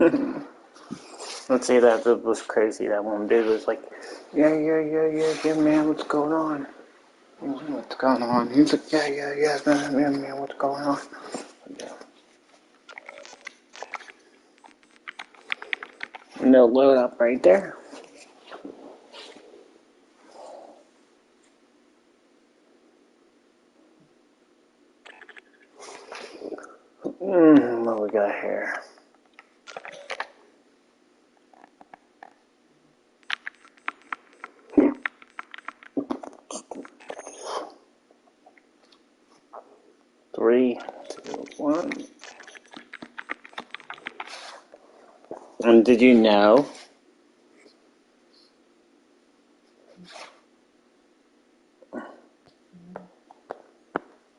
Let's say that was crazy. That one dude was like, yeah, man, what's going on? What's going on? He's like, yeah, man, what's going on? Yeah. And they'll load up right there. What we got here? Three, two, one. And did you know?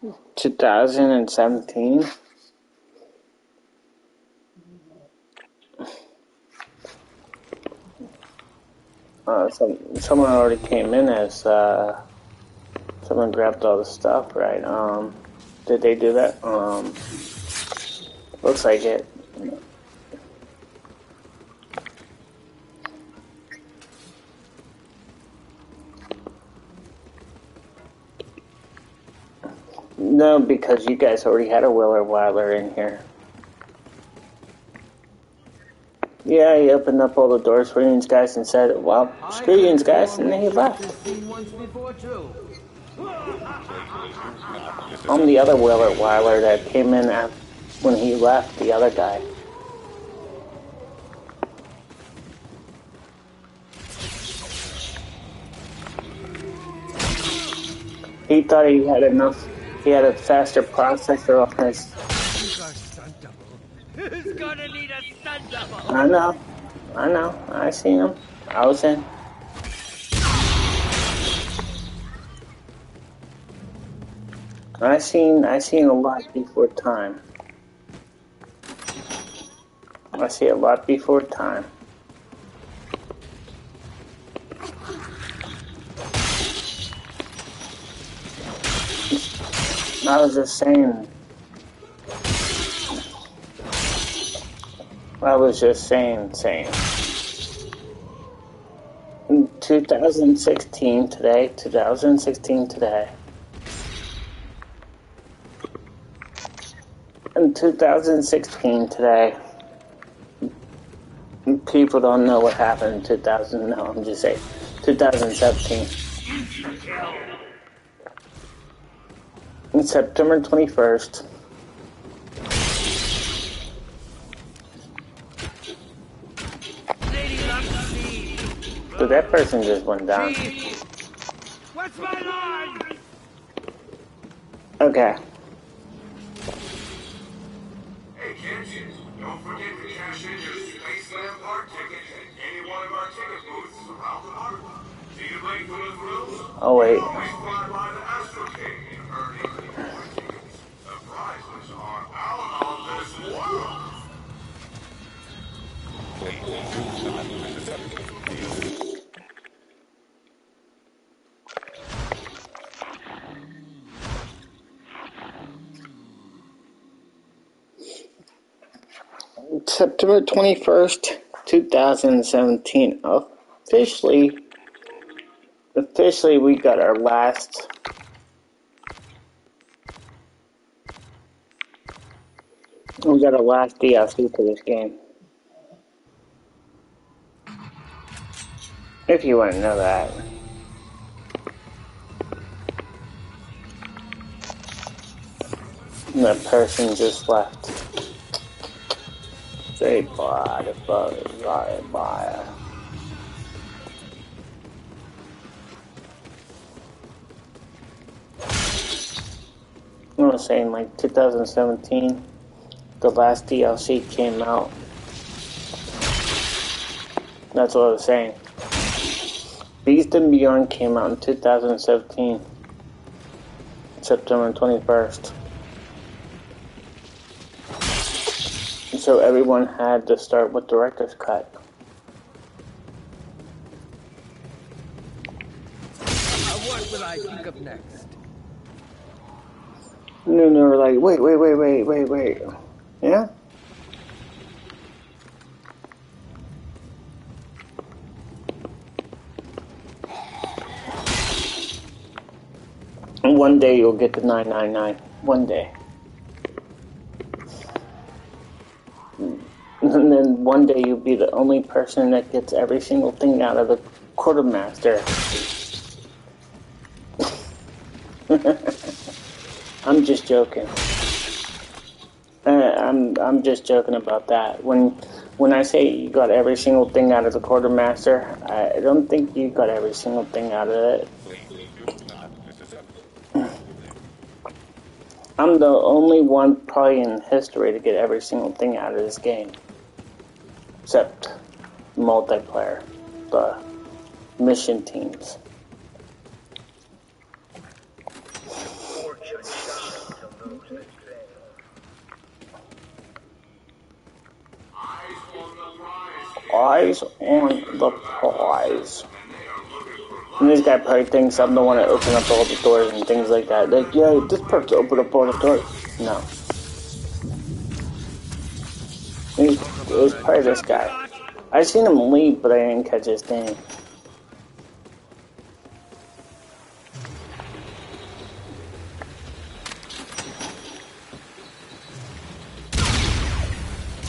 In 2017. Someone already came in as someone grabbed all the stuff, right? Did they do that? Looks like it. No, because you guys already had a Willer Wyler in here. Yeah, he opened up all the doors for you guys and said, well, screw you guys, and then he left. I'm the other Willer Wyler that came in when he left, the other guy. He thought he had enough. He had a faster processor on his. Who's gonna need a stun double? I know. I seen him. I was in. I seen a lot before time. I see a lot before time. I was just saying. In 2016 today. In 2016 today. People don't know what happened in 2000. No, I'm just saying 2017. On September 21st. So that person just went down. What's my line? Okay. Hey kids, don't forget to cash in your Spaceland Park tickets at any one of our ticket booths around the park. See you late for the thrills? Oh wait. Always fly by the Astro King and earn even more tickets. The prizes are out on this world. September 21st, 2017. Officially we got our last DLC for this game. If you want to know that. And that person just left. Say bye. I was saying, like 2017, the last DLC came out. That's what I was saying. Beast and Beyond came out in 2017, September 21st. So everyone had to start with Director's Cut. What will I think of next? And then they were like, wait. Yeah? One day you'll get the 999. One day. And then one day you'll be the only person that gets every single thing out of the quartermaster. I'm just joking. I'm just joking about that. When I say you got every single thing out of the quartermaster, I don't think you got every single thing out of it. I'm the only one probably in history to get every single thing out of this game. Except multiplayer. The mission teams. Eyes on the prize. And this guy probably thinks I'm the one that opened up all the doors and things like that. Like, yeah, this person opened up all the doors. No. It was probably this guy. I seen him leave, but I didn't catch his name.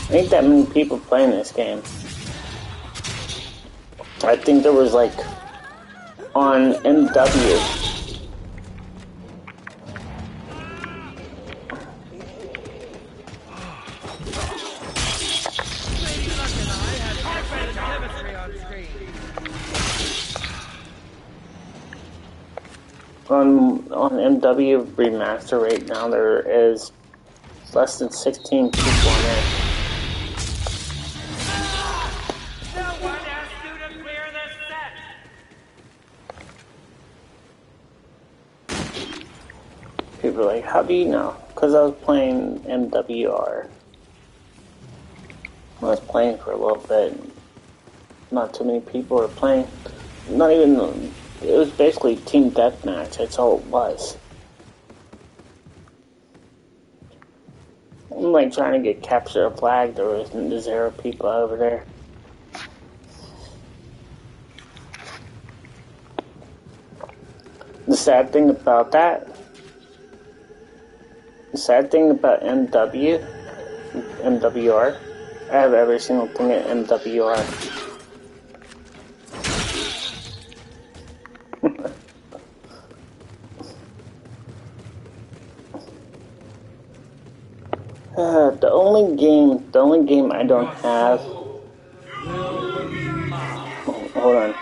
Ain't that many people playing this game. I think there was like on MW. On MW Remaster right now, there is less than 16 people on there. Someone asked you to clear this set. People are like, how do you know? Because I was playing MWR. I was playing for a little bit. Not too many people were playing. Not even... It was basically team deathmatch. That's all it was. I'm like trying to get capture a flag. There was 0 people over there. The sad thing about that. The sad thing about MWR. I have every single thing at MWR. The only game I don't have. Oh, hold on.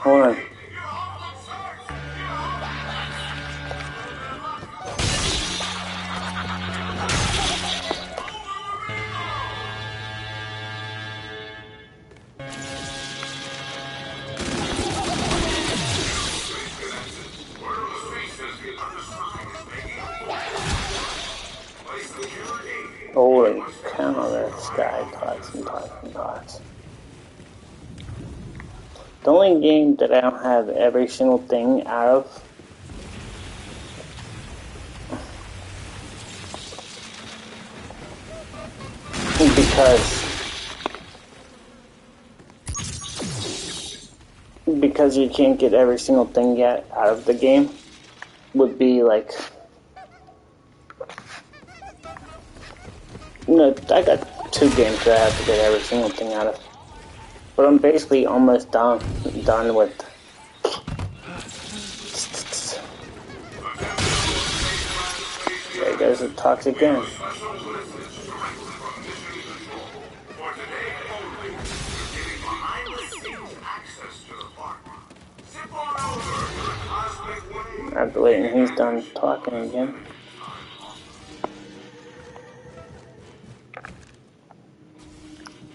Hold on. Holy cow, this guy talks and talks and talks. The only game that I don't have every single thing out of because you can't get every single thing yet out of the game would be like... No, I got 2 games that I have to get every single thing out of. But I'm basically almost done with... There goes the toxic again. After waiting, he's done talking again.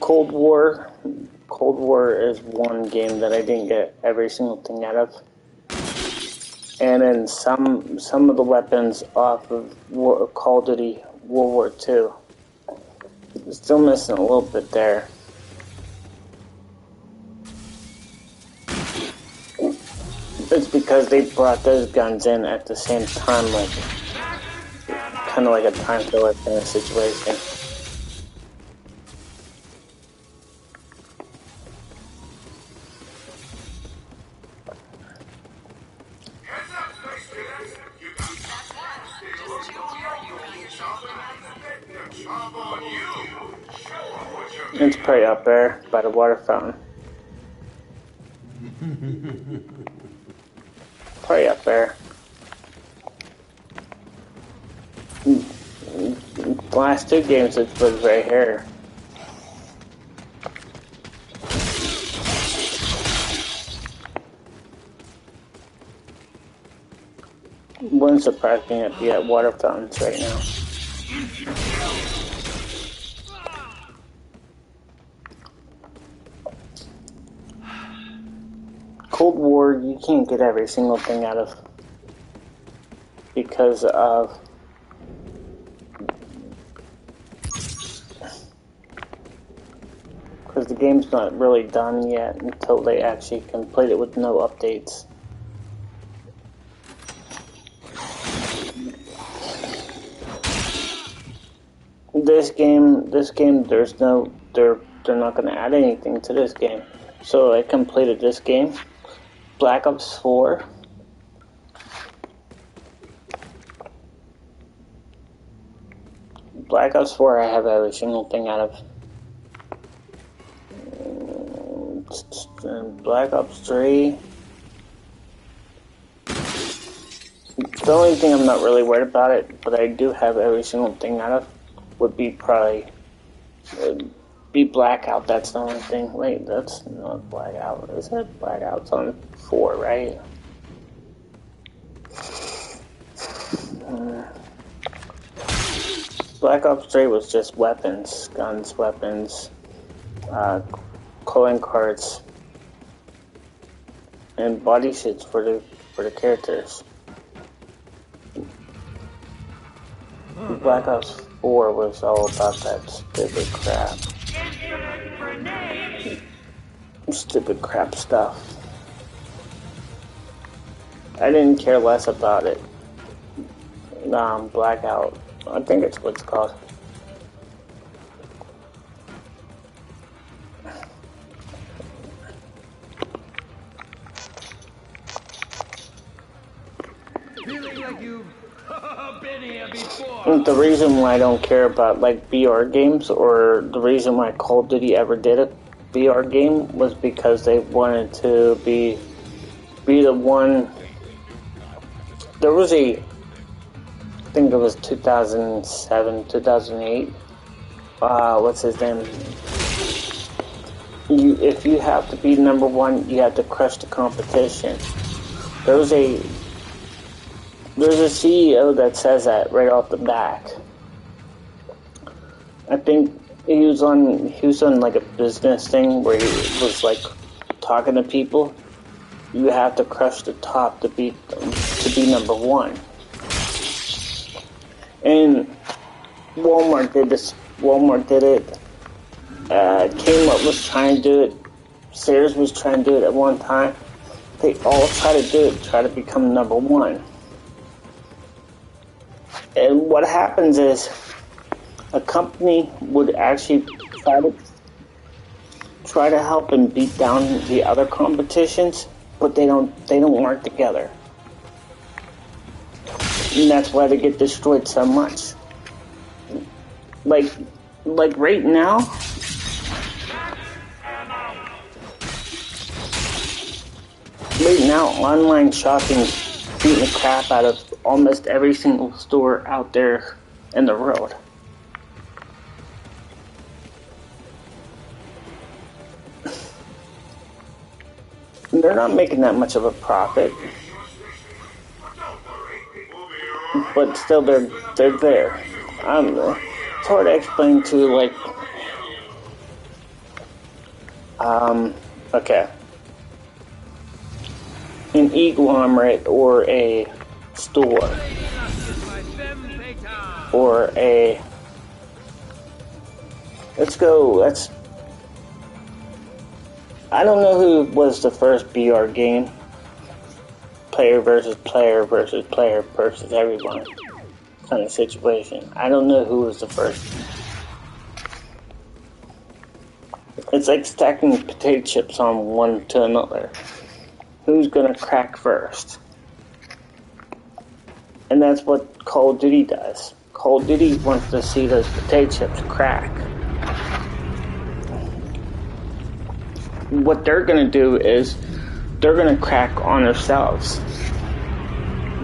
Cold War is one game that I didn't get every single thing out of. And then some of the weapons off of Call of Duty World War II. Still missing a little bit there. It's because they brought those guns in at the same time, like kind of like a time filler kind of situation. Jump on you. Show 'em what you're It's pretty up there by the water fountain. Pretty up there. The last two games it was right here. Wouldn't surprise me if you had water fountains right now. Cold War, you can't get every single thing out of because the game's not really done yet until they actually complete it with no updates. This game, they're not going to add anything to this game. So I completed this game, Black Ops 4. Black Ops 4, I have every single thing out of. Black Ops 3. The only thing I'm not really worried about it, but I do have every single thing out of, would be probably be Blackout. That's the only thing. Wait, that's not Blackout. Is it Blackout's on 4, right? Black Ops 3 was just weapons, guns, weapons, calling cards, and body suits for the characters. Black Ops 4 was all about that stupid crap. Stupid crap stuff. I didn't care less about it. Blackout. I think it's what it's called. Feeling like you've been here before. The reason why I don't care about like BR games, or the reason why Call of Duty ever did a BR game, was because they wanted to be the one. There was I think it was 2007, 2008. What's his name? If you have to be number one, you have to crush the competition. There's a CEO that says that right off the bat. I think he was on like a business thing where he was like talking to people. You have to crush the top to be number one. And Walmart did this. Walmart did it. Kmart was trying to do it. Sears was trying to do it at one time. They all try to do it, try to become number one. And what happens is a company would actually try to help and beat down the other competitions, but they don't work together. And that's why they get destroyed so much. Like right now, online shopping beating the crap out of almost every single store out there in the world. They're not making that much of a profit, but still they're there. I don't know. It's hard to explain to like. Okay. An e-glomerate or a store or a. Let's. I don't know who was the first BR game. Player versus player versus player versus everyone kind of situation. I don't know who was the first. It's like stacking potato chips on one to another. Who's gonna crack first? And that's what Call of Duty does. Cold Diddy wants to see those potato chips crack. What they're gonna do is they're gonna crack on themselves.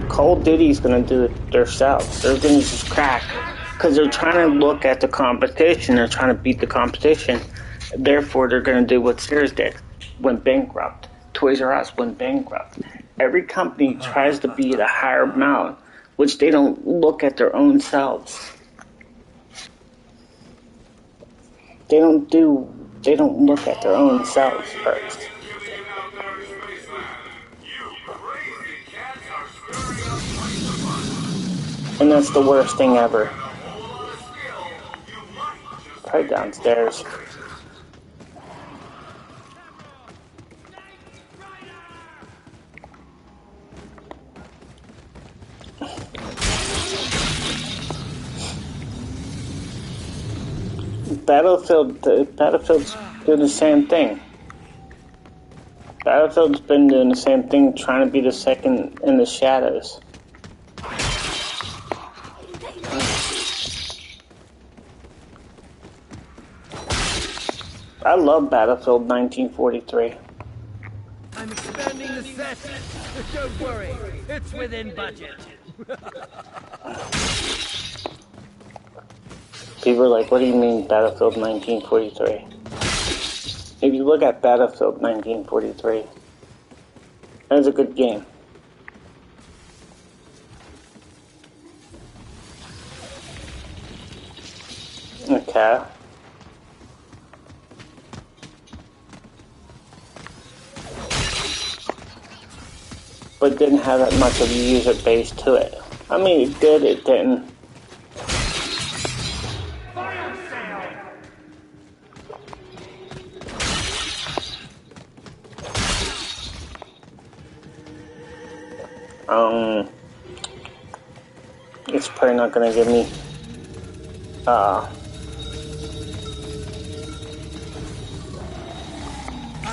Cold Diddy's gonna do it themselves. They're gonna just crack because they're trying to look at the competition. They're trying to beat the competition. Therefore, they're gonna do what Sears did: went bankrupt. Toys R Us went bankrupt. Every company tries to be at a higher amount, which they don't look at their own selves. They don't look at their own selves first. And that's the worst thing ever. Right downstairs. Battlefield's doing the same thing. Battlefield's been doing the same thing, trying to be the second in the shadows. I love Battlefield 1943. I'm expanding the set. Don't worry, it's within budget. People are like, what do you mean Battlefield 1943? If you look at Battlefield 1943, that's a good game. Okay. But it didn't have that much of a user base to it. I mean, it did, it didn't. It's probably not gonna give me, I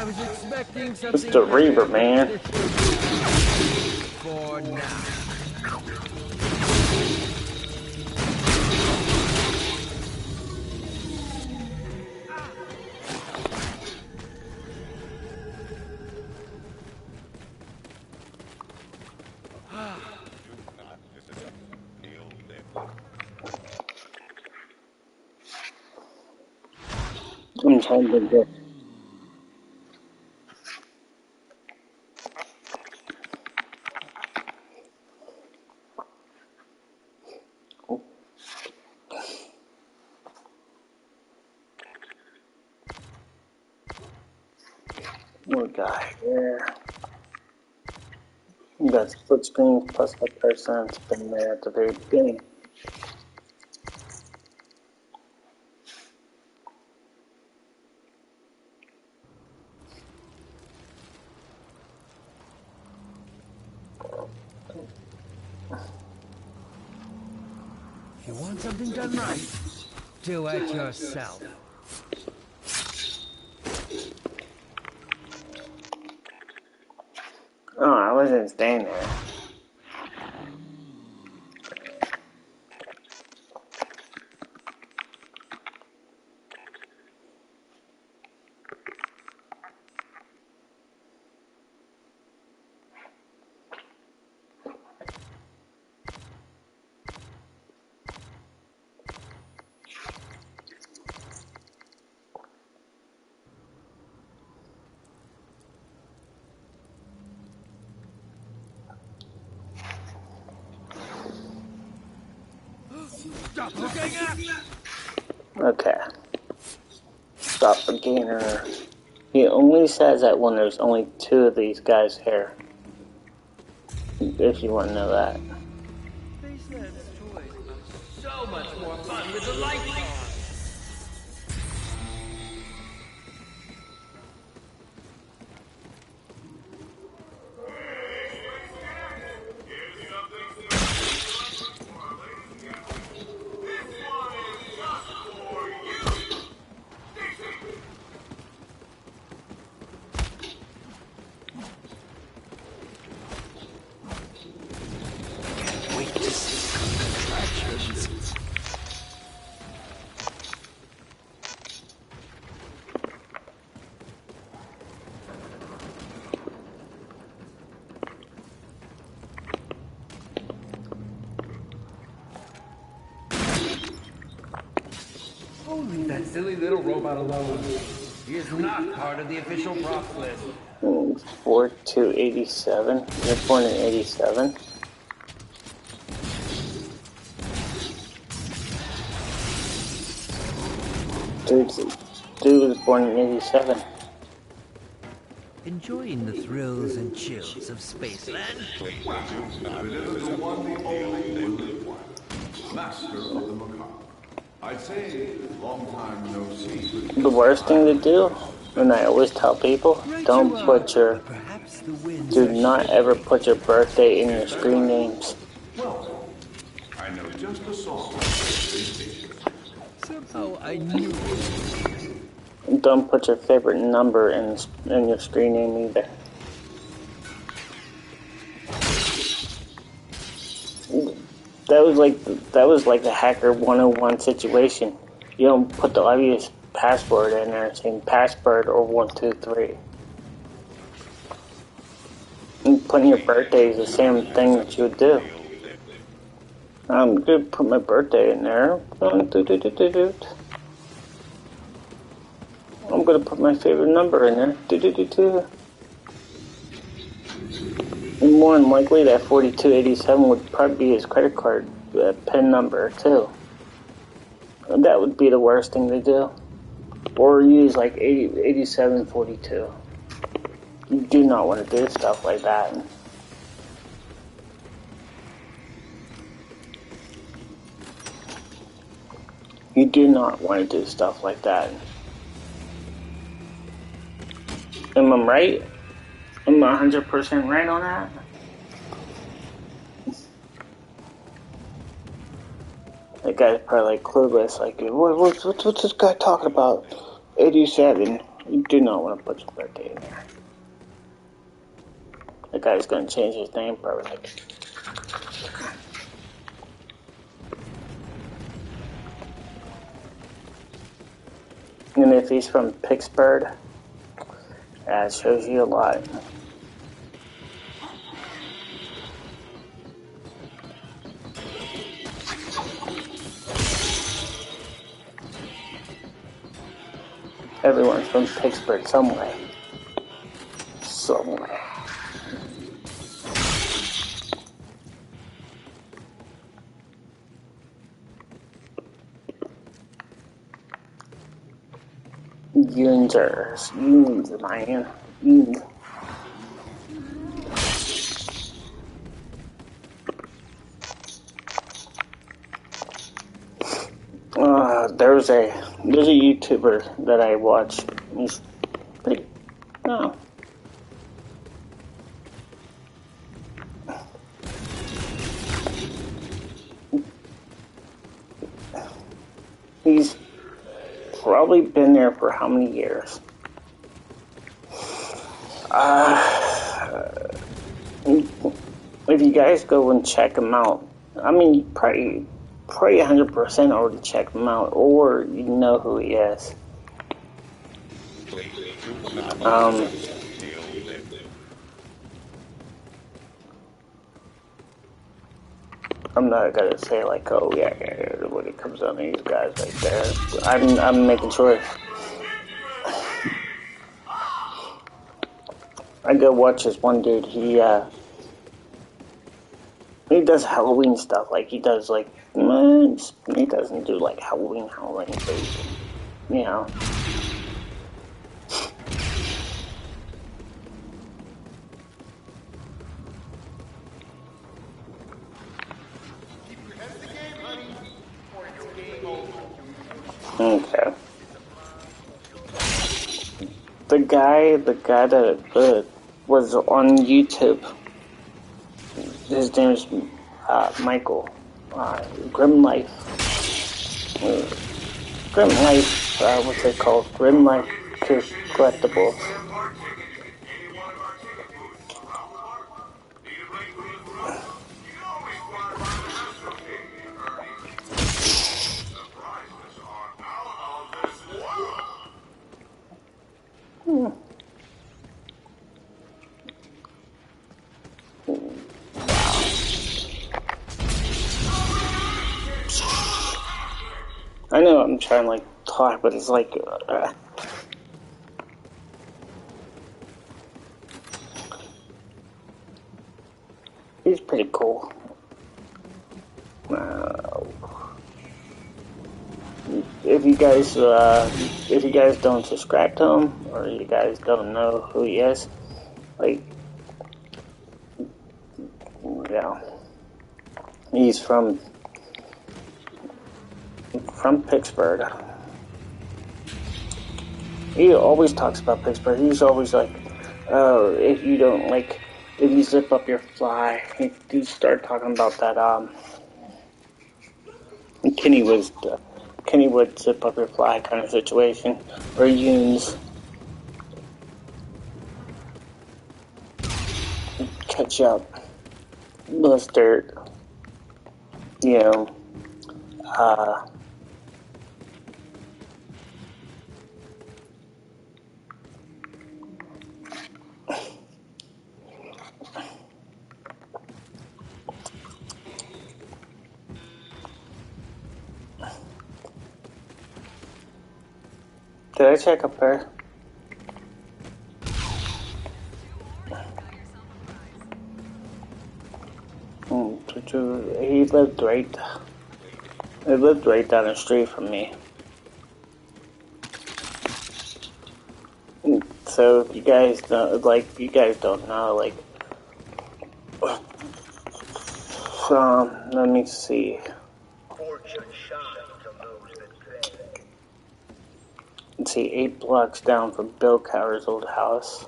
was expecting something. it's the Reaver, man. For now. I'm trying to get. What guy here? You got split screen plus the person that's been there at the very beginning. If you want something done right, do it yourself. Oh, I wasn't staying there. Stop looking at me! Okay. Stop the gainer. He only says that when there's only 2 of these guys here. If you want to know that. Faceland's toys are so much more fun with the lights on. Wait to see the contractions. Oh, leave that silly little robot alone. He is not part of the official props list. 4287. You're born in 87. Dude was born in 87. Enjoying the thrills and chills of Spaceland? The one, the only, master of the macabre. I'd say, long time no see. The worst thing to do, and I always tell people, don't put your, do not ever put your birthday in your screen names. Well, I know just a song. Somehow I knew it. Don't put your favorite number in your screen name either. That was like the hacker 101 situation. You don't put the obvious password in there, saying password or 123. And putting your birthday is the same thing that you would do. I'm gonna put my birthday in there. I'm gonna put my favorite number in there. And more than likely, that 4287 would probably be his credit card PIN number too. And that would be the worst thing to do. Or use like 8742. You do not want to do stuff like that. You do not want to do stuff like that. Am I right? Am I 100% right on that? That guy's probably like clueless, like, what's this guy talking about? 87. You do not want to put your birthday in there. That guy's gonna change his name probably like. And if he's from Pittsburgh, that shows you a lot. Everyone's from Pittsburgh somewhere. Somewhere. Unions, man. Unions. There's a YouTuber that I watch. He's pretty. Oh. He's probably been there for how many years? If you guys go and check him out, I mean, you probably 100% already checked him out, or you know who he is. I'm not gonna say like, oh yeah, when it comes on these guys right there. I'm making sure. I go watch this one dude. He does Halloween stuff. Like he does like, he doesn't do like Halloween, but you know. Okay. The guy that was on YouTube. His name is Michael. Grim Life. Grim Life. What's it called? Grim Life Collectibles. I know I'm trying to like talk, but it's like he's pretty cool. If you guys don't subscribe to him or you guys don't know who he is, like, yeah, he's from Pittsburgh. He always talks about Pittsburgh. He's always like, oh, if you zip up your fly, he started talking about that, Kennywood zip up your fly kind of situation, or Yoons catch up, mustard, you know, did I check up there? He lived right down the street from me. So if you guys don't know, like, let me see. Let's see, 8 blocks down from Bill Cowher's old house.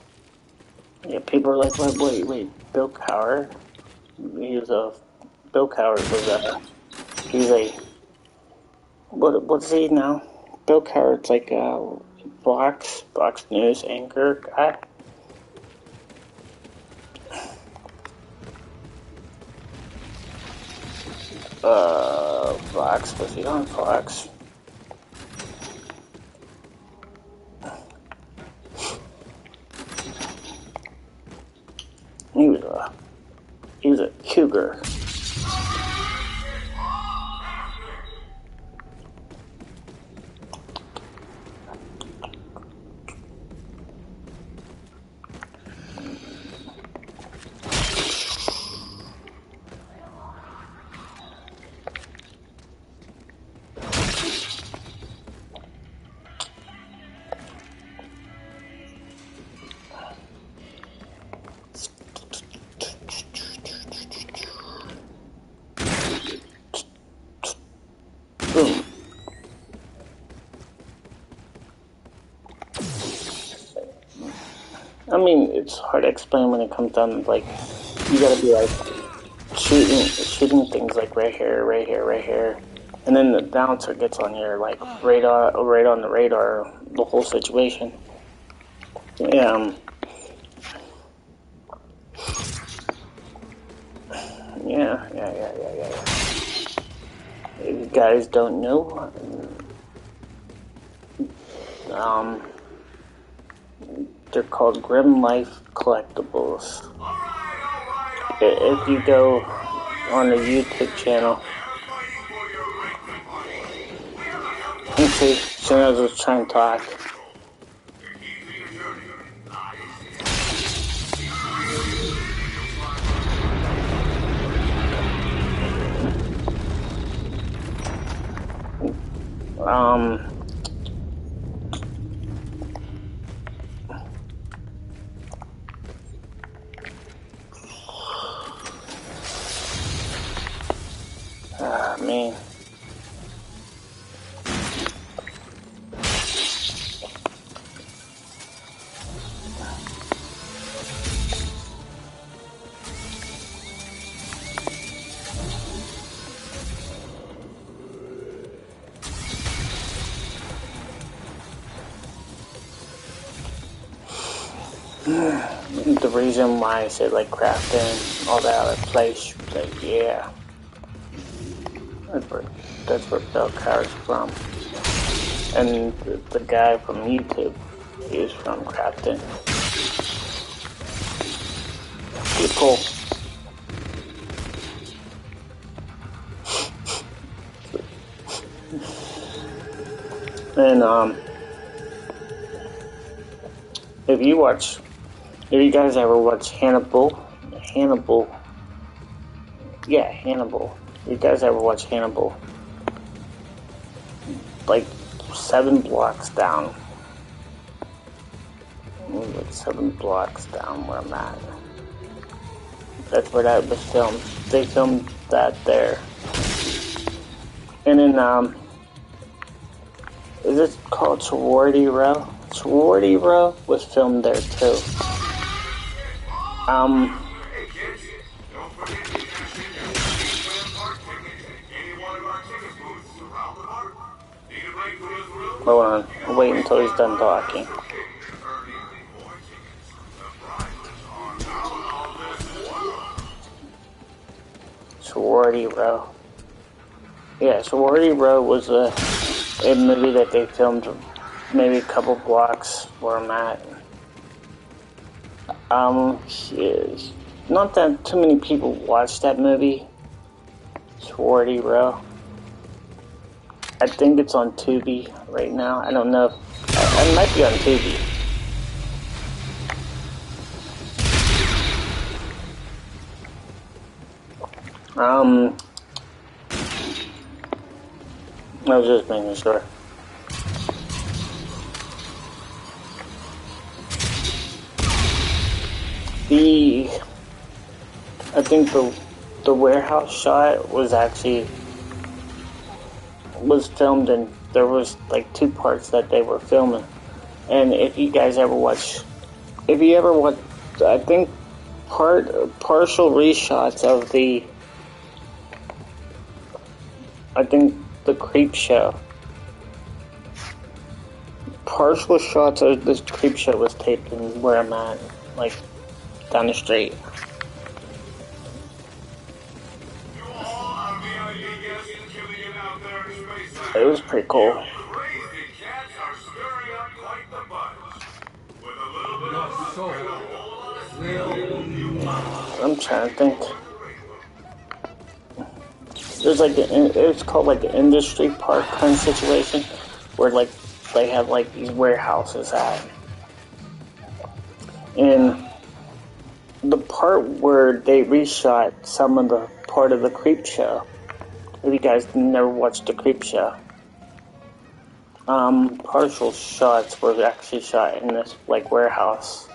Yeah, people are like, wait, Bill Cowher? Bill Cowher he's a, what's he now? Bill Cowher's like a Fox News anchor guy. Fox, was he on Fox? He was a cougar. Boom. I mean, it's hard to explain when it comes down to, like, you gotta be like shooting things like right here, and then the bouncer gets on your like radar, right on the radar, the whole situation. Yeah. Yeah. If you guys don't know, they're called Grim Life Collectibles. If you go on the YouTube channel, let's see, Shana's was trying to talk. Man. The reason why I said like crafting, all that other place, like, yeah. That's where Bill Cowher's from. And the guy from YouTube is from Crafton. Pretty cool. And if you guys ever watch Hannibal, yeah, Hannibal. If you guys ever watch Hannibal, like 7 blocks down, like 7 blocks down where I'm at. That's where that was filmed. They filmed that there. And then, is it called Sorority Row? Sorority Row was filmed there too. Hey kids, don't forget to cash in your Spaceland Park tickets at any one of our ticket booths around the park. Need a break from the thrill? Hold on, I'll wait until he's done talking. Earn even more tickets. The prizes are now on this one. Sorority Row. Yeah, Sorority Row was a movie that they filmed maybe a couple blocks where I'm at. Not that too many people watched that movie, Sorority Row. I think it's on Tubi right now. I don't know if it might be on Tubi. I was just making sure. I think the warehouse shot was filmed, and there was like 2 parts that they were filming. And if you ever watch, I think partial reshots of the Creep Show. Partial shots of this Creep Show was taped in where I'm at, like down the street. It was pretty cool. I'm trying to think. There's like it's called like an industry park kind of situation where like they have like these warehouses at, and the part where they reshot some of the part of the Creep Show. If you guys never watched the Creep Show, partial shots were actually shot in this like warehouse.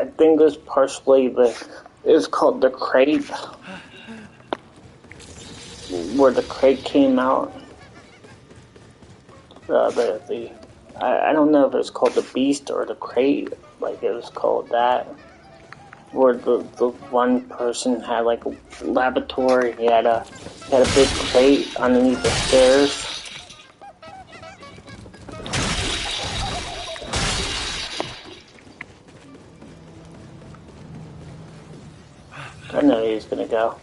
I think it was partially it's called the crate, where the crate came out. I don't know if it's called the Beast or the Crate, like it was called that. Where the one person had like a laboratory, he had a big crate underneath the stairs. I know he's gonna go.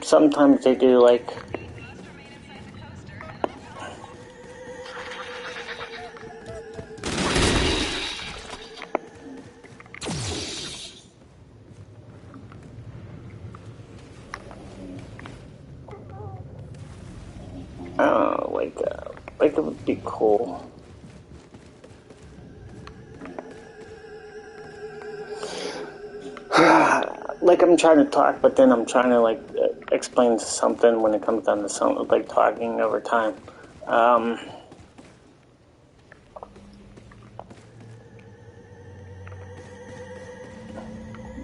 Sometimes they do like like it would be cool. Like I'm trying to talk, but then I'm trying to like explain something when it comes down to something like talking over time.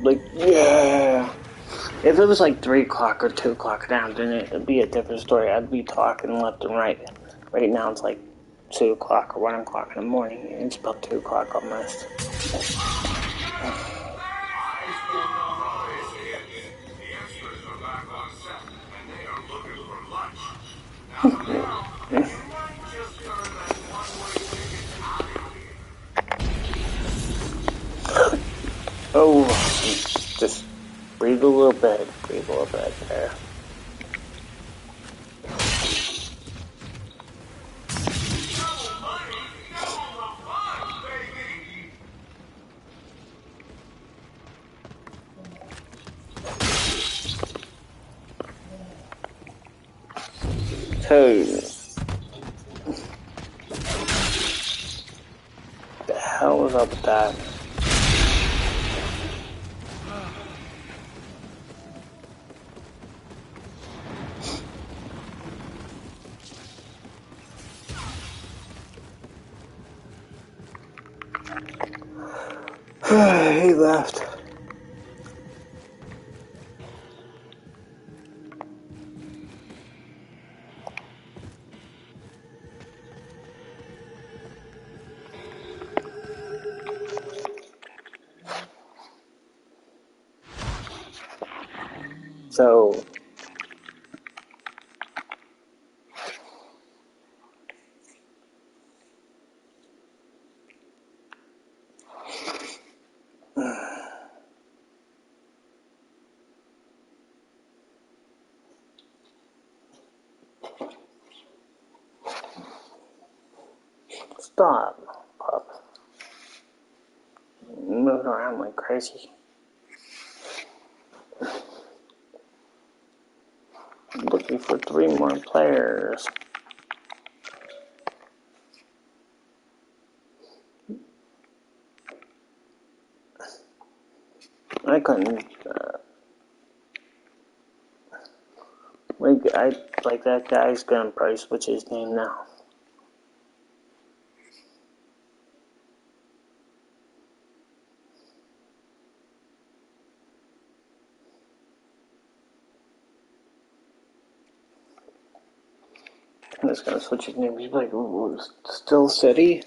Like yeah, if it was like 3 o'clock or 2 o'clock now, then it'd be a different story. I'd be talking left and right. Right now it's like 2 o'clock or 1 o'clock in the morning. It's about 2 o'clock almost. breathe a little bit. Breathe a little bit there. So, the hell was up with that? He left. So, stop, pup. Moving around like crazy. Looking for 3 more players. I couldn't, I like that guy's gonna probably switch his name now. I'm just gonna switch his name. He's like, ooh, Still City?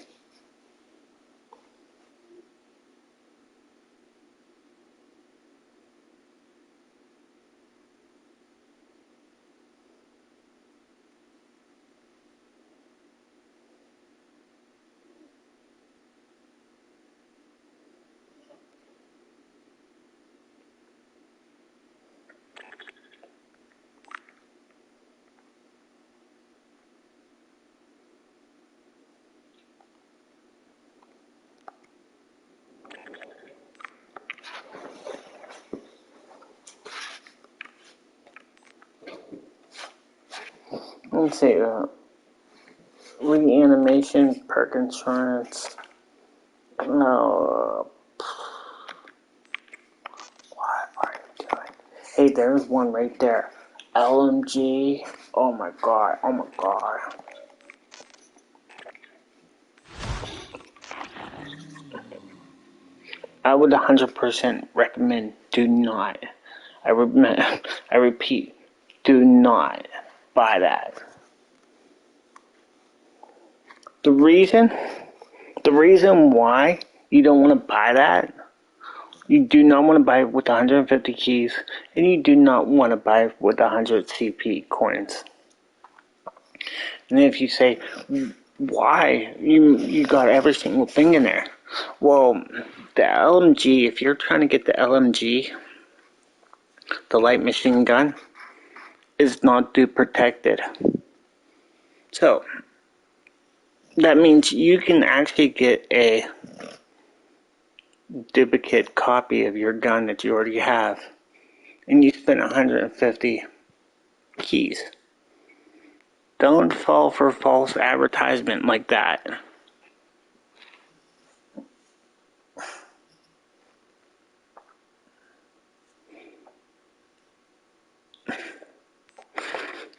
Let's see, reanimation, perk insurance. No, what are you doing? Hey, there's one right there. LMG. Oh my god. Oh my god. I would 100% recommend do not. I repeat, do not buy that. The reason why you don't want to buy that, you do not want to buy it with 150 keys, and you do not want to buy it with 100 CP coins. And if you say, why? You got every single thing in there. Well, the LMG, if you're trying to get the LMG, the light machine gun, is not dupe protected. So, that means you can actually get a duplicate copy of your gun that you already have, and you spend 150 keys. Don't fall for false advertisement like that.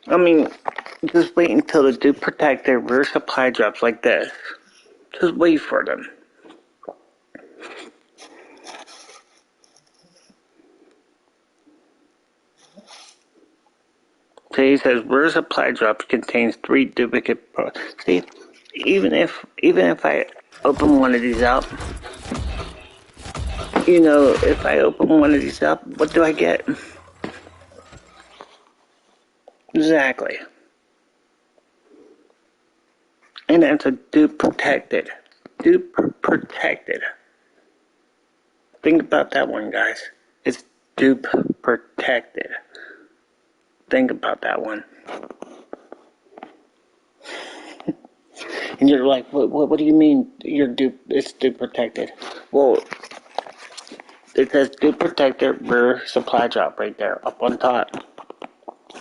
I mean, just wait until the dupe protected rear supply drops like this. Just wait for them. So he says rear supply drops contains 3 duplicate parts. See, even if I open one of these up, if I open one of these up, what do I get? Exactly. And it's a dupe protected. Dupe protected. Think about that one, guys. It's dupe protected. protected. Think about that one. And you're like, what do you mean it's dupe protected? Well, it says dupe protected rear supply drop right there, up on top.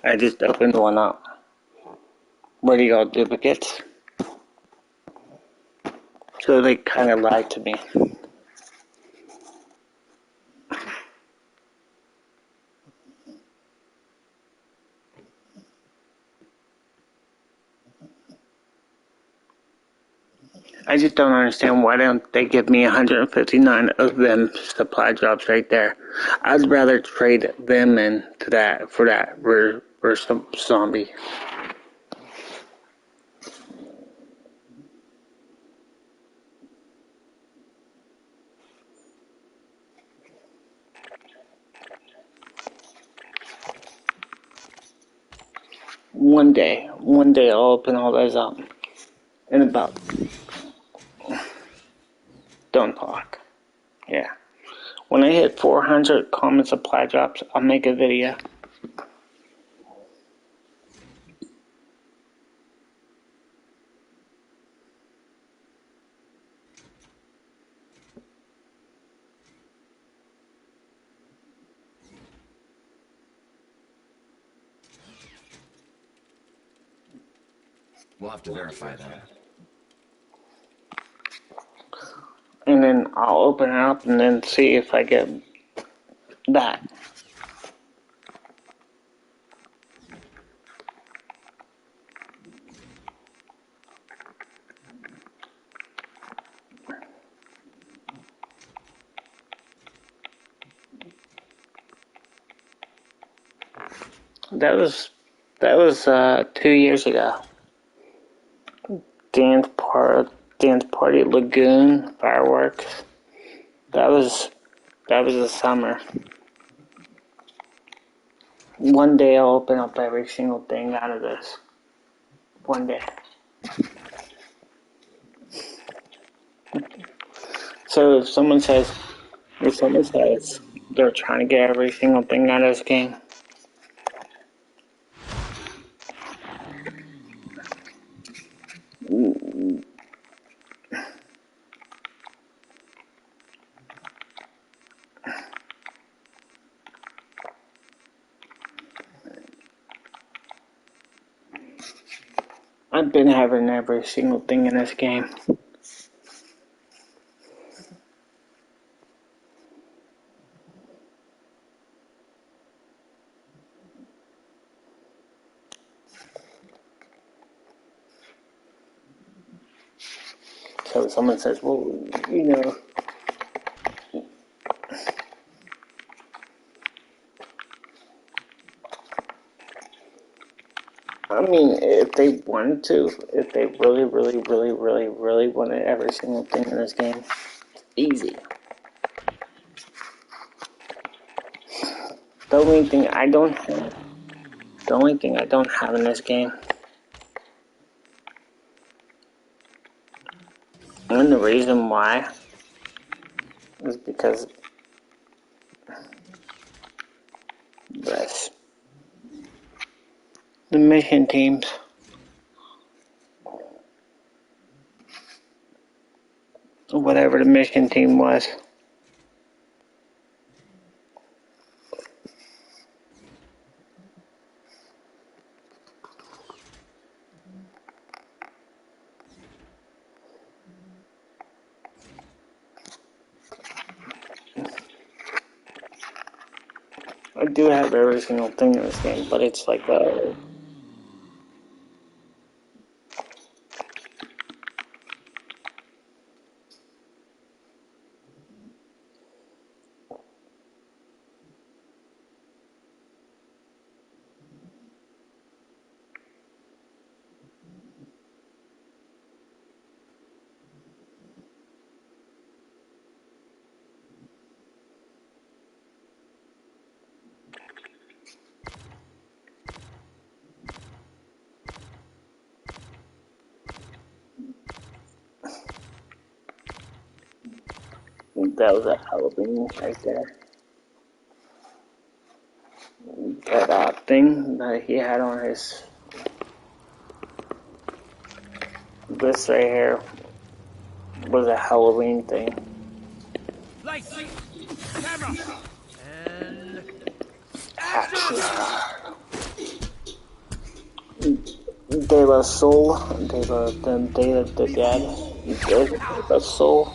I just opened one up. Where do you go, duplicates? So they kind of lied to me. I just don't understand why don't they give me 159 of them supply drops right there. I'd rather trade them in to that for that rear zombie. One day I'll open all those up. In about, don't talk. Yeah. When I hit 400 common supply drops, I'll make a video. We'll have to verify that. And then I'll open it up and then see if I get that. That was 2 years ago. Dance party lagoon fireworks. That was the summer. One day I'll open up every single thing out of this. One day. So if someone says they're trying to get every single thing out of this game, I've been having every single thing in this game. So if someone says, well, you know, I mean, if they wanted to, if they really wanted every single thing in this game, easy. The only thing I don't have in this game, and the reason why, is because this. The mission teams. Whatever the mission team was. I do have every single thing in this game, but it's like that was a Halloween right there. thing that he had on his this right here was a Halloween thing. Lights, camera, and Action. De La Soul, the dad, De La Soul.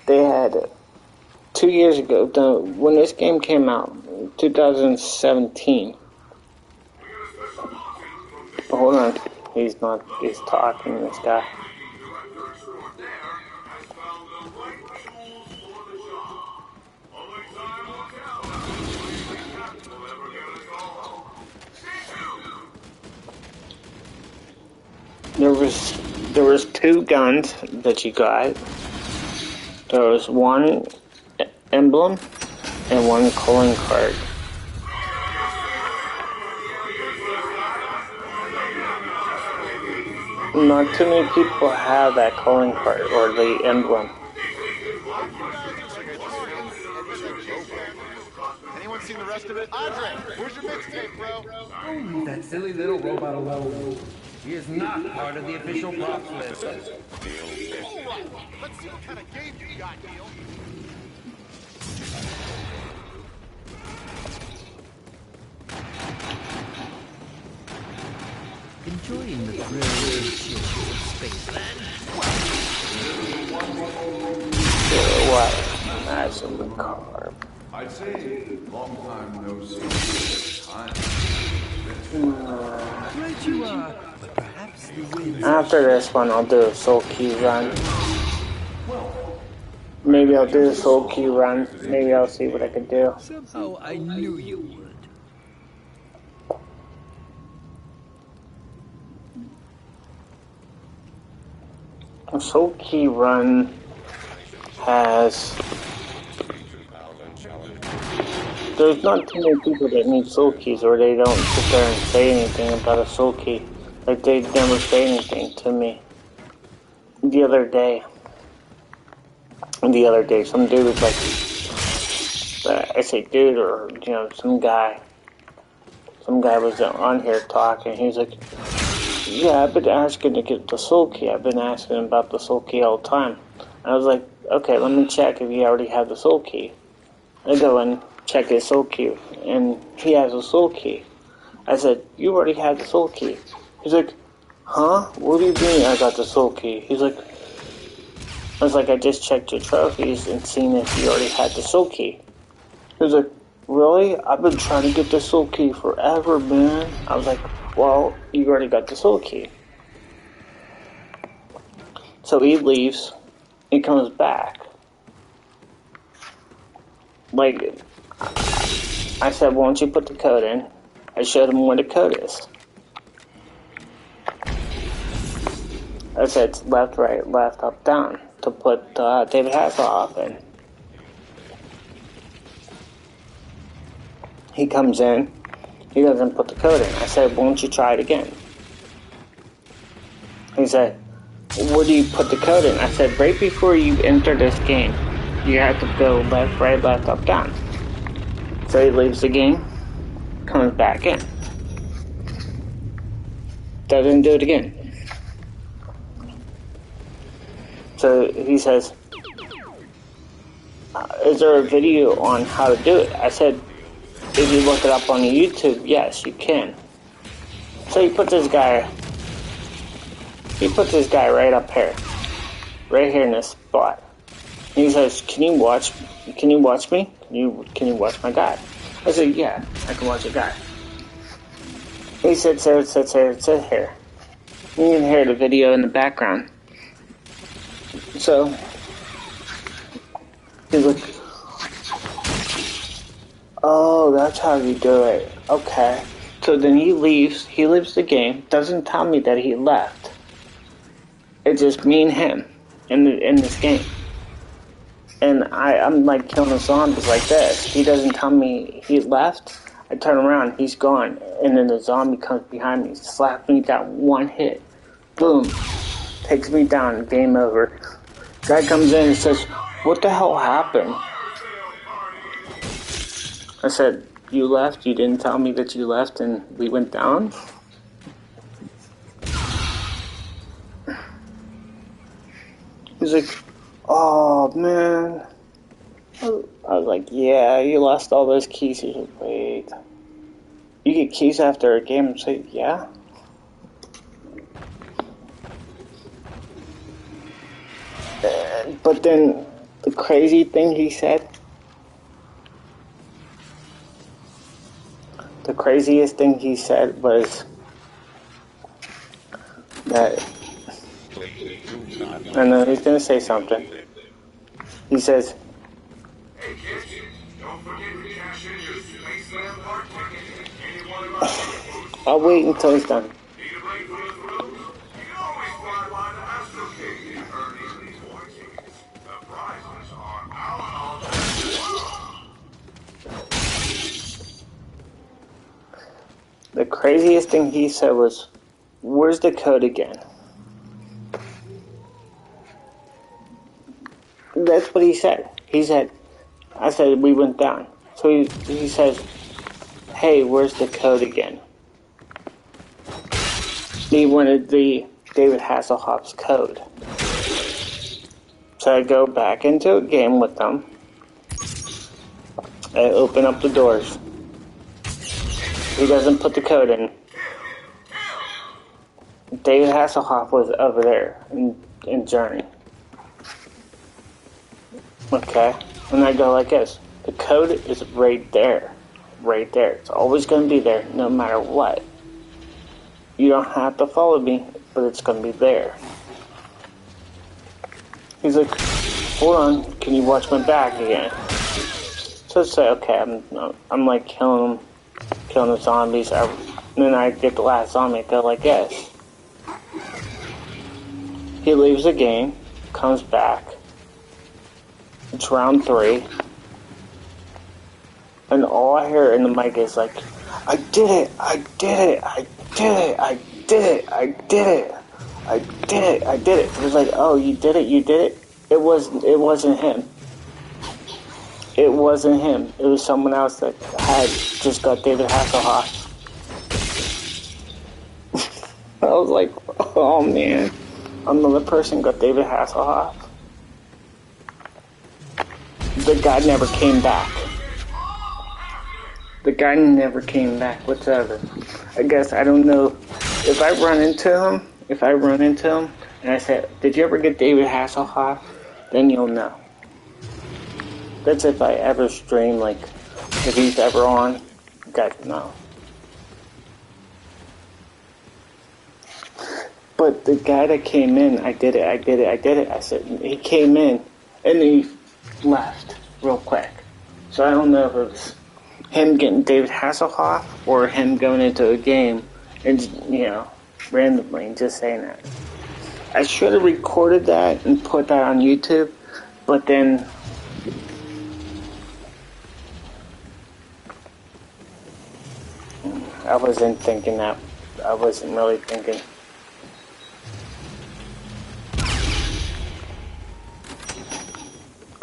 They had 2 years ago, when this game came out, 2017. Hold on, he's talking, this guy. There was 2 guns that you got. There was 1 emblem and 1 calling card. Not too many people have that calling card or the emblem. Anyone seen the rest of it? Andre, where's your mixtape, bro? oh, that silly little robot alone. He is not part of the official props list. All right, let's see what kind of game you got, Neil. Enjoying the thrill and chill of Spaceland. What? That's in the car. I'd say long time no see. Time. Right you are, but perhaps the wind. After this one, I'll do a Soul Key run. Maybe I'll do a Soul Key run. Maybe I'll see what I can do. Somehow I knew you would. A Soul Key run has... There's not too many people that need Soul Keys, or they don't sit there and say anything about a Soul Key. Like, they never say anything to me. The other day, some dude was like, I say dude, or, you know, some guy was on here talking. He's like, yeah, I've been asking to get the Soul Key. I've been asking about the Soul Key all the time. I was like, okay, let me check if you already have the Soul Key. I go and check his Soul Key, and he has a Soul Key. I said, you already have the Soul Key. He's like, huh? What do you mean I got the Soul Key? He's like, I was like, I just checked your trophies and seen if you already had the Soul Key. He was like, really? I've been trying to get the Soul Key forever, man. I was like, well, you already got the Soul Key. So he leaves, he comes back. Like, I said, why don't you put the code in? I showed him where the code is. I said, it's left, right, left, up, down, to put David Hasselhoff in. He comes in, he doesn't put the code in. I said, won't you try it again? He said, where do you put the code in? I said, right before you enter this game, you have to go left, right, left, up, down. So he leaves the game, comes back in. Doesn't do it again. So he says, is there a video on how to do it? I said, if you look it up on YouTube, yes, you can. So he put this guy right up here. Right here in this spot. And he says, can you watch me? Can you watch my guy? I said, yeah, I can watch your guy. He said, it sits here. You can hear the video in the background. So, he's like, oh, that's how you do it. Okay. So then he leaves the game, doesn't tell me that he left. It's just me and him in this game. And I'm like killing zombies like this. He doesn't tell me he left. I turn around, he's gone. And then the zombie comes behind me, slaps me down one hit. Boom. Takes me down, game over. Guy comes in and says, what the hell happened? I said, you left? You didn't tell me that you left and we went down? He's like, oh, man. I was like, yeah, you lost all those keys. He's like, wait. You get keys after a game? I'm like, yeah. But then the crazy thing he said, the craziest thing he said was that, I know he's going to say something. He says, Hey kids, don't forget to cash in your Spaceland Park ticket at any one of our ticket booths. I'll wait until he's done. Need a break from the thrills? You can always fly by the Astro Cave and earn these reward tickets. The prizes are out. The craziest thing he said was, where's the code again? That's what he said. He said, I said, we went down. So he says, hey, where's the code again? He wanted the David Hasselhoff's code. So I go back into a game with them. I open up the doors. He doesn't put the code in. David Hasselhoff was over there in Journey. Okay, and I go like this. The code is right there. Right there. It's always going to be there, no matter what. You don't have to follow me, but it's going to be there. He's like, hold on, can you watch my back again? So I say, okay, I'm like killing the zombies. And then I get the last zombie, I go like this. He leaves the game, comes back. It's round 3. And all I hear in the mic is like, I did it, I did it, I did it, I did it, I did it, I did it, I did it. It was like, oh, you did it, you did it? It wasn't him. It wasn't him. It was someone else that had just got David Hasselhoff. I was like, oh man, another person got David Hasselhoff. The guy never came back. The guy never came back whatsoever. I guess, I don't know, if I run into him, and I said, did you ever get David Hasselhoff? Then you'll know. That's if I ever stream, like, if he's ever on, you guys know. But the guy that came in, I did it. I said, he came in, and he left real quick. So I don't know if it was him getting David Hasselhoff or him going into a game and, randomly and just saying that. I should have recorded that and put that on YouTube, but then I wasn't thinking that. I wasn't really thinking.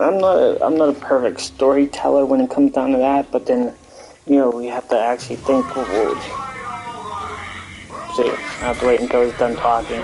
I'm not a perfect storyteller when it comes down to that, but then, we have to actually think. See, I have to wait until he's done talking.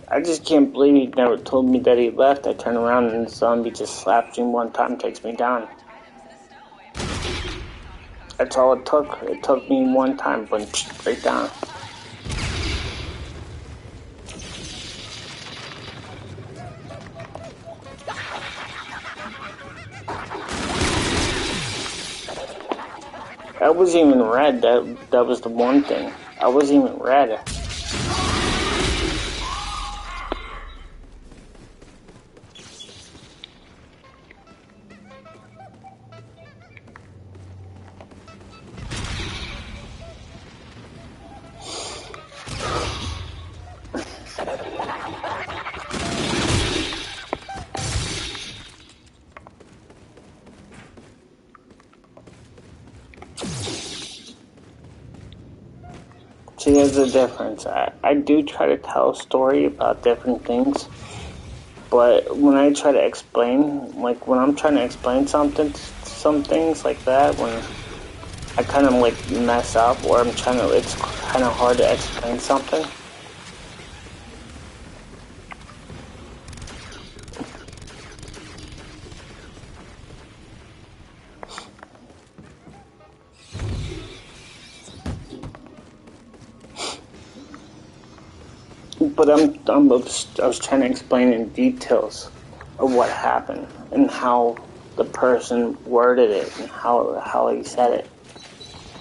I just can't believe he never told me that he left. I turn around and the zombie just slaps him one time, takes me down. That's all it took. It took me one time, went right down. I wasn't even red. That was the one thing. I wasn't even red. There's a difference. I do try to tell a story about different things, but when I try to explain, like when I'm trying to explain something, some things like that, when I kind of like mess up, or it's kind of hard to explain something. But I was trying to explain in details of what happened and how the person worded it and how he said it.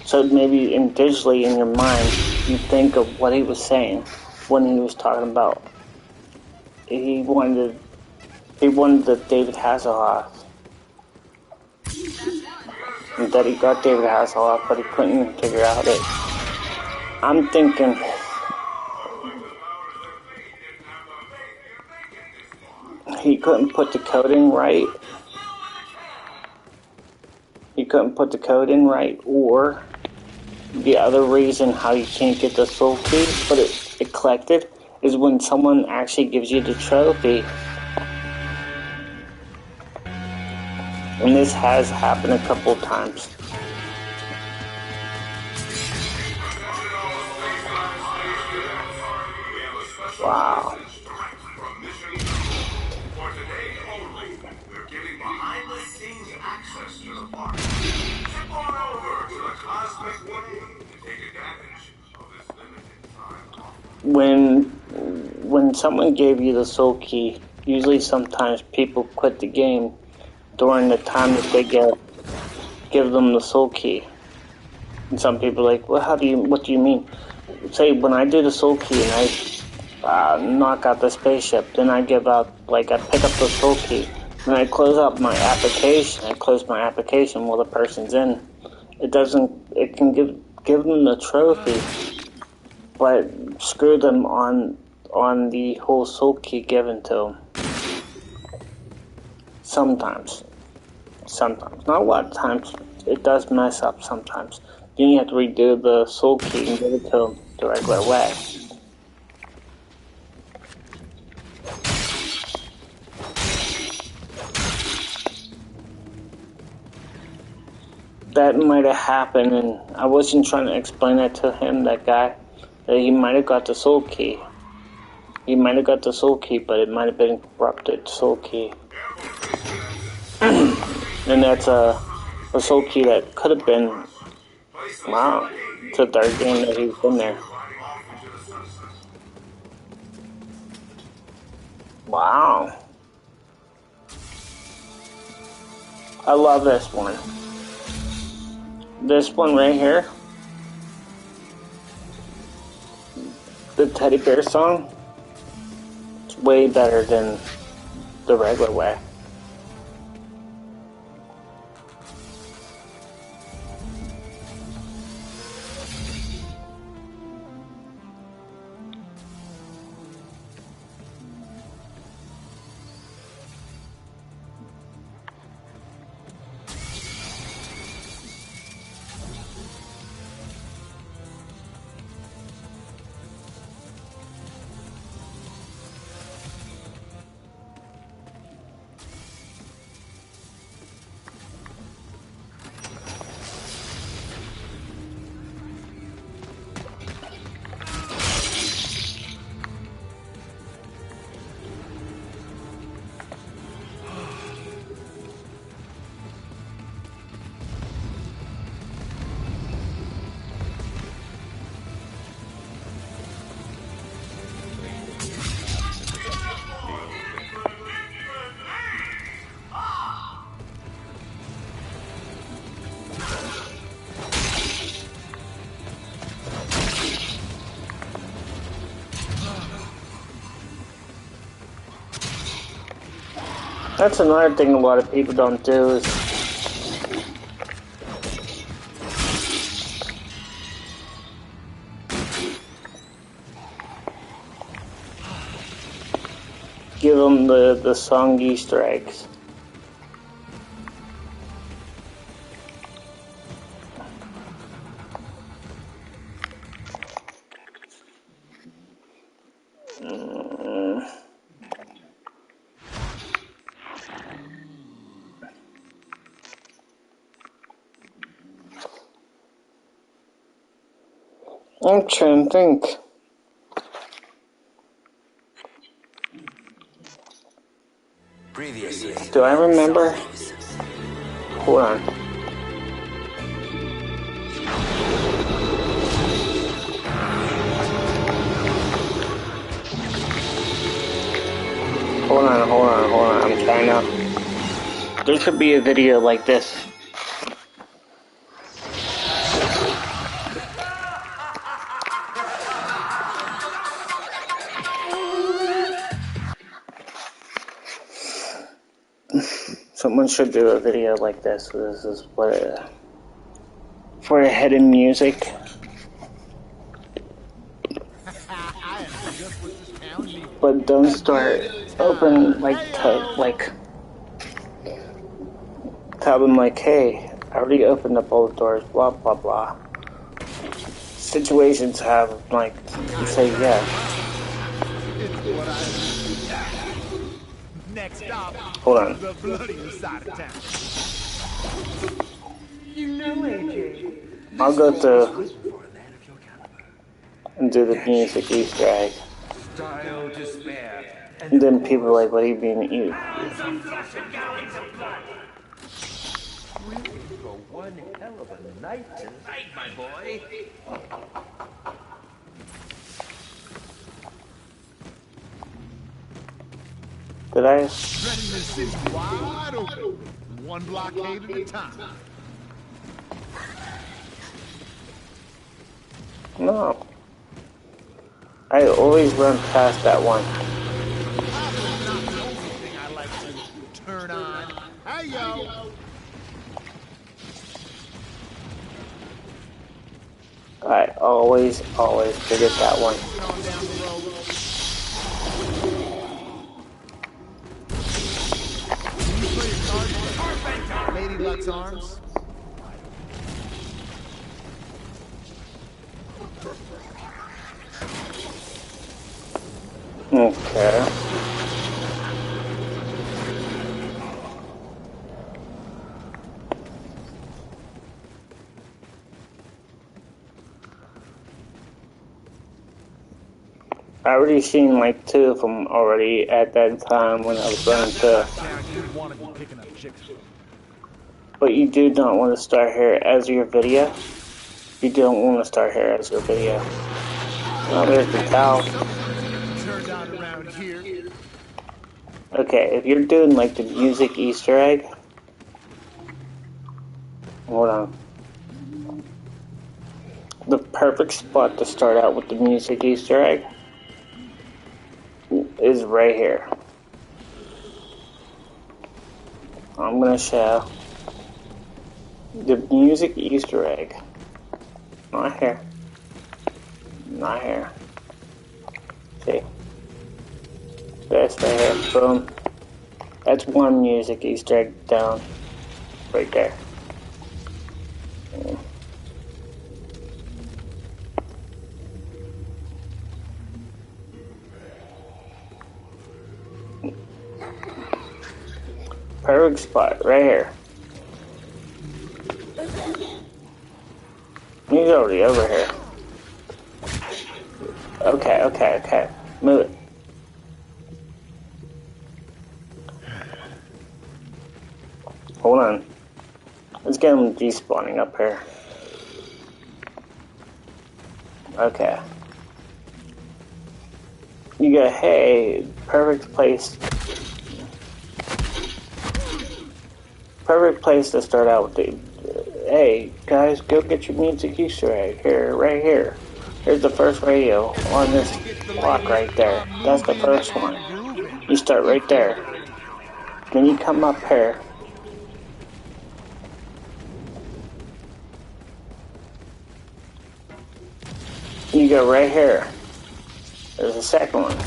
So maybe digitally in your mind, you think of what he was saying when he was talking about. He wanted the David Hasselhoff. And that he got David Hasselhoff, but he couldn't figure out it. I'm thinking he couldn't put the code in right. He couldn't put the code in right, or the other reason how you can't get the soul key, but it collected, is when someone actually gives you the trophy. And this has happened a couple of times. Wow. For today only, we're giving behind-the-scenes access to the park. Zip on over to the Cosmic Wave to take advantage of this limited time offer. When someone gave you the soul key, usually sometimes people quit the game during the time that they give them the soul key. And some people are like, well, what do you mean? Say, when I do the soul key and I knock out the spaceship, then I pick up the soul key, and I close up my application. I close my application while the person's in. It can give them the trophy, but screw them on the whole soul key given to them. Sometimes. Not a lot of times. It does mess up sometimes. Then you have to redo the soul key and give it to them the regular way. That might have happened, and I wasn't trying to explain that to him, that guy, that he might have got the soul key. He might have got the soul key, but it might have been corrupted soul key. And that's a soul key that could have been, wow, it's the third game that he's been there. Wow. I love this one. This one right here, the teddy bear song, it's way better than the regular way. That's another thing a lot of people don't do is give them the song Easter eggs. I'm trying to think. Previously, Do I remember? Hold on. Hold on. I'm trying to. There should be a video like this. Someone should do a video like this. This is what for a hidden music. But don't start open tell them like, hey, I already opened up all the doors, blah blah blah. Situations have like say yeah. Next stop, Hold on. the bloodiest side of town. You know, AJ. I'll go through and do the music Easter egg. Style despair. And then people are like, what do you mean you? Some flush of gallons of blood. We're in for one hell of a night tonight, my boy. Did I? Spreading the city wide open, one blockade at a time. No. I always run past that one. Probably not the only thing I like to turn on. Hey, yo! I always forget that one. On down the road. Can you play your cards? Lady Luck's Arms? Okay. I already seen like 2 of them already at that time when I was running to. You want to be picking up chicks. But you do not want to start here as your video. You don't want to start here as your video. Oh, there's the cow. Turned on around here. Okay, if you're doing like the music Easter egg. Hold on. The perfect spot to start out with the music Easter egg is right here. I'm gonna show the music Easter egg. Not here. Not here. See? This right here. Boom. That's one music Easter egg down. Right there. Perfect spot, right here. He's already over here. Okay. Move it. Hold on. Let's get him despawning up here. Okay. You go, hey, perfect place. Perfect place to start out with the, hey, guys, go get your music Easter egg. Here, right here. Here's the first radio on this block right there. That's the first one. You start right there. Then you come up here. You go right here. There's a second one.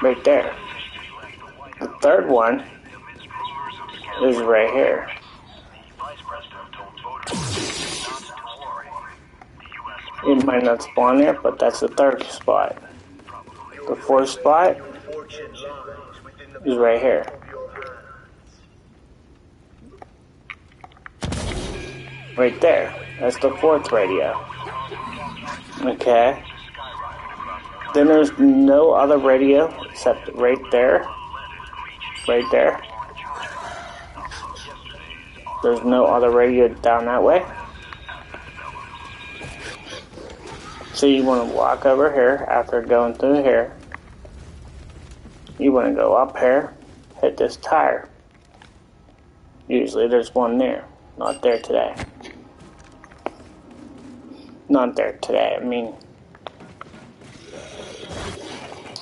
Right there. The third one is right here. It might not spawn there, but that's the third spot. The fourth spot is right here. Right there. That's the fourth radio. Okay. Then there's no other radio except right there. Right there. There's no other radio down that way. So you want to walk over here after going through here. You want to go up here, hit this tire. Usually there's one there. Not there today. Not there today, I mean.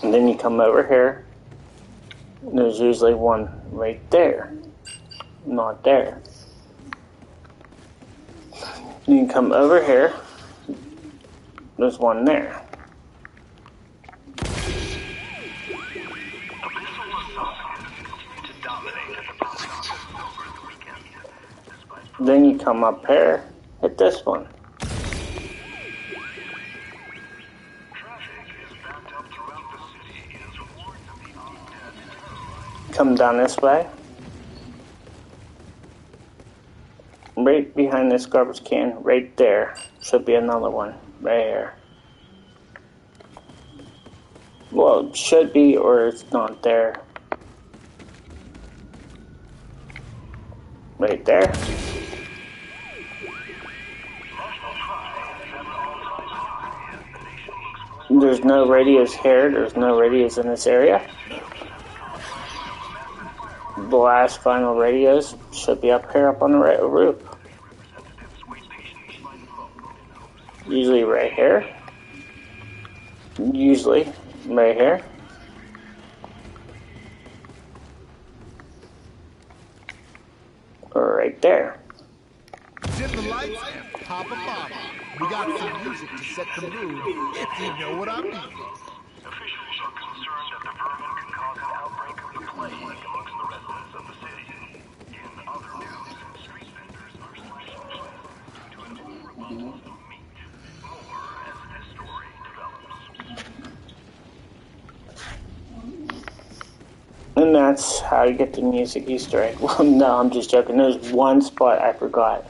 And then you come over here. And there's usually one right there. Not there. Then you come over here. There's one there. Then you come up here, hit this one. Come down this way. Right behind this garbage can, right there, should be another one, right here. Well, it should be, or it's not there. Right there. There's no radios here, there's no radios in this area. The last final radios should be up here, up on the roof. Usually right here. Usually right here. Or right there. Dim the lights and pop a bottle. We got some music to set the mood, if you know what I mean. Officials are concerned that the vermin can cause an outbreak of the plague amongst the residents of the city. In other news, street vendors are slashing prices due to an overabundance of meat. More as this story develops. And that's how you get the music Easter egg. Well, no, I'm just joking. There's one spot I forgot.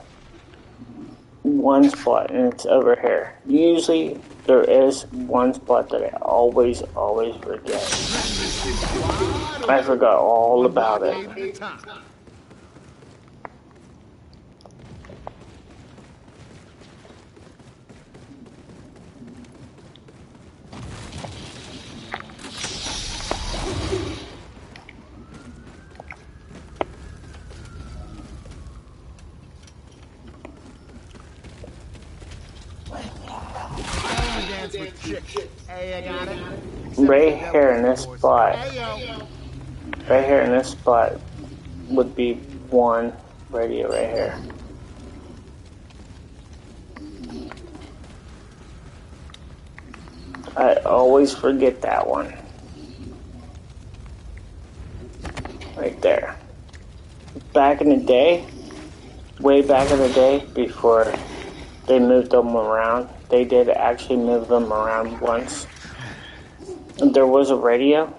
One spot, and it's over here. Usually there is one spot that I always forget. I forgot all about it. Right here in this spot. Right here in this spot would be one radio right here. I always forget that one. Right there. Back in the day, way back in the day, before they moved them around, they did actually move them around once. There was a radio.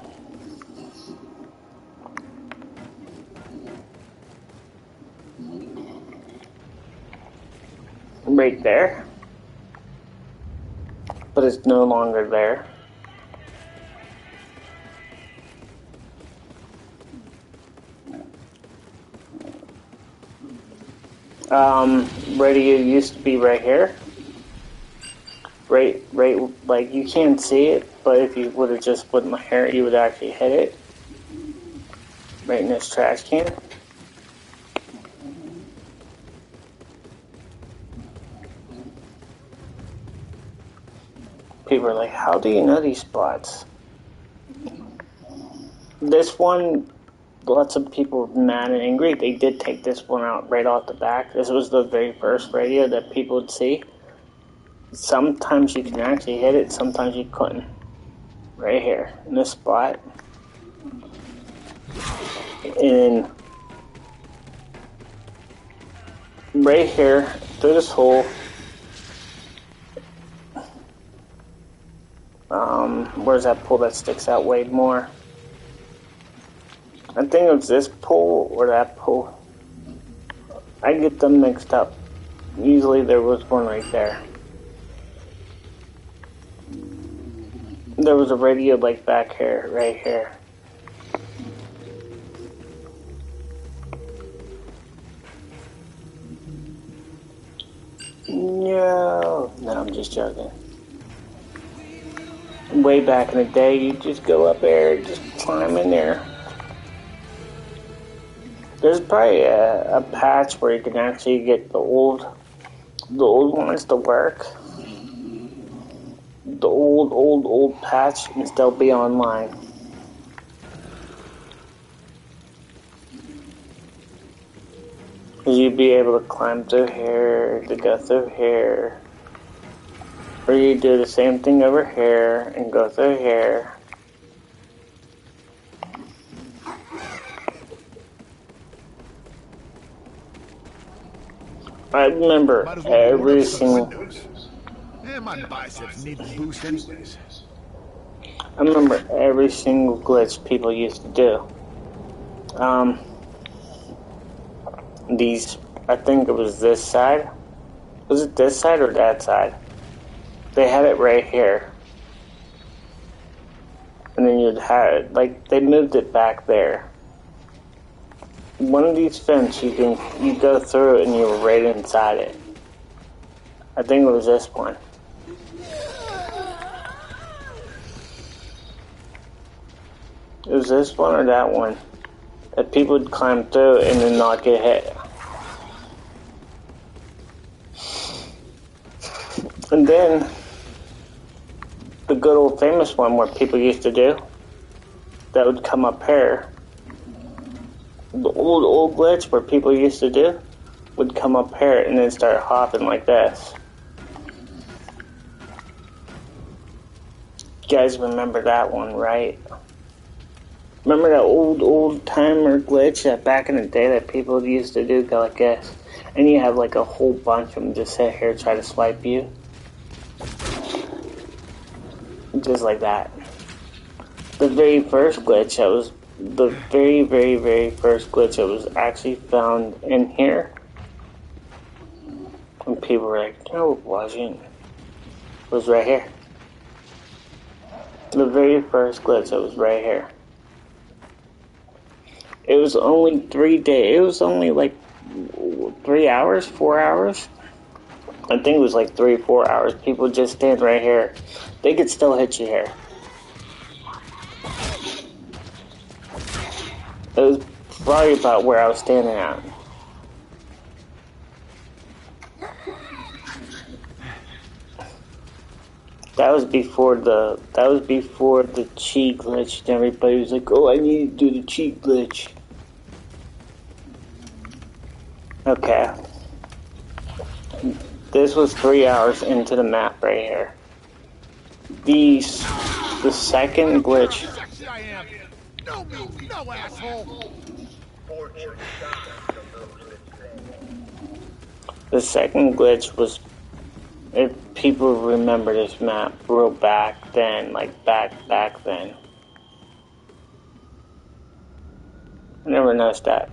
Right there. But it's no longer there. Radio used to be right here. Right, like you can't see it, but if you would have just put my hair, you would actually hit it. Right in this trash can. People are like, how do you know these spots? This one, lots of people were mad and angry. They did take this one out right off the back. This was the very first radio that people would see. Sometimes you can actually hit it, sometimes you couldn't. Right here, in this spot. And right here, through this hole, Where's that pole that sticks out way more? I think it was this pole or that pole. I get them mixed up. Usually there was one right there. There was a radio like back here, right here. No, I'm just joking. Way back in the day, you just go up there, just climb in there. There's probably a patch where you can actually get the old ones to work. The old patch and still be online. You'd be able to climb through here, to go through here. Or you do the same thing over here and go through here. I remember every single... And my biceps need a boost anyways. I remember every single glitch people used to do. I think it was this side. Was it this side or that side? They had it right here. And then you'd have it, like, they moved it back there. One of these vents, you go through it and you were right inside it. I think it was this one. It was this one or that one that people would climb through and then not get hit. And then the good old famous one where people used to do that would come up here. The old glitch where people used to do would come up here and then start hopping like this. You guys remember that one, right? Remember that old timer glitch that back in the day that people used to do, go like this, and you have like a whole bunch of them just sit here try to swipe you, just like that. The very first glitch that was the very first glitch that was actually found in here, and people were like, no, it wasn't. It was right here. The very first glitch that was right here. It was only 3 days. It was only like 3 hours, 4 hours. I think it was like 3 or 4 hours. People just stand right here. They could still hit you here. It was probably about where I was standing at. That was before the cheat glitch, and everybody was like, "Oh, I need to do the cheat glitch." Okay. This was 3 hours into the map right here. The second glitch. No, asshole. The second glitch was, if people remember this map real back then, like back then. I never noticed that.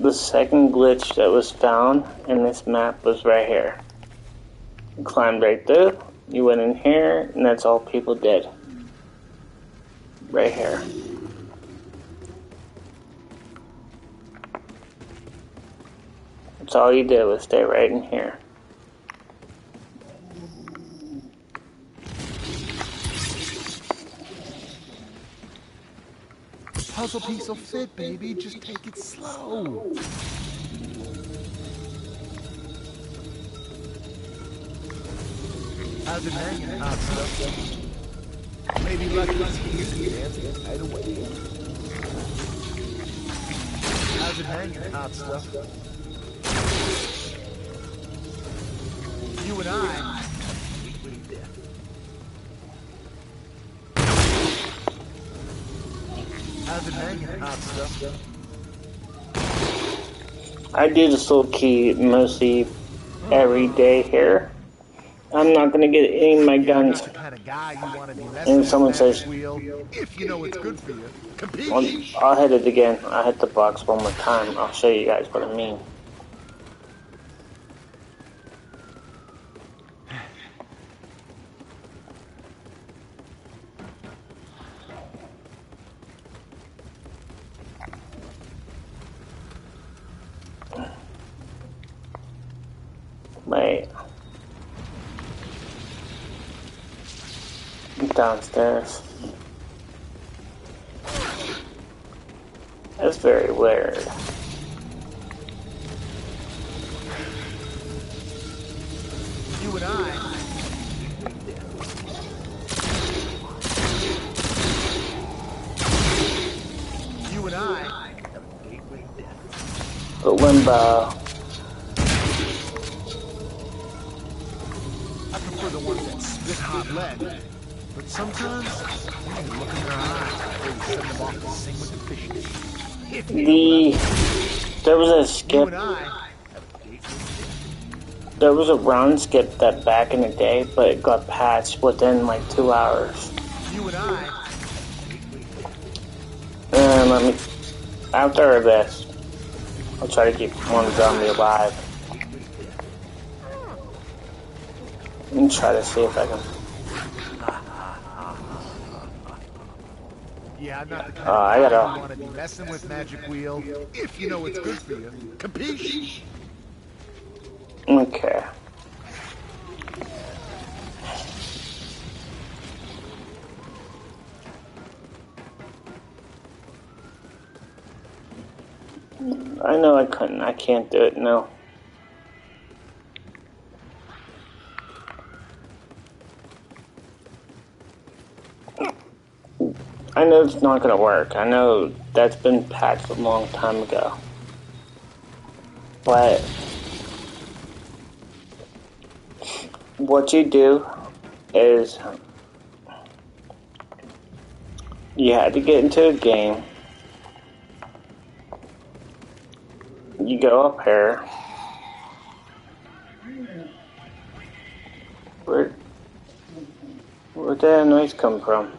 The second glitch that was found in this map was right here. You climbed right through, you went in here, and that's all people did. Right here. That's all you did was stay right in here. Puzzle piece will fit, baby. Just take it slow. How's it hanging, hot stuff? Maybe lucky to see you can dance right away. How's it hanging, hot stuff? You and I. How's it hanging, hot stuff? I do the soul key mostly every day here. I'm not gonna get any of my You're guns. not the kind of guy you want to be messing And with someone Magic says, Wheel, if you know it's good for you. I'll, Capiche? I'll hit it again. I'll hit the box one more time. I'll show you guys what I mean. Wait. Downstairs. That's very weird. You and I. You and I. The limbo. I prefer the ones that spit hot lead. But sometimes, you need to look in their eyes before you send them off to sing with the fishes. There was a You skip. and I. There was a round skip that back in the day, but it got patched within like 2 hours. You and I. And let me. After this, I'll try to keep one zombie alive. And try to see if I can. Yeah, I'm not the kind I of guy gotta- you want to be messing with, Magic Wheel, if you know it's good for you. Capiche? Okay. I know I couldn't. I can't do it, no. I know it's not gonna work. I know that's been patched a long time ago. But what you do is you had to get into a game. You go up here. Where'd that noise come from?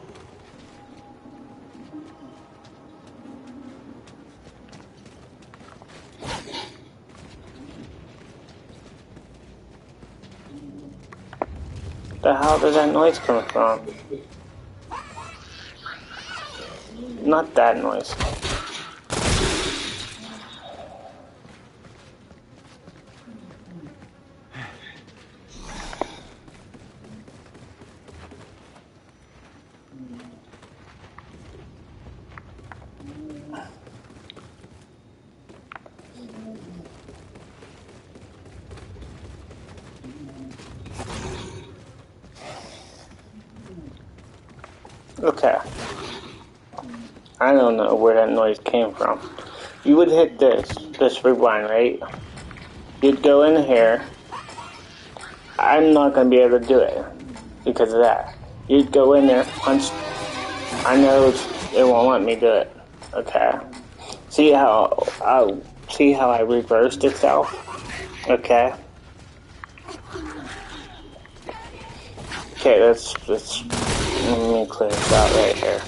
The hell did that noise come from? Not that noise. Okay. I don't know where that noise came from. You would hit this rewind, right? You'd go in here. I'm not going to be able to do it because of that. You'd go in there, punch. I know it won't let me do it. Okay. See how I reversed itself? Okay. Okay, let's let me clear this out right here.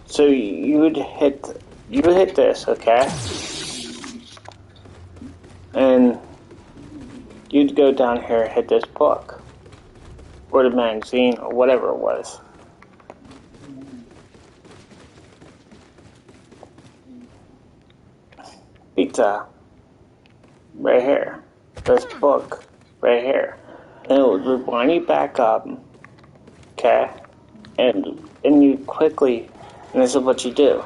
So you would hit this, okay? And you'd go down here, hit this book, or the magazine, or whatever it was. Pizza, right here. This book, right here. And it would rewind you back up, okay? And you quickly, and this is what you do.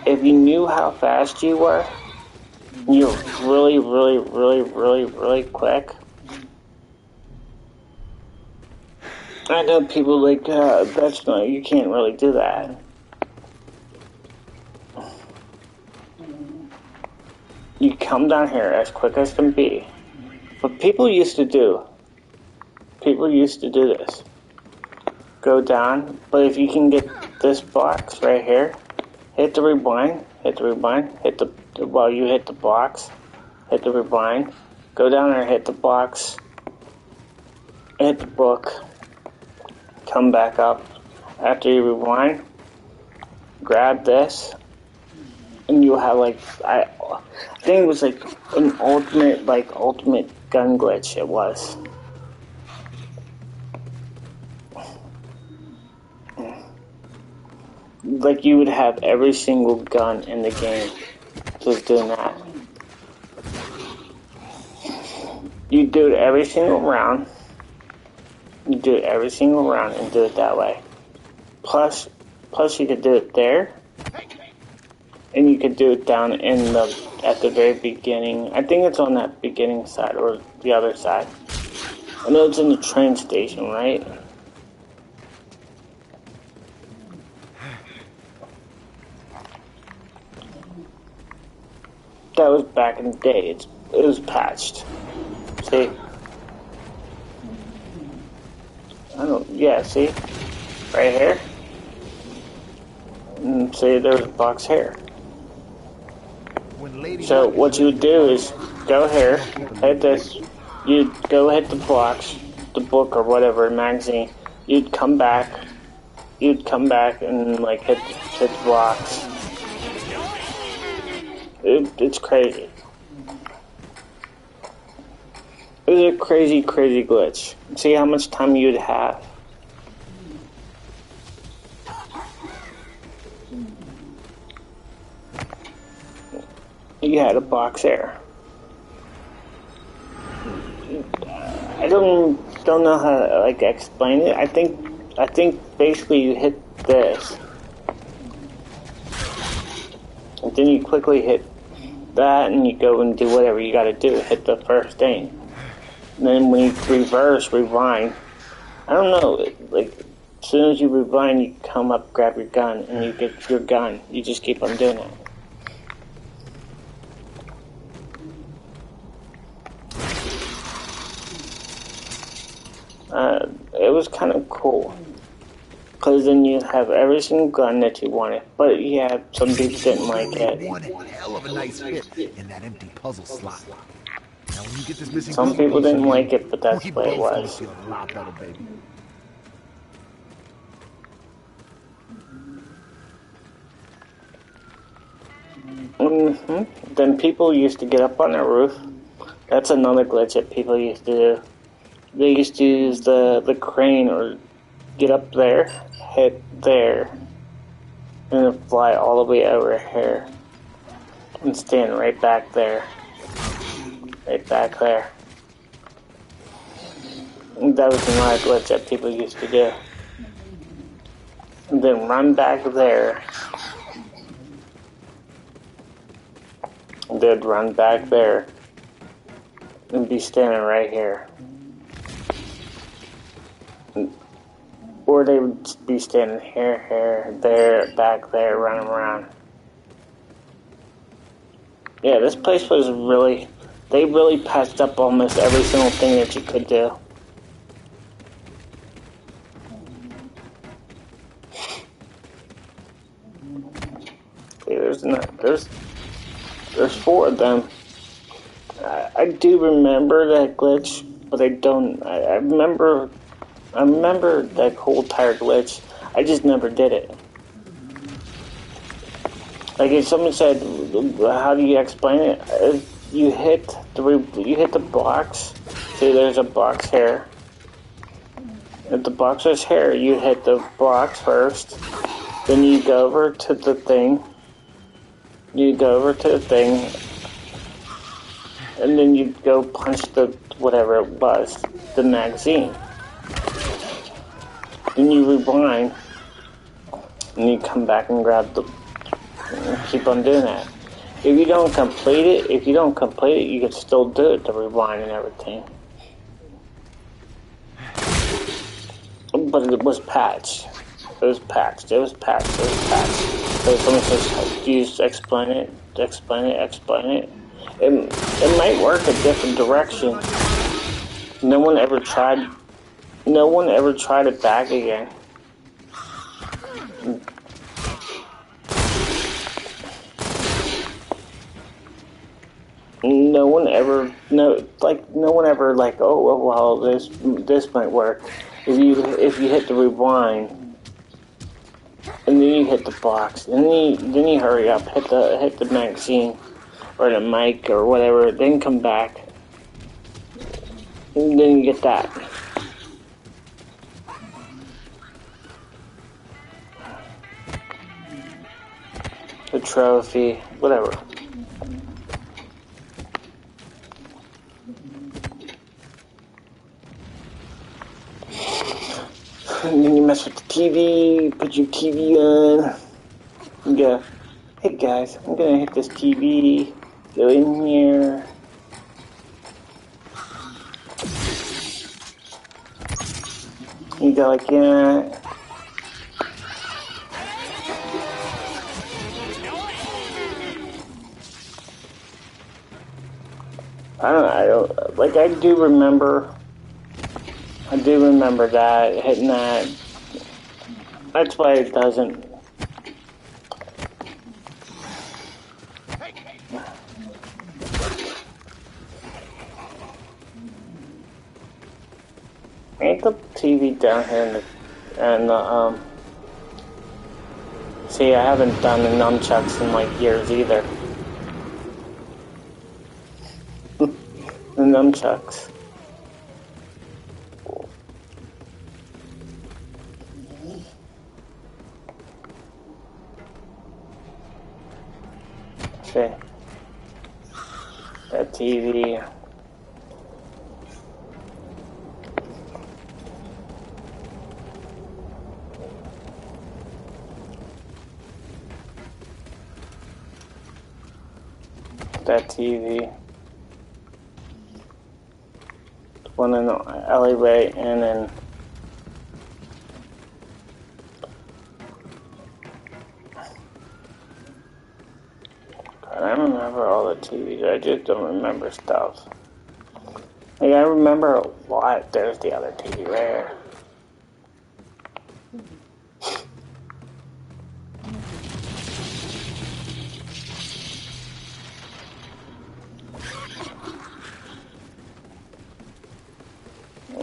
If you knew how fast you were, you're really, really, really, really, really quick. I know people like, that's not, you can't really do that. You come down here as quick as can be. What people used to do this. Go down, but if you can get this box right here, hit the rewind, while you hit the box, hit the rewind, go down there, hit the box, hit the book, come back up. After you rewind, grab this, and you have like, I think it was like an ultimate gun glitch, it was. Like you would have every single gun in the game just doing that. You do it every single round. You do it every single round and do it that way. Plus you could do it there, and you could do it down in at the very beginning. I think it's on that beginning side or the other side. I know it's in the train station, right? That was back in the day. It was patched. See? Yeah, see? Right here. And see, there's a box here. So what you would do is go here, hit this, you'd go hit the box, the book or whatever, magazine, you'd come back and like hit the box. It's crazy. It was a crazy glitch. See how much time you'd have. You had a box there. I don't know how to like explain it. I think basically you hit this, and then you quickly hit that, and you go and do whatever you got to do. Hit the first thing, and then when you rewind. I don't know. Like as soon as you rewind, you come up, grab your gun, and you get your gun. You just keep on doing it. It was kind of cool, because then you have every single gun that you wanted, but yeah, some people didn't like it. One hell of a nice hit in that empty puzzle slot. Now when you get this missing Some puzzle people piece didn't again, like it, but that's we what it both was. feel a lot better, baby. Then people used to get up on their roof. That's another glitch that people used to do. They used to use the crane or get up there, hit there, and then fly all the way over here and stand right back there. Right back there. And that was another glitch that people used to do. And then run back there. They'd run back there and be standing right here. Or they would be standing here, there, back there, running around. Yeah, this place was really... They really patched up almost every single thing that you could do. Okay, there's 4 of them. I do remember that glitch, but I don't... I remember that whole entire glitch. I just never did it. Like if someone said, "How do you explain it?" You hit the box. See, there's a box here. If the box is here, you hit the box first. Then you go over to the thing. And then you go punch the whatever it was, the magazine. Then you rewind, and you come back and grab and keep on doing that. If you don't complete it, you can still do it, the rewind and everything. But it was patched. So someone says, "Do you explain it? It might work a different direction." No one ever tried it back again. no one ever like, oh well, this might work. If you hit the rewind and then you hit the box, and then you hurry up, hit the magazine or the mic or whatever, then come back, and then you get that. The trophy, whatever. And then you mess with the TV, put your TV on, and go, hey guys, I'm gonna hit this TV, go in here. You go like, yeah. I do remember that, hitting that. That's why it doesn't. Ain't the TV down here see, I haven't done the nunchucks in like years either. The nunchucks. See, that TV. That TV. One in the alleyway, and then I remember all the TVs. I just don't remember stuff. Like, I remember a lot. There's the other TV right here.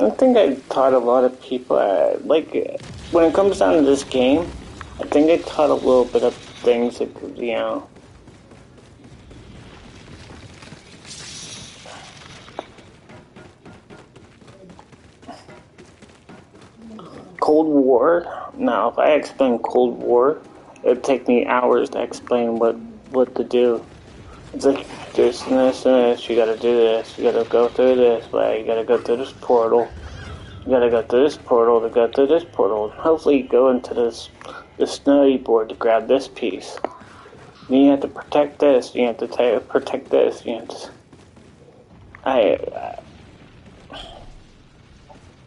I think I taught a lot of people, like, when it comes down to this game, I think I taught a little bit of things that could, you know. Cold War. Now, if I explain Cold War, it'd take me hours to explain what to do. It's like this and this and this. You gotta do this. You gotta go through this way. You gotta go through this portal. You gotta go through this portal to go through this portal. Hopefully, you go into the snowy board to grab this piece. Then you have to protect this. You have to protect this. You have to. I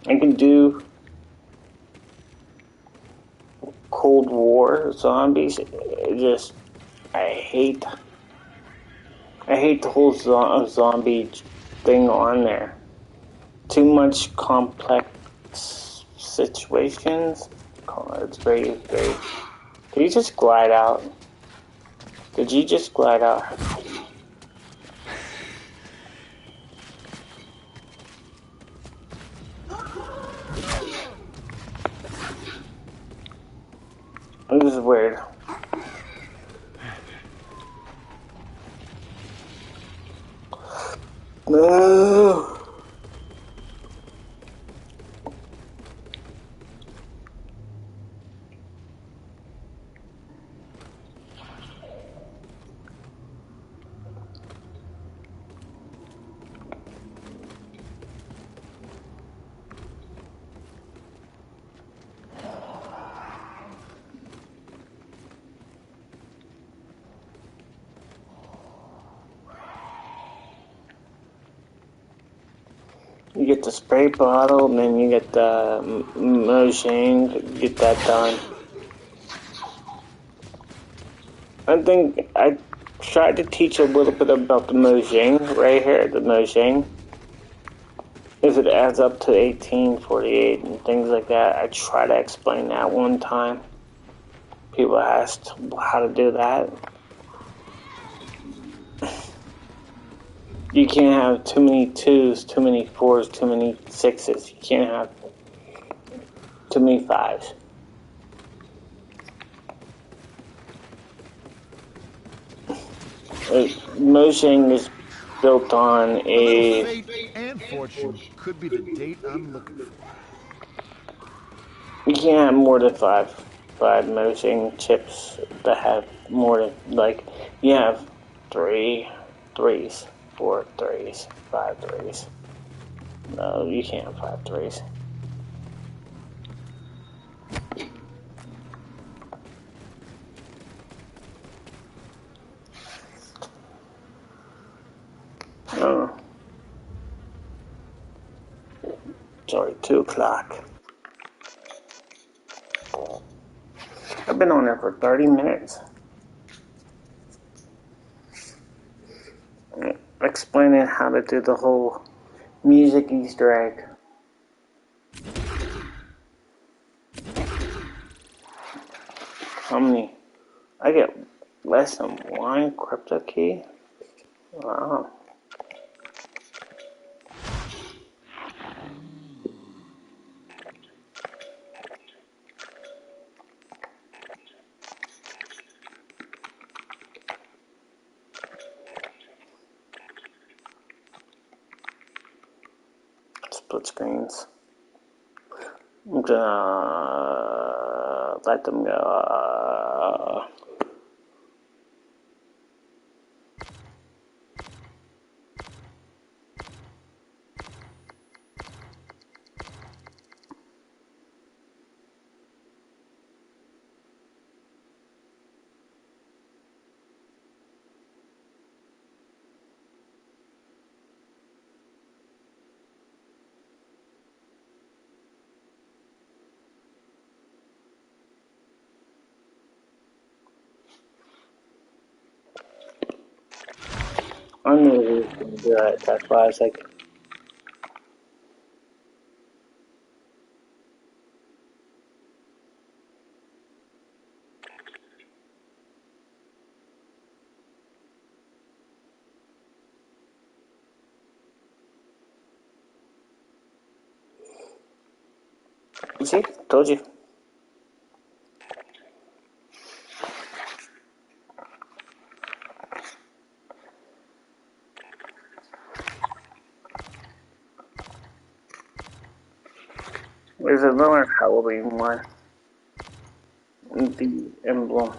can do Cold War zombies. I hate the whole zombie thing on there. Too much complex situations. It's very, very... Did you just glide out? Did you just glide out? This is weird. No. You get the spray bottle, and then you get the Mojang, get that done. I think I tried to teach a little bit about the Mojang right here, the Mojang. If it adds up to 1848 and things like that, I tried to explain that one time. People asked how to do that. You can't have too many 2s, too many 4s, too many 6s. You can't have too many 5s. Motion is built on A little fate and fortune could be the date I'm looking for. You can't have more than five motion chips that have more than, like, you have 3 3s, 4 3s, 5 3s. No, you can't have 5 3s. Oh. Sorry, 2 o'clock. I've been on there for 30 minutes. Explaining how to do the whole music Easter egg. How many? I get less than 1 crypto key? Wow. Split screens. I'm gonna let them go. I knew he was gonna do that. That's why I was like, see, told you. There's another Halloween one. The emblem.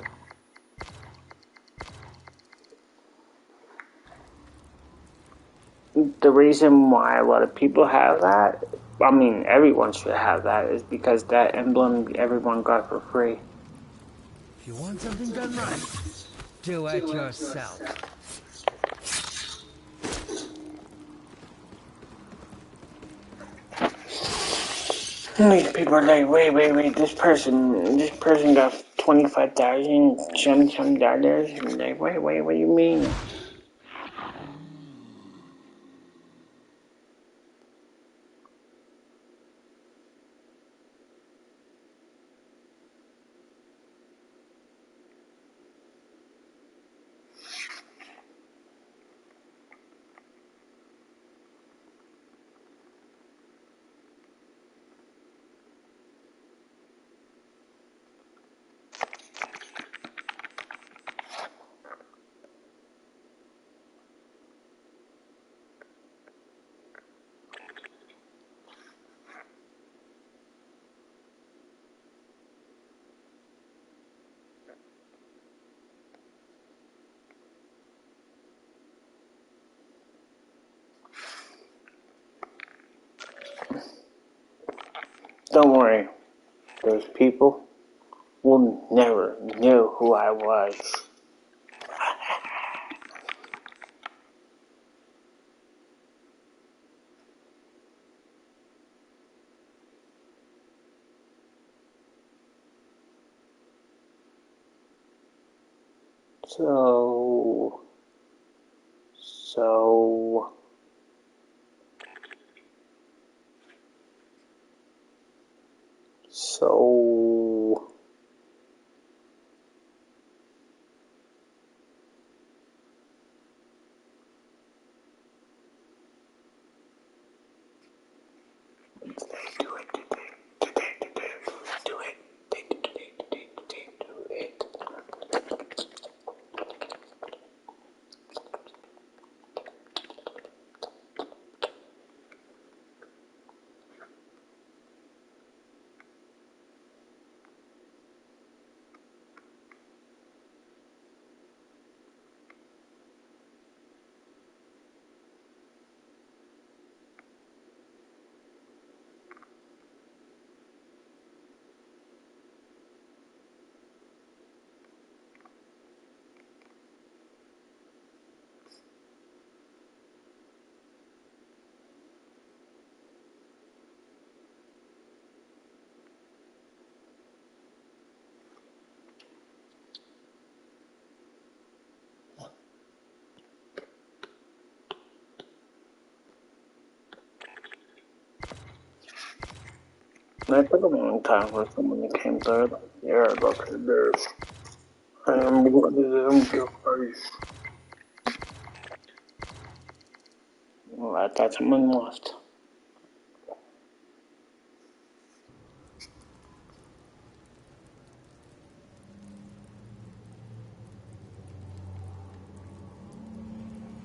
The reason why a lot of people have that, I mean, everyone should have that, is because that emblem everyone got for free. If you want something done right, do it yourself. These people are like, wait, this person got 25,000 some dollars. And like, wait, what do you mean? Don't worry, those people will never know who I was. So, so, so, It took a long time for someone that came through. Like, yeah, look at this. What is your face? Well, I thought someone left.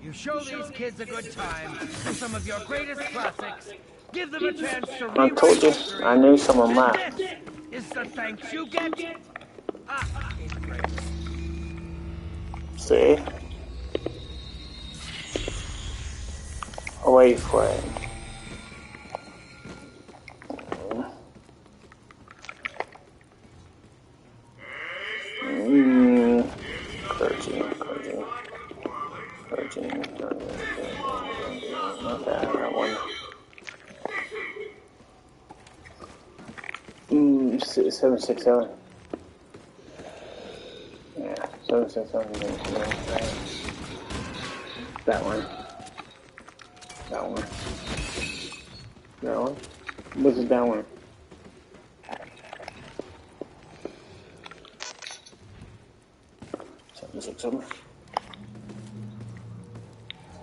You show these kids a good time with some of your greatest classics. Give them a chance to I told you, rewrite history. I knew someone And left. this is the thanks you get. Ah, Ingrate. See? I'll wait for it. Clergy. Not that one. 767. Yeah, 767. That one. That one. That one. What's it, that one?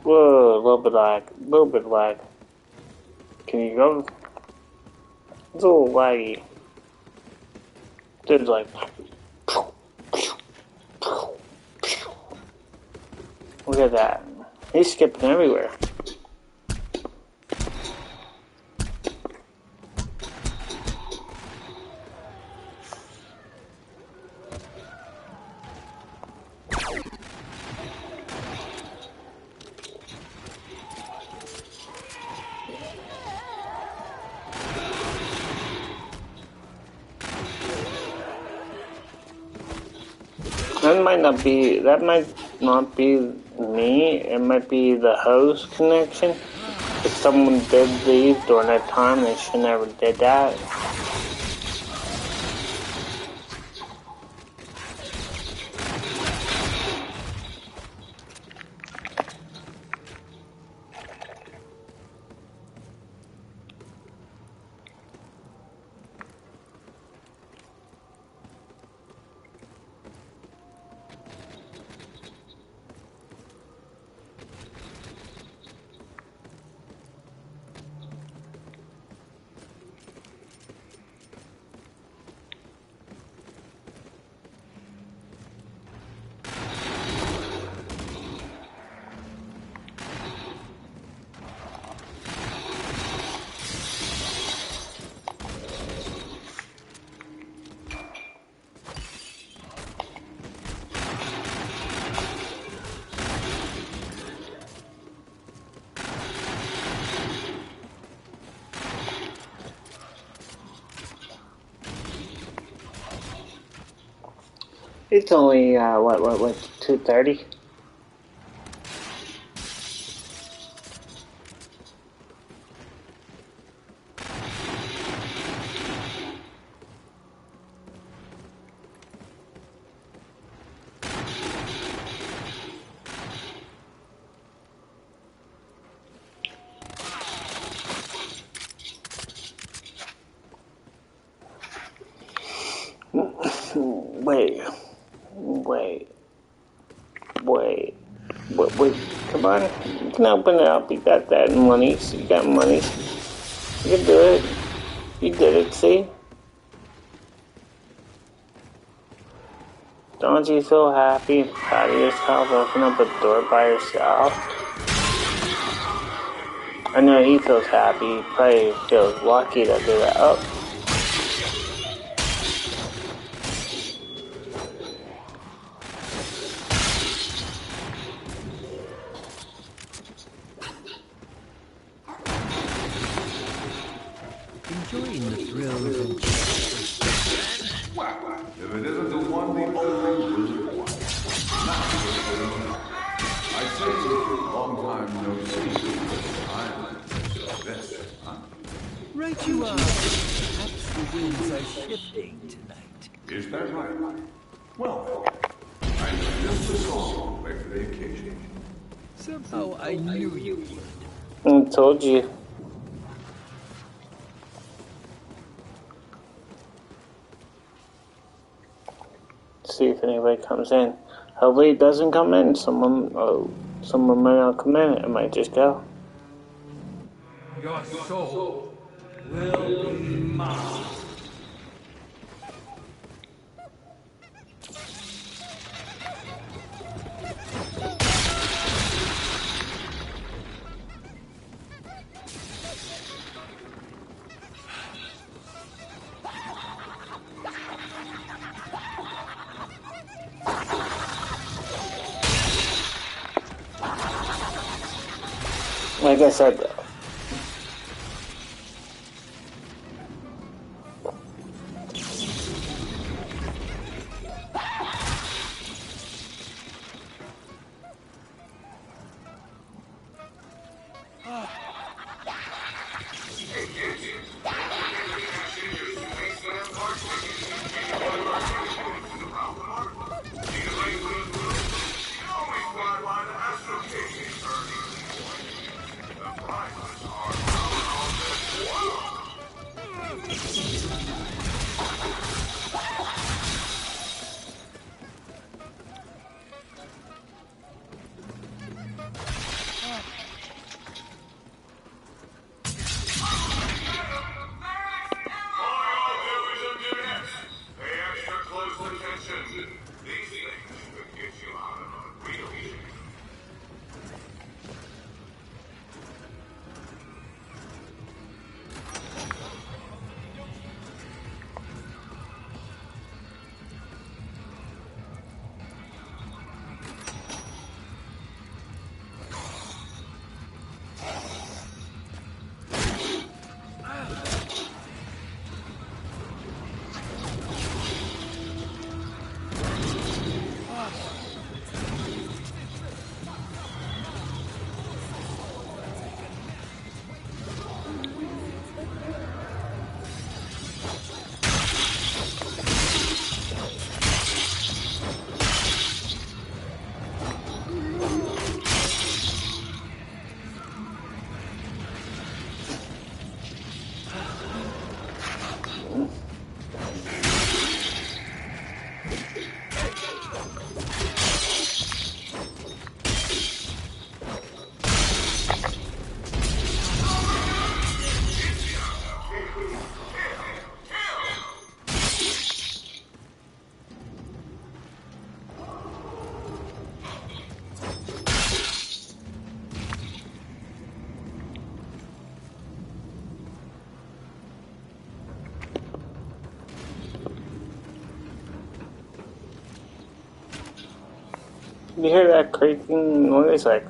Whoa, a little bit lag. Can you go? It's a little laggy. Dude's like, look at that. He's skipping everywhere. That might not be me. It might be the host connection. If someone did leave during that time, they should never did that. It's only, what, 2:30? Wait, come on, you can open it up, you got that monies, you got monies, you can do it, you did it, see? Don't you feel happy and proud of yourself, open up a door by yourself? I know he feels happy, he probably feels lucky to do that. Oh. Enjoying the thrills and Well, if it isn't the one, the only wizard one. I say, long time no see. I'm this, huh? right you are. Perhaps the winds are shifting tonight. Is that right? Well, I'm just a song right for the occasion. Somehow I knew you would. I told you. anybody comes in. Hopefully it doesn't come in. Someone might not come in. It might just go. Your soul will be mine. Like I said, you hear that creaking noise, like,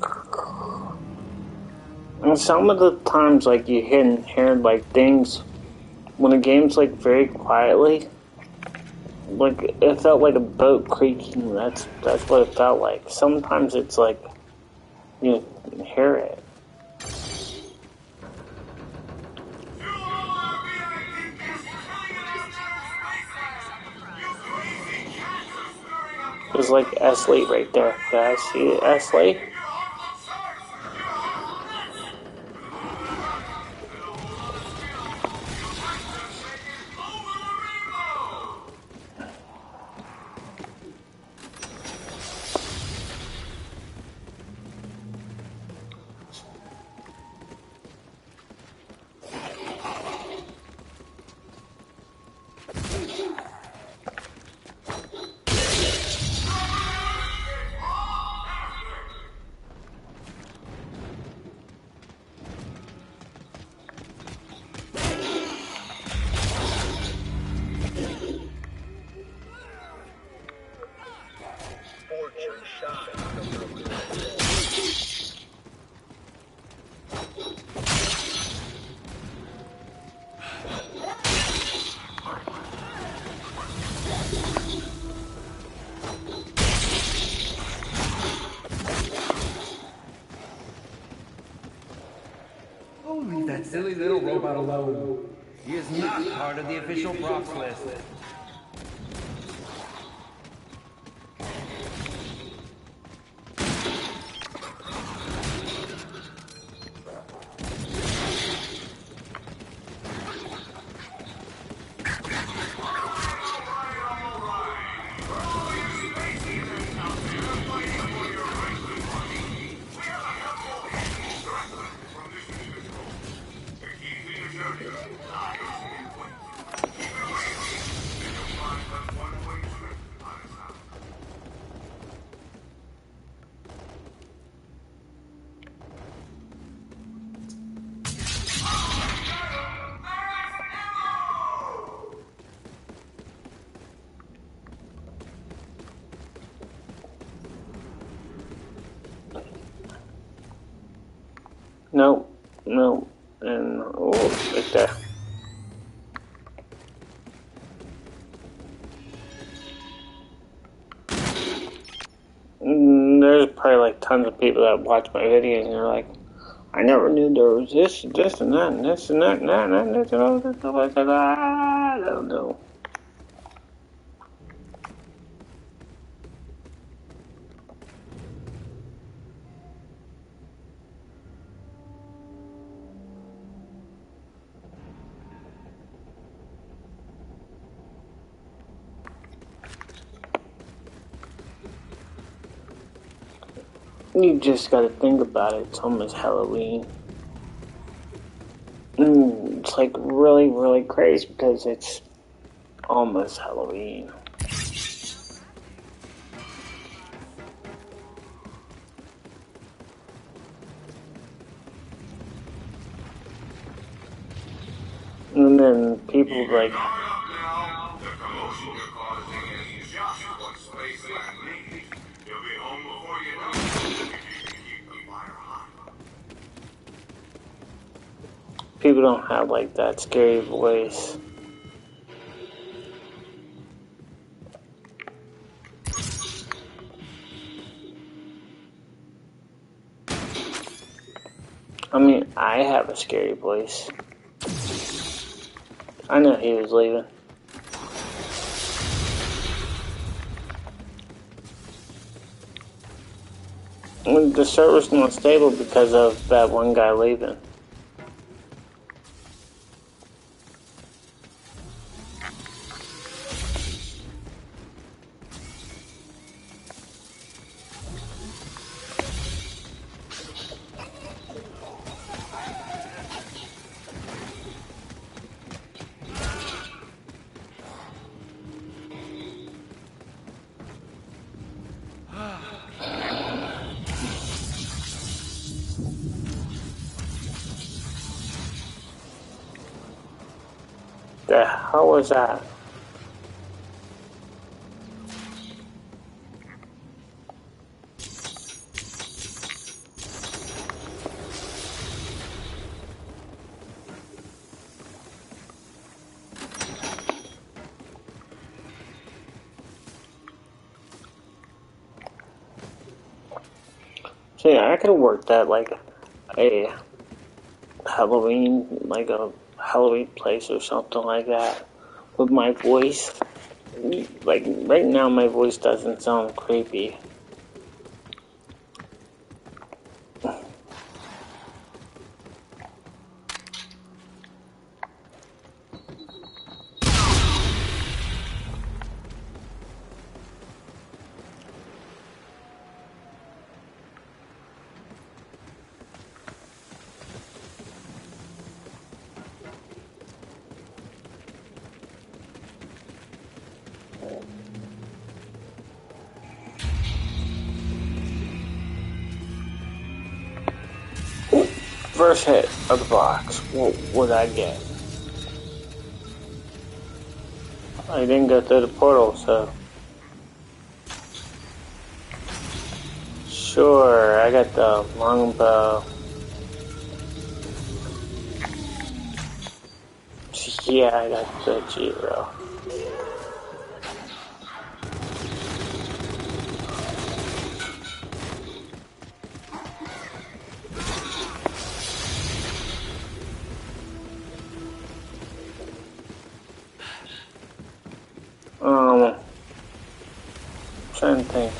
and some of the times, like, you hear like things when the game's like very quietly. Like, it felt like a boat creaking. That's what it felt like. Sometimes it's like you hear it. There's like Esley right there. Guys, see Esley? Oh, leave that silly little robot alone. He is not part of the official props list. Nope. Nope. And, oh, right there. There's probably like tons of people that watch my videos and they're like, I never knew there was this, and that, and this, and that, and that, and this, and all this, and that. I don't know. You just gotta think about it. It's almost Halloween. It's like really, really crazy because it's almost Halloween. And then people like, Now, the commotion you're causing is just what Spaceland needs. You'll be home before you know it, if you can keep the fire hot. people don't have like that scary voice. I mean, I have a scary voice. I know he was leaving. The server's not stable because of that one guy leaving. The hell was that? So yeah, I could have worked that like a Halloween, like a Halloween place or something like that with my voice. Like right now, my voice doesn't sound creepy. First hit of the box, what would I get? I didn't go through the portal, so... Sure, I got the longbow. Yeah, I got the G-Rail. Trying to think.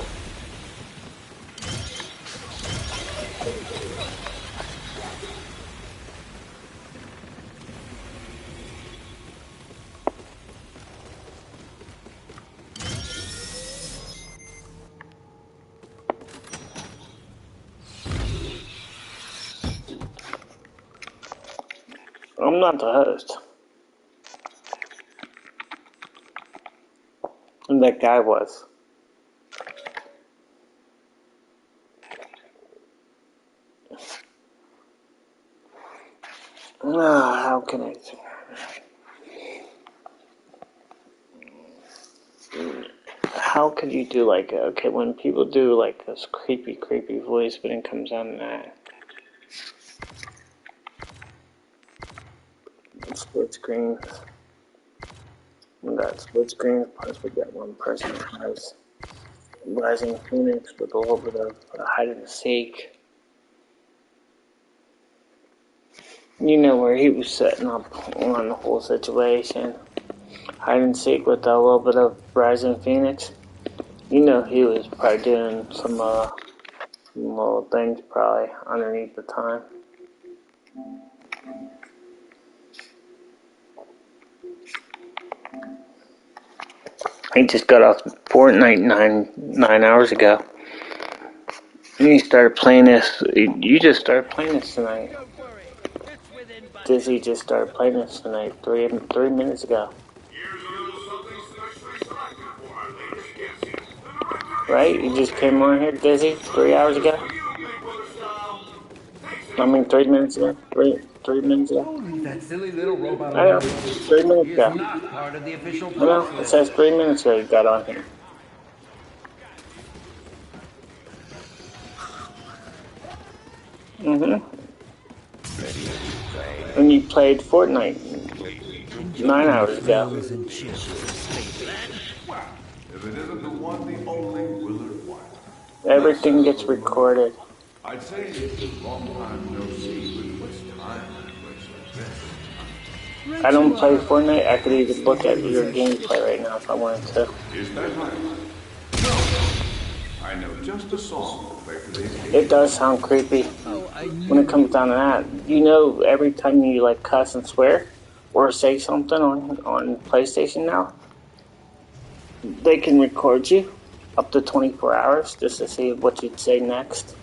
I'm not the host. And that guy was. How can I... How could you do like, okay, when people do like this creepy voice, but it comes out in that. split screen. We got split screen, plus we got one person that has Rising Phoenix with a little bit of hide and seek. You know where he was setting up on the whole situation. Hide and seek with a little bit of Rising Phoenix. You know he was probably doing some little things probably underneath the time. He just got off Fortnite nine hours ago. And he started playing this. You just started playing this tonight. Dizzy just started playing this tonight 3 minutes ago. Here's a little something specially selected for our latest guest. The director Right? You just came on here, Dizzy, 3 hours ago? you big brother style. I mean, 3 minutes ago? 3 minutes ago? Only that silly little robot I know, over there 3 minutes is ago. not part of the official I know, it process. says 3 minutes ago you got on here. And you played Fortnite 9 hours ago. If it isn't the one, the only Willard White. Everything gets recorded. I'd say long time no see, but what's time in a place like this? I don't play Fortnite. I could even look at your gameplay right now if I wanted to. Is that right? No. I know just a song to play for these. It does sound creepy when it comes down to that. You know, every time you like cuss and swear or say something on PlayStation now, they can record you up to 24 hours just to see what you'd say next.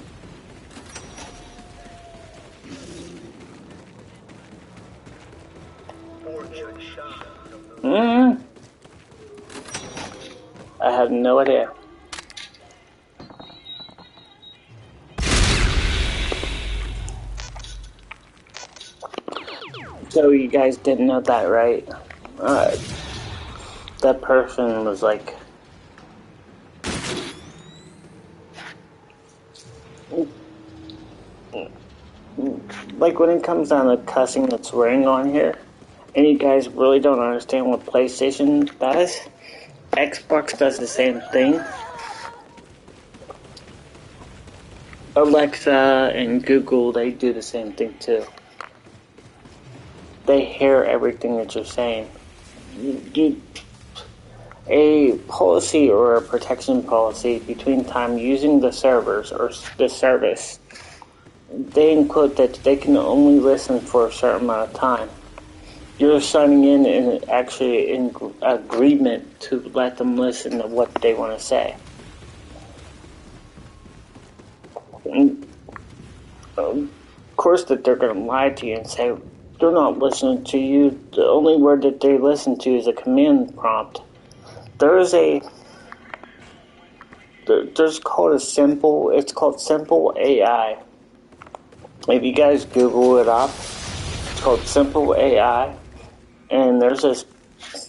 I have no idea. So you guys didn't know that, right? That person was like, when it comes down to cussing and swearing on here, and you guys really don't understand what PlayStation does, Xbox does the same thing. Alexa and Google, they do the same thing too. They hear everything that you're saying. A policy or a protection policy between time using the servers or the service, they include that they can only listen for a certain amount of time. You're signing in and actually in agreement to let them listen to what they want to say. And, of course that they're going to lie to you and say they're not listening to you. The only word that they listen to is a command prompt. There's called it's called Simple AI. If you guys Google it up, it's called Simple AI, and there's this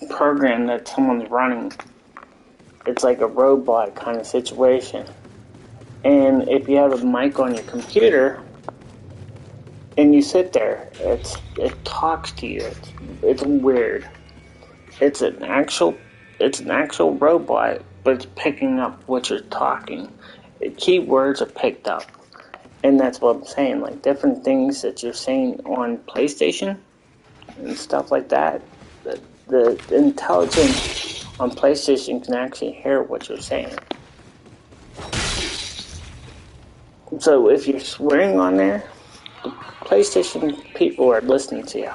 program that someone's running. It's like a robot kind of situation. And if you have a mic on your computer and you sit there, it talks to you. It's weird. It's an actual robot, but it's picking up what you're talking. Keywords are picked up. And that's what I'm saying, like different things that you're saying on PlayStation and stuff like that. The intelligence on PlayStation can actually hear what you're saying. So if you're swearing on there, the PlayStation people are listening to you.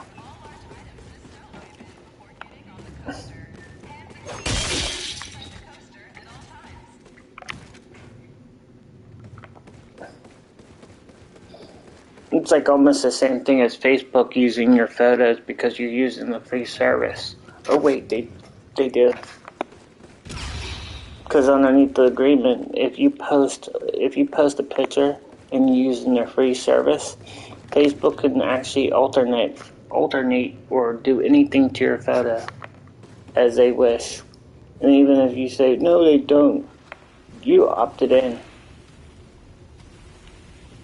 It's like almost the same thing as Facebook using your photos because you're using the free service. Oh wait, they do. Because underneath the agreement, if you post a picture and you're using their free service, Facebook can actually alternate or do anything to your photo as they wish. And even if you say no, they don't, you opted in.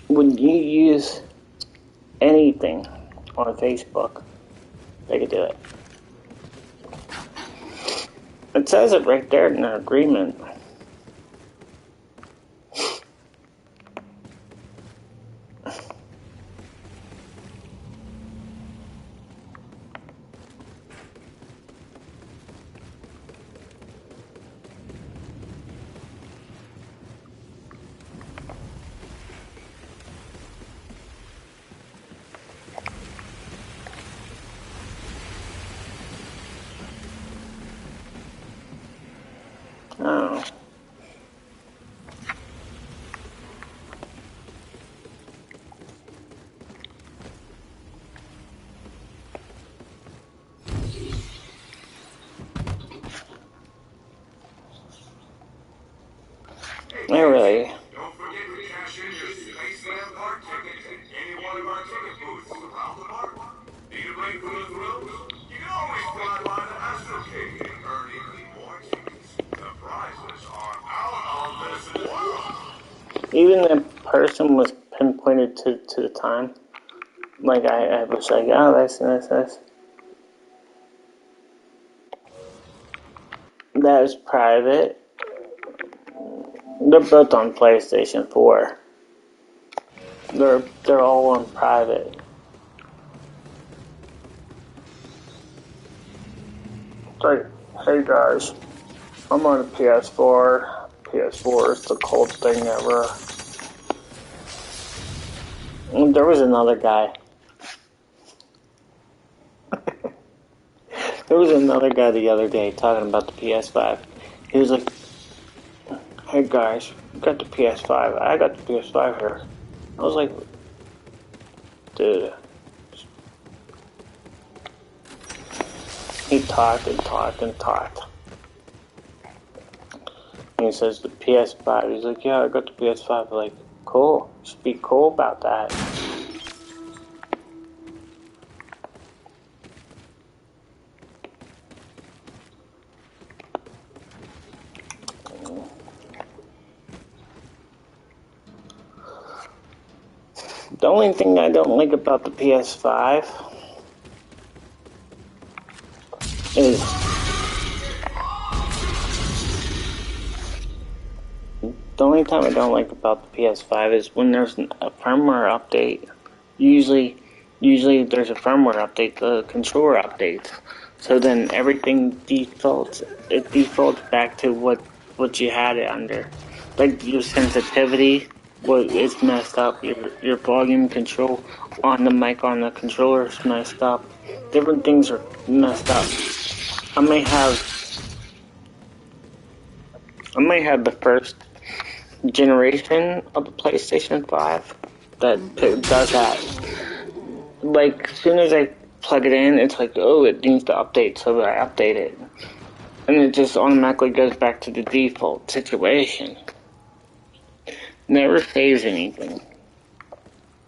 When you use anything on Facebook, they could do it. It says it right there in the agreement. Oh. I really. Don't forget to cash in your Spaceland Park ticket at any one of our ticket booths around the park. Need a break from the thrills? You can always fly by the Astrocade and earn even more tickets. The prizes are out on this world. Even the person was pinpointed to the time. Like, I was like, oh, this. That is private. They're both on PlayStation 4. They're all on private. It's like, hey guys, I'm on a PS4. PS4 is the coolest thing ever. And there was another guy. There was another guy the other day talking about the PS5. He was like, hey guys, you got the PS5. I got the PS5 here. I was like, dude. He talked and talked and talked. And he says the PS5. He's like, yeah, I got the PS5. I'm like, cool. Just be cool about that. The only thing I don't like about the PS5 is the only time I don't like about the PS5 is when there's a firmware update. Usually there's a firmware update, the controller updates. So then everything defaults back to what you had it under. Like your sensitivity is messed up, your volume control on the mic on the controller is messed up. Different things are messed up. I may have the first generation of the PlayStation 5 that does that. Like, as soon as I plug it in, it's like, oh, it needs to update, so I update it. And it just automatically goes back to the default situation. Never saves anything.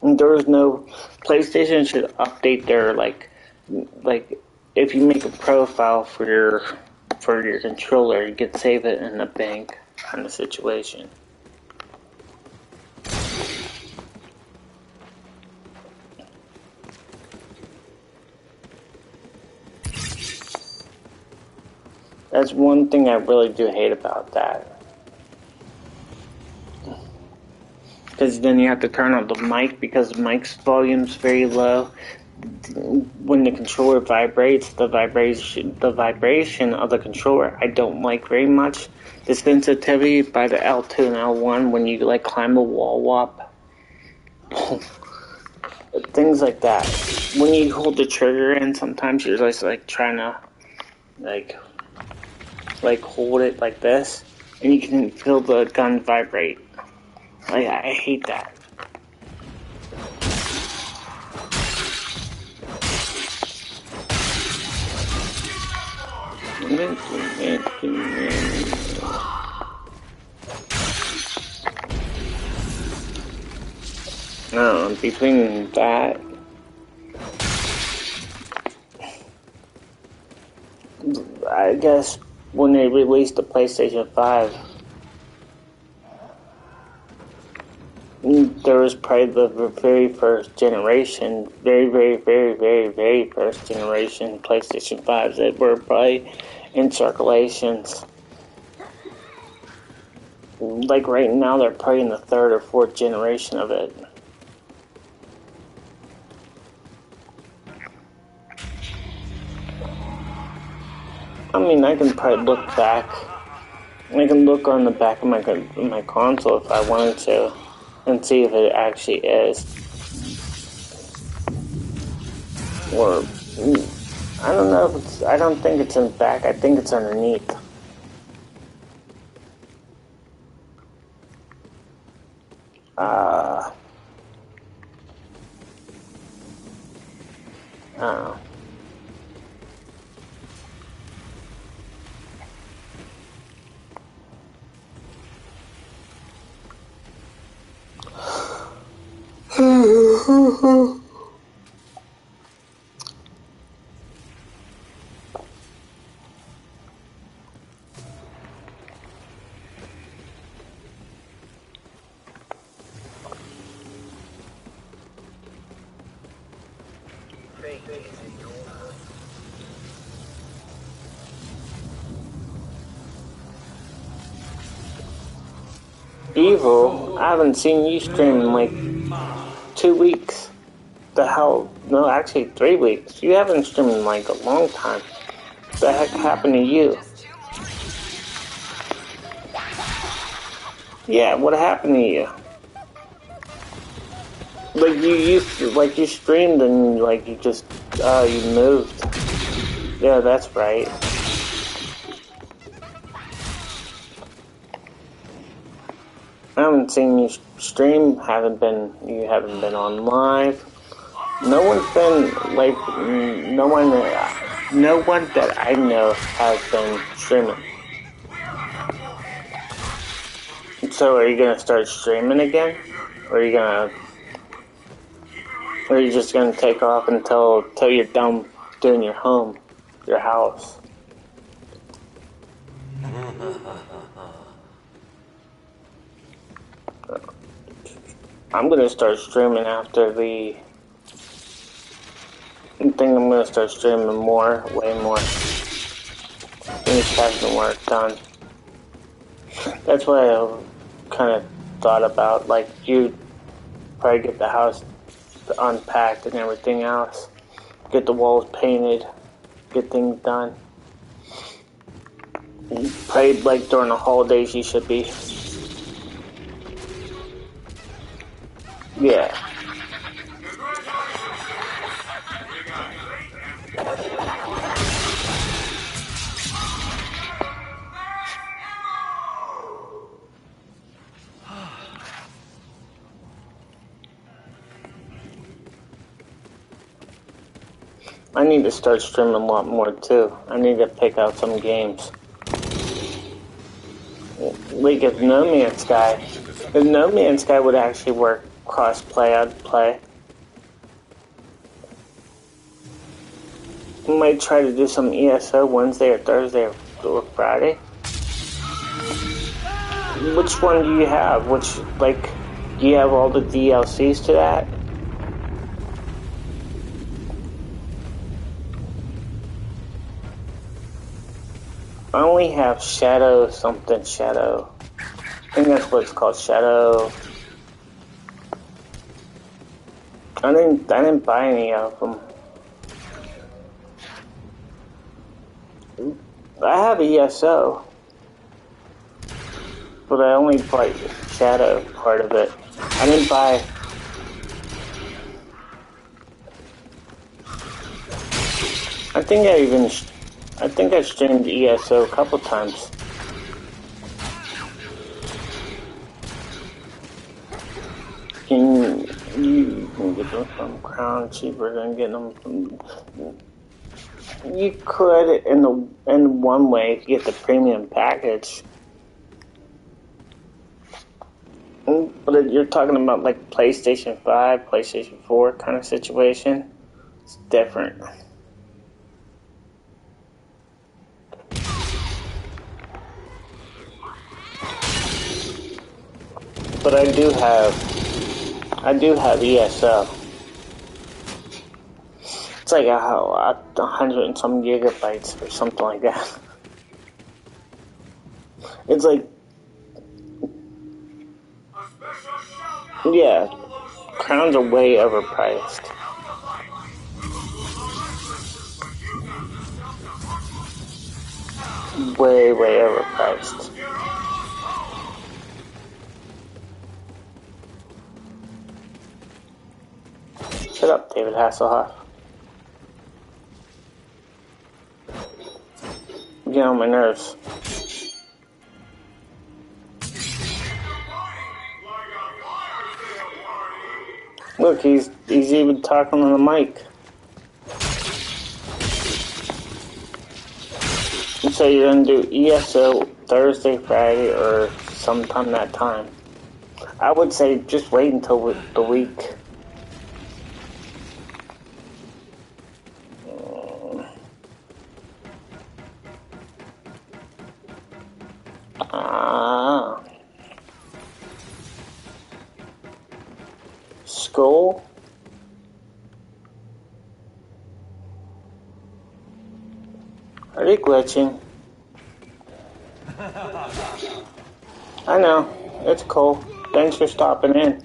And there is no... PlayStation should update their, like, if you make a profile for your controller, you can save it in the bank kind of situation. That's one thing I really do hate about that. Because then you have to turn on the mic because the mic's volume's very low. When the controller vibrates, the vibration of the controller I don't like very much. The sensitivity by the L2 and L1 when you like climb a wall up. Things like that. When you hold the trigger in, sometimes you're just like trying to like hold it like this, and you can feel the gun vibrate. Like, I hate that. Between that, I guess when they released the PlayStation 5, There was probably the very first generation, very first generation PlayStation 5s that were probably in circulations. Like right now, they're probably in the third or fourth generation of it. I mean, I can probably look back. I can look on the back of my console if I wanted to, and see if it actually is. Or I don't know if it's. I don't think it's in the back. I think it's underneath. Oh. Evil, I haven't seen you stream in like 2 weeks. The hell? No, actually 3 weeks. You haven't streamed in like a long time. What the heck happened to you? Yeah, what happened to you? Like you streamed and like you just, you moved. Yeah, that's right. I haven't seen you stream. You haven't been on live. No one's been like no one that I know has been streaming. So are you gonna start streaming again, or are you just gonna take off until you're done doing your house? I'm gonna start streaming after the. I think I'm gonna start streaming way more. Finish having the work done. That's what I kind of thought about. Like you probably get the house unpacked and everything else, get the walls painted, get things done. Probably like during the holidays you should be. Yeah. I need to start streaming a lot more too. I need to pick out some games. League of No Man's Sky. If No Man's Sky would actually work cross-play, I'd play. I might try to do some ESO Wednesday or Thursday or Friday. Which one do you have? Do you have all the DLCs to that? I only have Shadow. I think that's what it's called, Shadow. I didn't buy any of them. I have ESO, but I only bought Shadow part of it. I didn't buy. I think I streamed ESO a couple times. You can get them from Crown cheaper than getting them from. You could in one way if you get the premium package. But you're talking about like PlayStation 5, PlayStation 4 kind of situation. It's different. But I do have I do have ESO. It's like 100 and some gigabytes or something like that. It's like, yeah, crowns are way overpriced. Way overpriced. Shut up, David Hasselhoff. You get on my nerves. Look, he's even talking on the mic. So you're gonna do ESO Thursday, Friday, or sometime that time. I would say just wait until the week. Skull? Are they glitching? I know, it's cool. Thanks for stopping in.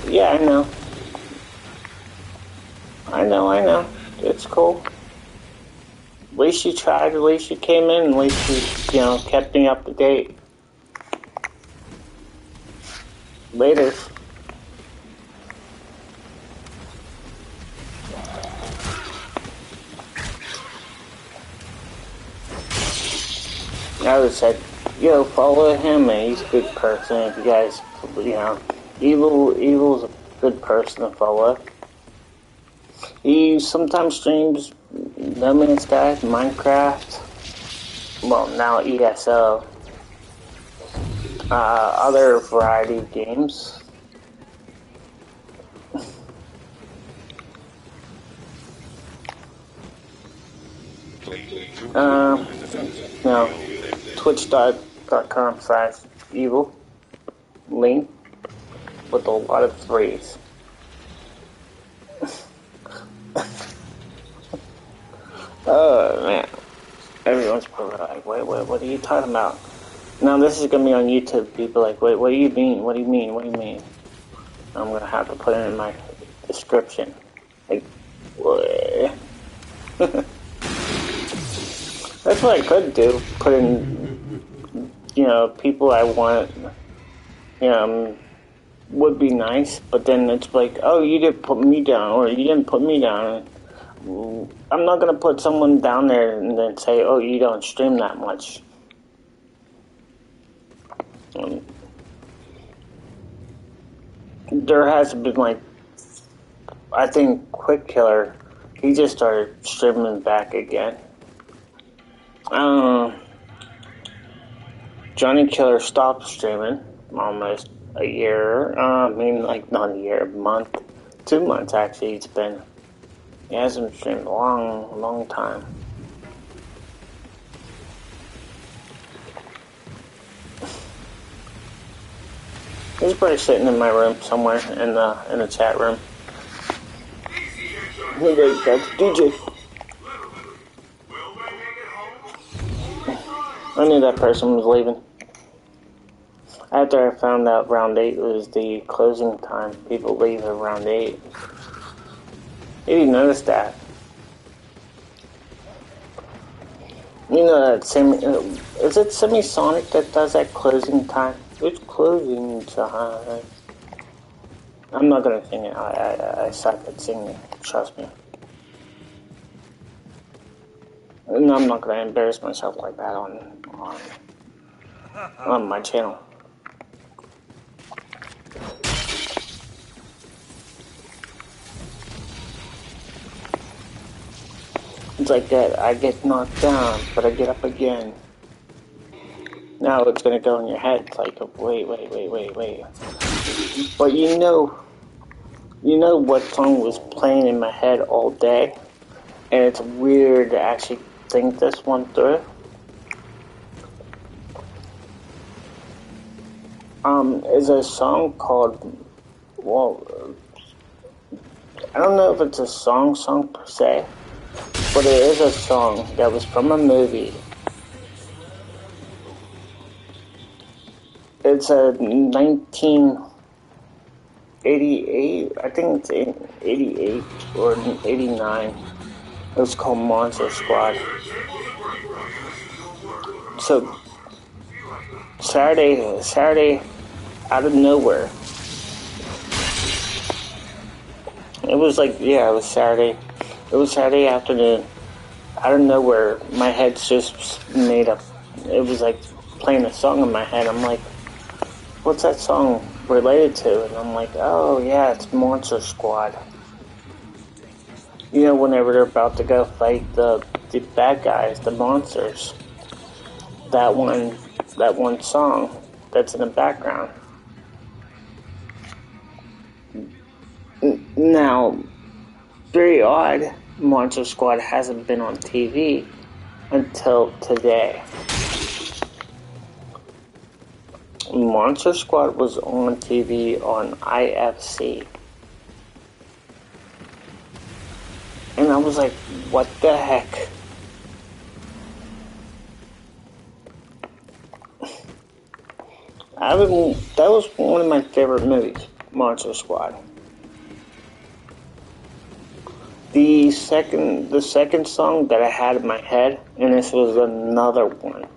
Yeah, I know. I know. It's cool. At least you tried, at least you came in, at least you kept me up to date. Later. I would say, follow him, and he's a good person. If you guys, Evil's a good person to follow. He sometimes streams No Man's Sky, Minecraft, well, now ESO, other variety of games. Twitch.com/evil link with a lot of threes. Oh man, everyone's probably like, wait, what are you talking about? Now this is gonna be on YouTube. People are like, wait, what do you mean? What do you mean? What do you mean? I'm gonna have to put it in my description. Like, what? That's what I could do. Put in, people I want, would be nice, but then it's like, oh, you didn't put me down, or you didn't put me down. I'm not going to put someone down there and then say, oh, you don't stream that much. There has been, I think Quick Killer, he just started streaming back again. Johnny Killer stopped streaming almost a year. Not a year, a month. 2 months actually it's been. He hasn't streamed a long time. He's probably sitting in my room somewhere in the chat room. Hey, that's DJ. I knew that person was leaving. After I found out round 8 was the closing time, people leave at round 8. You didn't notice that. That is it Semisonic that does that closing time? It's closing time. I'm not gonna sing it. I suck at singing. Trust me. No, I'm not gonna embarrass myself like that on my channel. It's like that. I get knocked down, but I get up again. Now it's gonna go in your head. It's like, wait. But you know what song was playing in my head all day? And it's weird to actually think this one through. is a song called, well, I don't know if it's a song per se, but it is a song that was from a movie. It's a 1988, I think it's 88 or 89. It was called Monster Squad. So, Saturday, out of nowhere. It was like, yeah, it was Saturday. It was Saturday afternoon. Out of nowhere, my head's just made up. It was like playing a song in my head. I'm like, what's that song related to? And I'm like, oh yeah, it's Monster Squad. You know, whenever they're about to go fight the bad guys, the monsters. That one song that's in the background. Now, very odd, Monster Squad hasn't been on TV until today. Monster Squad was on TV on IFC. And I was like, what the heck? That was one of my favorite movies, Monster Squad. The second song that I had in my head, and this was another one.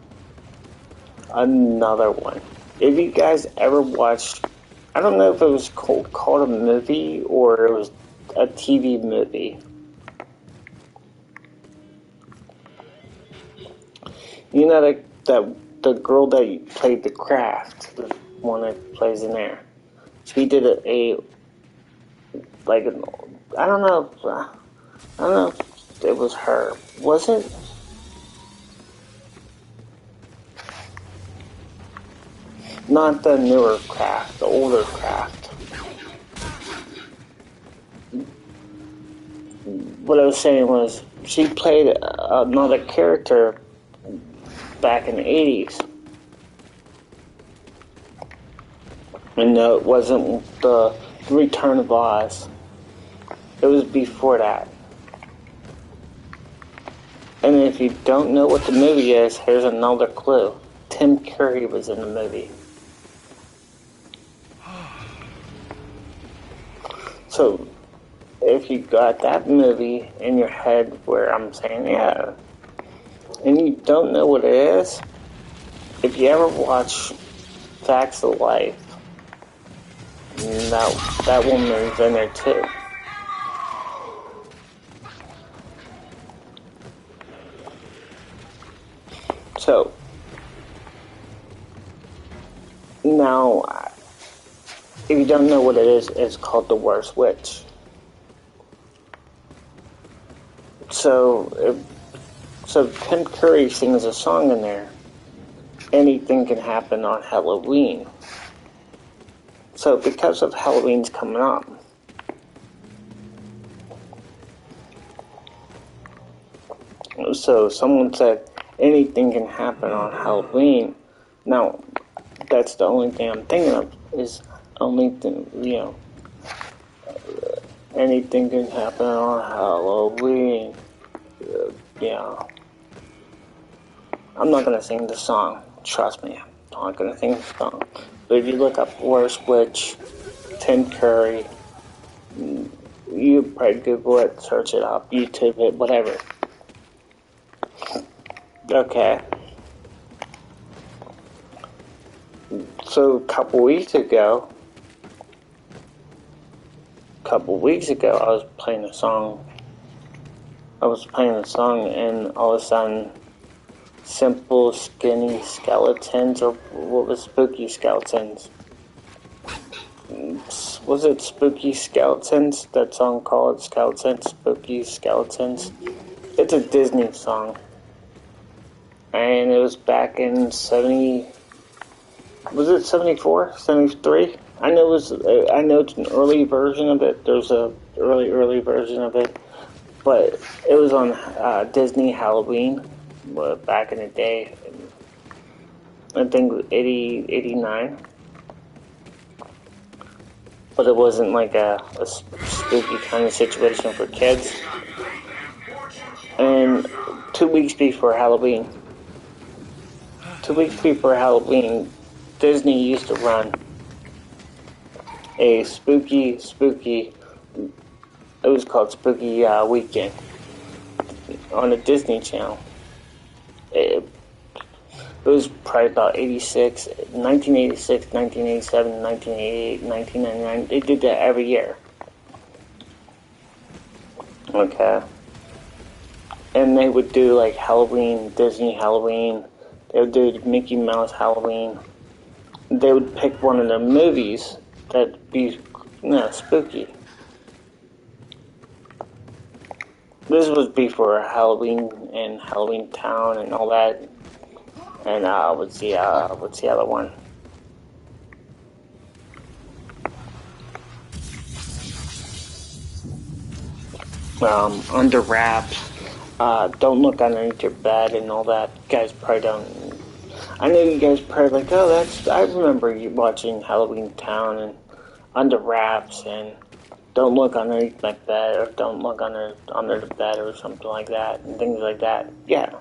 If you guys ever watched, I don't know if it was called a movie or it was a TV movie. You know the girl that played The Craft, the one that plays in there. She did I don't know if it was her. Was it? Not the newer Craft, the older Craft. What I was saying was, she played another character back in the 80s. And no, it wasn't the Return of Oz. It was before that. And if you don't know what the movie is, here's another clue. Tim Curry was in the movie. So, if you got that movie in your head where I'm saying, yeah, and you don't know what it is, if you ever watch Facts of Life, that woman's in there too. So, now, if you don't know what it is, it's called The Worst Witch. So Tim Curry sings a song in there. Anything can happen on Halloween. So because of Halloween's coming up, so someone said anything can happen on Halloween. Now, that's the only thing I'm thinking of is anything can happen on Halloween. Yeah. I'm not going to sing the song. Trust me. I'm not going to sing the song. But if you look up Worst Witch, Tim Curry, you probably Google it, search it up, YouTube it, whatever. Okay. So a couple weeks ago, I was playing a song. And all of a sudden, Simple Skinny Skeletons, or what was Spooky Skeletons? Was it Spooky Skeletons? That song called Skeletons, Spooky Skeletons. It's a Disney song. And it was back in was it 74, 73? I know it's an early version of it. There's a early version of it. But it was on Disney Halloween back in the day. I think 89. but it wasn't like a spooky kind of situation for kids. And 2 weeks before Halloween, Disney used to run a spooky, it was called Spooky Weekend on the Disney Channel. It was probably about 1986, 1987, 1988, 1999. They did that every year. Okay. And they would do like Halloween, Disney Halloween. They would do Mickey Mouse Halloween. They would pick one of the movies that'd be, spooky. This was before Halloween and Halloween Town and all that. And what's the other one? Under Wraps. Don't Look Underneath Your Bed and all that. You guys probably don't. I know you guys probably like, oh, I remember you watching Halloween Town and Under Wraps and Don't Look Underneath My Bed or Don't Look Under the Bed or something like that and things like that. Yeah.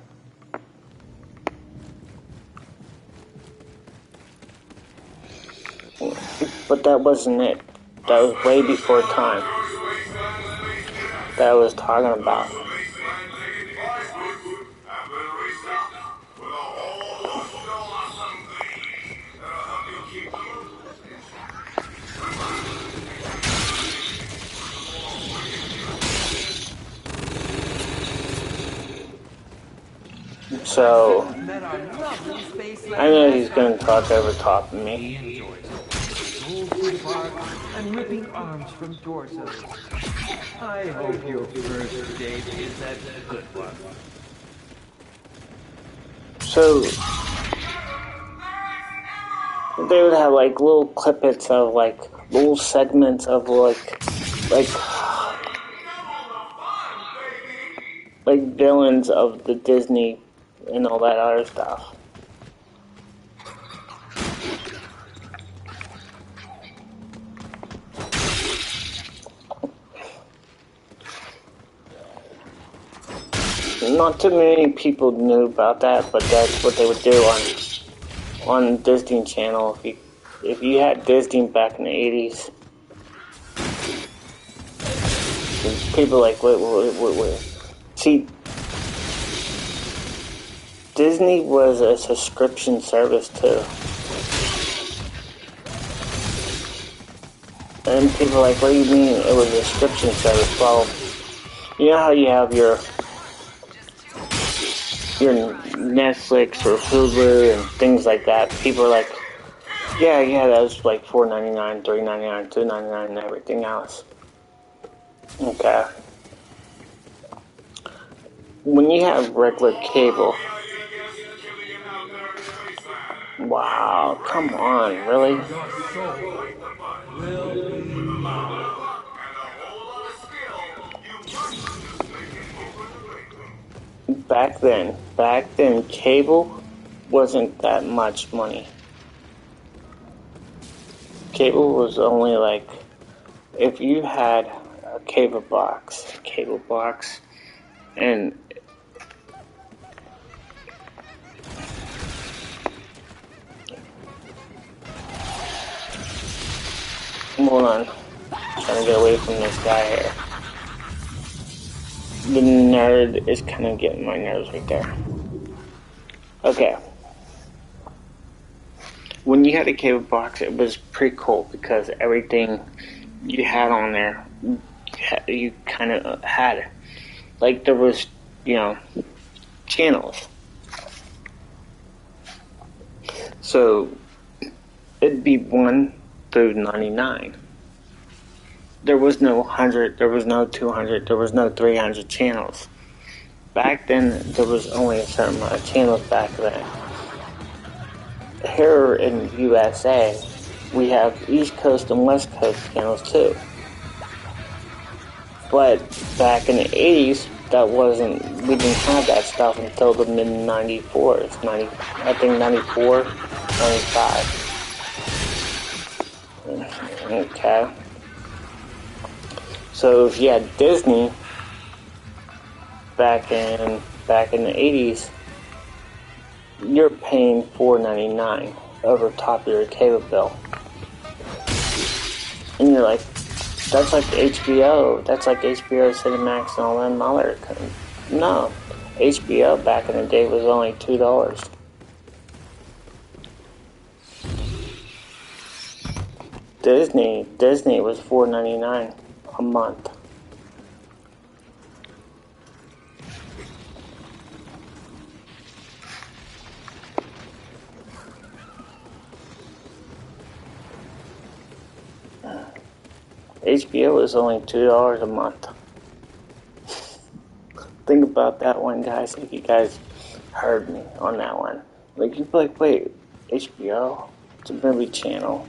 But that wasn't it. That was way before time that I was talking about. So, I know he's going to talk over top of me. And ripping arms from torsos. I hope your first date is a good one. So, they would have like little clippets of like little segments of like villains of the Disney and all that other stuff. Not too many people knew about that, but that's what they would do on Disney Channel. If you had Disney back in the 80s, people like wait. See, Disney was a subscription service too, and people are like, what do you mean it was a subscription service? Well, you know how you have your Netflix or Hulu and things like that. People are like, yeah, that was like $4.99, $3.99, $2.99, and everything else. Okay. When you have regular cable, wow, come on, really? Back then, cable wasn't that much money. Cable was only like, if you had a cable box, and hold on, trying to get away from this guy here. The nerd is kind of getting my nerves right there. Okay. When you had a cable box, it was pretty cool because everything you had on there, you kind of had. Like there was, channels. So it'd be 1 through 99. There was no 100, there was no 200, there was no 300 channels. Back then, there was only a certain amount of channels back then. Here in USA, we have East Coast and West Coast channels too. But back in the 80s, we didn't have that stuff until the mid-94s, I think 94, 95. Okay. So if you had Disney back in the 80s, you're paying $4.99 over top of your cable bill. And you're like, that's like HBO. That's like HBO, Cinemax, and all them other. No, HBO back in the day was only $2. Disney was $4.99 a month. HBO is only $2 a month. Think about that one, guys. If you guys heard me on that one, like you'd be like, wait, HBO? It's a movie channel.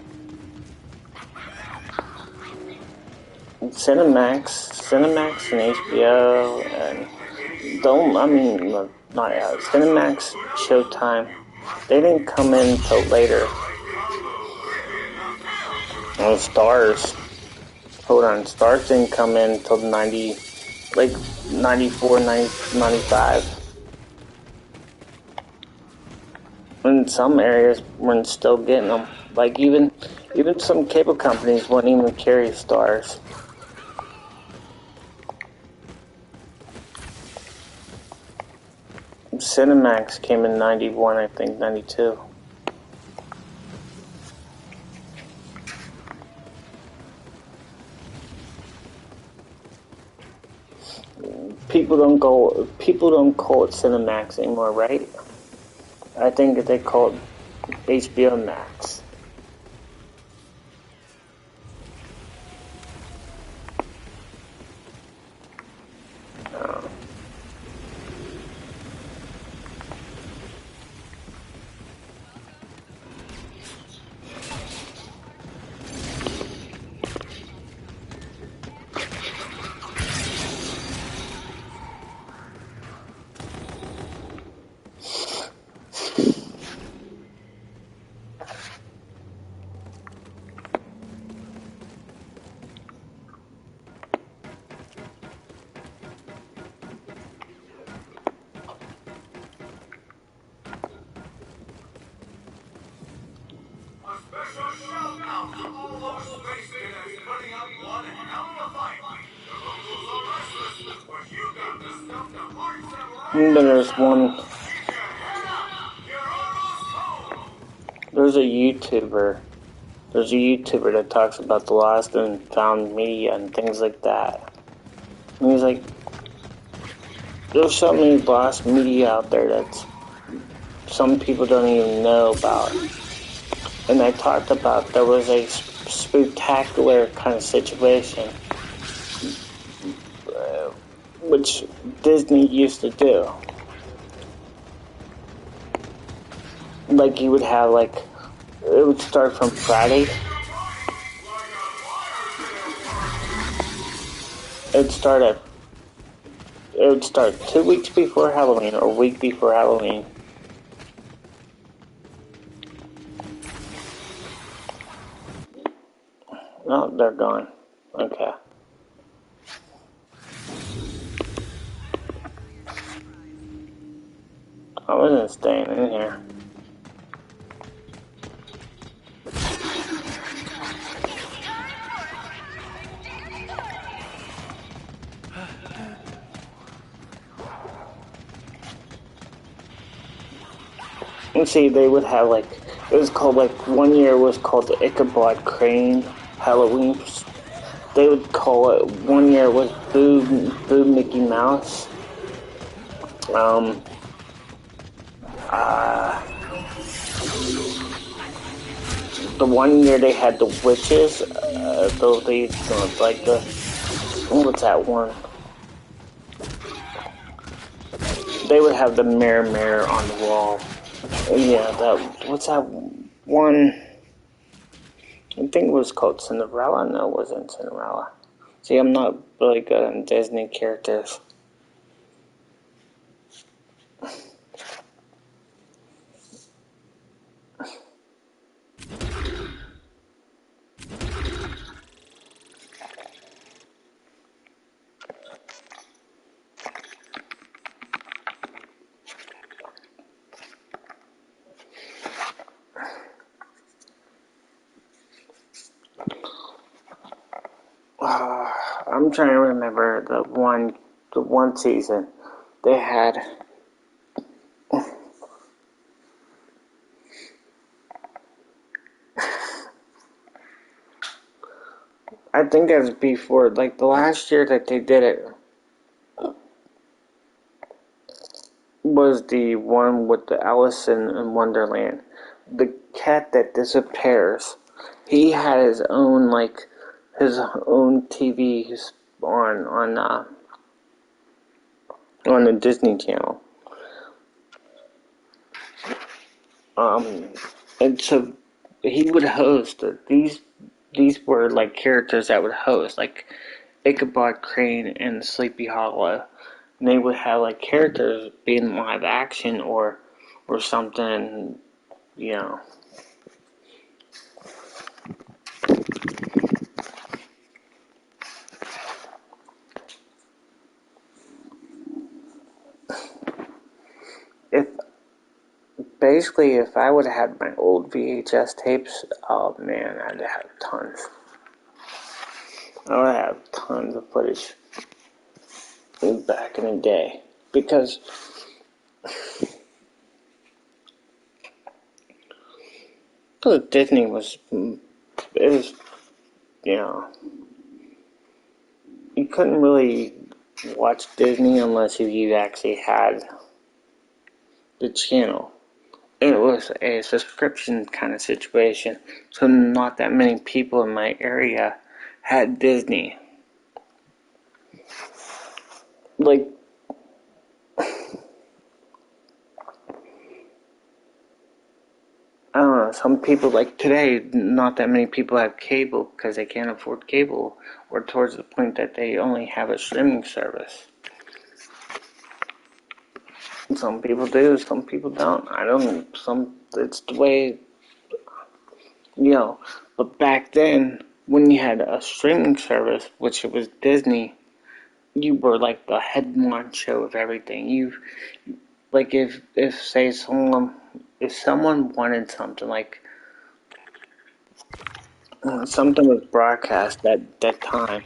And Cinemax and HBO and Cinemax, Showtime. They didn't come in until later. And Stars. Hold on, Stars didn't come in until 94, 95. In some areas, we're still getting them. Like even some cable companies wouldn't even carry Stars. Cinemax came in 91, I think, 92. People don't call it Cinemax anymore, right? I think they call it HBO Max. And then there's a YouTuber. There's a YouTuber that talks about the lost and found media and things like that. And he's like, there's so many lost media out there that some people don't even know about. And I talked about there was a spectacular kind of situation, which Disney used to do. Like you would have it would start from Friday. It would start 2 weeks before Halloween or a week before Halloween. Oh, they're gone. Okay. I wasn't staying in here. And see, they would have it was called 1 year was called the Ichabod Crane Halloween. They would call it 1 year was Boo Mickey Mouse. The 1 year they had the witches. What's that one? They would have the mirror on the wall. Yeah, what's that one? I think it was called Cinderella. No, it wasn't Cinderella. See, I'm not really good on Disney characters. I'm trying to remember the one season they had. I think it was before, like the last year that they did it was the one with the Alice in Wonderland. The cat that disappears. He had his own TV on the Disney Channel. Um, and so he would host these. These were like characters that would host, like Ichabod Crane and Sleepy Hollow. And they would have like characters being live action or something, you know. If basically if I would have had my old VHS tapes, oh man, I'd have tons. I would have tons of footage back in the day because Disney was it was you know you couldn't really watch Disney unless you actually had the channel. It was a subscription kind of situation, so not that many people in my area had Disney. Like, I don't know, some people, like today, not that many people have cable because they can't afford cable, or towards the point that they only have a streaming service. Some people do, some people don't. I don't, it's the way, but back then, when you had a streaming service, which it was Disney, you were like the head honcho of everything. Like if say if someone wanted something like something was broadcast at that time,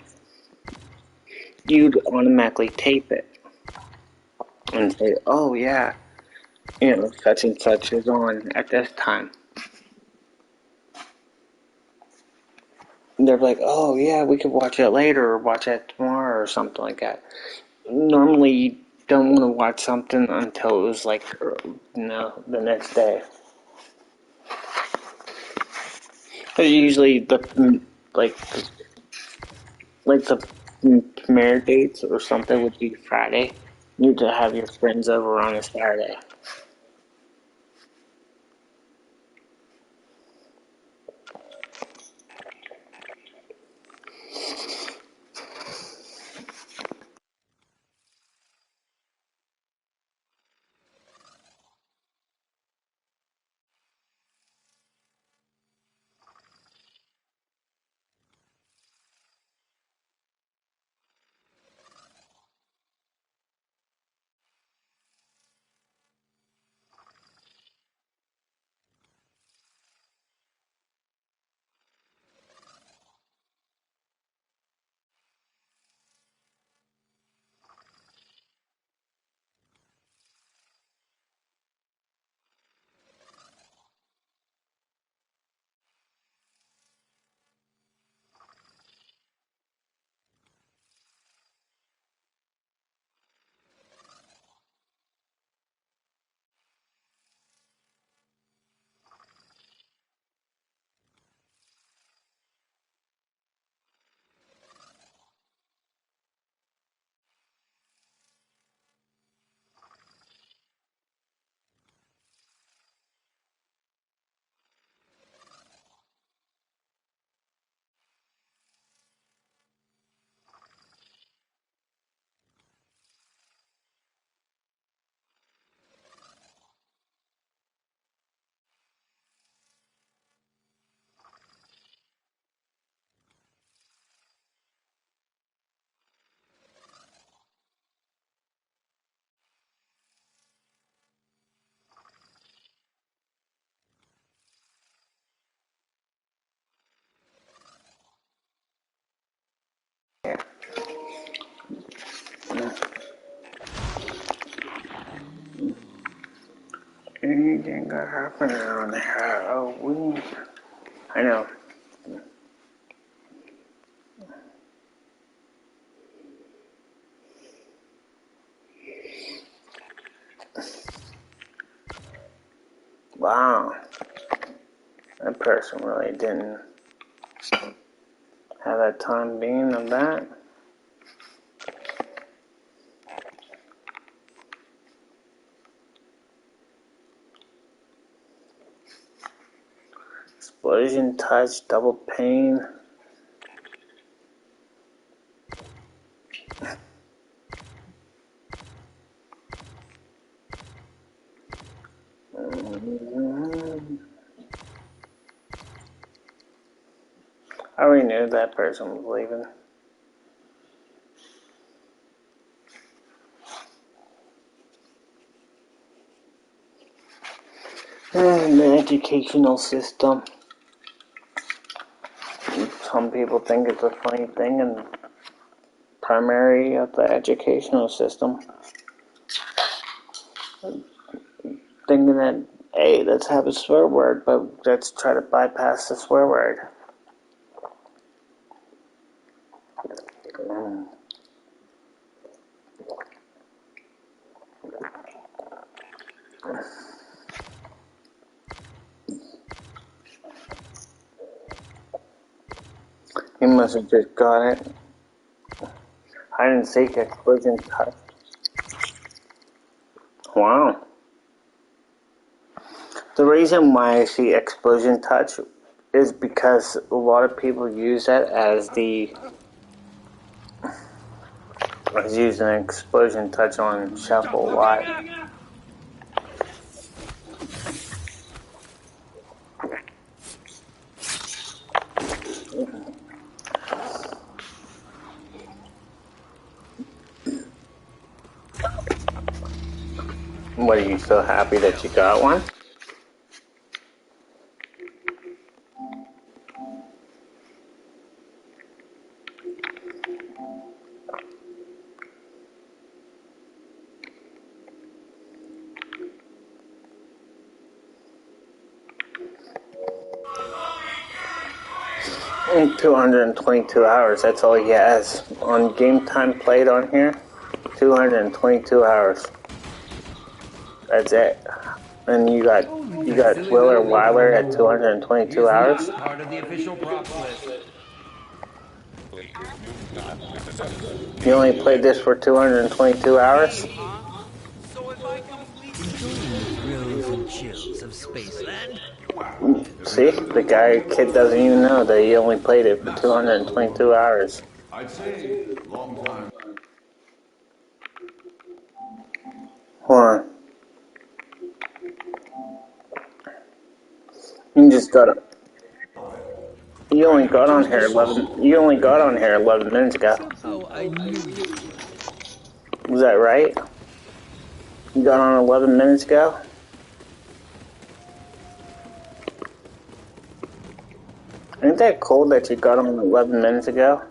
you'd automatically tape it and say, "Oh yeah, such and such is on at this time." And they're like, "Oh yeah, we could watch it later or watch it tomorrow or something like that." Normally, you don't want to watch something until it was like, the next day. Because usually like like the premiere dates or something would be Friday. You need to have your friends over on a Saturday. Anything got happening on Halloween? I know. Wow. That person really didn't have that time being of that. Explosion touch, double pain. I already knew that person was leaving. The educational system. Some people think it's a funny thing and primary of the educational system. Thinking that, hey, let's have a swear word, but let's try to bypass the swear word. He must have just got it. Hide and seek, explosion touch. Wow. The reason why I see explosion touch is because a lot of people use that as using an explosion touch on Shuffle a lot. What, are you so happy that you got one? In 222 hours, that's all he has. On game time played on here, 222 hours. That's it. And you got Willer Wyler at 222 hours. Part of the official props list. You only played this for 222 hours? So if I complete Thrills and chills of Spaceland. See, the kid doesn't even know that he only played it for 222 hours. I'd say long time. Hold on. You just got it. You only got on here 11. You only got on here 11 minutes ago. Oh, I knew you. Was that right? You got on 11 minutes ago? Ain't that cool that you got on 11 minutes ago?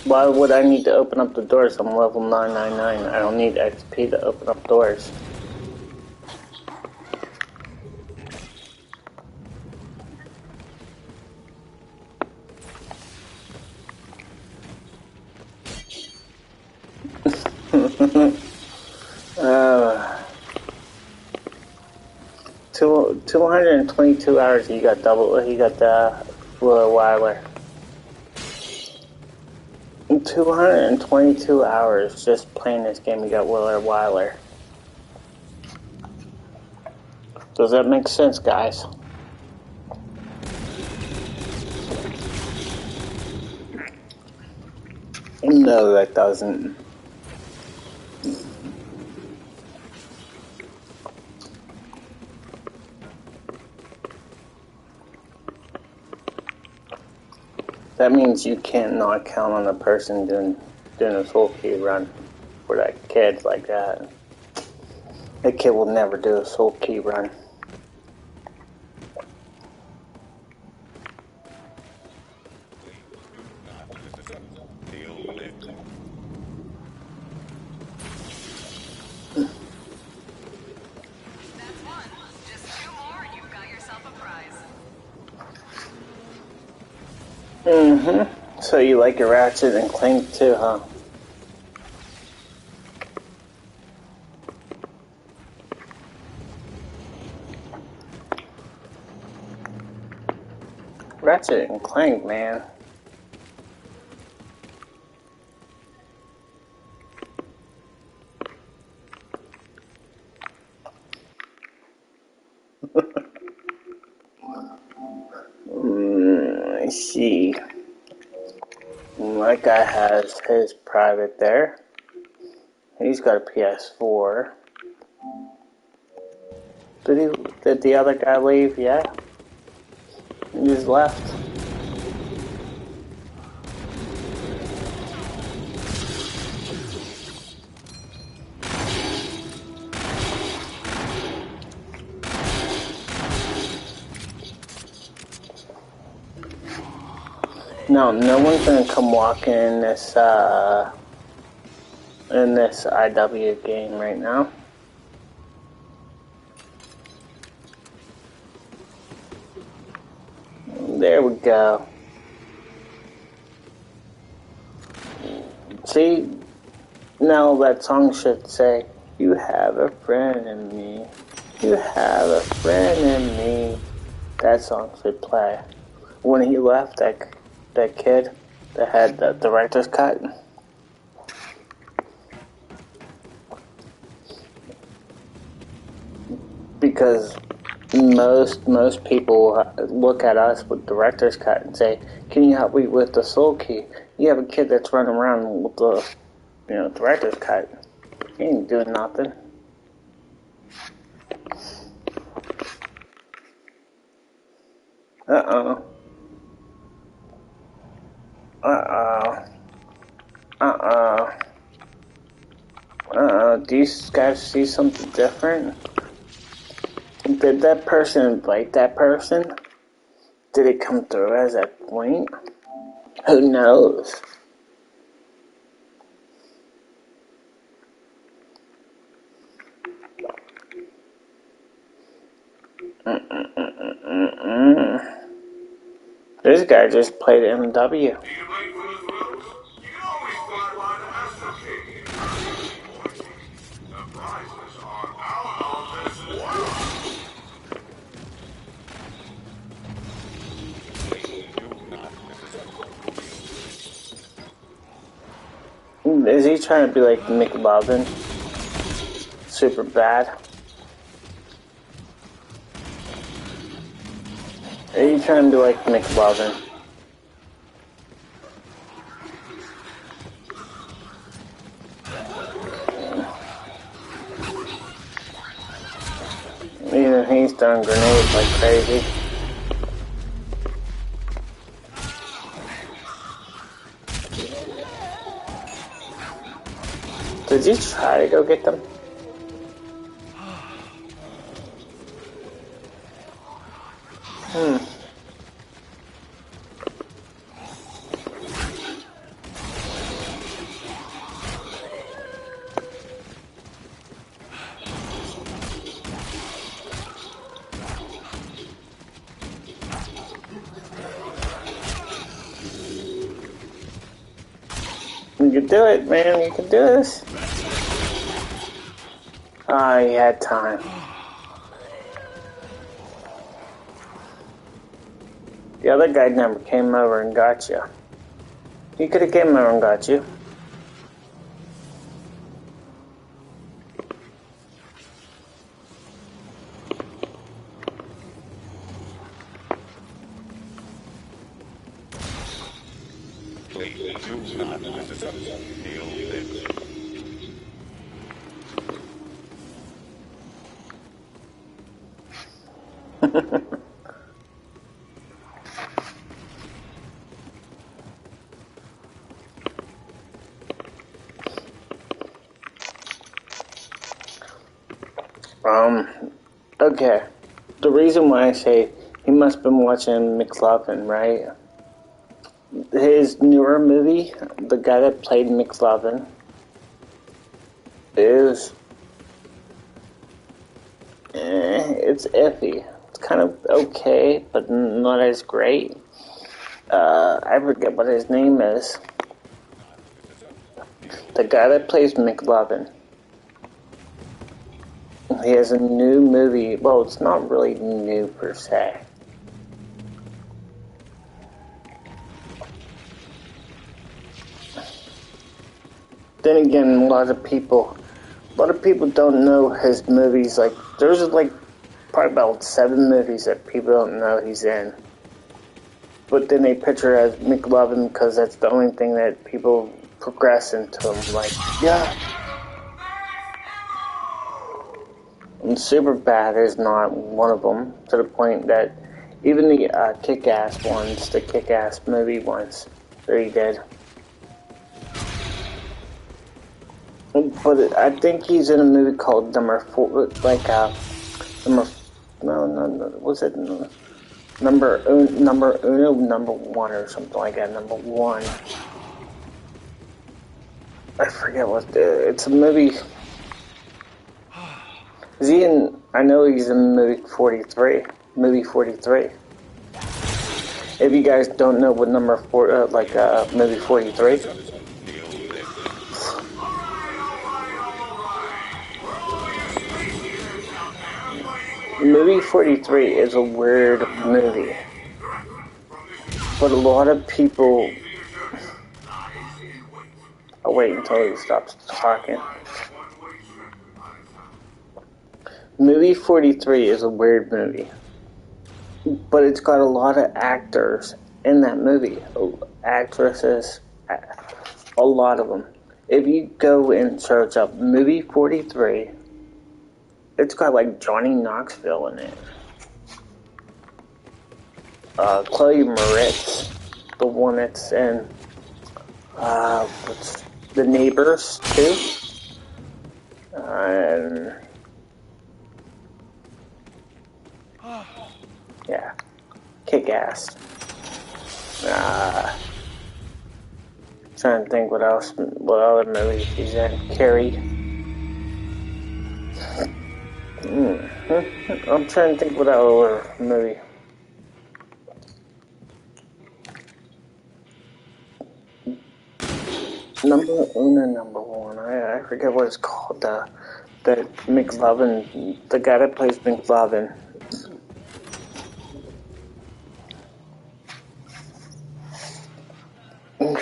Why would I need to open up the doors? I'm level 999. I don't need XP to open up doors. uh, 222 hours. You got double. You got the Wyler. 222 hours just playing this game. You got Willer Wyler. Does that make sense, guys? No, that doesn't. That means you can't not count on a person doing a soul key run for that kid like that. That kid will never do a soul key run. So you like your Ratchet and Clank too, huh? Ratchet and Clank, man. I see. That guy has his private there. He's got a PS4. Did the other guy leave? Yeah. He just left. No, no one's gonna come walking in this IW game right now. There we go. See, now that song should say, "You have a friend in me. You have a friend in me." That song should play. When he left, that kid that had the director's cut. Because most people look at us with director's cut and say, "Can you help me with the soul key?" You have a kid that's running around with the, director's cut. He ain't doing nothing. Uh-oh. Do you guys see something different? Did that person invite that person? Did it come through as a point? Who knows? This guy just played MW. Is he trying to be like McLovin? Super bad? Are you trying to be like McLovin? Even he's throwing grenades like crazy. Did you try to go get them? You can do it, man. You can do this. Ah, he had time. The other guy never came over and got you. He could have came over and got you. Okay. The reason why I say he must have been watching McLovin, right? His newer movie, the guy that played McLovin, is... it's iffy. It's kind of okay, but not as great. I forget what his name is. The guy that plays McLovin. He has a new movie. Well, it's not really new per se. Then again, a lot of people don't know his movies. Like, there's like probably about 7 movies that people don't know he's in. But then they picture as McLovin because that's the only thing that people progress into him. Like, yeah. And Superbad is not one of them, to the point that even the Kick-Ass ones, the Kick-Ass movie ones that he did. But I think he's in a movie called Number 4, like, was it number 1 or something like that, number 1. I forget what, it's a movie. Is he in, I know he's in movie 43. If you guys don't know what number 4, movie 43. Movie 43 is a weird movie, but a lot of people... I'll wait until he stops talking. Movie 43 is a weird movie, but it's got a lot of actors in that movie, actresses, a lot of them. If you go and search up Movie 43, it's got like Johnny Knoxville in it. Chloe Moretz, the one that's in what's The Neighbors too, and yeah, Kick-Ass. Trying to think what other movies he's in. Carrie. I'm trying to think what other movie. Number 1. I forget what it's called. The McLovin, the guy that plays McLovin.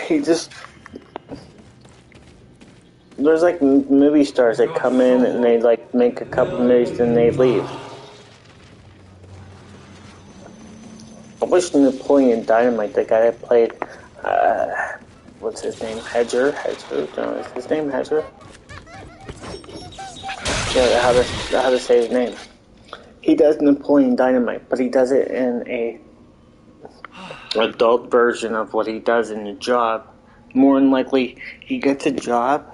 He just... There's like movie stars that come in and they like make a couple movies and they leave. I wish Napoleon Dynamite, the guy that played, what's his name? Hedger? No, is his name Hedger? Yeah, how to say his name. He does Napoleon Dynamite, but he does it in a adult version of what he does in the job. More than likely, he gets a job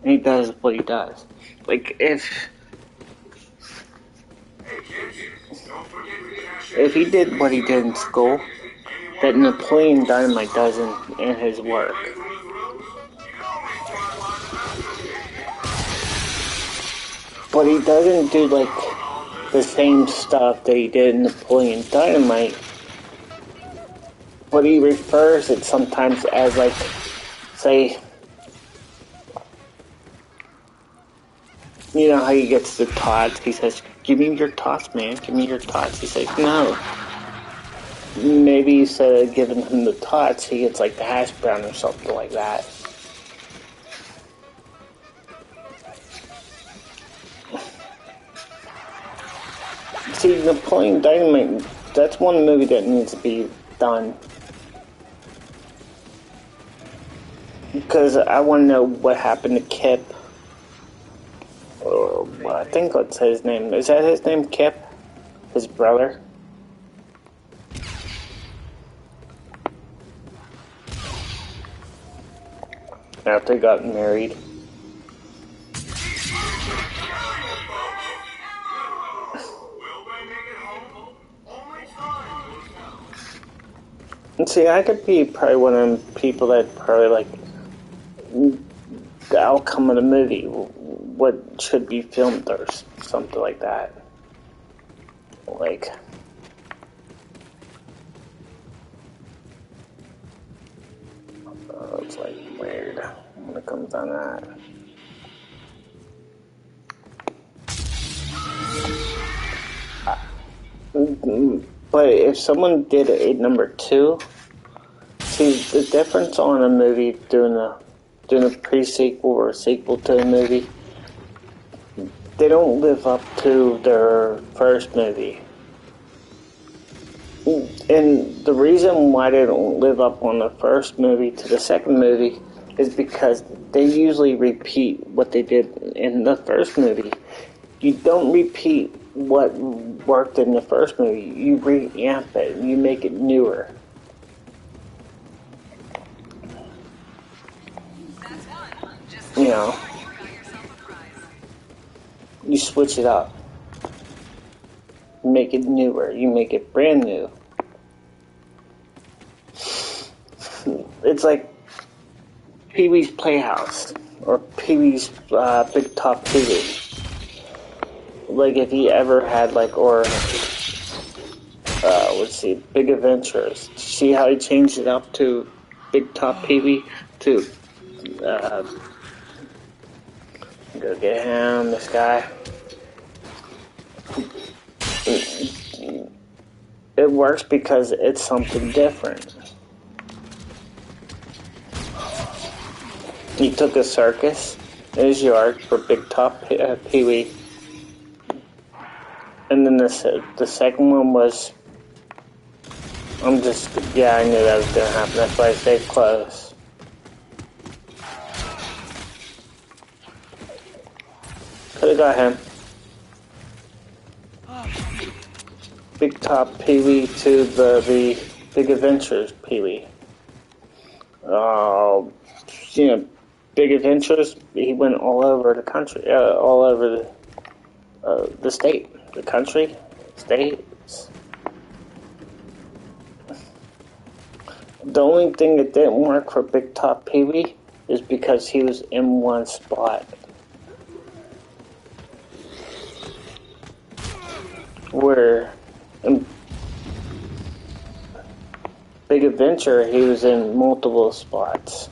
and he does what he does. Like, if he did what he did in school, that Napoleon Dynamite does in his work. But he doesn't do, like, the same stuff that he did in Napoleon Dynamite. But he refers it sometimes as, like, say... You know how he gets the tots? He says, "Give me your tots, man. Give me your tots." He's like, "No." Maybe instead of giving him the tots, he gets like the hash brown or something like that. See, Napoleon Dynamite, that's one movie that needs to be done. Because I want to know what happened to Kip. I think that's his name. Is that his name, Kip? His brother? After they got married. And see, I could be probably one of them people that probably like the outcome of the movie, what should be filmed or something like that. Like, was like weird when it comes on that. But if someone did a number 2, see the difference on a movie doing a pre-sequel or a sequel to a movie, they don't live up to their first movie. And the reason why they don't live up on the first movie to the second movie is because they usually repeat what they did in the first movie. You don't repeat what worked in the first movie. You revamp it. You make it newer. You know, you switch it up. You make it newer. You make it brand new. It's like Pee-wee's Playhouse or Pee-wee's Big Top Pee-wee. Like if he ever had let's see, Big Adventures. See how he changed it up to Big Top Pee-wee to go get him, this guy. It works because it's something different. He took a circus in his yard for Big Top Pee-wee. And then the second one was... I knew that was going to happen. That's why I stayed close. Could have got him. Big Top Pee-wee to the Big Adventures Pee-wee. Big Adventures, he went all over the country, all over the state, the country, states. The only thing that didn't work for Big Top Pee-wee is because he was in one spot. Where in Big Adventure, he was in multiple spots.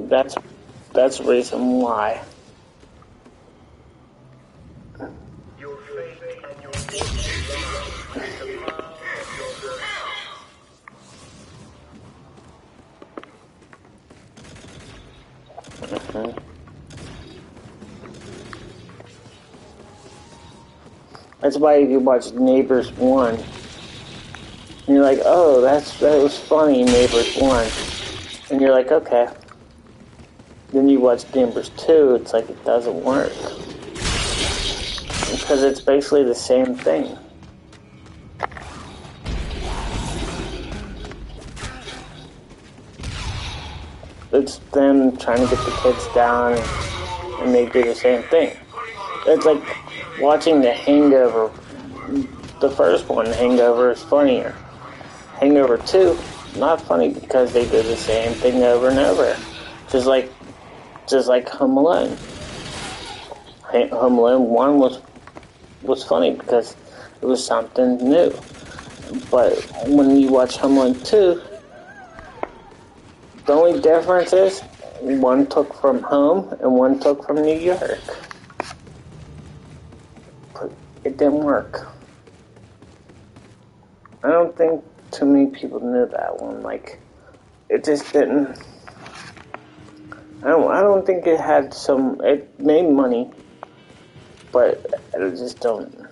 That's the reason why. Your faith and your work is the power of your That's why if you watch Neighbors 1, and you're like, oh, that was funny, Neighbors 1. And you're like, okay. Then you watch Neighbors 2, it's like it doesn't work. Because it's basically the same thing. It's them trying to get the kids down, and they do the same thing. It's like watching The Hangover. The first one, Hangover, is funnier. Hangover 2, not funny because they do the same thing over and over. Just like Home Alone. Home Alone 1 was funny because it was something new. But when you watch Home Alone 2, the only difference is one took from home and one took from New York. But it didn't work. I don't think too many people knew that one. Like, it just didn't. I don't think it had some. It made money, but I just don't.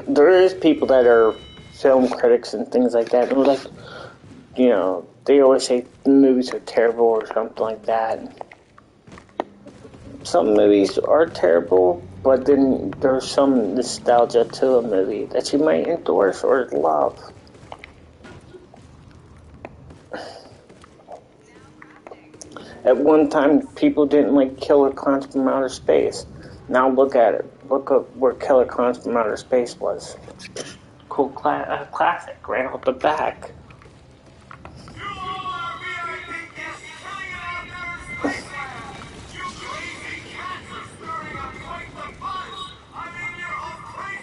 There is people that are film critics and things like that. And like, they always say the movies are terrible or something like that. Some movies are terrible, but then there's some nostalgia to a movie that you might endorse or love. At one time, people didn't like Killer Clowns from Outer Space. Now look at it. Look at where Killer Clowns from Outer Space was. Cool classic, right off the back.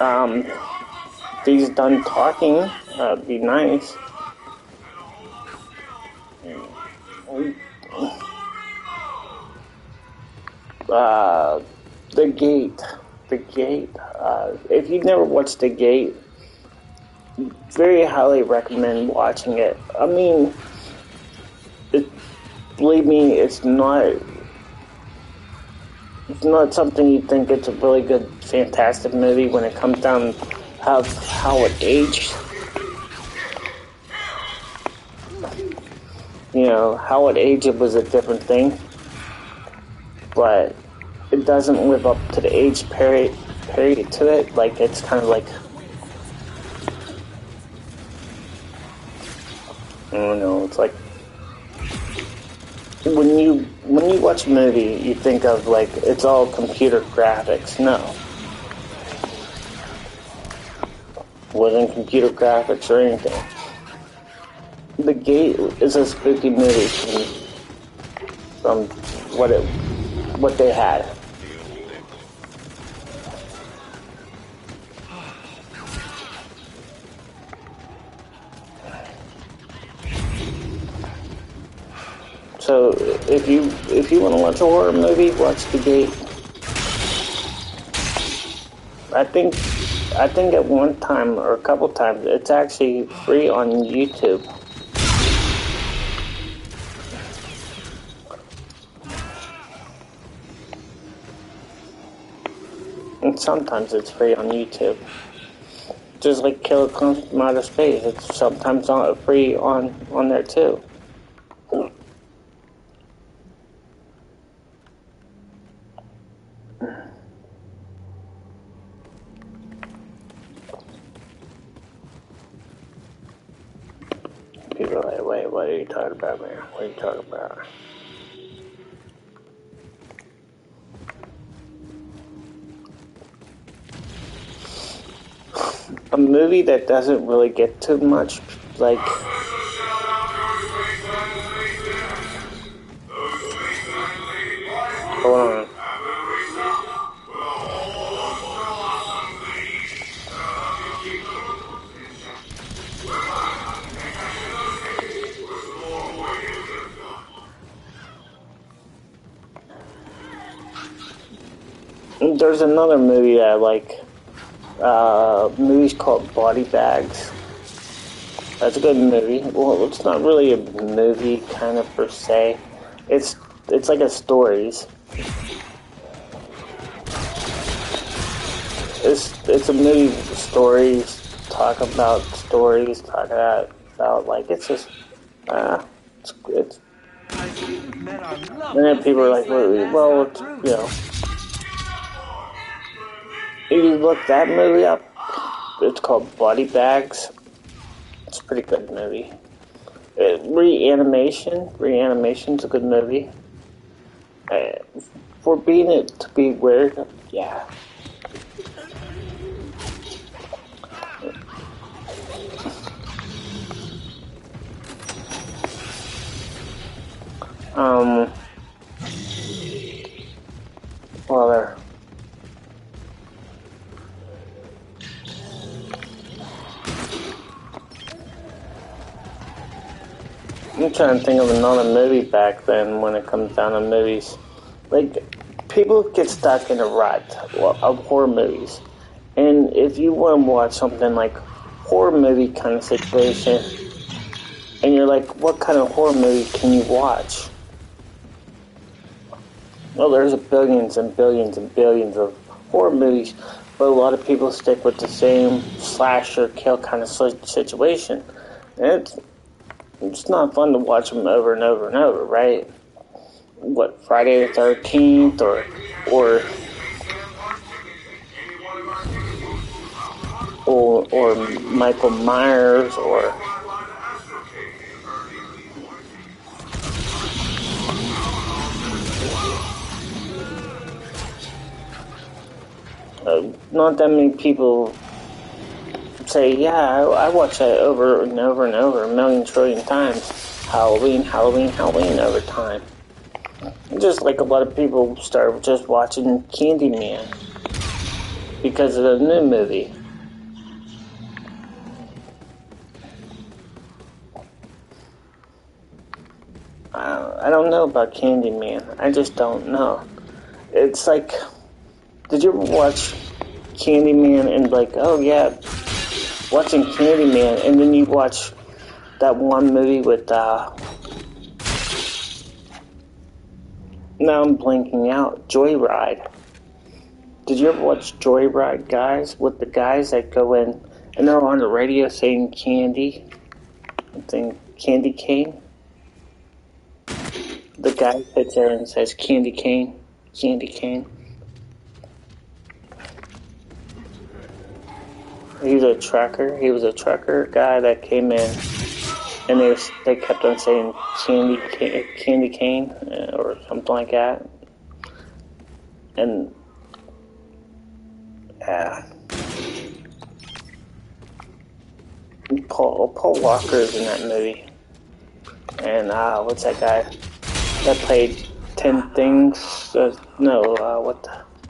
If he's done talking, it'd be nice. The Gate. The Gate. If you've never watched The Gate, very highly recommend watching it. I mean, believe me, it's not something you think it's a really good, fantastic movie when it comes down to how it aged. You know, how it aged was a different thing, but it doesn't live up to the age period to it. Like, it's kind of like, I don't know, it's like when you watch a movie, you think of like it's all computer graphics. No, it wasn't computer graphics or anything. The Gate is a spooky movie from what they had. So if you want to watch a horror movie, watch The Gate. I think at one time or a couple times it's actually free on YouTube. And sometimes it's free on YouTube. Just like Killer Clowns from Outer Space, it's sometimes free on there too. People are like, wait, what are you talking about, man? What are you talking about? A movie that doesn't really get too much, like, hold on. There's another movie that I like. Movie's called Body Bags. That's a good movie. Well, it's not really a movie kind of per se. It's like a stories. It's a movie with stories, talk about like it's just it's and then people are like, well, it's, you know. If you look that movie up, it's called Body Bags. It's a pretty good movie. Reanimation's a good movie. For being it to be weird, yeah. Well, there. I'm trying to think of another movie back then when it comes down to movies. Like, people get stuck in a rut of horror movies. And if you want to watch something like horror movie kind of situation, and you're like, what kind of horror movie can you watch? Well, there's billions and billions and billions of horror movies, but a lot of people stick with the same slasher kill kind of situation. And it's not fun to watch them over and over and over, right? What, Friday the 13th or Michael Myers or not that many people say, yeah, I watch that over and over and over a million trillion times. Halloween over time. Just like a lot of people start just watching Candyman. because of the new movie. I don't know about Candyman. I just don't know. It's like, did you ever watch Candyman and like, oh yeah, watching Candyman, and then you watch that one movie with, now I'm blanking out, Joyride. Did you ever watch Joyride, guys? With the guys that go in and they're on the radio saying candy, saying candy cane? The guy sits there and says candy cane, candy cane. He was a trucker guy that came in, and they kept on saying candy cane, or something like that. And yeah, Paul Walker's in that movie, and what's that guy that played 10 Things? No, it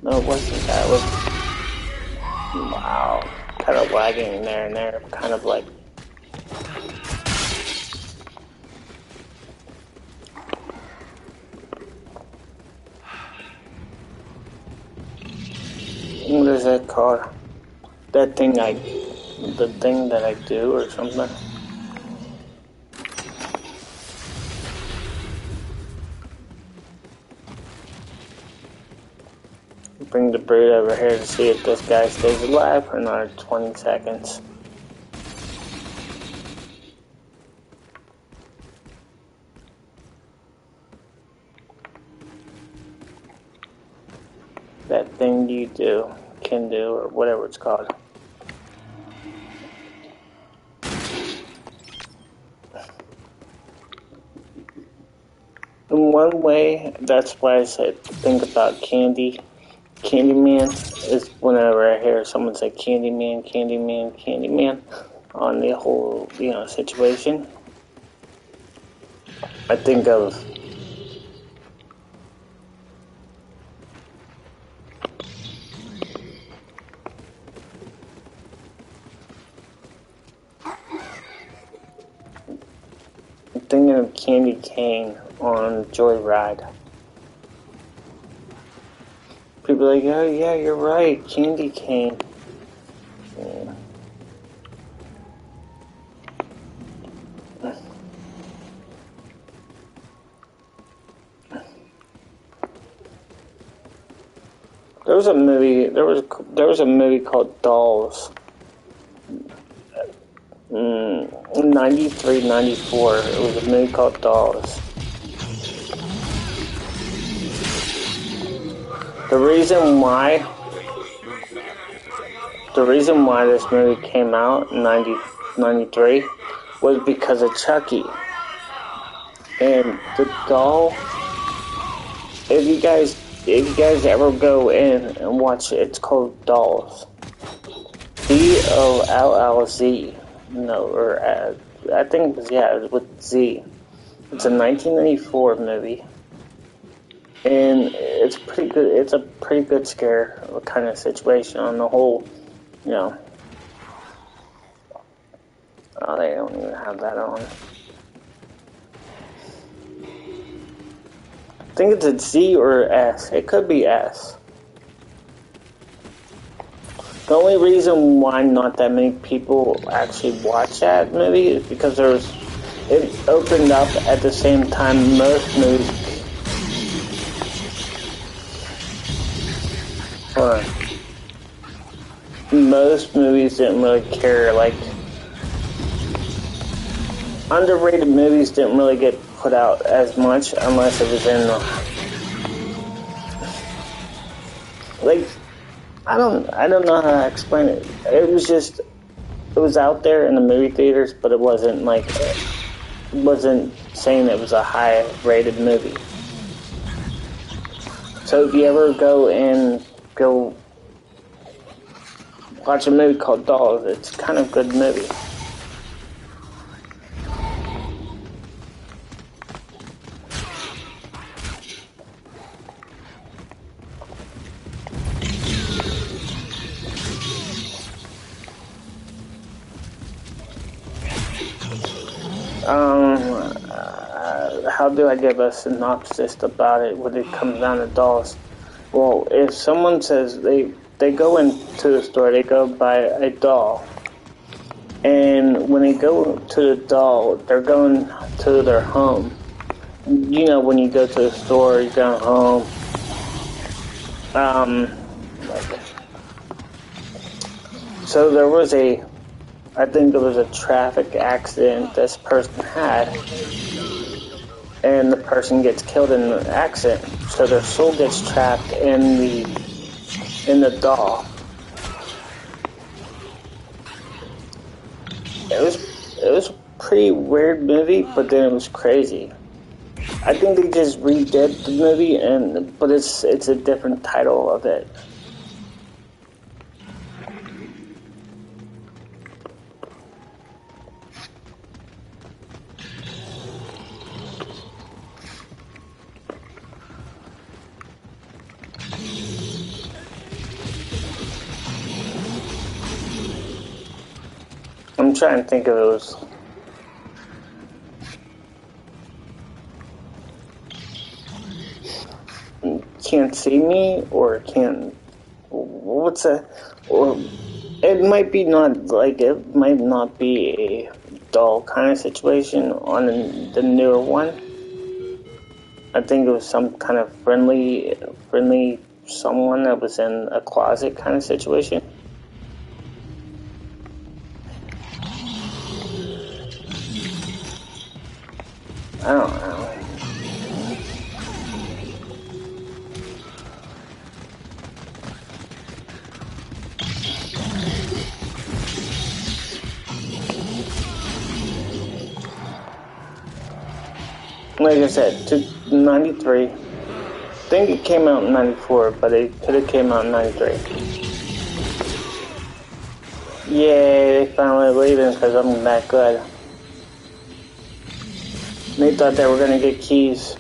wasn't that. It was, wow. Kind of lagging there and there, kind of like. What is that called? The thing that I do or something. Bring the brood over here to see if this guy stays alive for another 20 seconds. That thing you can do, or whatever it's called. In one way, that's why I said think about Candyman is whenever I hear someone say Candyman on the whole, situation. I think of Candy Cane on Joyride. People are like, oh yeah, you're right, candy cane. Yeah. There was a movie called Dolls. 93, 94. It was a movie called Dolls. The reason why this movie came out in 93 was because of Chucky. And the doll, if you guys ever go in and watch it, it's called Dolls. DOLLZ. No, or I think it was with Z. It's a 1994 movie. And it's pretty good. It's a pretty good scare kind of situation on the whole, Oh, they don't even have that on. I think it's a Z or S. It could be S. The only reason why not that many people actually watch that movie is because it opened up at the same time most movies. Most movies didn't really care, like, underrated movies didn't really get put out as much unless it was in like, I don't know how to explain it. It was out there in the movie theaters, but it wasn't saying it was a high rated movie. So if you ever go watch a movie called Dolls, it's kind of a good movie. How do I give a synopsis about it when it comes down to dolls? Well, if someone says they go into the store, they go buy a doll, and when they go to the doll, they're going to their home. You know, when you go to the store, you go home. So there was I think there was a traffic accident this person had, and the person gets killed in the accident. So their soul gets trapped in the doll. It was a pretty weird movie, but then it was crazy. I think they just redid the movie, but it's a different title of it. I'm trying to think of those. Can't see me, or can't. What's a? Or it might be not like it might not be a dull kind of situation on the newer one. I think it was some kind of friendly someone that was in a closet kind of situation. I don't know. Like I said, to 93. I think it came out in 94, but it could have came out in 93. Yay, they finally leaving because I'm that good. They thought they were going to get keys.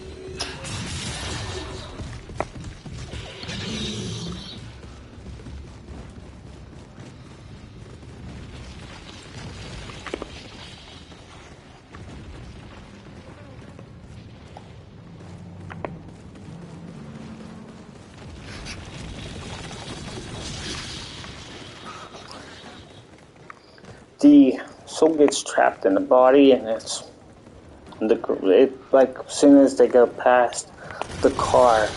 The soul gets trapped in the body, and it's like as soon as they go past the car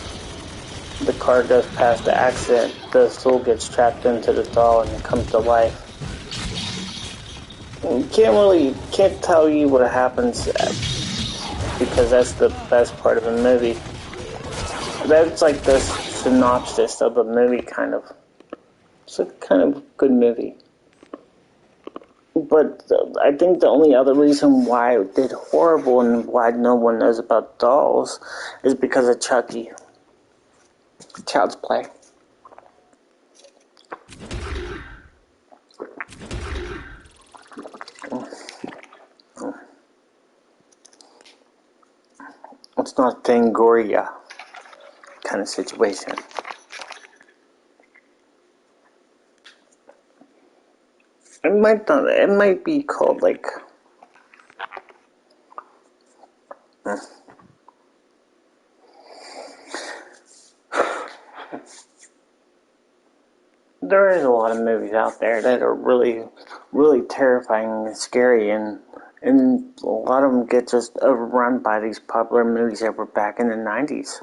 goes past the accident, the soul gets trapped into the doll and it comes to life. Can't tell you what happens because that's the best part of the movie. That's like the synopsis of the movie, kind of. It's a kind of good movie. But I think the only other reason why it did horrible and why no one knows about dolls is because of Chucky. Child's Play. It's not Fangoria kind of situation. It might be called like there is a lot of movies out there that are really, really terrifying and scary, and a lot of them get just overrun by these popular movies that were back in the 90s.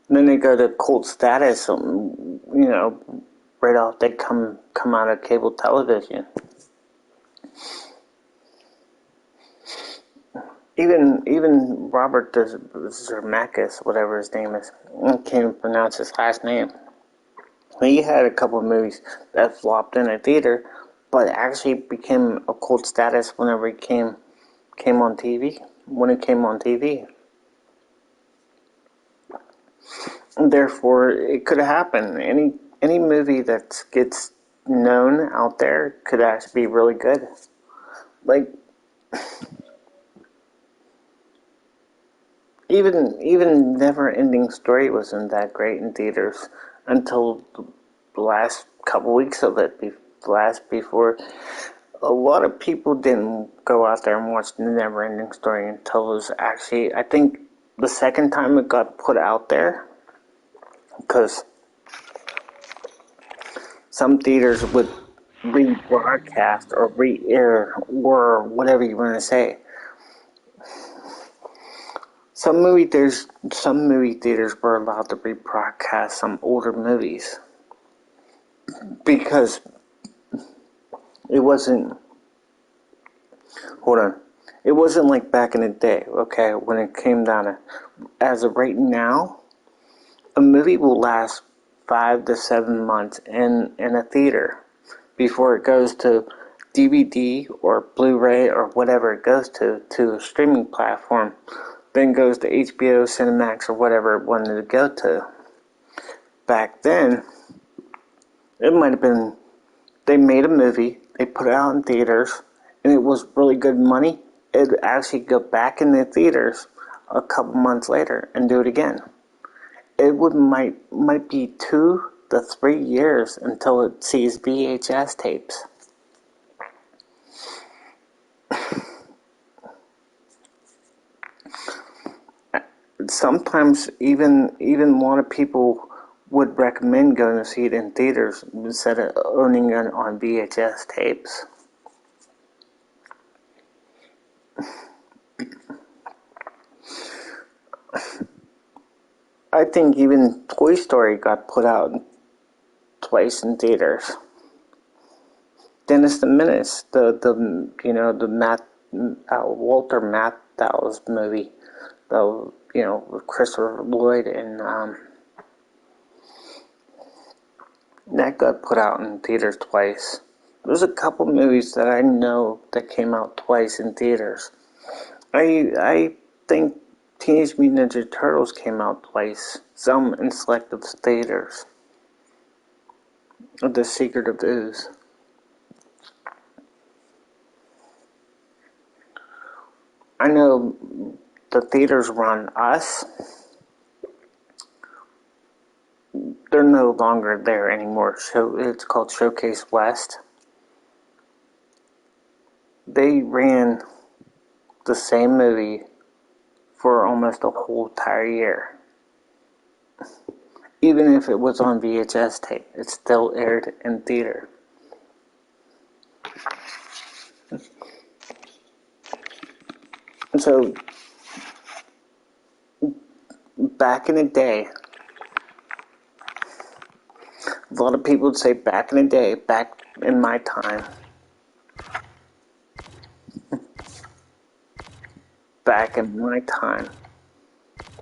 And then they go to cult status, right off they come out of cable television. Even Robert Zemeckis, whatever his name is, I can't even pronounce his last name. He had a couple of movies that flopped in a theater, but actually became a cult status whenever it came on TV. When it came on TV. Therefore, it could happen. Any movie that gets known out there could actually be really good. Like, even Never Ending Story wasn't that great in theaters until the last couple weeks of it last before. A lot of people didn't go out there and watch the Neverending Story until it was actually, I think, the second time it got put out there, because some theaters would rebroadcast or re-air or whatever you want to say. Some movie theaters were allowed to rebroadcast some older movies because it wasn't. Hold on. It wasn't like back in the day, okay, when it came down to, as of right now, a movie will last 5 to 7 months in a theater before it goes to DVD or Blu-ray or whatever it goes to a streaming platform, then goes to HBO, Cinemax, or whatever it wanted to go to. Back then, it might have been, they made a movie, they put it out in theaters, and it was really good money. It would actually go back in the theaters a couple months later and do it again. It might be 2 to 3 years until it sees VHS tapes. Sometimes even a lot of people would recommend going to see it in theaters instead of owning it on VHS tapes. I think even Toy Story got put out twice in theaters. Dennis the Menace, the Walter Matthau's movie, with Christopher Lloyd, and that got put out in theaters twice. There's a couple movies that I know that came out twice in theaters. I think Teenage Mutant Ninja Turtles came out twice, some in selective theaters. The Secret of Ooze. I know the theaters run Us. They're no longer there anymore. So it's called Showcase West. They ran the same movie for almost a whole entire year. Even if it was on VHS tape, it still aired in theater. And so, back in the day, a lot of people would say back in the day, back in my time,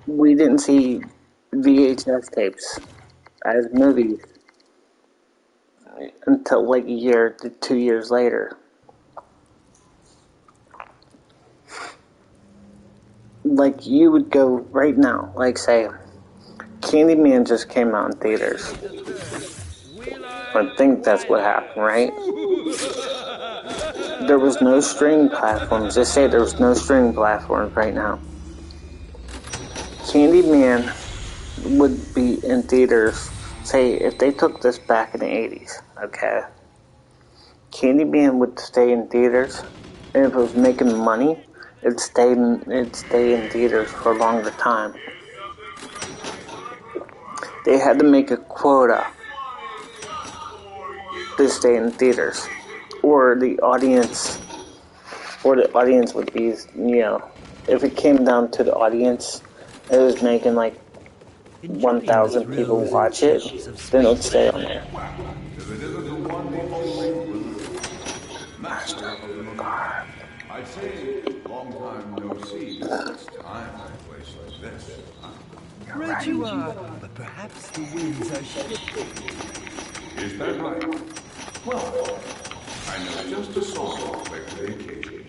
we didn't see VHS tapes as movies until like a year to 2 years later. Like, you would go right now, like say, Candyman just came out in theaters. I think that's what happened, right? There was no streaming platforms. They say there was no streaming platforms right now. Candyman would be in theaters, say, if they took this back in the 80s, okay? Candyman would stay in theaters, and if it was making money, it'd stay in theaters for a longer time. They had to make a quota to stay in theaters, or the audience would be, if it came down to the audience, it was making like 1,000 people watch it, then it would stay on there. Master of the Macabre. I'd say, long time no see. It's time in a place like this. Right you are, but perhaps the winds are shifting. Is that right? Well, I know just a song to play for the occasion.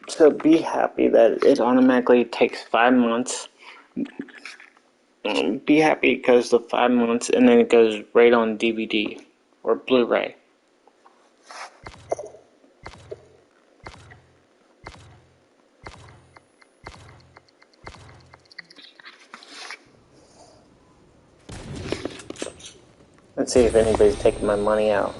So be happy that it automatically takes 5 months. Be happy because the 5 months and then it goes right on DVD or Blu-ray. Let's see if anybody's taking my money out.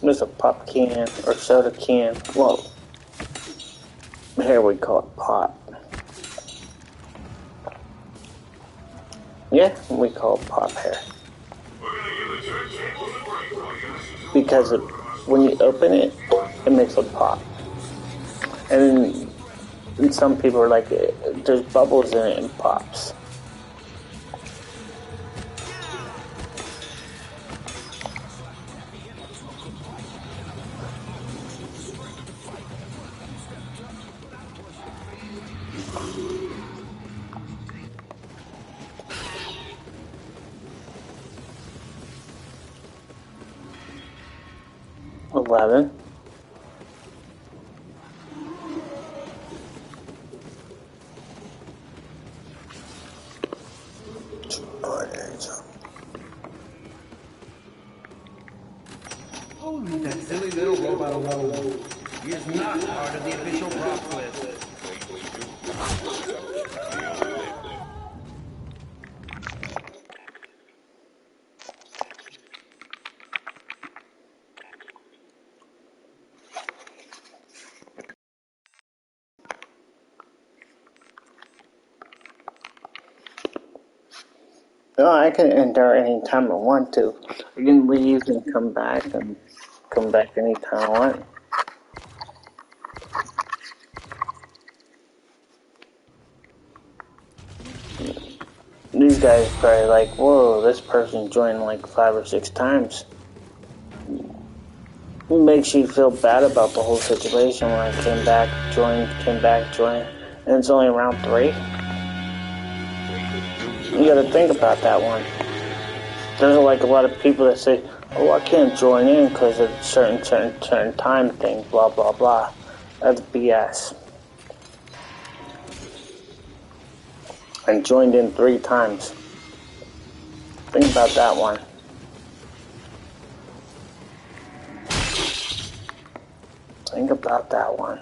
There's a pop can or soda can. Well, here we call it pop. Yeah, we call it pop here. Because when you open it, it makes a pop. And some people are like, there's bubbles in it and pops. $11. Oh, leave that silly little robot alone. He is not part of the official prop list. 'No, I can enter anytime I want to. I can leave and come back anytime I want. These guys probably like, whoa, this person joined like 5 or 6 times. It makes you feel bad about the whole situation when I came back, joined, and it's only round 3. You gotta think about that one. There's like a lot of people that say, oh, I can't join in because of certain time thing, blah, blah, blah. That's BS. And joined in 3 times. Think about that one. Think about that one.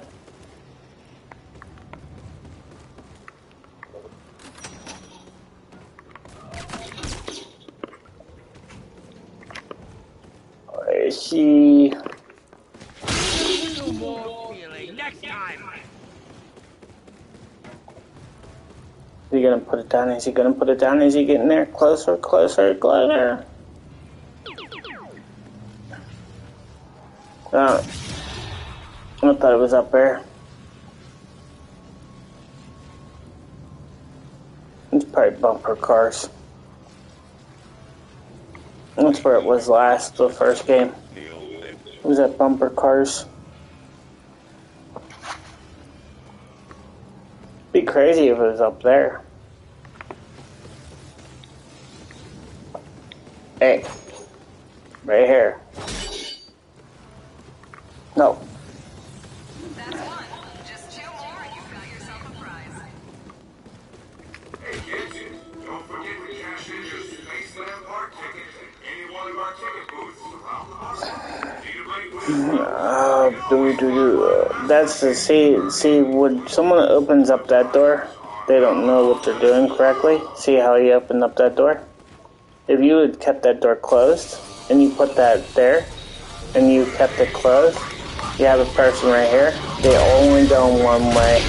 She. No more feeling. Next time. Is he gonna put it down? Is he gonna put it down? Is he getting there? Closer, closer, closer. I thought it was up there. It's probably bumper cars. That's where it was last, the first game. It was at bumper cars. Be crazy if it was up there. Hey, right here. No. That's one. Just 2 more and you've got yourself a prize. Hey kids, don't forget to cash in your Spaceland Park tickets at any one of our ticket booths around the park. That's the see when someone opens up that door, they don't know what they're doing correctly. See how he opened up that door? If you had kept that door closed and you put that there and you kept it closed, you have a person right here, they only go one way.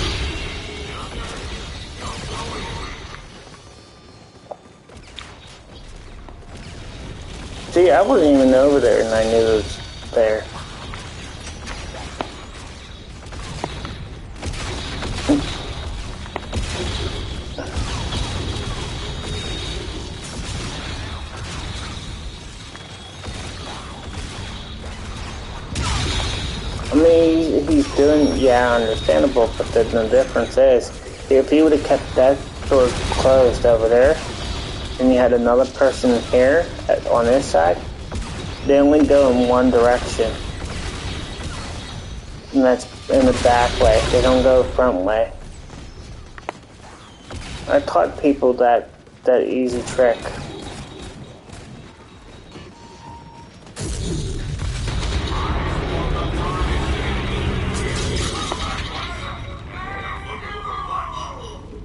See, I wasn't even over there and I knew it was there. I mean, he's doing, yeah, understandable, but the difference is, if he would have kept that door closed over there, and you had another person here on this side, they only go in one direction. And that's in the back way. They don't go front way. I taught people that easy trick.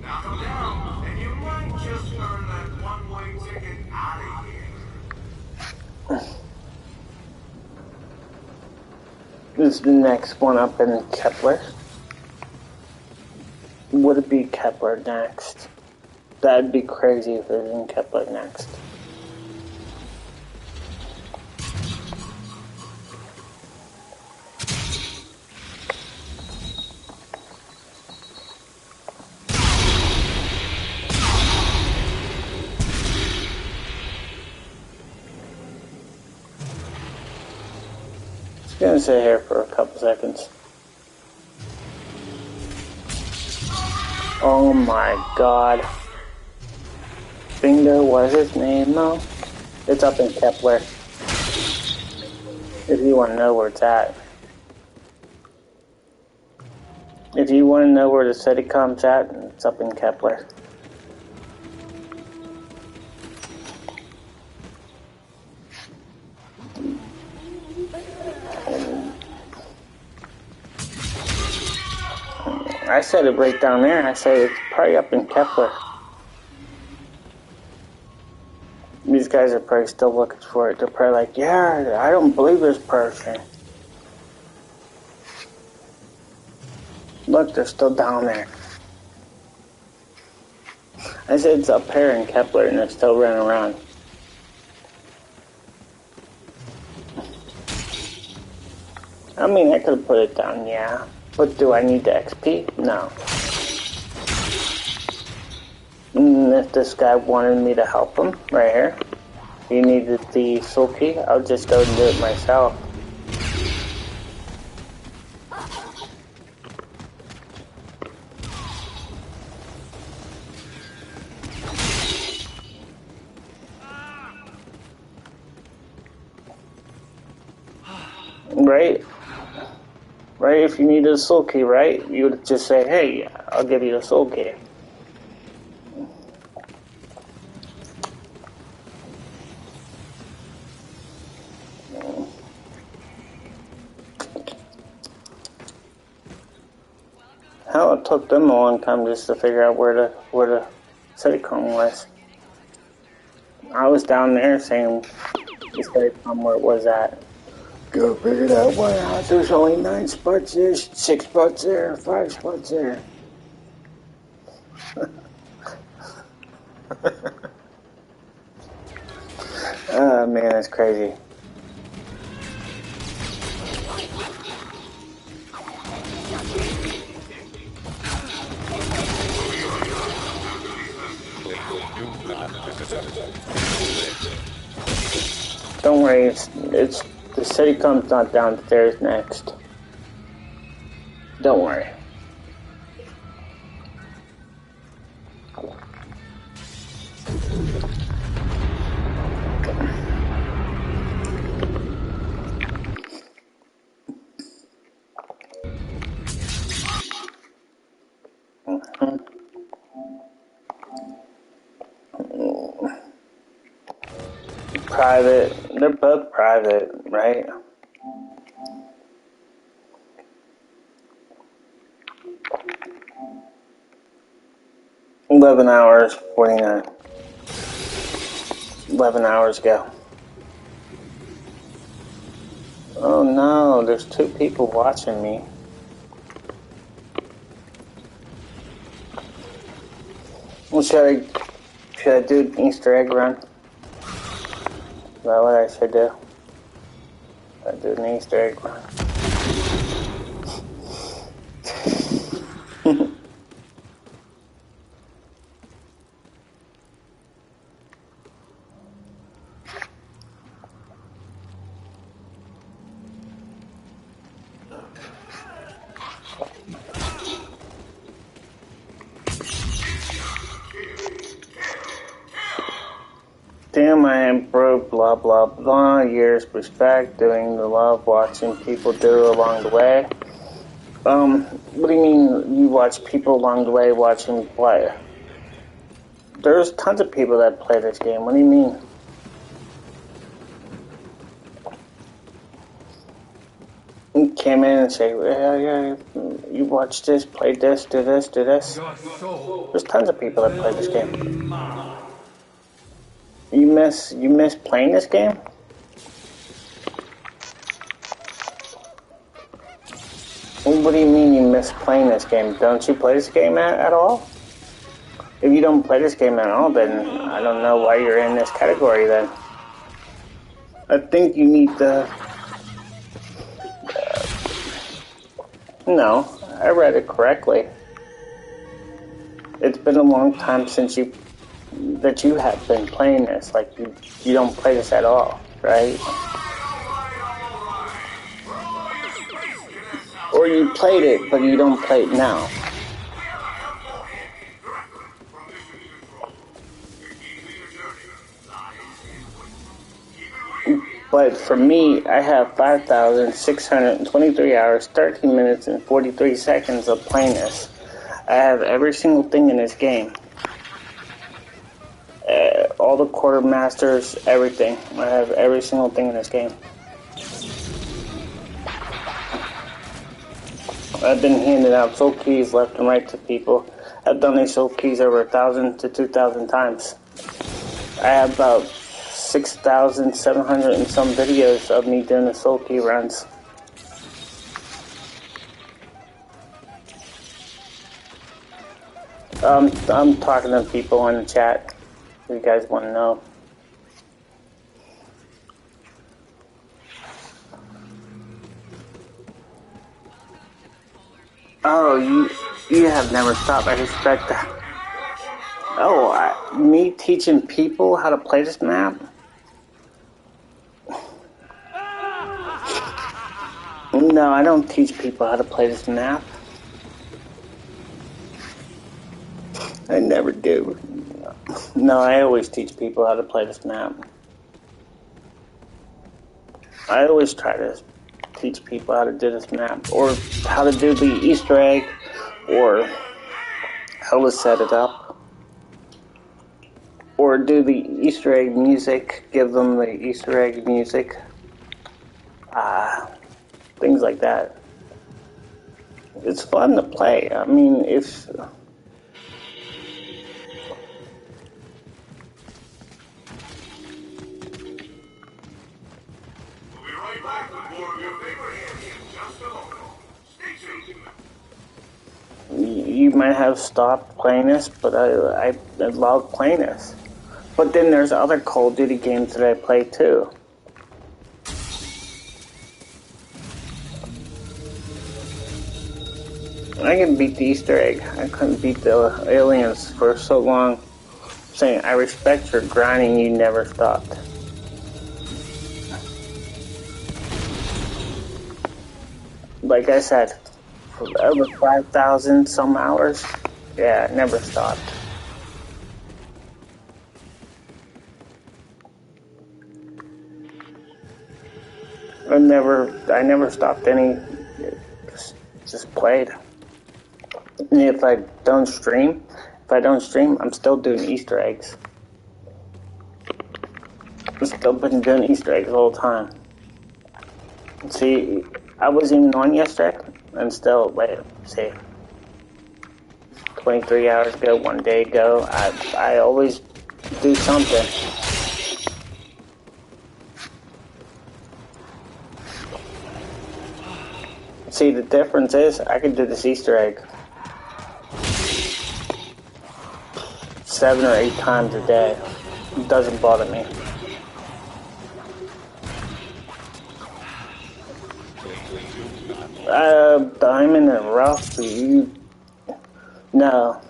Now come down, and you might just earn that one-way ticket out of here. This is the next one up in Kepler. Would it be Kepler next? That'd be crazy if it was in Kepler next. Just gonna sit here for a couple seconds. Oh my god. Bingo, what is his name though? It's up in Kepler. If you want to know where it's at. If you want to know where the city comes at, it's up in Kepler. I said it right down there. I said it's probably up in Kepler. These guys are probably still looking for it. They're probably like, yeah, I don't believe this person. Look, they're still down there. I said it's up here in Kepler and they're still running around. I mean, I could have put it down, yeah. But do I need the XP? No. And if this guy wanted me to help him, right here, he needed the soul key, I'll just go and do it myself. Right? Right, if you needed a soul key, right? You would just say, hey, I'll give you the soul key. Hell, it took them a long time just to figure out where the Citycon was. I was down there saying the Citycon where it was at. Go figure that one out. There's only 9 spots there, 6 spots there, 5 spots there. Oh man, that's crazy. Don't worry, it's the city comes not downstairs next. Don't worry. Private. They're both private, right? $11 49. 11 hours ago. Oh no, there's 2 people watching me. Well, should I do an Easter egg run? Is that what I should do? I do an Easter egg run. Damn, I am broke, blah blah blah, years respect, doing the love, watching people do along the way. What do you mean you watch people along the way watching me play? There's tons of people that play this game. What do you mean? You came in and say, yeah, you watch this, play this, do this, do this. There's tons of people that play this game. You miss playing this game? What do you mean you miss playing this game? Don't you play this game at all? If you don't play this game at all, then I don't know why you're in this category then. I think you need to... No, I read it correctly. It's been a long time since you have been playing this. Like, you don't play this at all, right? Or you played it, but you don't play it now. But for me, I have 5,623 hours, 13 minutes, and 43 seconds of playing this. I have every single thing in this game. All the quartermasters, everything. I have every single thing in this game. I've been handing out soul keys left and right to people. I've done these soul keys over 1,000 to 2,000 times. I have about 6,700 and some videos of me doing the soul key runs. I'm talking to people in the chat. If you guys want to know. Oh, you have never stopped. I respect that. Oh, me teaching people how to play this map? No, I don't teach people how to play this map. I never do. No, I always teach people how to play this map. I always try to teach people how to do this map, or how to do the Easter egg, or how to set it up, or do the Easter egg music, give them the Easter egg music, things like that. It's fun to play. I mean, if... You might have stopped playing this, but I love playing this. But then there's other Call of Duty games that I play too. I can beat the Easter egg. I couldn't beat the aliens for so long. Saying, I respect your grinding, you never stopped. Like I said, for over 5,000 some hours, yeah, I never stopped. I never stopped any, just played. And if I don't stream, I'm still doing Easter eggs. I've still been doing Easter eggs all the time. See, I wasn't even on yesterday, and still, wait, see, 23 hours ago, 1 day ago, I always do something. See, the difference is, I can do this Easter egg 7 or 8 times a day. It doesn't bother me. Diamond and rough, no.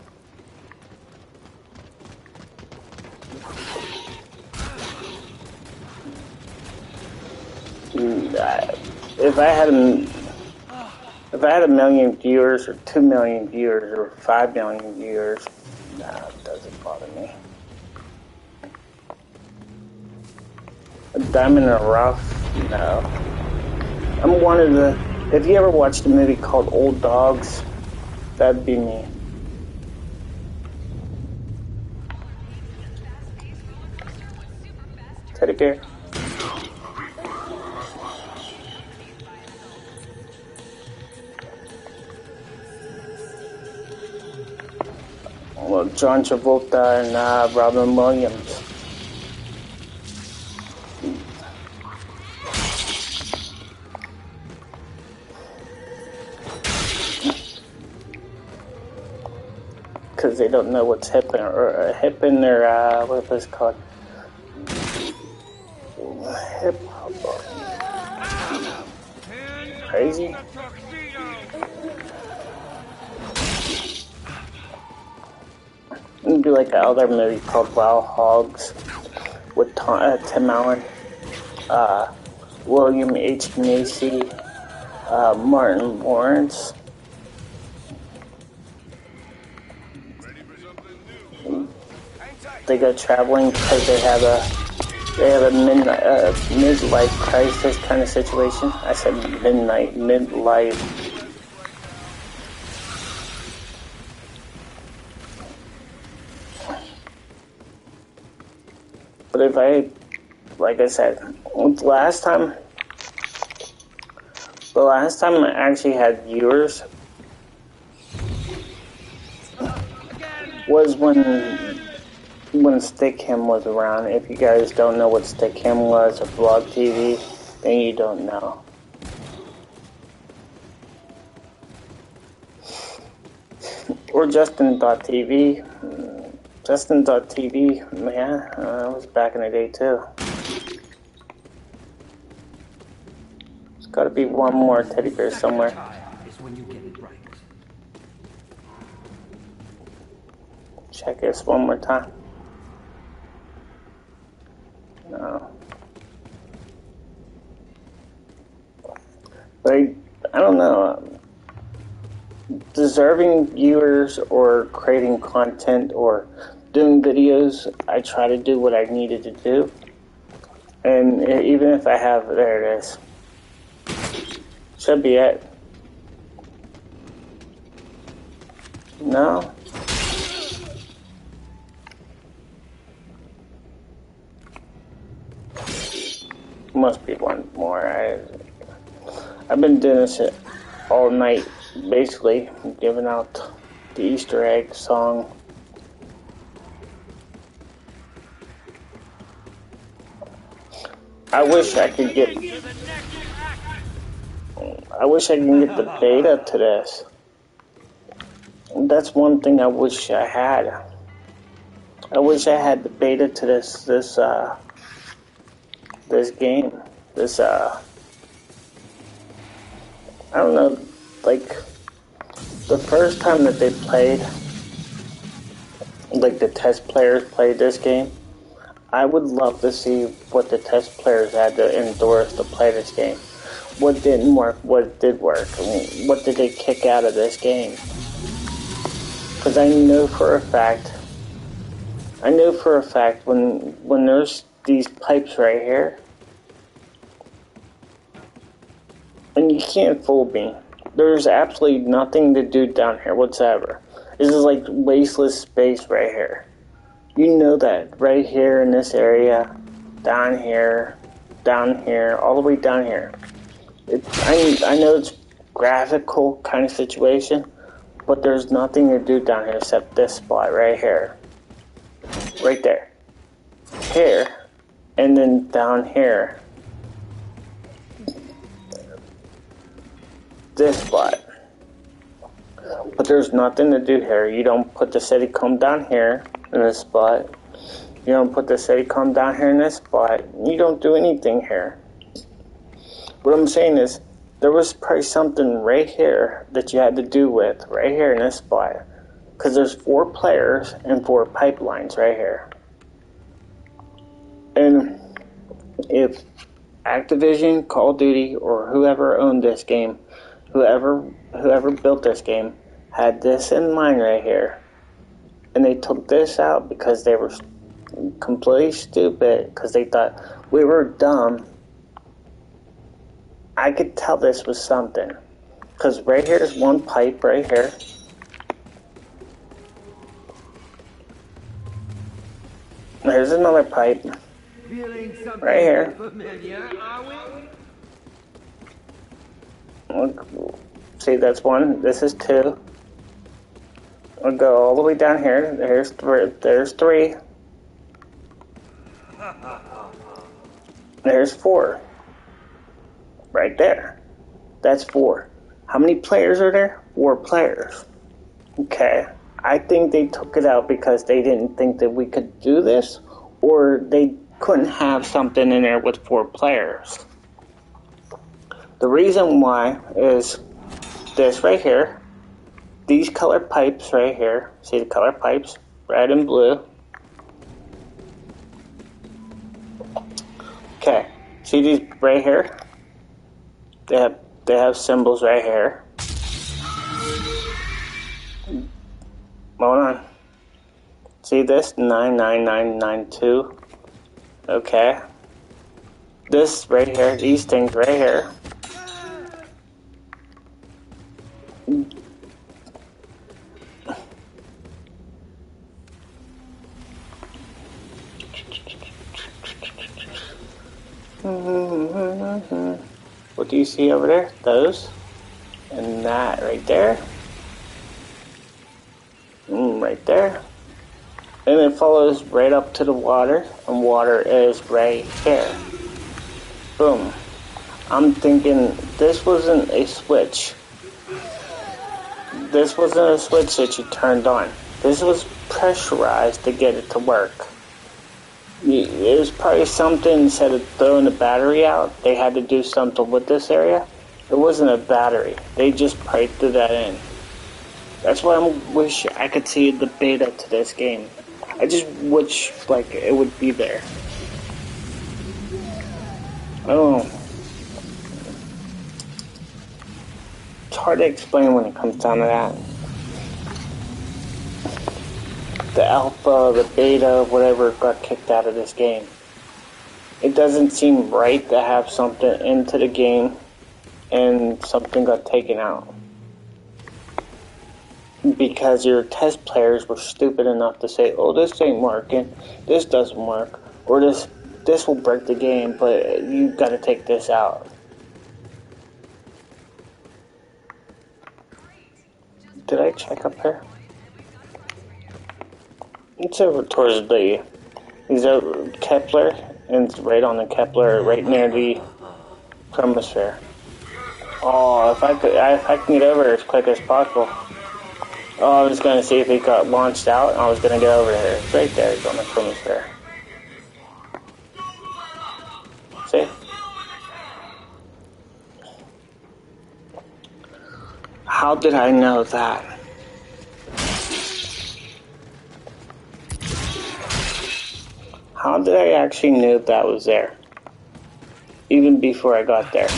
If I had a million viewers, or 2 million viewers, or 5 million viewers, no, it doesn't bother me. A diamond and a rough, no. I'm one of the If you ever watched a movie called Old Dogs, that'd be me. Teddy bear. Well, John Travolta and Robin Williams. Because they don't know what's hip in their what was it called? Hip hop. Crazy. It'd be like another movie called Wild Hogs with Tim Allen, William H. Macy, Martin Lawrence. They go traveling because they have a midlife crisis kind of situation. I said midlife. But if like I said, the last time I actually had viewers was when Stickam was around. If you guys don't know what Stickam was or Blog TV, then you don't know. Or Justin.tv. Justin.tv, yeah, that was back in the day too. There's gotta be one more teddy bear somewhere. Is when you get it right. Check this one more time. No. But I don't know. Deserving viewers or creating content or doing videos, I try to do what I needed to do. And even if I have, there it is. Should be it. No? Must be one more. I've been doing this all night, basically, giving out the Easter egg song. I wish I could get the beta to this. That's one thing I wish I had. I wish I had the beta to this game. I don't know, like, the first time that they played, like the test players played this game, I would love to see what the test players had to endorse to play this game. What didn't work, what did work, what did they kick out of this game. Because I know for a fact when there's these pipes right here, and you can't fool me, there's absolutely nothing to do down here whatsoever. This is like wasteless space right here. You know that right here in this area, down here, all the way down here. I know it's graphical kind of situation, but there's nothing to do down here except this spot right here. Right there. Here. And then down here. This spot. But there's nothing to do here. You don't put the Steadicam down here in this spot. You don't put the Steadicam down here in this spot. You don't do anything here. What I'm saying is, there was probably something right here that you had to do with, right here in this spot. Because there's 4 players and 4 pipelines right here. And if Activision, Call of Duty, or whoever owned this game, whoever built this game, had this in mind right here, and they took this out because they were completely stupid, because they thought we were dumb, I could tell this was something. Because right here is one pipe right here. There's another pipe. Feeling something Right here. familiar, are we? Look, see, that's one. This is two. We'll go all the way down here. There's three. There's three. There's four. Right there. That's four. How many players are there? 4 players. Okay. I think they took it out because they didn't think that we could do this, or they couldn't have something in there with 4 players. The reason why is this right here. These color pipes right here. See the color pipes? Red and blue. Okay. See these right here? They have symbols right here. Hold on. See this? 99992. Okay. This right here, these things right here. What do you see over there? Those. And that right there. Right there. And it follows right up to the water. And water is right here. Boom. I'm thinking this wasn't a switch. This wasn't a switch that you turned on. This was pressurized to get it to work. It was probably something, instead of throwing the battery out, they had to do something with this area. It wasn't a battery. They just probably threw that in. That's why I wish I could see the beta to this game. I just wish, like, it would be there. I don't know. It's hard to explain when it comes down to that. The alpha, the beta, whatever got kicked out of this game. It doesn't seem right to have something into the game and something got taken out. Because your test players were stupid enough to say, oh, this ain't working, this doesn't work, or this will break the game, but you gotta take this out. Did I check up here? It's over towards the, is that Kepler? And it's right on the Kepler, right near the chromosphere. Oh, if I can get over as quick as possible. Oh, I was gonna see if he got launched out, and I was gonna get over there. It's right there, it's on the chromosphere. See? How did I know that? How did I actually know that was there? Even before I got there.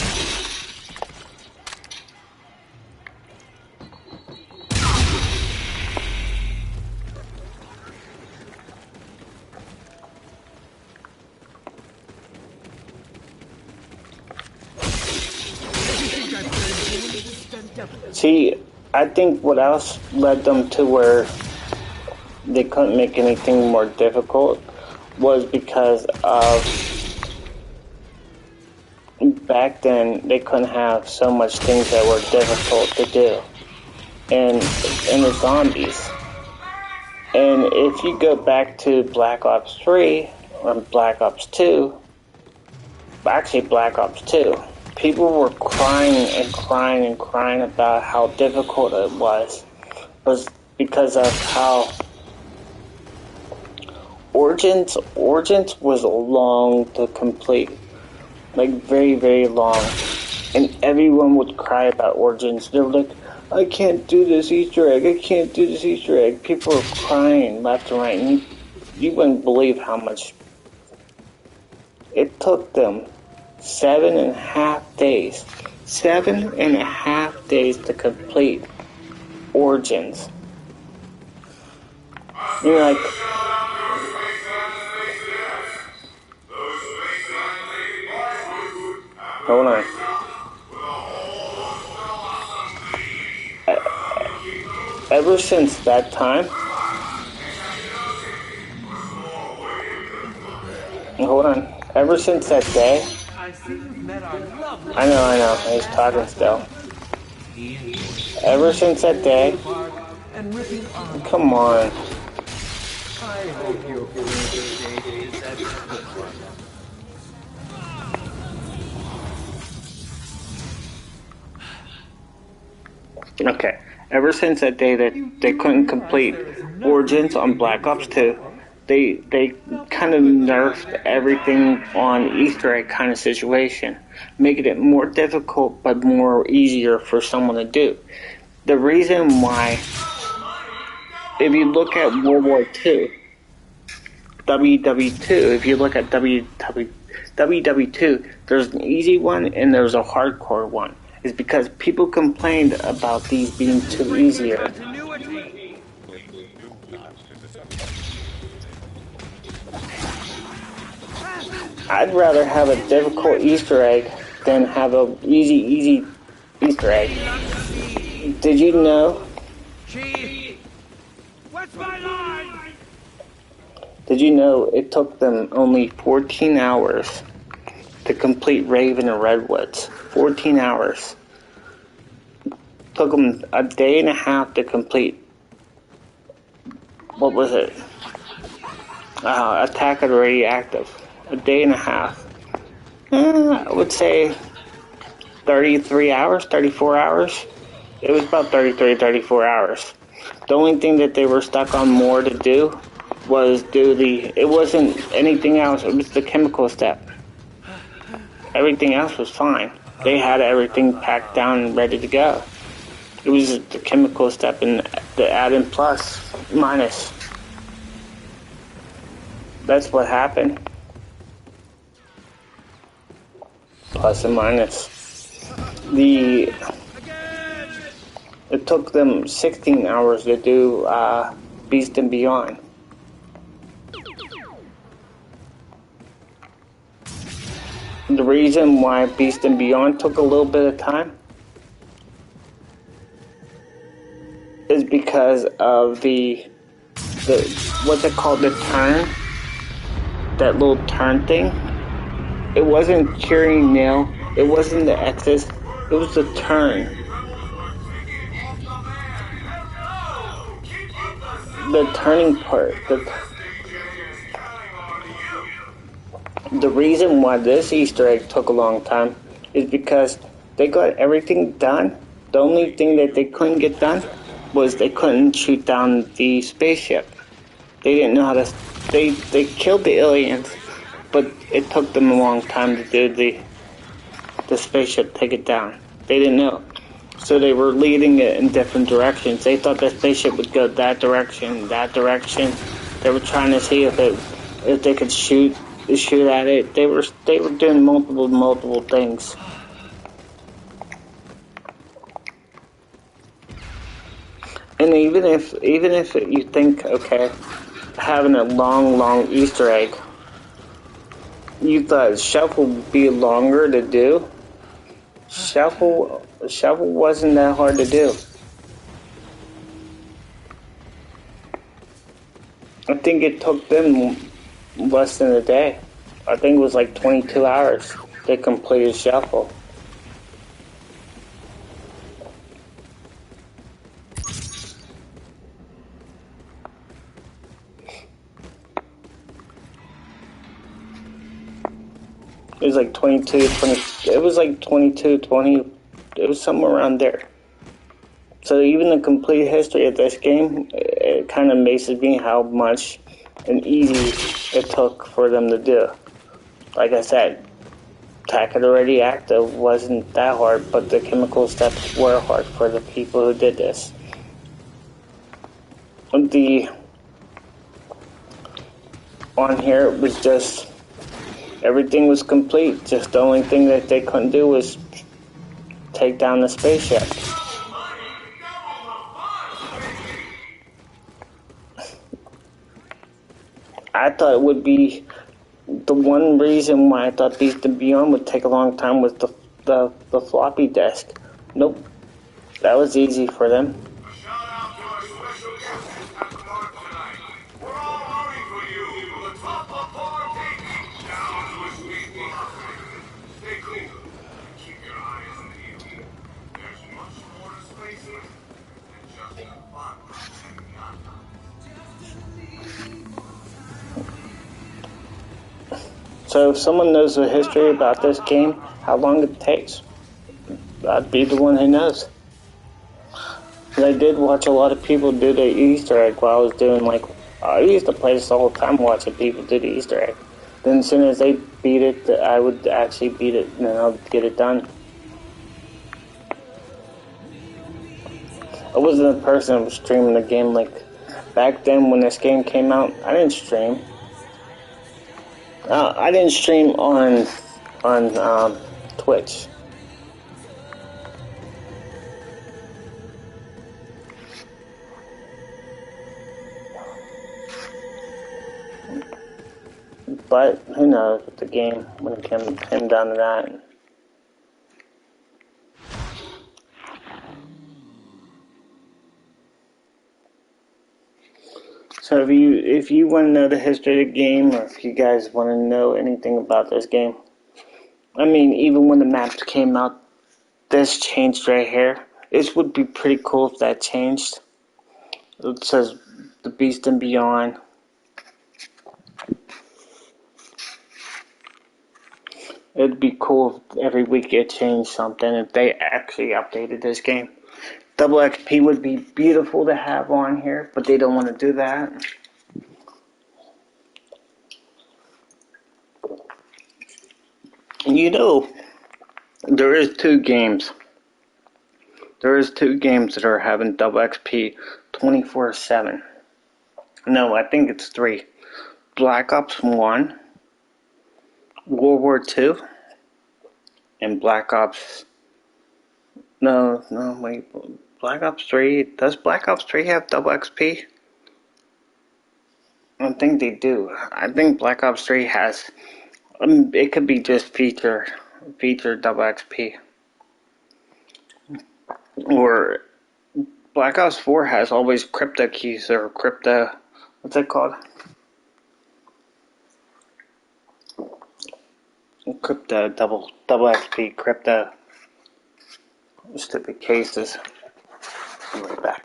See, I think what else led them to where they couldn't make anything more difficult was because of back then they couldn't have so much things that were difficult to do and the zombies. And if you go back to Black Ops 3 or Black Ops 2, actually Black Ops 2, people were crying and crying and crying about how difficult it was because of how Origins was long to complete, like very, very long, and everyone would cry about Origins. They were like, I can't do this Easter egg, I can't do this Easter egg. People were crying left and right, and you wouldn't believe how much it took them. 7.5 days. 7.5 days to complete Origins. You're like, hold on. ever since that time, hold on, ever since that day, I see you've met our lovely I know, he's talking still. Ever since that day, and ripping on. come on. I hope your first date is as good one. Okay, ever since that day that they couldn't complete Origins on Black Ops 2, they kind of nerfed everything on Easter egg kind of situation, making it more difficult but more easier for someone to do. The reason why, if you look at World War II, WW2, if you look at WW2, there's an easy one and there's a hardcore one. Is because people complained about these being too easier. I'd rather have a difficult Easter egg than have a easy Easter egg. Did you know? What's my line? Did you know it took them only 14 hours to complete Raven and Redwoods? 14 hours. Took them a day and a half to complete. What was it? Attack of the Radioactive. A day and a half. I would say 33 hours, 34 hours. It was about 33, 34 hours. The only thing that they were stuck on more to do was it wasn't anything else, it was the chemical step. Everything else was fine. They had everything packed down and ready to go. It was the chemical step and the add-in plus, minus. That's what happened. Plus and minus. It took them 16 hours to do Beast and Beyond. The reason why Beast and Beyond took a little bit of time is because of the what's it called, the turn, that little turn thing. It wasn't curing nail, it wasn't the X's, it was the turn. The turning part. The reason why this Easter egg took a long time is because they got everything done. The only thing that they couldn't get done was they couldn't shoot down the spaceship. They didn't know how to. They killed the aliens, but it took them a long time to do the spaceship, take it down. They didn't know. So they were leading it in different directions. They thought the spaceship would go that direction. They were trying to see if they could shoot at it. They were doing multiple things. And even if you think, okay, having a long Easter egg, you thought Shuffle would be longer to do. Shuffle wasn't that hard to do. I think it took them less than a day. I think it was like 22 hours they completed Shuffle. It was like 20. It was like 22, 20. It was somewhere around there. So even the complete history of this game, it kind of amazes me how much and easy it took for them to do. Like I said, Attack of the Radioactive wasn't that hard, but the chemical steps were hard for the people who did this. On here, it was just, everything was complete. Just the only thing that they couldn't do was take down the spaceship. I thought it would be, the one reason why I thought Beast and Beyond would take a long time was the floppy disk. Nope. That was easy for them. Shout out to our basement. It's just fun hanging out. So if someone knows the history about this game, how long it takes, I'd be the one who knows. But I did watch a lot of people do the Easter egg while I was doing, like, I used to play this all the time watching people do the Easter egg. Then as soon as they beat it, I would actually beat it and then I'll get it done. I wasn't a person who was streaming the game. Like, back then when this game came out, I didn't stream. I didn't stream on Twitch. But who knows with the game when it came down to that. So if you want to know the history of the game, or if you guys want to know anything about this game, I mean, even when the maps came out, this changed right here. This would be pretty cool if that changed. It says The Beast and Beyond. It'd be cool if every week it changed something, if they actually updated this game. Double XP would be beautiful to have on here, but they don't want to do that. You know, there is two games. There is two games that are having double XP 24/7. No, I think it's three. Black Ops 1, World War 2, and Black Ops... No, wait. Black Ops 3... Does Black Ops 3 have double XP? I don't think they do. I think Black Ops 3 has... it could be just feature double XP. Or Black Ops 4 has always crypto keys, or crypto... What's it called? Crypto, double XP, crypto. Stupid cases. I'm right back.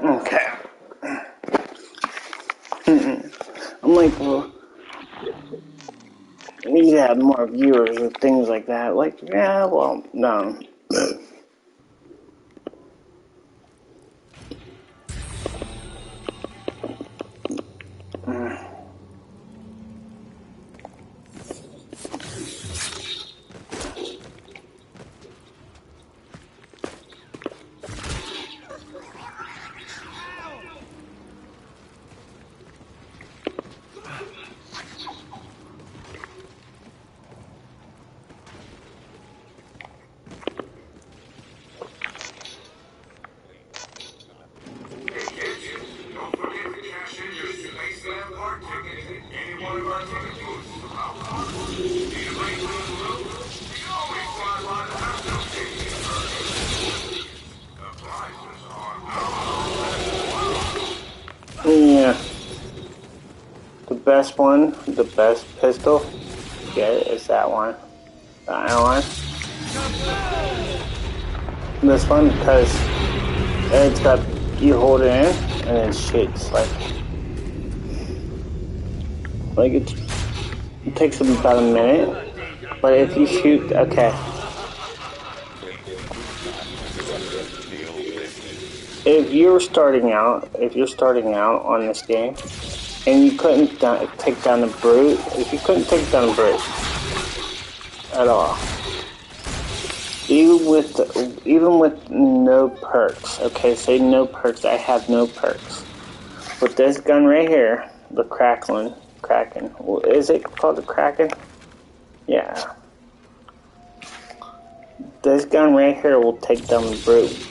Okay. I'm like, well, we need to have more viewers and things like that. Like, yeah, well, no. Don't forget to cash in your Spaceland Park ticket. Any one of our ticket booths around the park. Need a break from the road? You can always fly by the Metro Station early. The prizes are Yeah. The best one, the best pistol get is that one. The iron one. This one, because it's got, you hold it in and it shoots like it takes about a minute, but if you shoot, okay. If you're starting out on this game, and you couldn't take down the brute, if you couldn't take down the brute at all, even with no perks, okay, say no perks, I have no perks. With this gun right here, the Kraken, is it called the Kraken? Yeah. This gun right here will take down the brute.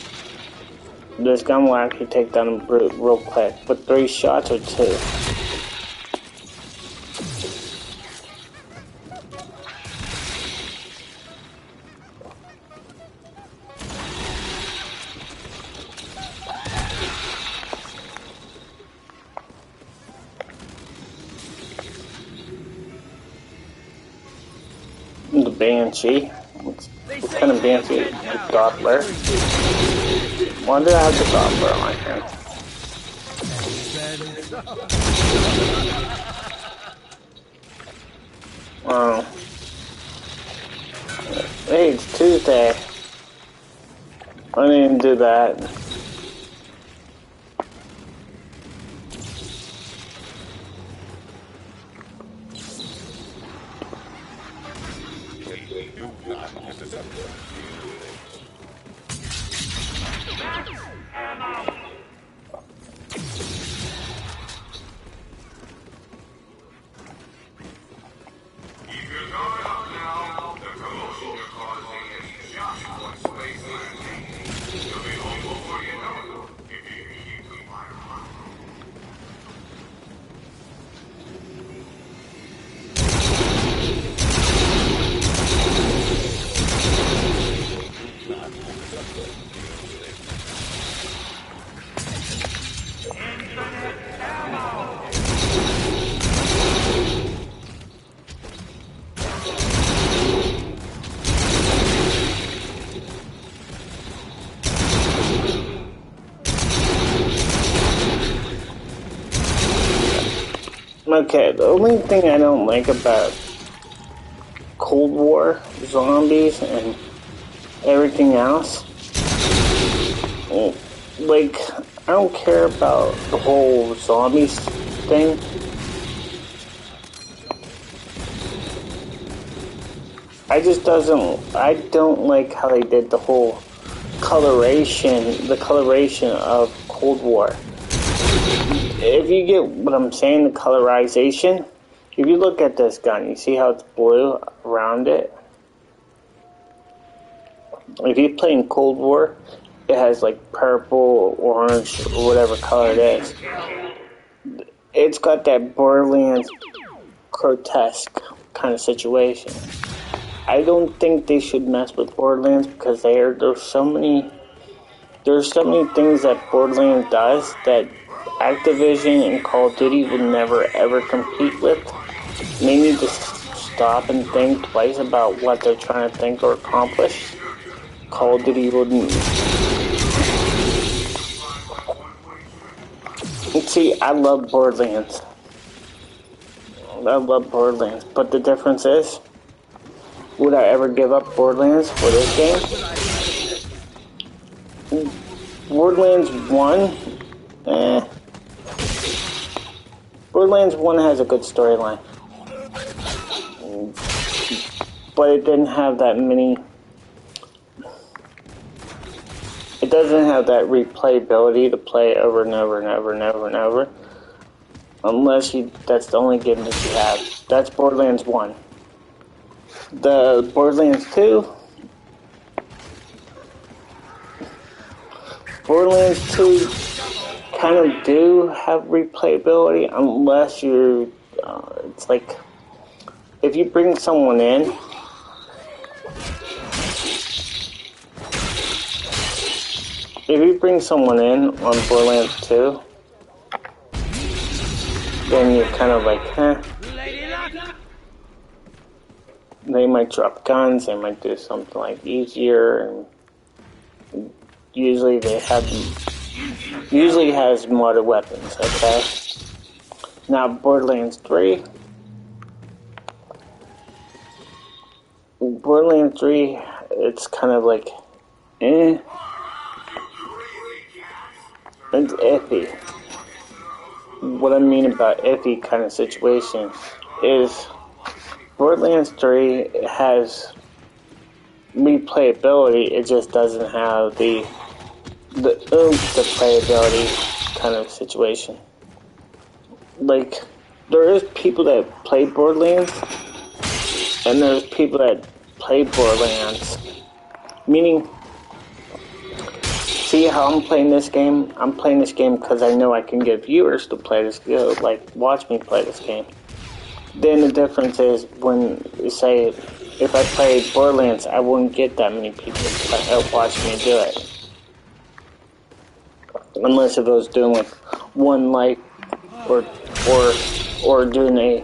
This gun will actually take down the brute real quick, with 3 shots or 2. The Banshee. What kind of Banshee? The Doppler. Why did I have the Doppler on here? Oh. Hey, it's Tuesday. I didn't do that. Okay, the only thing I don't like about Cold War zombies and everything else, like, I don't care about the whole zombies thing. I don't like how they did the whole the coloration of Cold War. If you get what I'm saying, the colorization, if you look at this gun, you see how it's blue around it? If you play in Cold War, it has like purple, orange, or whatever color it is. It's got that Borderlands grotesque kind of situation. I don't think they should mess with Borderlands because there's so many things that Borderlands does that Activision and Call of Duty would never ever compete with. They need to stop and think twice about what they're trying to think or accomplish. Call of Duty wouldn't. See, I love Borderlands. But the difference is, would I ever give up Borderlands for this game? Borderlands 1, Borderlands 1 has a good storyline. But it didn't have that many... It doesn't have that replayability to play over and over and over and over and over. Unless that's the only game that you have. That's Borderlands 1. The Borderlands 2... Borderlands 2 kind of do have replayability unless you're, it's like, if you bring someone in, on Borderlands 2, then you're kind of like, They might drop guns, they might do something like easier, and usually usually has modded weapons, okay? Now Borderlands 3. Borderlands 3, it's kind of like, eh. It's iffy. What I mean about iffy kind of situation is Borderlands 3 has replayability, it just doesn't have the oomph to playability kind of situation. Like, there is people that play Borderlands, and there's people that play Borderlands. Meaning, see how I'm playing this game? I'm playing this game because I know I can get viewers to play this game, like, watch me play this game. Then the difference is when, say, if I played Borderlands, I wouldn't get that many people to watch me do it. Unless if I was doing like one like or doing a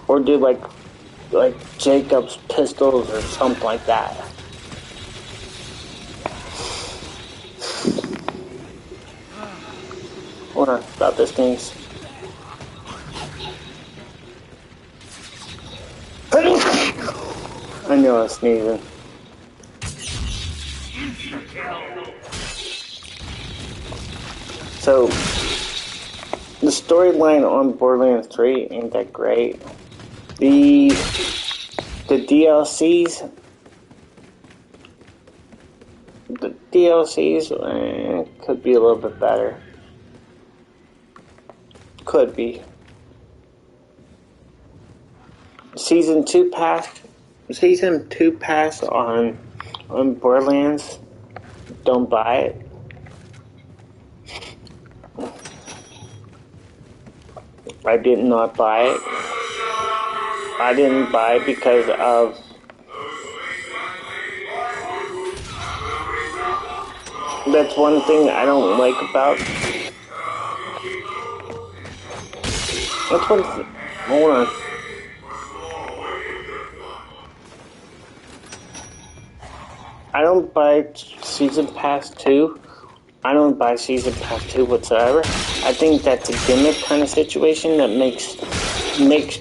or do like Jacob's pistols or something like that. Hold on, stop this sneeze. I knew I was sneezing. So, the storyline on Borderlands 3 ain't that great. The DLCs, could be a little bit better. Could be. Season 2 pass on Borderlands. Don't buy it. I did not buy it. I didn't buy it because of that's one thing I don't like about. That's one thing. Hold on. I don't buy Season Pass 2. I don't buy Season Pass 2 whatsoever. I think that's a gimmick kind of situation that makes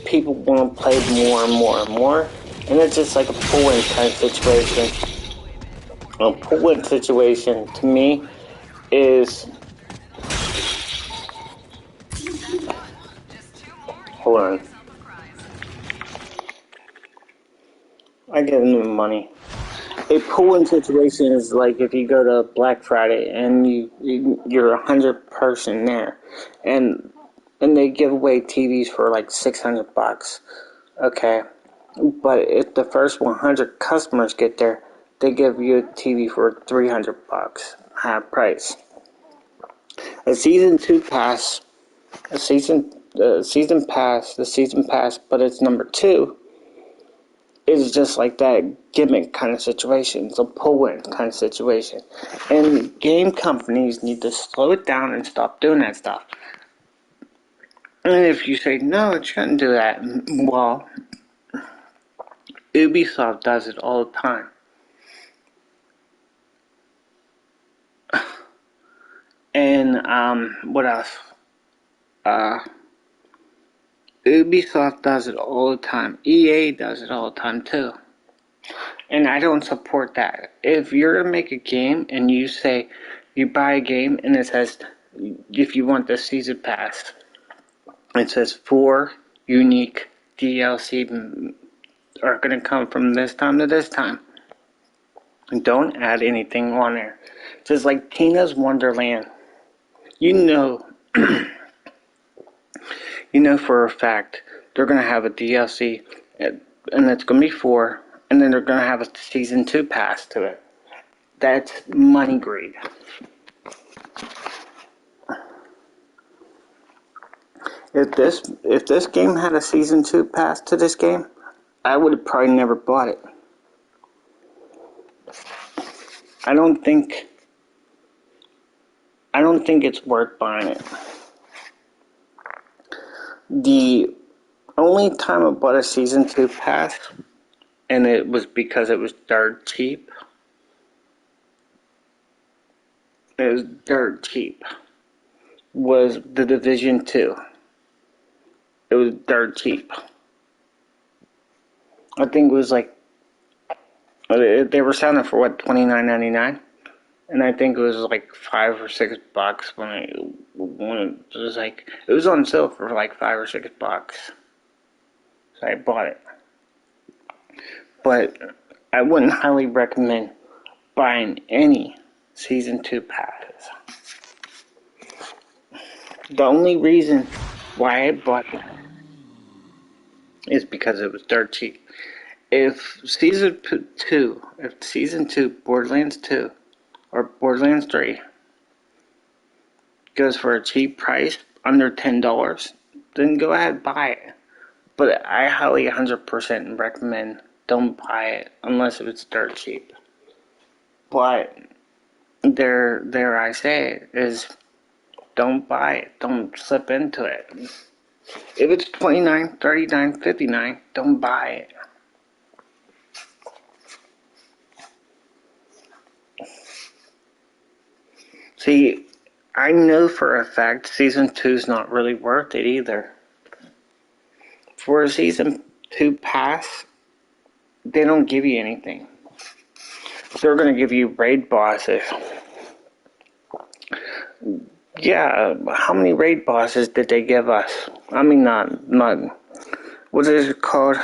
people want to play more and more and more. And it's just like a pull-in kind of situation. A pull-in situation, to me, is... Hold on. I give them money. A pull-in situation is like if you go to Black Friday and you're 100 person there, and they give away TVs for like $600. Okay, but if the first 100 customers get there, they give you a TV for $300, half price. The season pass, but it's number 2. Is just like that gimmick kind of situation. It's a pull-in kind of situation. And game companies need to slow it down and stop doing that stuff. And if you say, no, it shouldn't do that, well, Ubisoft does it all the time. And, what else? Ubisoft does it all the time. EA does it all the time too. And I don't support that. If you're to make a game and you say you buy a game and it says if you want the season pass, it says 4 unique DLC are going to come from this time to this time. And don't add anything on there. Just like Tina's Wonderland. You know for a fact they're going to have a DLC, and it's going to be 4, and then they're going to have a Season 2 pass to it. That's money greed. If this game had a Season 2 pass to this game, I would have probably never bought it. I don't think it's worth buying it. The only time I bought a season 2 pass, and it was because it was dirt cheap. It was dirt cheap. Was The Division 2. It was dirt cheap. I think it was like, they were selling it for what, $29.99, and I think it was like $5 or $6 when it was like, it was on sale for like $5 or $6. So I bought it. But I wouldn't highly recommend buying any season 2 passes. The only reason why I bought it is because it was dirt cheap. If season 2, Borderlands 2 or Borderlands 3 goes for a cheap price, under $10, then go ahead and buy it. But I highly 100% recommend don't buy it unless it's dirt cheap. But there I say is don't buy it. Don't slip into it. If it's $29, $39, $59, don't buy it. See, I know for a fact season 2 is not really worth it either. For a season 2 pass, they don't give you anything. They're going to give you raid bosses. Yeah, how many raid bosses did they give us? I mean, not what is it called?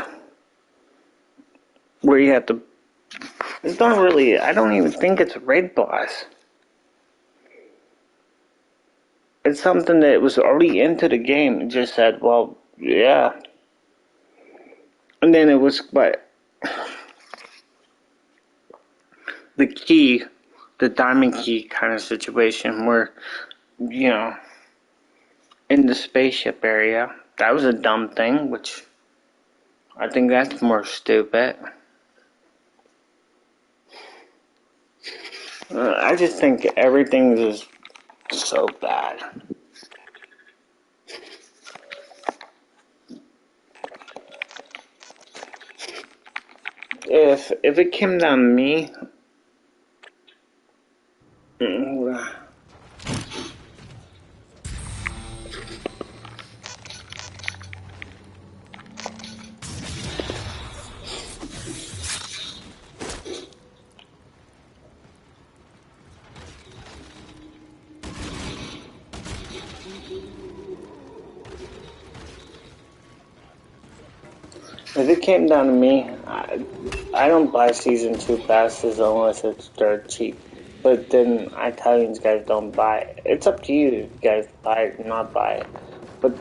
Where you have to, it's not really, I don't even think it's a raid boss. It's something that was already into the game. It just said, well, yeah. And then it was, but the key, the diamond key kind of situation where, you know, in the spaceship area, that was a dumb thing, which I think that's more stupid. I just think everything is so bad. If it came down to me, if it came down to me, I don't buy season 2 passes unless it's dirt cheap. But then I tell you guys don't buy it. It's up to you if you guys buy it or not buy it. But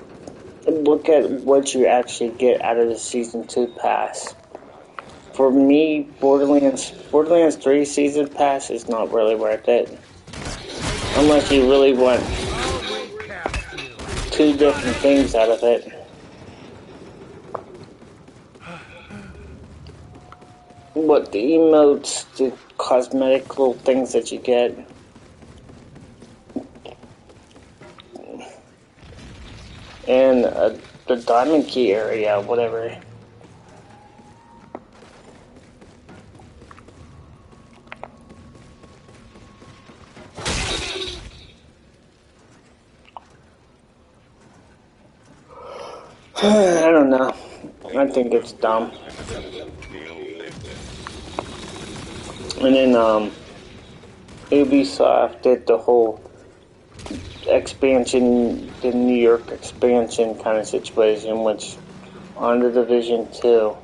look at what you actually get out of the season 2 pass. For me, Borderlands 3 season pass is not really worth it. Unless you really want 2 different things out of it. What, the emotes, the cosmetic little things that you get. And the diamond key area, whatever. I don't know. I think it's dumb. And then Ubisoft did the whole expansion, the New York expansion kind of situation, which on the Division 2.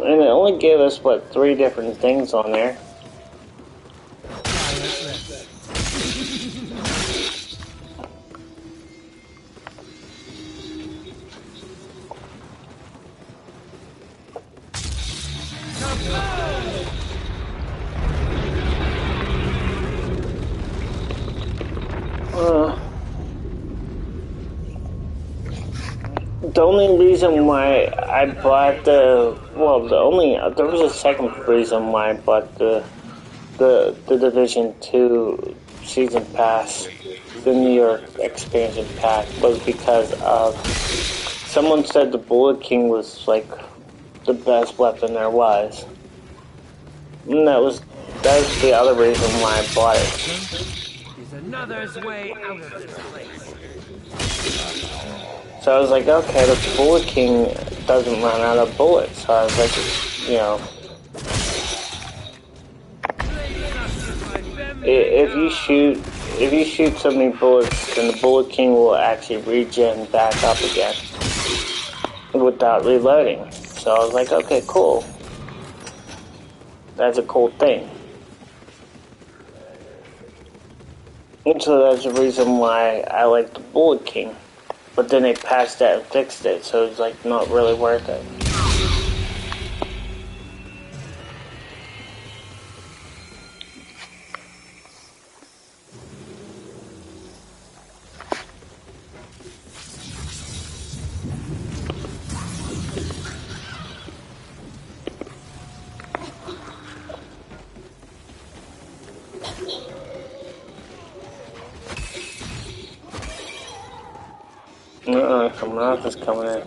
And it only gave us, what, 3 different things on there. The only reason why I bought there was a second reason why I bought the Division 2 season pass, the New York expansion pack, was because of someone said the Bullet King was like the best weapon there was. And that was the other reason why I bought it. Is another's way out of this place. So I was like, okay, the Bullet King doesn't run out of bullets. So I was like, you know, if you shoot so many bullets, then the Bullet King will actually regen back up again without reloading. So I was like, okay, cool. That's a cool thing. And so that's the reason why I like the Bullet King. But then they patched that and fixed it, so it's like not really worth it. Someone else is coming in.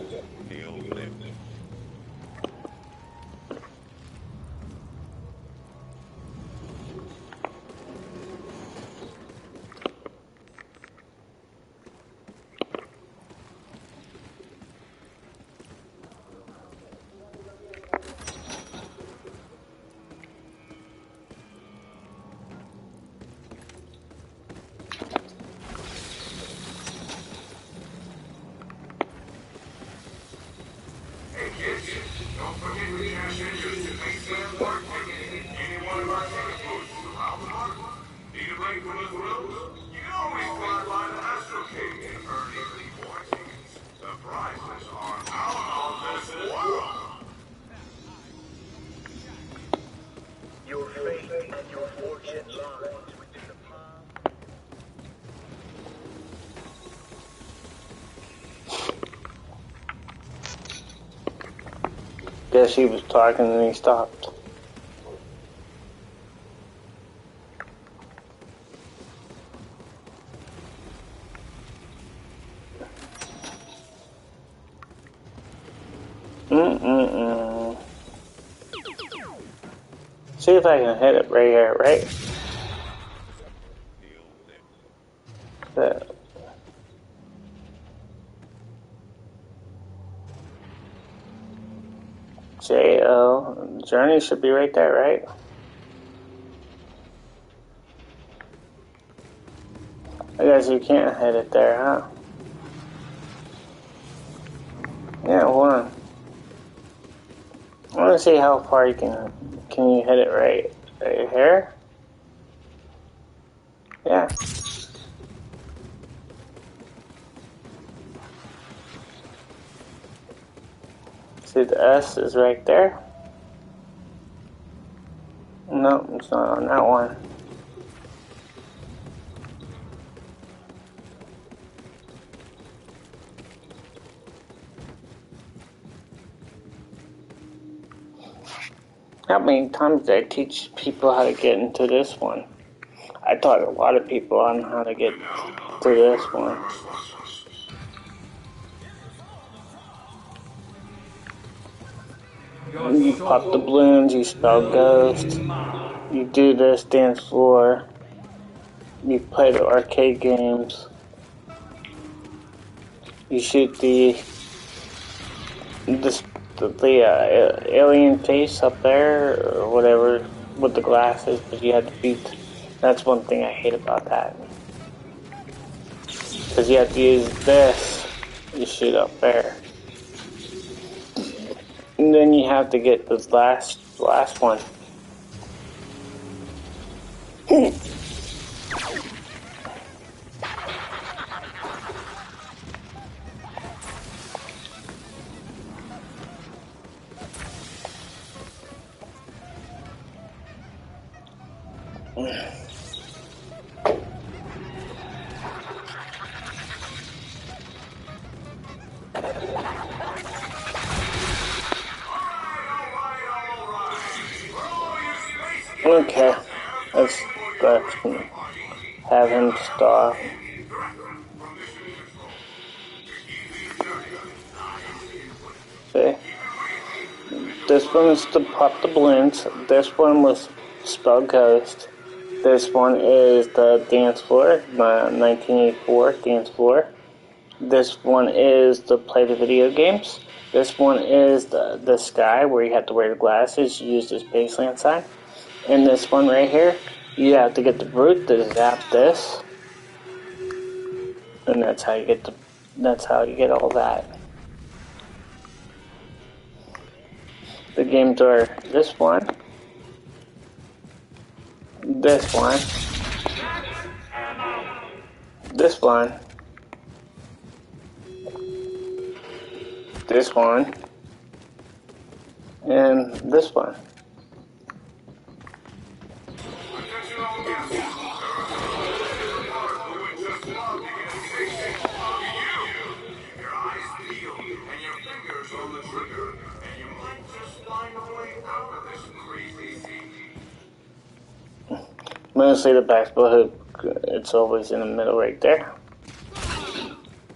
Guess he was talking and he stopped. See if I can hit it right here, right? There. J-O. Journey should be right there, right? I guess you can't hit it there, huh? Yeah, hold on. I want to see how far you can you hit it right here? Yeah. See, the S is right there. No, it's not on that one. How many times did I teach people how to get into this one? I taught a lot of people on how to get to this one. You pop the balloons, you spell ghost, you do this dance floor, you play the arcade games, you shoot the alien face up there, or whatever, with the glasses, but you have to beat. That's one thing I hate about that. Because you have to use this, you shoot up there. And then you have to get this last one. Okay, that's have him stop. See? This one is to pop the balloons. This one was Spell Ghost. This one is the dance floor, the 1984 dance floor. This one is the play the video games. This one is the sky where you have to wear the glasses, use the Spaceland sign. And this one right here, you have to get the brute to zap this. And that's how you get all that. The games are this one, this one, this one, this one, and this one. Mostly the basketball hoop, it's always in the middle right there.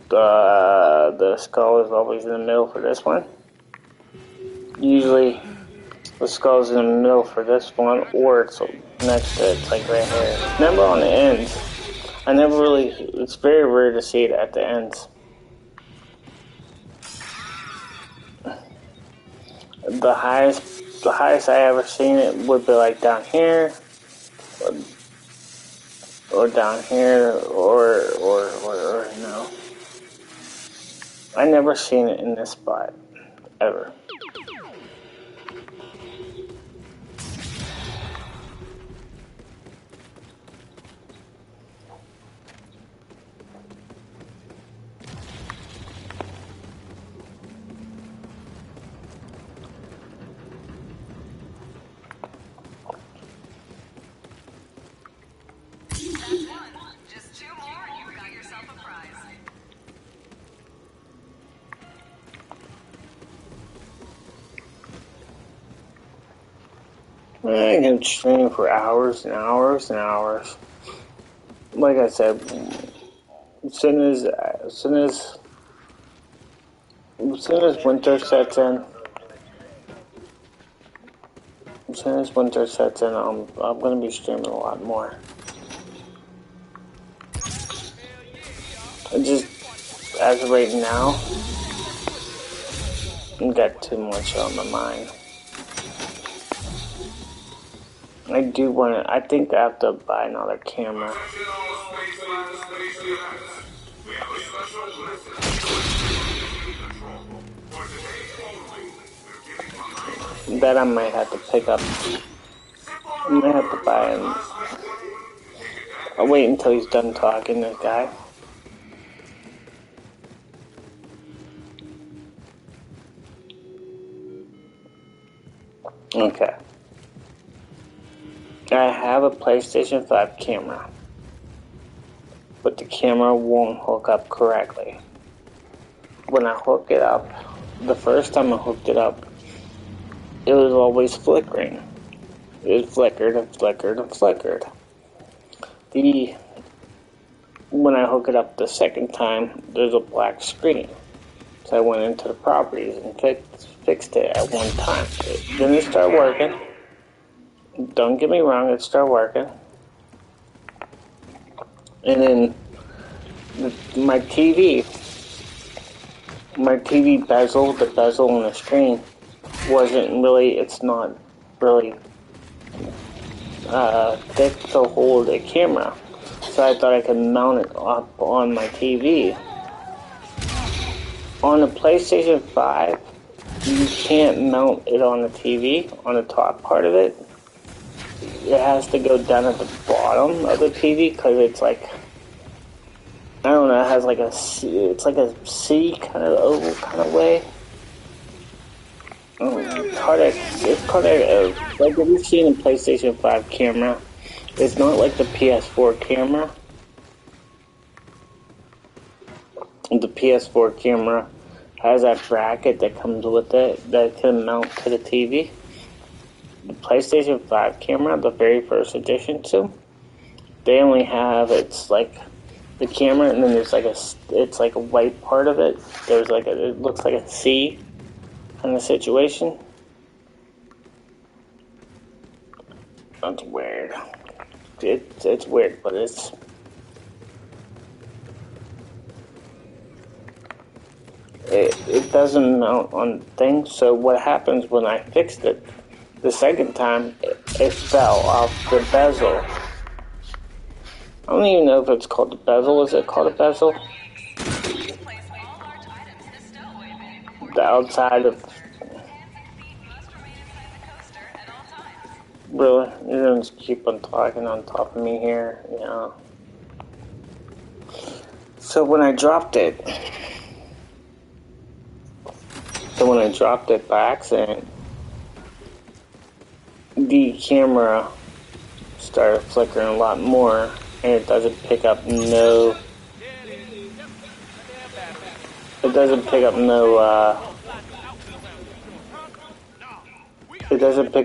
The skull is always in the middle for this one. Usually the skull is in the middle for this one, or it's next to it, it's like right here. Never on the ends. It's very rare to see it at the ends. The highest I ever seen it would be like down here. Or down here, or no. I never seen it in this spot, ever. I can stream for hours and hours and hours. Like I said, as soon as winter sets in, I'm gonna be streaming a lot more. Just as of right now, I've got too much on my mind. I think I have to buy another camera. That I might have to pick up. I might have to buy him. I'll wait until he's done talking, this guy. Okay. I have a PlayStation 5 camera, but the camera won't hook up correctly. When I hook it up, the first time I hooked it up, it was always flickering. It flickered and flickered and flickered. When I hook it up the second time, there's a black screen. So I went into the properties and fixed it at one time. Then it started working. Don't get me wrong, it started working. And then my TV bezel, the bezel on the screen, it's not really thick to hold a camera. So I thought I could mount it up on my TV. On the PlayStation 5, you can't mount it on the TV, on the top part of it. It has to go down at the bottom of the TV because it's like, I don't know, it has like it's like a C kind of oval kind of way. It's kind of like if you've seen a PlayStation 5 camera, it's not like the PS4 camera. The PS4 camera has that bracket that comes with it that can mount to the TV. The PlayStation 5 camera, the very first edition too, they only have, it's like the camera, and then there's like it's like a white part of it. There's like it looks like a C kind of situation. That's weird. It's weird, but it doesn't mount on things. So what happens when I fixed it the second time, it fell off the bezel. I don't even know if it's called a bezel. Is it called a bezel? Please place all large items in a stowaway bin before The outside of... hands and feet must remain inside the coaster at all times. Really? You're gonna just keep on talking on top of me here, you know. So when I dropped it by accident, the camera started flickering a lot more, and it doesn't pick up no it doesn't pick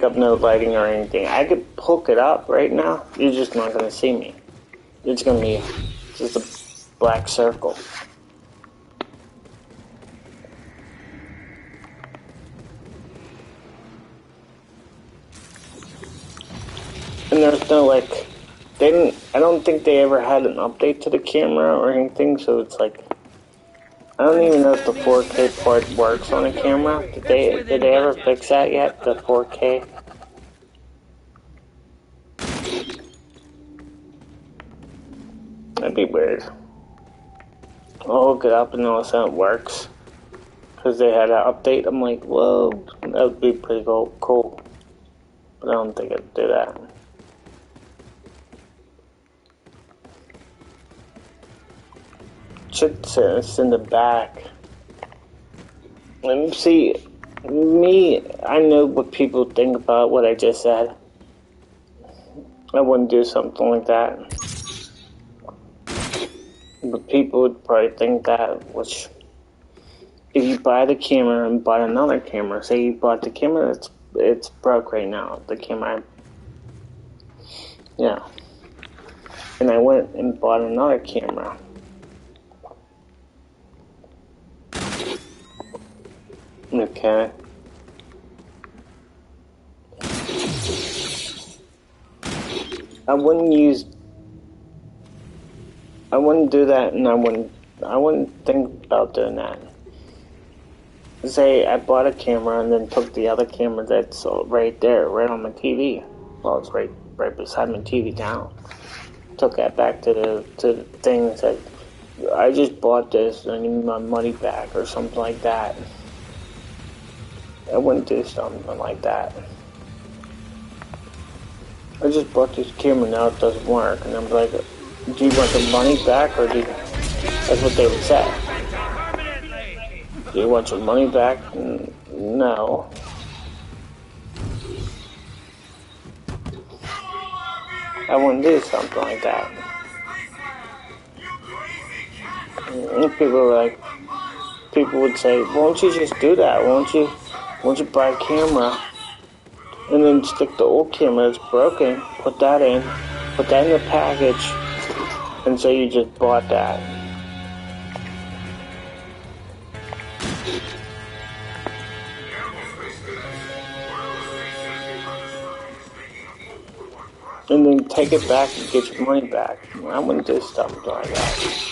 up no lighting or anything. I could hook it up right now. You're just not gonna see me. It's gonna be just a black circle. And there's no like, I don't think they ever had an update to the camera or anything, so it's like, I don't even know if the 4K part works on a camera. Did they ever fix that yet, the 4K? That'd be weird. I'll hook it up and all of a sudden it works. Because they had an update, I'm like, whoa, that would be pretty cool. But I don't think it'd do that. Should say it's in the back. Let me see. I know what people think about what I just said. I wouldn't do something like that. But people would probably think that, which, if you buy the camera and buy another camera, say you bought the camera, it's broke right now. The camera, yeah. And I went and bought another camera. Okay. I wouldn't do that, and I wouldn't think about doing that. Say I bought a camera and then took the other camera that's right there, right on my TV. Well, it's right beside my TV now. Took that back to the thing and said, I just bought this and I need my money back or something like that. I wouldn't do something like that. I just bought this camera, now it doesn't work, and I'm like, do you want your money back, or that's what they would say. Do you want your money back? No. I wouldn't do something like that. And people would say, why don't you just do that? Why don't you buy a camera and then stick the old camera that's broken, put that in the package, and say you just bought that. And then take it back and get your money back. I wouldn't do stuff like that.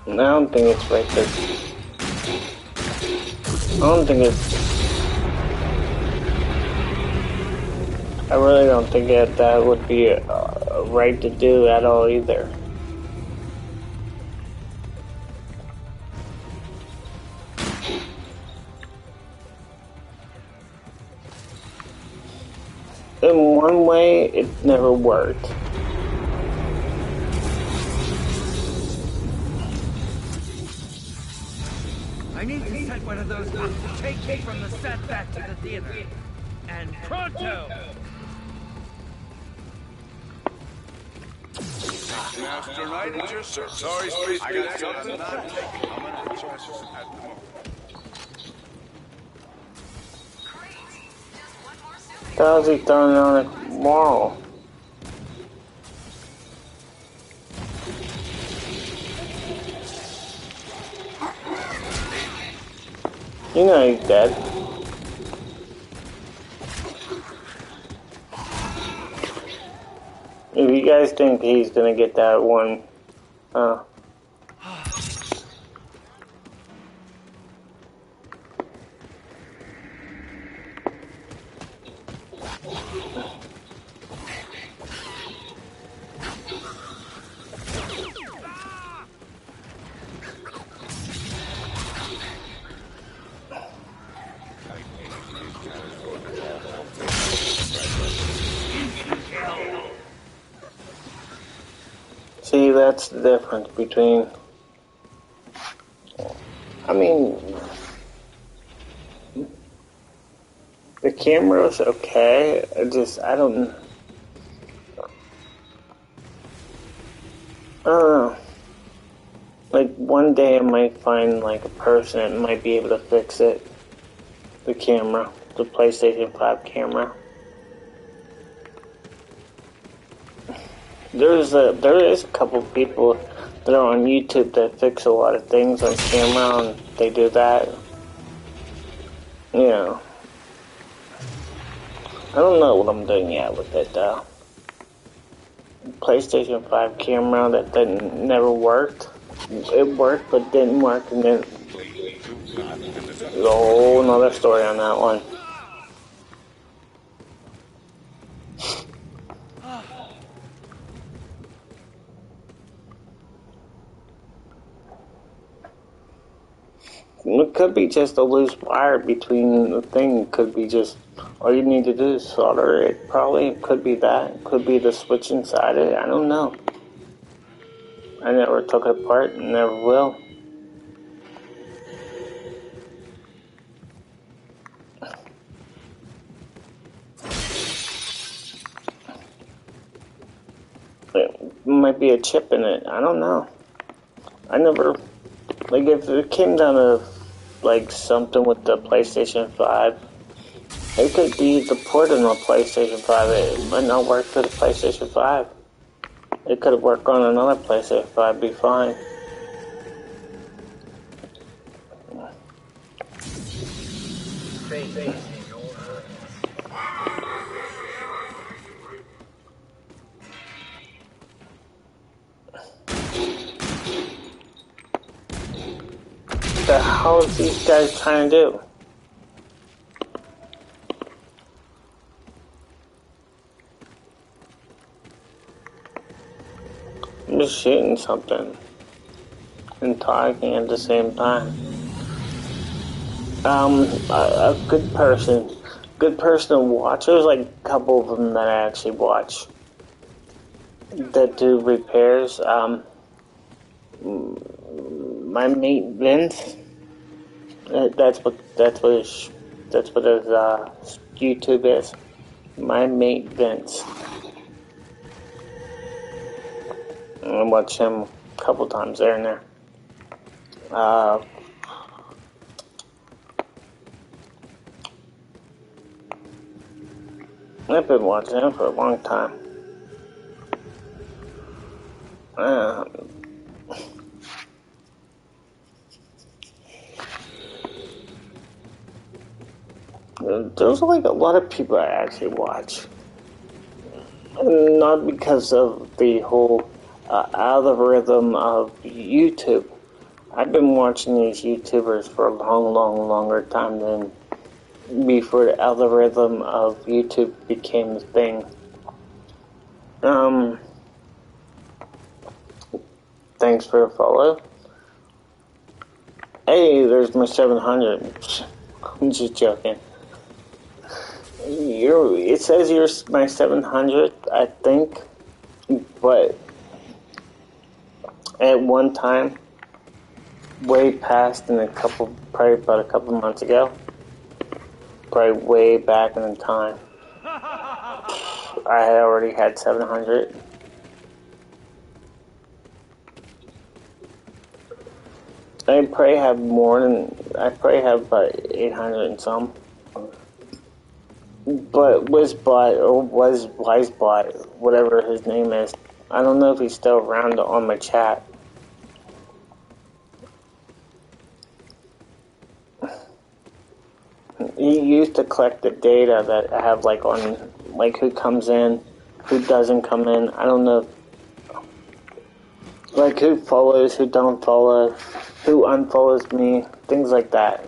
I don't think it's right there. I really don't think that would be a right to do at all either. way, it never worked. I need to send one of those to take me from the set back to the theater. And pronto! Master Knight, it's your service. Sorry, Space Cadet. I cannot take common resources at the moment. How's he throwing on a wall? You know he's dead. If you guys think he's gonna get that one, see, that's the difference between, I mean, the camera's okay, I don't know. Like, one day I might find, like, a person that might be able to fix it. The camera. The PlayStation 5 camera. There is a couple people that are on YouTube that fix a lot of things on camera, and they do that. You know. I don't know what I'm doing yet with it, though. PlayStation 5 camera that never worked. It worked, but didn't work, and then there's a whole another story on that one. It could be just a loose wire between the thing. It could be just, all you need to do is solder it. Probably it could be that. It could be the switch inside it. I don't know. I never took it apart and never will. It might be a chip in it. I don't know. I never, like, if it came down to, like, something with the PlayStation 5, it could be the port on the PlayStation 5. It might not work for the PlayStation 5. It could work on another PlayStation 5, be fine. What the hell is these guys trying to do? I'm just shooting something and talking at the same time. A good person to watch. There's like a couple of them that I actually watch that do repairs. My mate Vince. That's what his YouTube is. My mate Vince. I watch him a couple times there and there. I've been watching him for a long time. There's like a lot of people I actually watch. Not because of the whole algorithm of YouTube. I've been watching these YouTubers for a longer time than before the algorithm of YouTube became a thing. Thanks for the follow. Hey, there's my 700. I'm just joking. It says you're my 700th, I think, but at one time, way past in probably about a couple months ago, probably way back in time, I had already had 700. I probably have I probably have about 800 and some. But Wisebot, whatever his name is, I don't know if he's still around on my chat. He used to collect the data that I have, like, on, like, who comes in, who doesn't come in. I don't know, like, who follows, who don't follow, who unfollows me, things like that.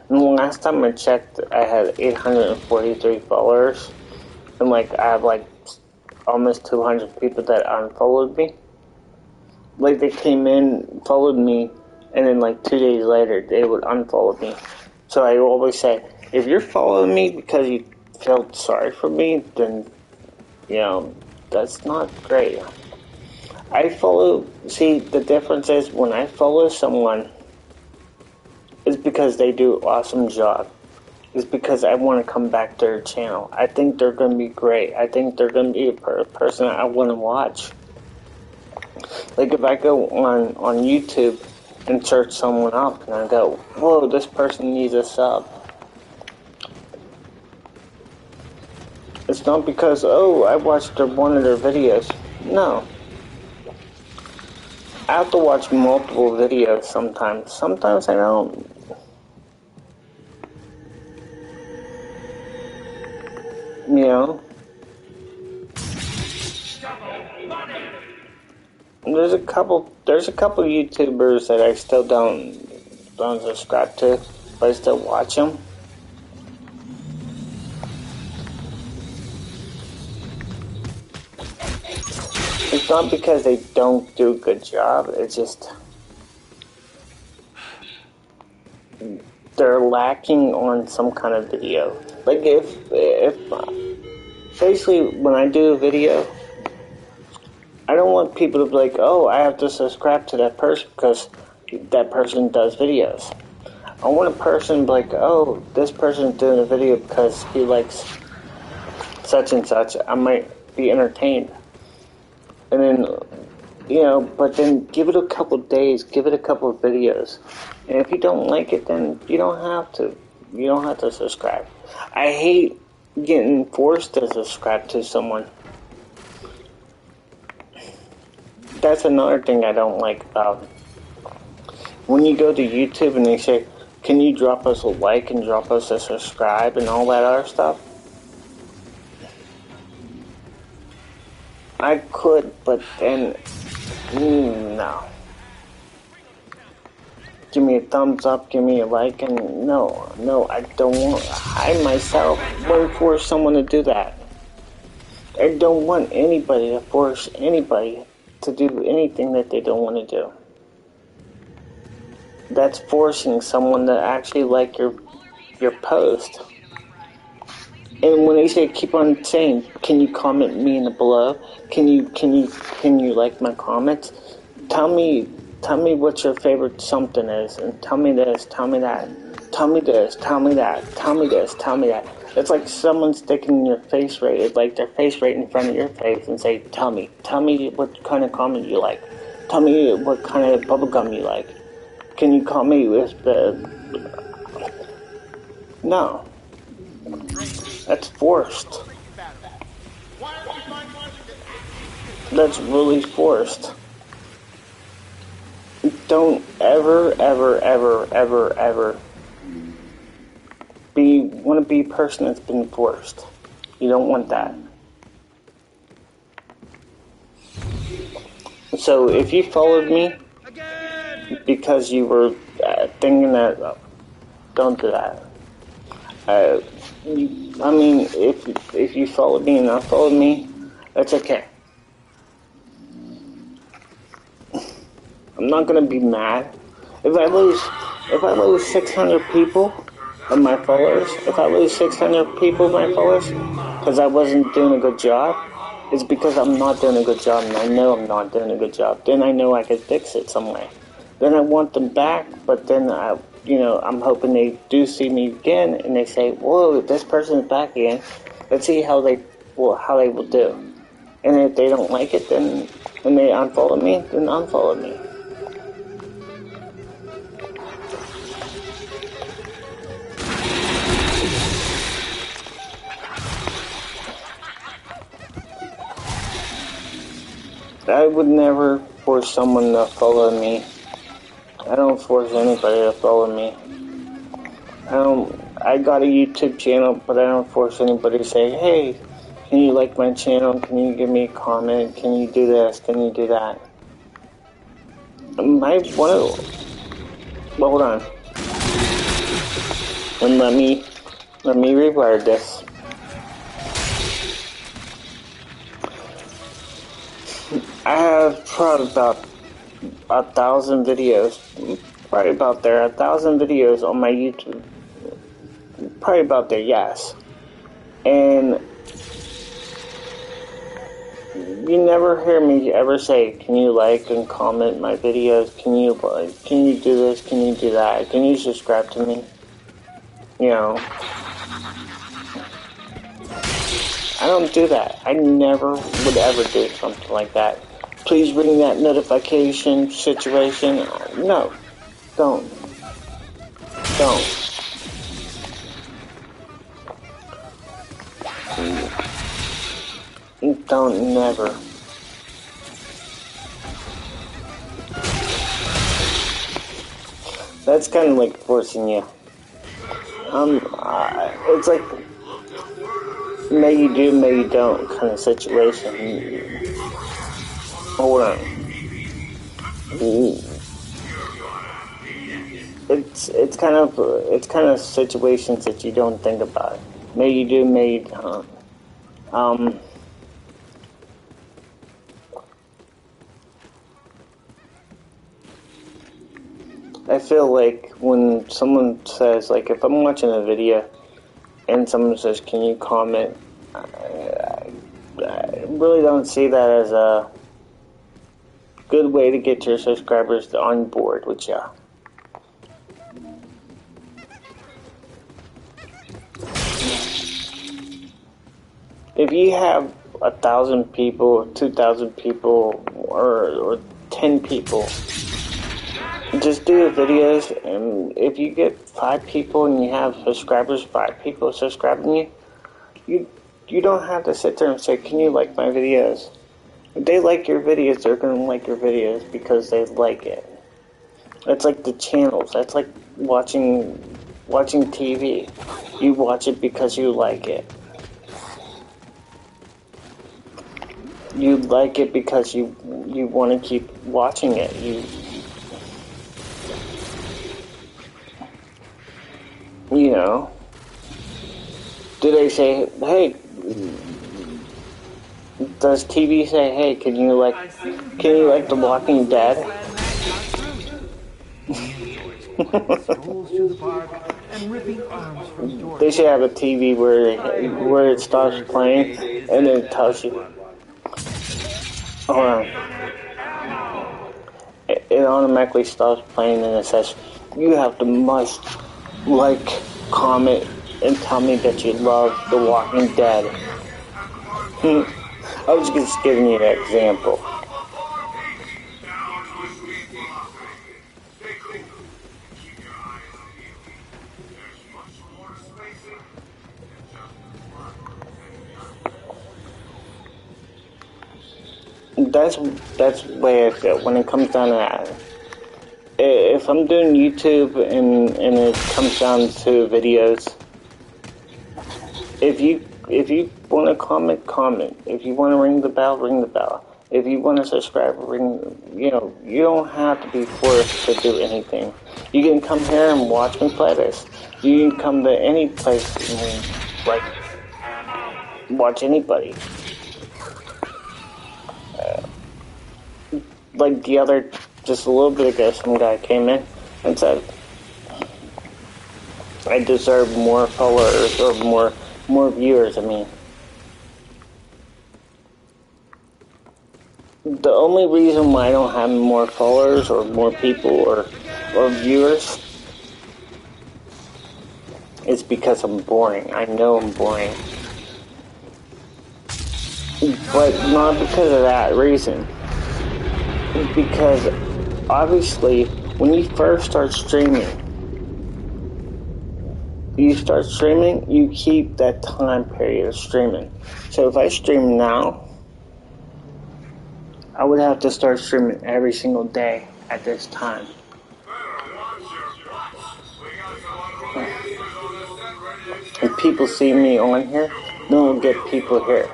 And the last time I checked, I had 843 followers, and, like, I have, like, almost 200 people that unfollowed me. Like, they came in, followed me, and then, like, 2 days later, they would unfollow me. So I always say, if you're following me because you felt sorry for me, then, you know, that's not great. See, the difference is when I follow someone, it's because they do an awesome job. It's because I want to come back to their channel. I think they're going to be great. I think they're going to be a person I want to watch. Like, if I go on YouTube and search someone up and I go, whoa, this person needs a sub. It's not because, oh, I watched one of their videos. No. I have to watch multiple videos sometimes. Sometimes I don't. You know? There's a couple YouTubers that I still don't subscribe to, but I still watch them. It's not because they don't do a good job, it's just they're lacking on some kind of video. Like, if basically when I do a video, I don't want people to be like, oh, I have to subscribe to that person because that person does videos. I want a person to be like, oh, this person's doing a video because he likes such and such. I might be entertained. And then, you know, but then give it a couple days, give it a couple of videos. And if you don't like it, then you don't have to. You don't have to subscribe. I hate getting forced to subscribe to someone. That's another thing I don't like about when you go to YouTube and they say, can you drop us a like and drop us a subscribe and all that other stuff? I could, but then, no. Give me a thumbs up, give me a like, and no, I don't want, I myself wouldn't force someone to do that. I don't want anybody to force anybody to do anything that they don't want to do. That's forcing someone to actually like your post. And when they say, keep on saying, can you comment me in the below? Can you like my comments? Tell me what your favorite something is, and tell me this, tell me that, tell me this, tell me that, tell me this, tell me that. It's like someone sticking your face right, like their face right in front of your face and say, tell me what kind of comment you like. Tell me what kind of bubblegum you like. Can you call me with the... No. That's forced. That's really forced. Don't ever want to be a person that's been forced. You don't want that. So if you followed me because you were thinking that, don't do that. I mean, if you followed me and not followed me, that's okay. I'm not gonna be mad if I lose 600 people. of my followers, if I lose 600 people of my followers, because I wasn't doing a good job, it's because I'm not doing a good job, and I know I'm not doing a good job. Then I know I could fix it some way. Then I want them back, but then I'm hoping they do see me again, and they say, "Whoa, this person's back again. Let's see how they will do." And if they don't like it, then and they unfollow me, then unfollow me. I would never force someone to follow me. I don't force anybody to follow me. I got a YouTube channel, but I don't force anybody to say, "Hey, can you like my channel? Can you give me a comment? Can you do this? Can you do that?" Hold on. And let me reword this. I have probably about 1,000 videos. Probably about there, 1,000 videos on my YouTube. Probably about there, yes. And you never hear me ever say, "Can you like and comment my videos? Can you do this? Can you do that? Can you subscribe to me?" You know, I don't do that. I never would ever do something like that. Please ring that notification situation. No, don't. Don't never. That's kind of like forcing you. It's like may you do, may you don't kind of situation. Hold on. It's kind of situations that you don't think about. May you do, may you don't. I feel like when someone says, like, if I'm watching a video and someone says, "Can you comment?" I really don't see that as a good way to get your subscribers on board with you. If you have 1,000 people, 2,000 people, or 10 people, just do your videos, and if you get 5 people and you have subscribers, 5 people subscribing you don't have to sit there and say, "Can you like my videos?" If they like your videos, they're going to like your videos because they like it. That's like the channels. That's like watching TV. You watch it because you like it. You like it because you want to keep watching it. You know, do they say, "Hey," does TV say, "Hey, can you like The Walking Dead?" They should have a TV where it stops playing and then it tells you. Hold on. It automatically stops playing and it says, "You have to must like, comment, and tell me that you love The Walking Dead." I was just giving you an example. That's the way I feel when it comes down to that. If I'm doing YouTube and it comes down to videos, if you want to comment. If you want to ring the bell. If you want to subscribe, you don't have to be forced to do anything. You can come here and watch me play this. You can come to any place and watch anybody. Like just a little bit ago, some guy came in and said, I deserve more followers or more viewers. I mean, the only reason why I don't have more followers or more people or viewers is because I'm boring. I know I'm boring. But not because of that reason. Because obviously, when you first start streaming, you keep that time period of streaming. So if I stream now, I would have to start streaming every single day at this time. If people see me on here, then we'll get people here.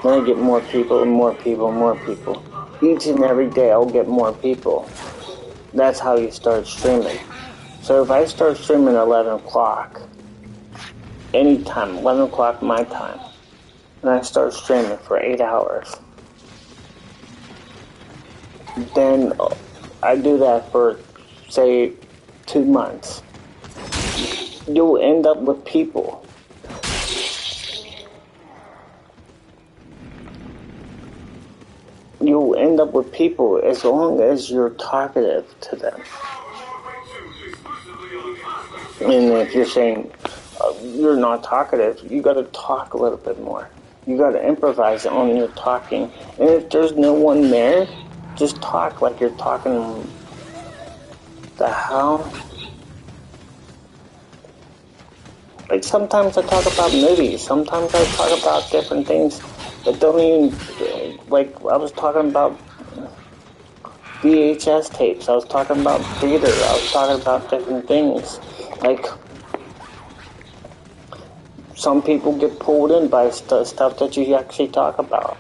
Then I get more people and more people and more people. Each and every day I'll get more people. That's how you start streaming. So if I start streaming at 11 o'clock, anytime, 11 o'clock my time, and I start streaming for 8 hours, then I do that for, say, 2 months. You'll end up with people. You'll end up with people as long as you're talkative to them. And if you're saying you're not talkative, you got to talk a little bit more. You got to improvise on your talking. And if there's no one there, just talk like you're talking. The hell? Like sometimes I talk about movies. Sometimes I talk about different things that don't even, like I was talking about VHS tapes. I was talking about theater. I was talking about different things. Like some people get pulled in by stuff that you actually talk about.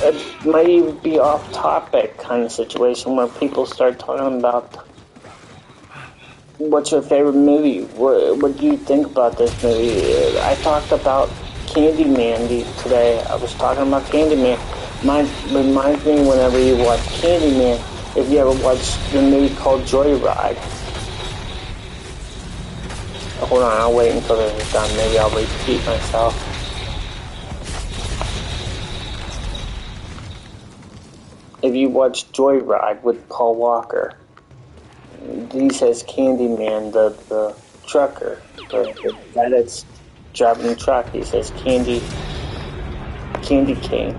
It might even be off-topic kind of situation where people start talking about what's your favorite movie? What do you think about this movie? I talked about Candyman today. I was talking about Candyman. Reminds me whenever you watch Candyman, if you ever watched the movie called Joyride. Hold on, I'll wait until this is done. Maybe I'll repeat myself. If you watch Joyride with Paul Walker, he says Candyman, the trucker, the guy that's driving the truck, he says Candy cane.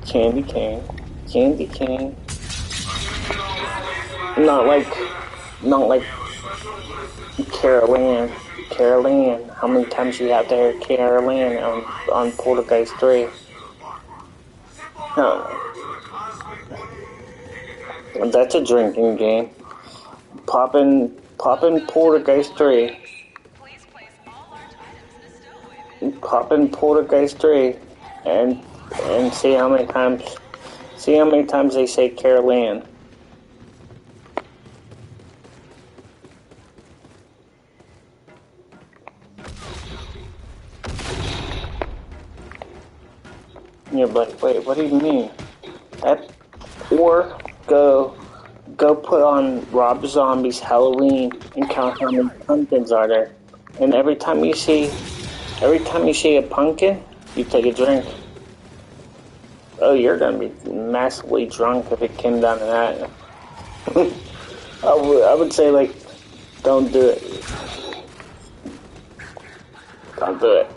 Candy cane. Candy cane. Not like Carol Ann. Carol Ann. How many times you have to hear Carol Ann on Poltergeist 3? No. That's a drinking game. Poppin' Poltergeist 3. Poppin' Poltergeist 3 and see how many times they say Carol Ann. You're like, wait, what do you mean? Or go put on Rob Zombie's Halloween and count how many pumpkins are there. And every time you see a pumpkin, you take a drink. Oh, you're gonna be massively drunk if it came down to that. I would say, like, don't do it. Don't do it.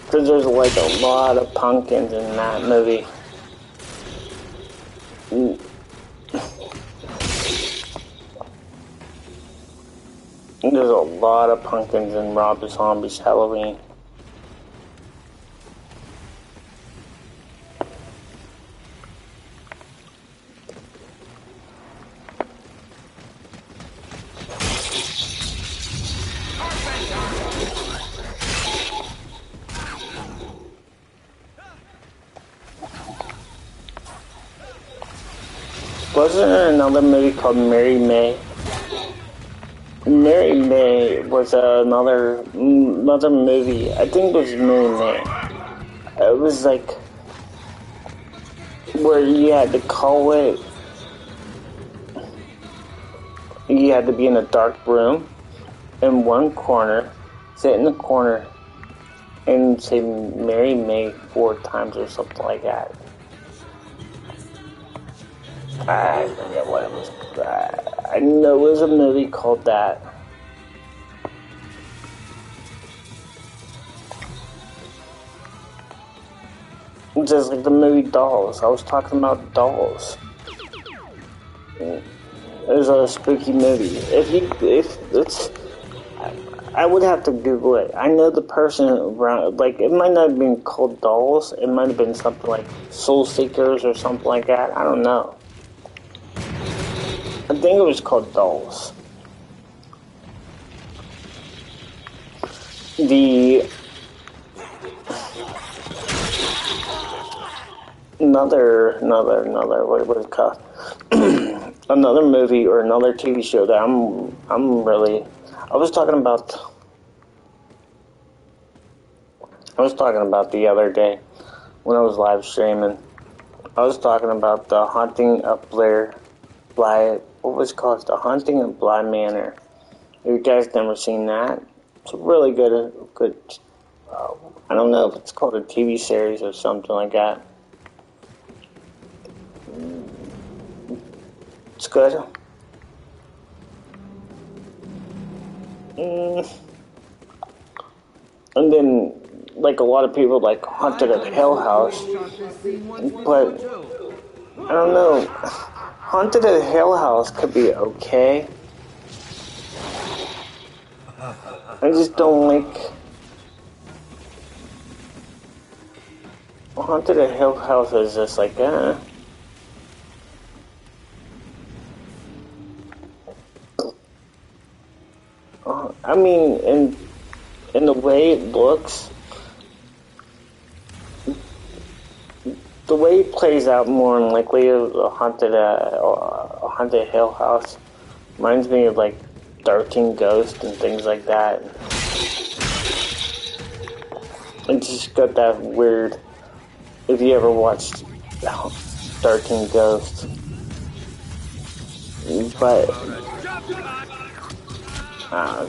Because there's like a lot of pumpkins in that movie. There's a lot of pumpkins in Rob Zombie's Halloween. Wasn't there another movie called Mary May? Mary May was another movie. I think it was Mary May. It was like where you had to call it. You had to be in a dark room in one corner, sit in the corner, and say Mary May 4 times or something like that. I forget what it was. I know it was a movie called that. Just like the movie Dolls. I was talking about Dolls. It was a spooky movie. If it's, I would have to Google it. I know the person around, like, it might not have been called Dolls. It might have been something like Soul Seekers or something like that. I don't know. I think it was called Dolls. Another, what was it called? Another movie or another TV show that I'm really, I was talking about the other day when I was live streaming. I was talking about The Haunting of Bly, what was it called? The Haunting of Bly Manor. You guys never seen that? It's a really good, I don't know if it's called a TV series or something like that. It's good. And then, like, a lot of people like Haunted at Hill House, but I don't know. Haunted at Hill House could be okay. I just don't like Haunted at Hill House is just like, I mean, in the way it looks, the way it plays out more than likely of a Haunted Hill House reminds me of like 13 Ghosts and things like that. It just got that weird. If you ever watched 13 Ghosts, but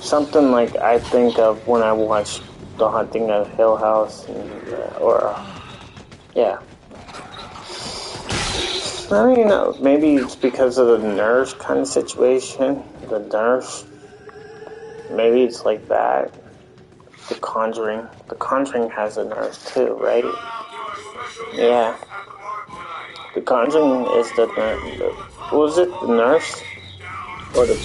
something like I think of when I watch The Haunting of Hill House, yeah. I don't know, maybe it's because of the nurse kind of situation. The nurse, maybe it's like that. The Conjuring has a nurse too, right? Yeah. The Conjuring is the was it the nurse or the?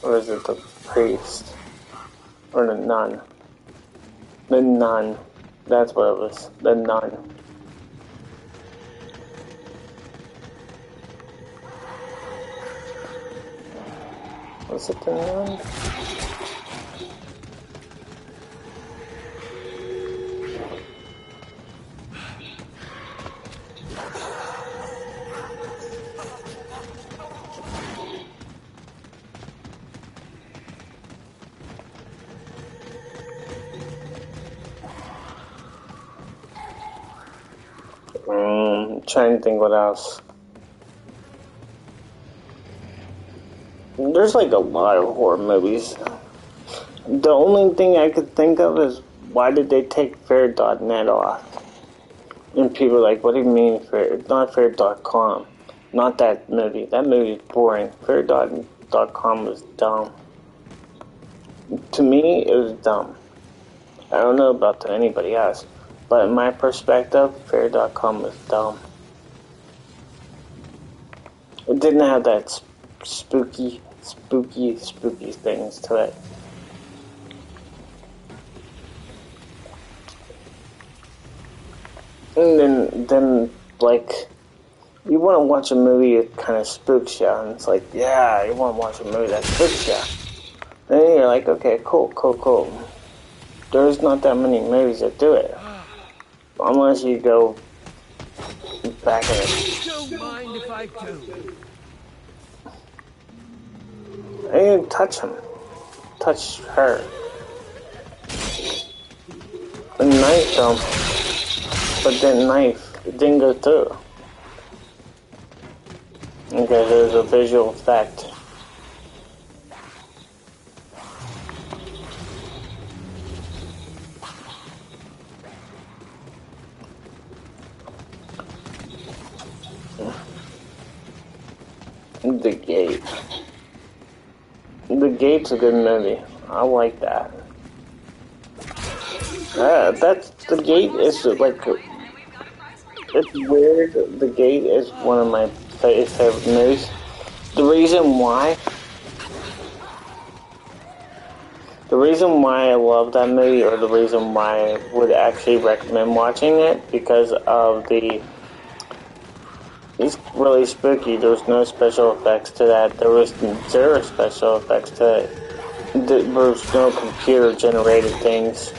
Or is it the priest? Or the nun? The nun. That's what it was. The nun. Was it the nun? Trying to think what else. There's like a lot of horror movies. The only thing I could think of is why did they take Fair.net off? And people are like, what do you mean Fair? It's not Fair.com. Not that movie. That movie is boring. Fair.com was dumb. To me, it was dumb. I don't know about to anybody else. But in my perspective, Fair.com was dumb. It didn't have that spooky things to it. And then like, you want to watch a movie that kind of spooks you, and it's like, yeah, you want to watch a movie that spooks you. Then you're like, okay, cool. There's not that many movies that do it. Unless you go back in it. Don't mind if I do. I didn't touch him. Touch her. knifed him, but didn't knife. It didn't go through. Okay, there's a visual effect. The Gate. The Gate's a good movie. I like that. That's the Gate is like it's weird. The Gate is one of my favorite movies. The reason why I love that movie, or the reason why I would actually recommend watching it, because of it's really spooky. There was no special effects to that. There was zero special effects to it. There was no computer generated things.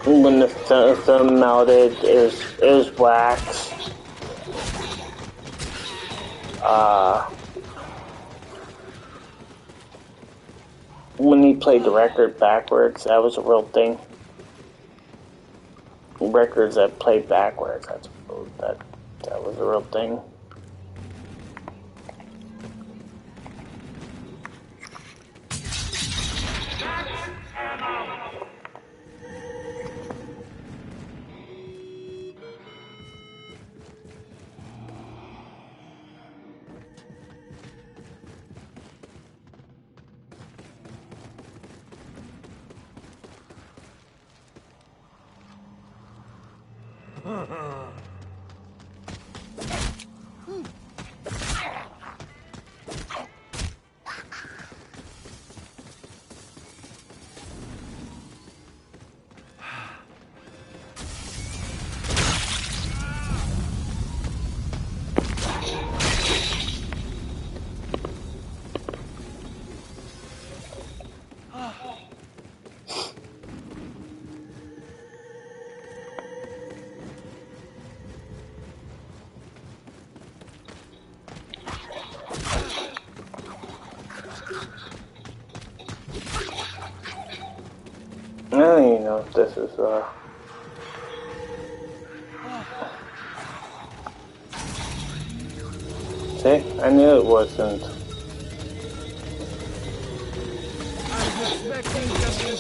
When the film melted, it was wax. When he played the record backwards, that was a real thing. Records that played backwards, that was a real thing. I don't even know if this is, See? I knew it wasn't. I was expecting something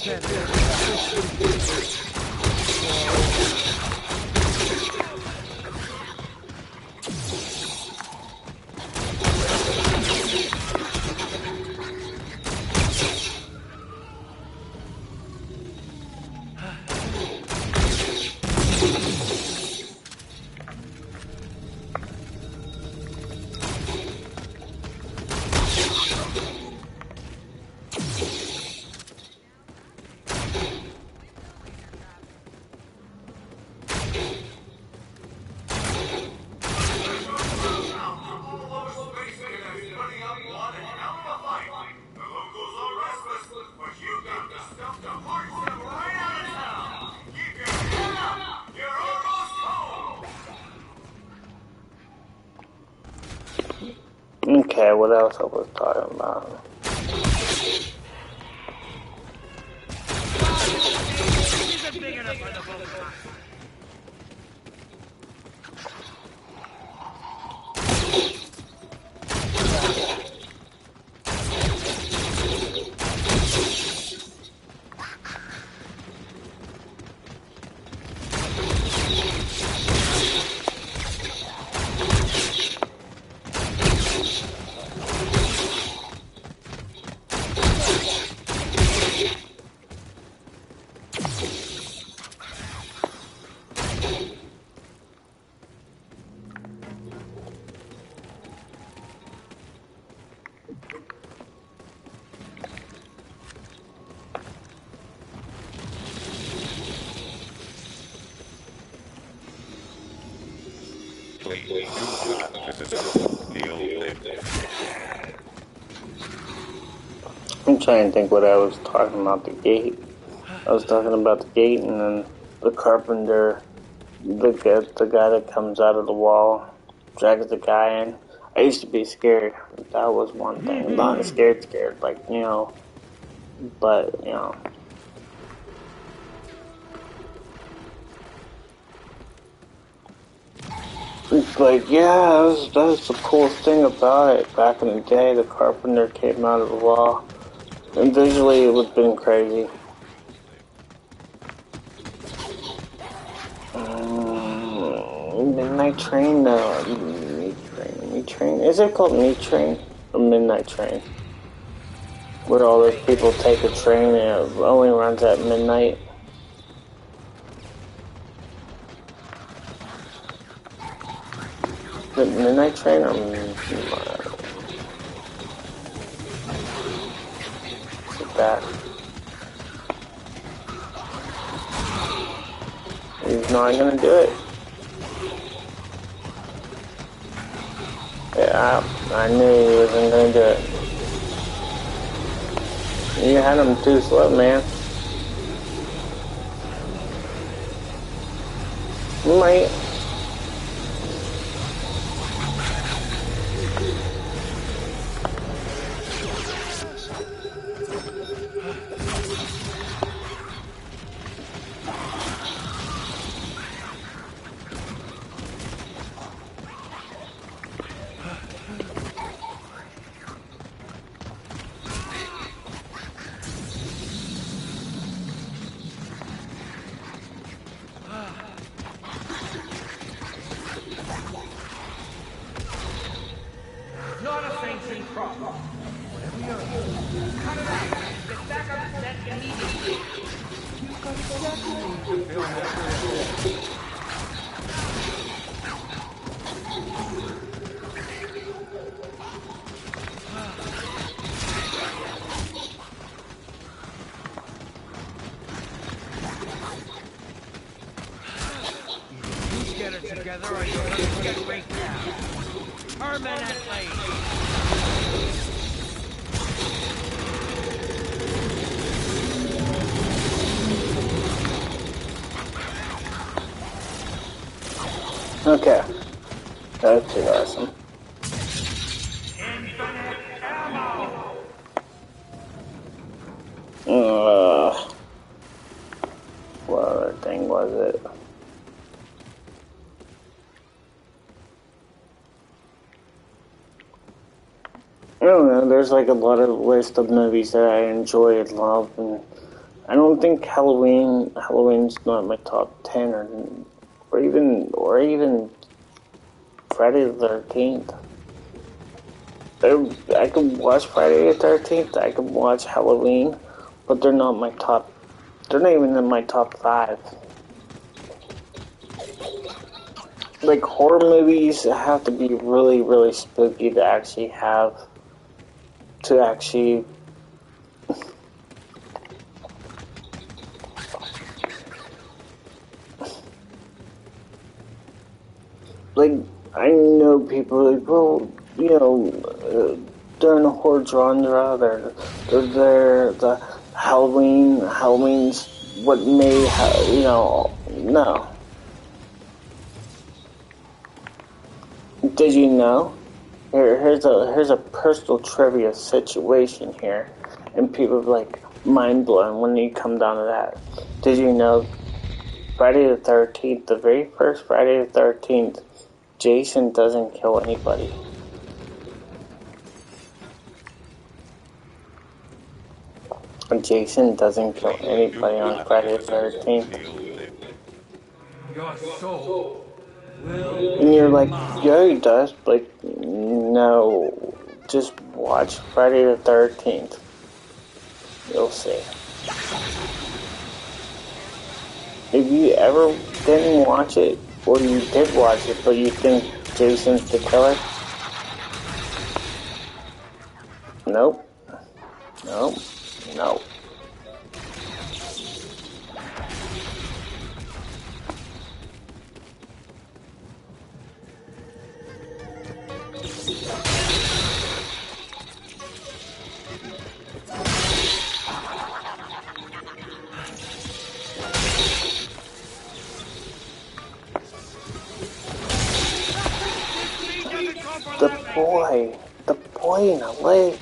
Okay, what else I was talking about? I'm trying to think what I was talking about. The Gate. I was talking about the Gate, and then the carpenter, the guy that comes out of the wall, drags the guy in. I used to be scared. That was one thing. Not scared, like, but, But yeah, that was the coolest thing about it. Back in the day, the Carpenter came out of the law. And visually, it would have been crazy. Midnight Train, no. Meat Train. Is it called Meat Train? Or Midnight Train? Where all those people take a train and it only runs at midnight. The Midnight Train or that? He's not gonna do it. Yeah, I knew he wasn't gonna do it. You had him too slow, man. You might. Not a sanctioned crop. Whatever you're doing, cut it out. Get back on set immediately. You've got decades to film after all. You get it together or you're gonna get raked out. Permanently. Okay. That's too awesome. What other thing was it? I don't know, there's like a lot of list of movies that I enjoy and love, and I don't think Halloween's not my top 10 or even Friday the 13th. I could watch Friday the 13th, I could watch Halloween, but they're not even in my top 5. Like, horror movies have to be really, really spooky to actually like, I know people are like, well, you know, they're in the horror genre, they're there, the Halloween's what made, you know, no. Did you know? Here's a personal trivia situation here, and people are like mind blown when you come down to that. Did you know Friday the 13th, the very first Friday the 13th, Jason doesn't kill anybody. Jason doesn't kill anybody on Friday the 13th. Your soul will. And you're like, yeah, he does. Like, no. Just watch Friday the 13th. You'll see. If you ever didn't watch it, or you did watch it, but you think Jason's the killer? Nope. Nope. No. The boy in the lake.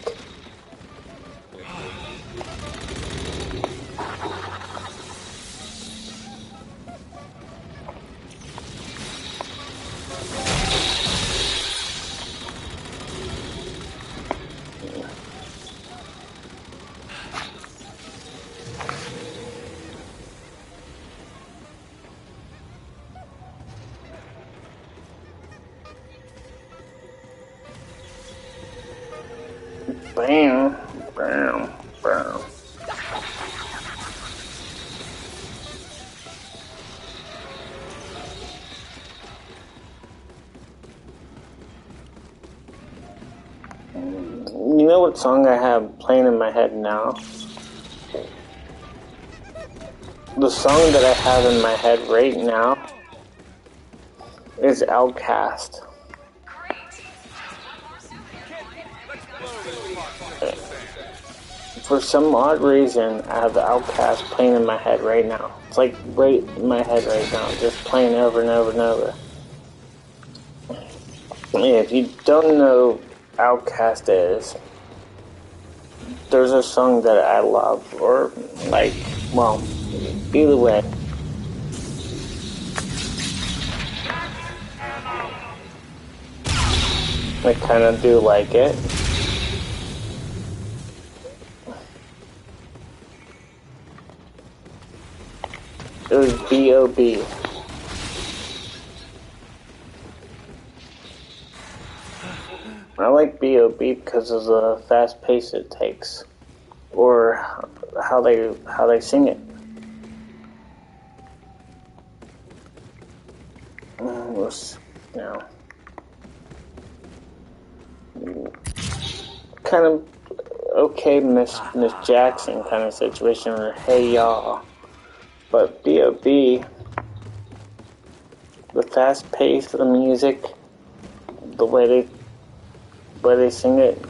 Bam, bam, bam. You know what song I have playing in my head now? The song that I have in my head right now is Outcast. Great. Just one more souvenir point. For some odd reason, I have Outcast playing in my head right now. It's like right in my head right now, just playing over and over and over. If you don't know Outcast is, there's a song that I love, or like, well, either way. I kind of do like it. It was B.O.B. I like B.O.B. because of the fast pace it takes, or how they sing it. It was, kind of okay, Miss Jackson kind of situation, or Hey Y'all. But B.O.B., the fast pace of the music, the way they sing it,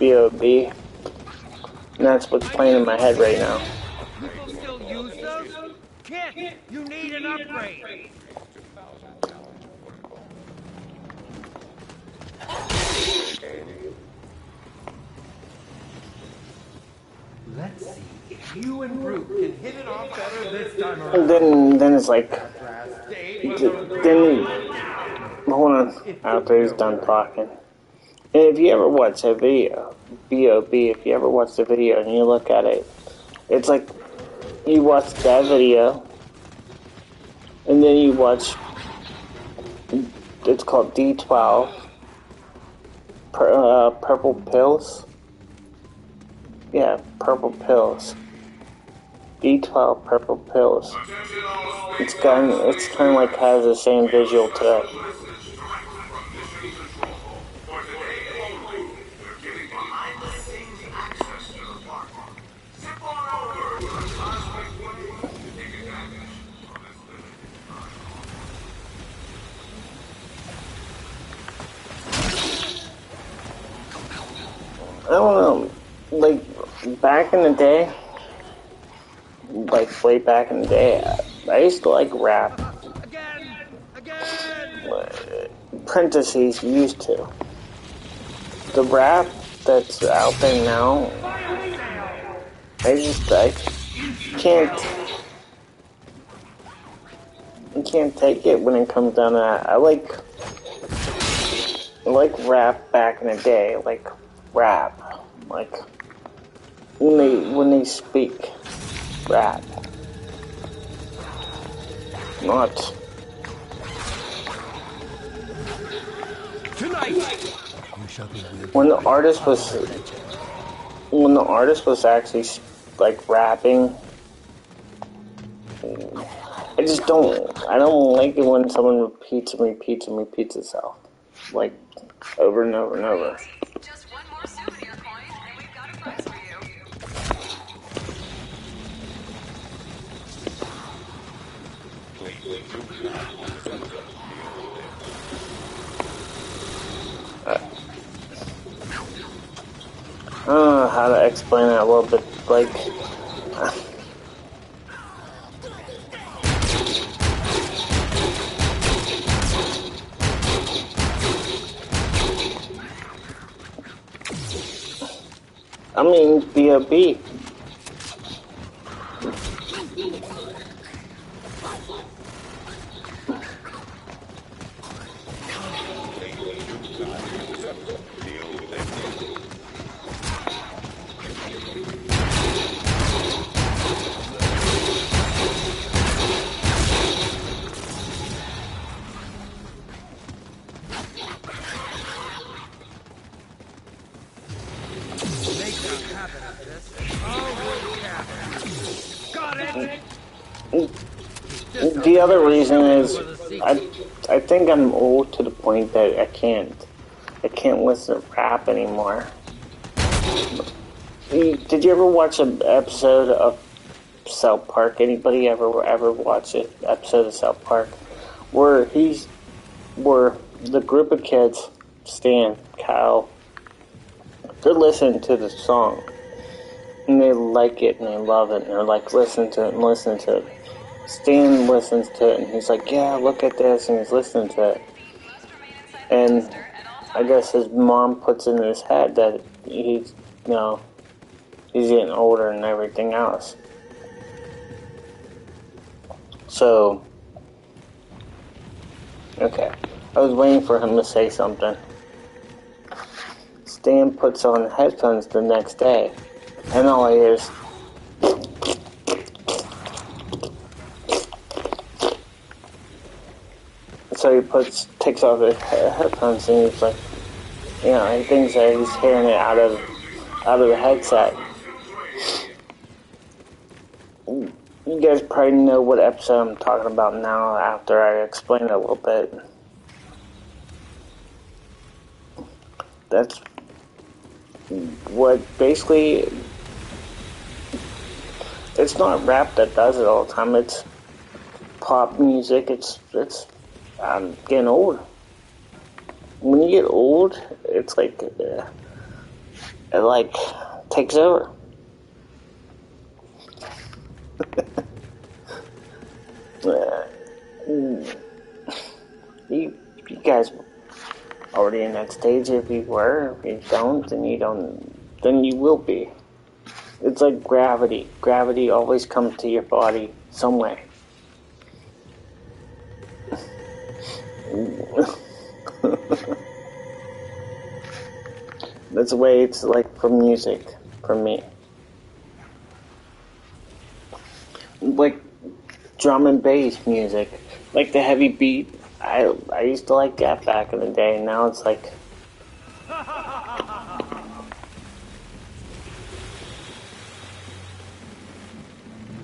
B.O.B., and that's what's playing in my head right now. People still use those? Kid, you need an upgrade. Let's see if you and Brute can hit it off better this time around. And then it's like, then, hold on, after he's done talking. And if you ever watch a video, B.O.B., if you ever watch the video and you look at it, it's like, you watch that video, and then you watch, it's called D12, Purple Pills. Yeah, Purple Pills. D12 Purple Pills. It's kind of like has the same visual to it. I don't know, like, back in the day, like, way back in the day, I used to like rap. Parentheses, used to. The rap that's out there now, I can't take it when it comes down to that. I like rap back in the day, like rap, like when they speak rap, not Tonight, you shall be with when the artist was actually like rapping. I don't like it when someone repeats itself, like over and over and over. Just one more souvenir point, and we've got a prize for you. I don't know how to explain that a little bit, like, I mean, B.O.B. the other reason is I think I'm old to the point that I can't listen to rap anymore. Did you ever watch an episode of South Park? Anybody ever watch an episode of South Park where the group of kids, Stan, Kyle, they're listening to the song and they like it and they love it and they're like listen to it and listen to it. Stan listens to it and he's like, yeah, look at this, and he's listening to it. And I guess his mom puts in his head that he's getting older and everything else. So, okay. I was waiting for him to say something. Stan puts on headphones the next day, and all I hear is, so he takes off his headphones and he's like, he thinks that he's hearing it out of the headset. You guys probably know what episode I'm talking about now after I explain it a little bit. That's what basically, it's not rap that does it all the time, it's pop music, I'm getting old. When you get old, it's like, it takes over. You guys already in that stage. If you were, if you don't, then you will be. It's like gravity. Gravity always comes to your body some way. That's the way it's like for music, for me. Like drum and bass music, like the heavy beat. I used to like that back in the day. Now it's like,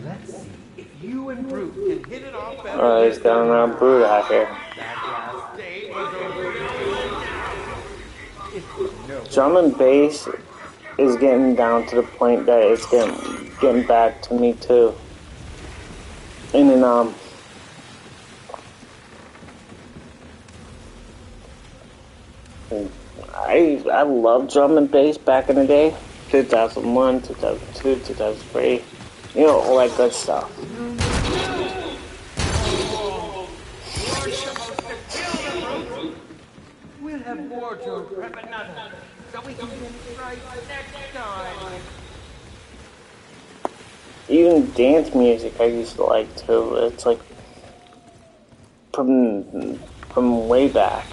Let's see if you and Brute can hit it off better. oh, he's got another Brute out here. That last date was over. Drum and bass is getting down to the point that it's getting back to me too. And then I loved drum and bass back in the day, 2001, 2002, 2003, all that good stuff. We'll have more to prep another, so we can get right next time. Even dance music I used to like too. It's like from way back.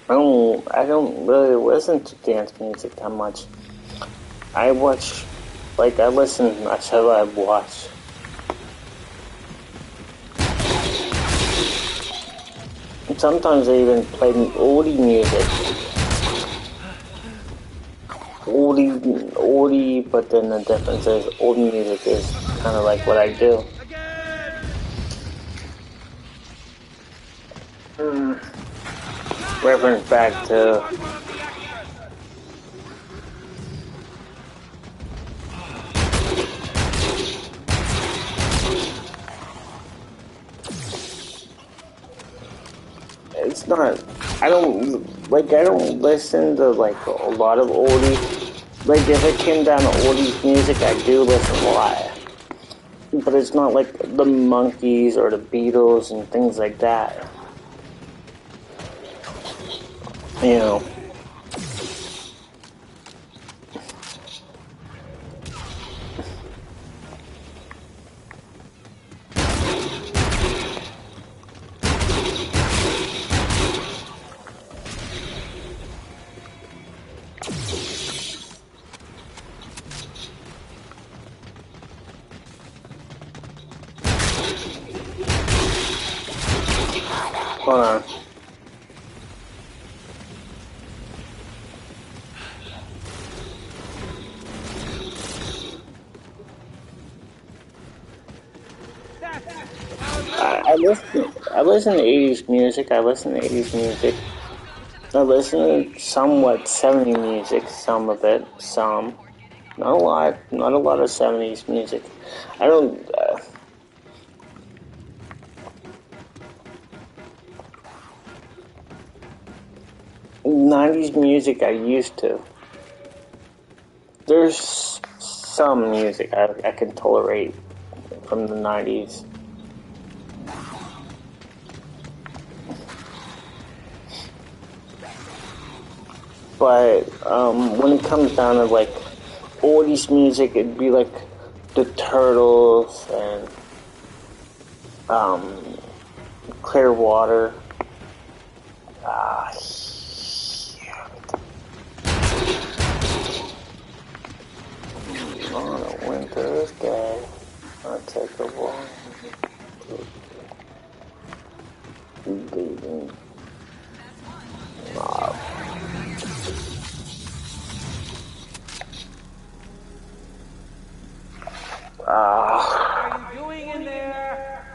I don't really listen to dance music that much. I watch, I said I watch. And sometimes I even play oldie music. Oldie, but then the difference is old music is kind of like what I do. Reference back to it's not, I don't listen to like a lot of oldies. Like if it came down to oldies music, I do listen a lot. But it's not like the Monkees or the Beatles and things like that. Hold on. I listen to 80s music. I listen to 80s music. I listen to somewhat 70s music, some of it, some. Not a lot, not a lot of 70s music. I don't. 90s music I used to. There's some music I can tolerate from the 90s. But when it comes down to like oldies music, it'd be like the Turtles and Clearwater. On a winter's day, I take a walk. What are you doing in there?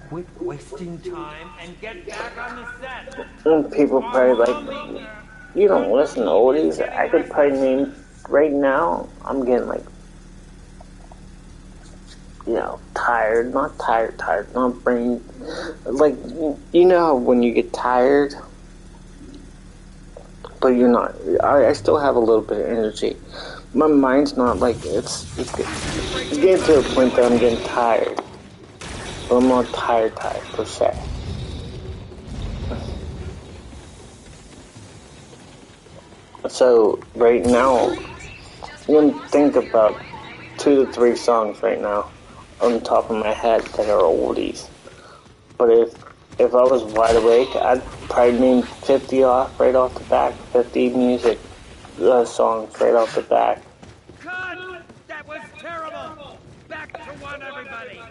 Quit wasting time and get back on the set. And people probably like, you don't listen to oldies. I could probably name right now. I'm getting like, tired. Not tired. Not brain. Like, you know how when you get tired, but you're not. I still have a little bit of energy. My mind's not like it's getting to a point that I'm getting tired. But I'm not tired per se. So right now, I'm gonna think about 2 to 3 songs right now on the top of my head that are oldies. But if I was wide awake, I'd probably name 50 right off the back. 50 music songs right off the back. Cut! That was terrible! Back to one, everybody!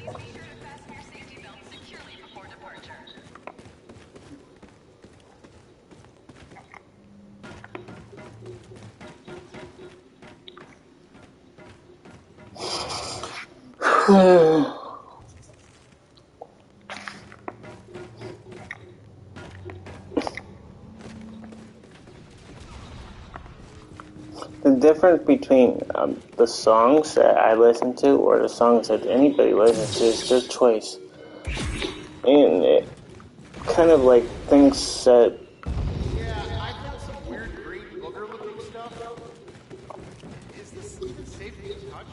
Please be sure to fasten your safety belt securely before departure. The difference between the songs that I listen to or the songs that anybody listens to is their choice. And it kind of like thinks that. Yeah, I've got some weird green booger looking stuff. Is this even safe to touch?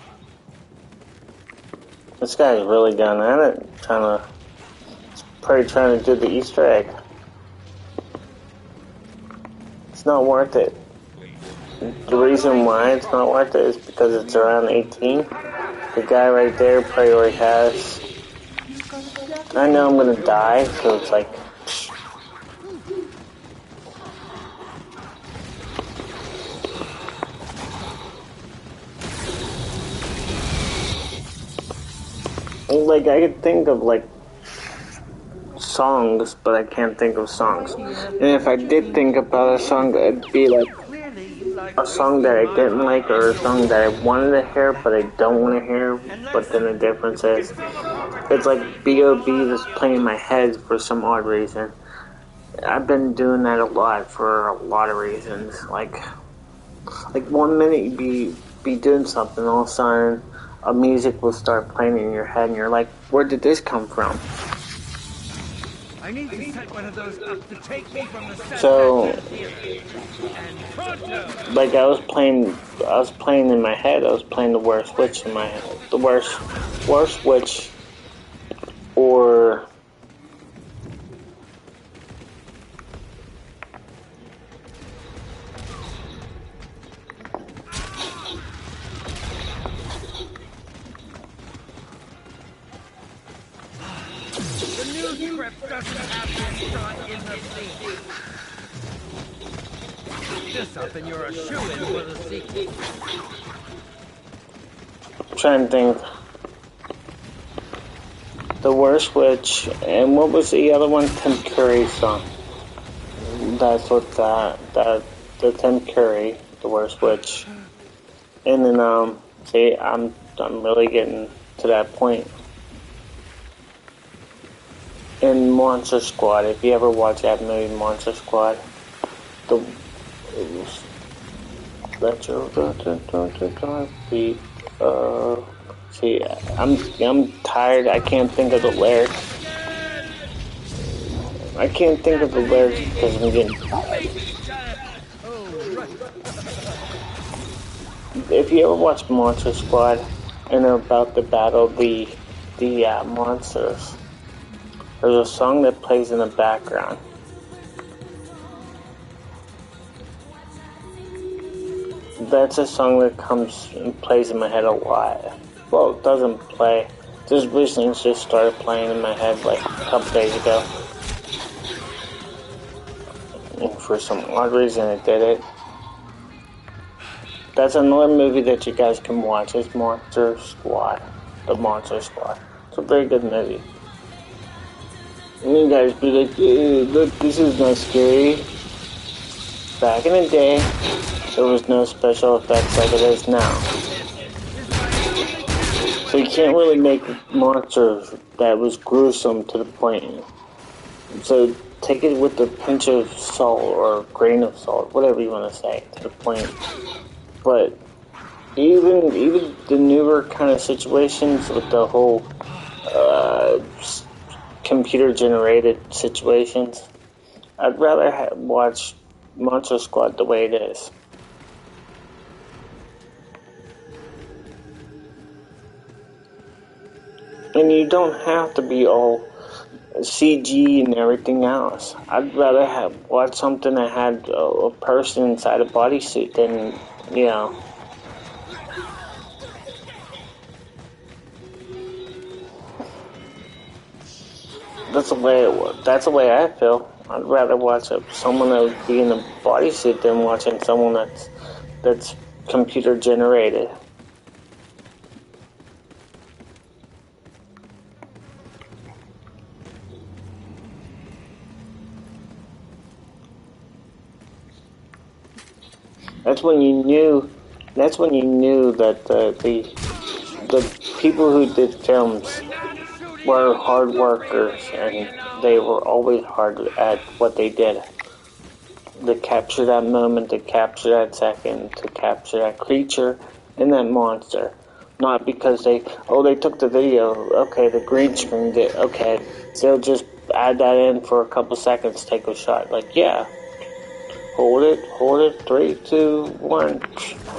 This guy's really gone at it, probably trying to do the Easter egg. It's not worth it. The reason why it's not worth it is because it's around 18. The guy right there probably already has. I know I'm gonna die, so it's like. Like, I could think of, like, songs, but I can't think of songs. And if I did think about a song, it'd be, like, a song that I didn't like or a song that I wanted to hear, but I don't want to hear. But then the difference is, it's like B.O.B. that's playing in my head for some odd reason. I've been doing that a lot for a lot of reasons. Like 1 minute you'd be doing something, all of a sudden a music will start playing in your head and you're like, where did this come from? I need to set one of those up to take me from the set. So, and pronto! like I was playing in my head, I was playing the worst witch in my head. The worst witch or The new script doesn't have this shot in the scene. This up and you're a shoo-in for the sequel. I'm trying to think. The Worst Witch, and what was the other one? Tim Curry song. That's what the Tim Curry. the worst witch. And then see, I'm really getting to that point. In Monster Squad, if you ever watch that movie, Monster Squad, see, I'm tired. I can't think of the lyrics. I can't think of the lyrics because I'm getting tired. If you ever watch Monster Squad and they're about to battle the monsters, there's a song that plays in the background. That's a song that comes and plays in my head a lot. Well, it doesn't play. Just recently just started playing in my head like a couple days ago. And for some odd reason it did it. That's another movie that you guys can watch. It's Monster Squad. The Monster Squad. It's a very good movie. And you guys be like, look, this is not scary. Back in the day, there was no special effects like it is now. So you can't really make monsters that was gruesome to the point. So take it with a pinch of salt or a grain of salt, whatever you want to say, to the point. But even the newer kind of situations with the whole computer-generated situations, I'd rather watch Monster Squad the way it is. And you don't have to be all CG and everything else. I'd rather watch something that had a person inside a bodysuit than, you know. That's the way I feel. I'd rather watch someone that would be in a bodysuit than watching someone that's computer generated. That's when you knew that the people who did films were hard workers and they were always hard at what they did. To capture that moment, to capture that second, to capture that creature and that monster. Not because they took the video, okay, the green screen did, okay, so they'll just add that in for a couple seconds, take a shot. Like, yeah. Hold it, 3, 2, 1,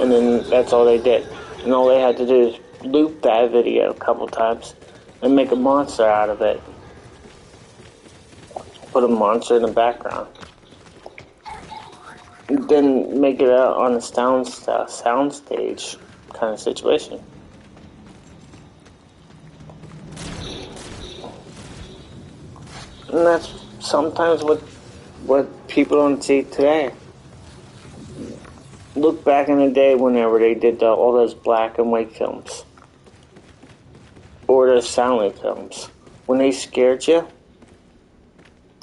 and then that's all they did. And all they had to do is loop that video a couple times and make a monster out of it. Put a monster in the background. And then make it out on a sound stage kind of situation. And that's sometimes what people don't see today. Look back in the day whenever they did all those black and white films. Or those silent films. When they scared you,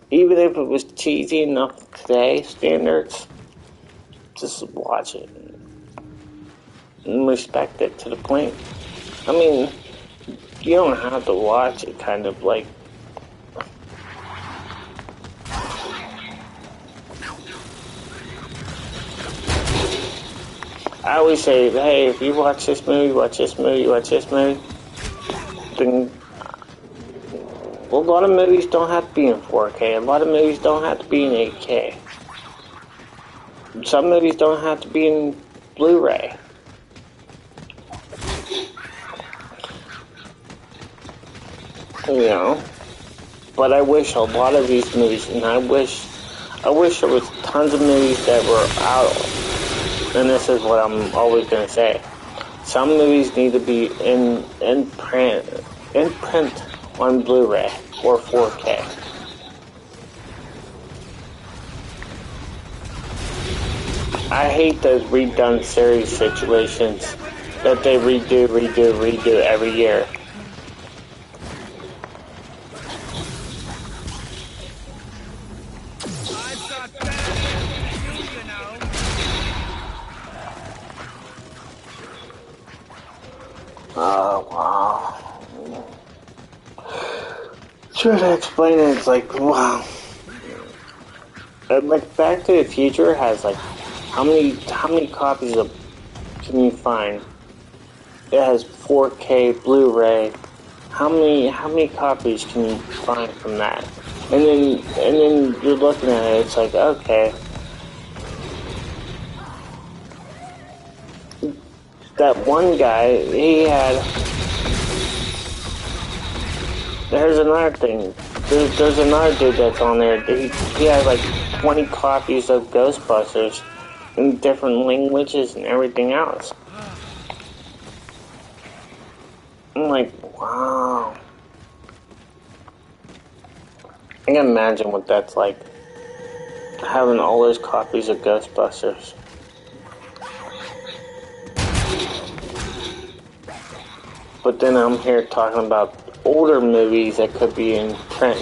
even if it was cheesy enough today standards, just watch it. And respect it to the point. I mean, you don't have to watch it kind of like I always say, hey, if you watch this movie, then a lot of movies don't have to be in 4K. A lot of movies don't have to be in 8K. Some movies don't have to be in Blu-ray. You know? But I wish a lot of these movies, and I wish there was tons of movies that were out. And this is what I'm always going to say. Some movies need to be in print on Blu-ray or 4K. I hate those redone series situations that they redo every year. wow. Trying to explain it, it's like, wow. Like, Back to the Future has, like, how many copies of can you find? It has 4K Blu-ray. How many copies can you find from that? And then you're looking at it, it's like, okay. That one guy, he had... There's another thing. There's another dude that's on there. He has like 20 copies of Ghostbusters in different languages and everything else. I'm like, wow. I can imagine what that's like. Having all those copies of Ghostbusters. But then I'm here talking about older movies that could be in print.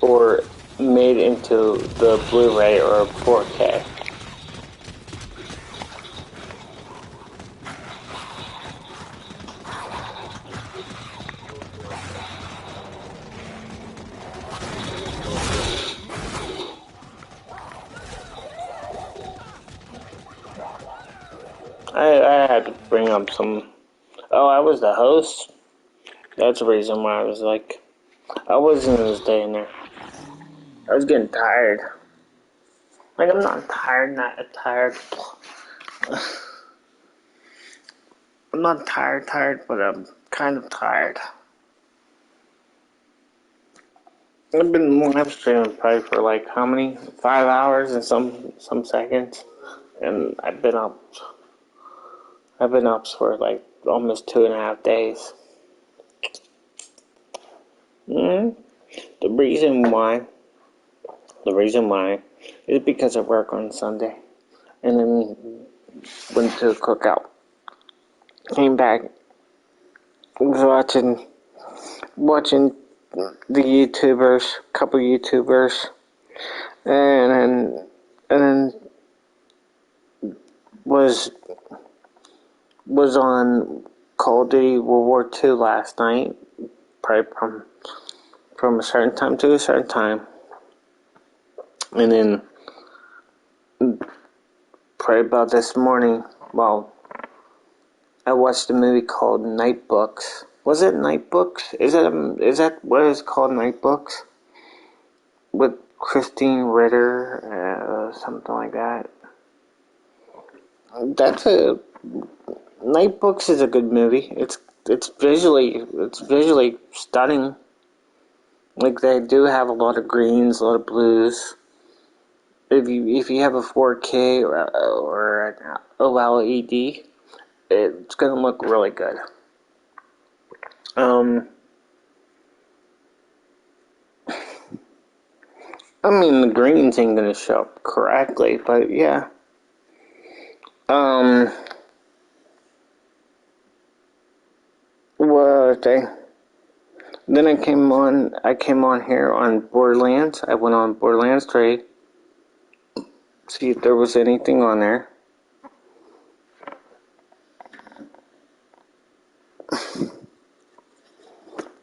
Or made into the Blu-ray or 4K. I had to bring up some... Oh, I was the host? That's the reason why I was like... I wasn't even staying there. I was getting tired. Like, I'm not tired, I'm not tired, but I'm kind of tired. I've been live streaming probably for like, how many? 5 hours and some seconds. And I've been up for like almost 2.5 days. The reason why is because I work on Sunday. And then went to a cookout. Came back, was watching the YouTubers, couple YouTubers, and then was on Call of Duty World War II last night, probably from a certain time to a certain time, and then probably about this morning, well, I watched a movie called Night Books. Was it Night Books? Is that what it's called, Night Books? With Christine Ritter, something like that. Night Books is a good movie. It's visually stunning. Like, they do have a lot of greens, a lot of blues. If you have a 4K or an OLED, it's gonna look really good. I mean, the greens ain't gonna show up correctly, but yeah. What thing? Then I came on here on Borderlands. I went on Borderlands 3. See if there was anything on there.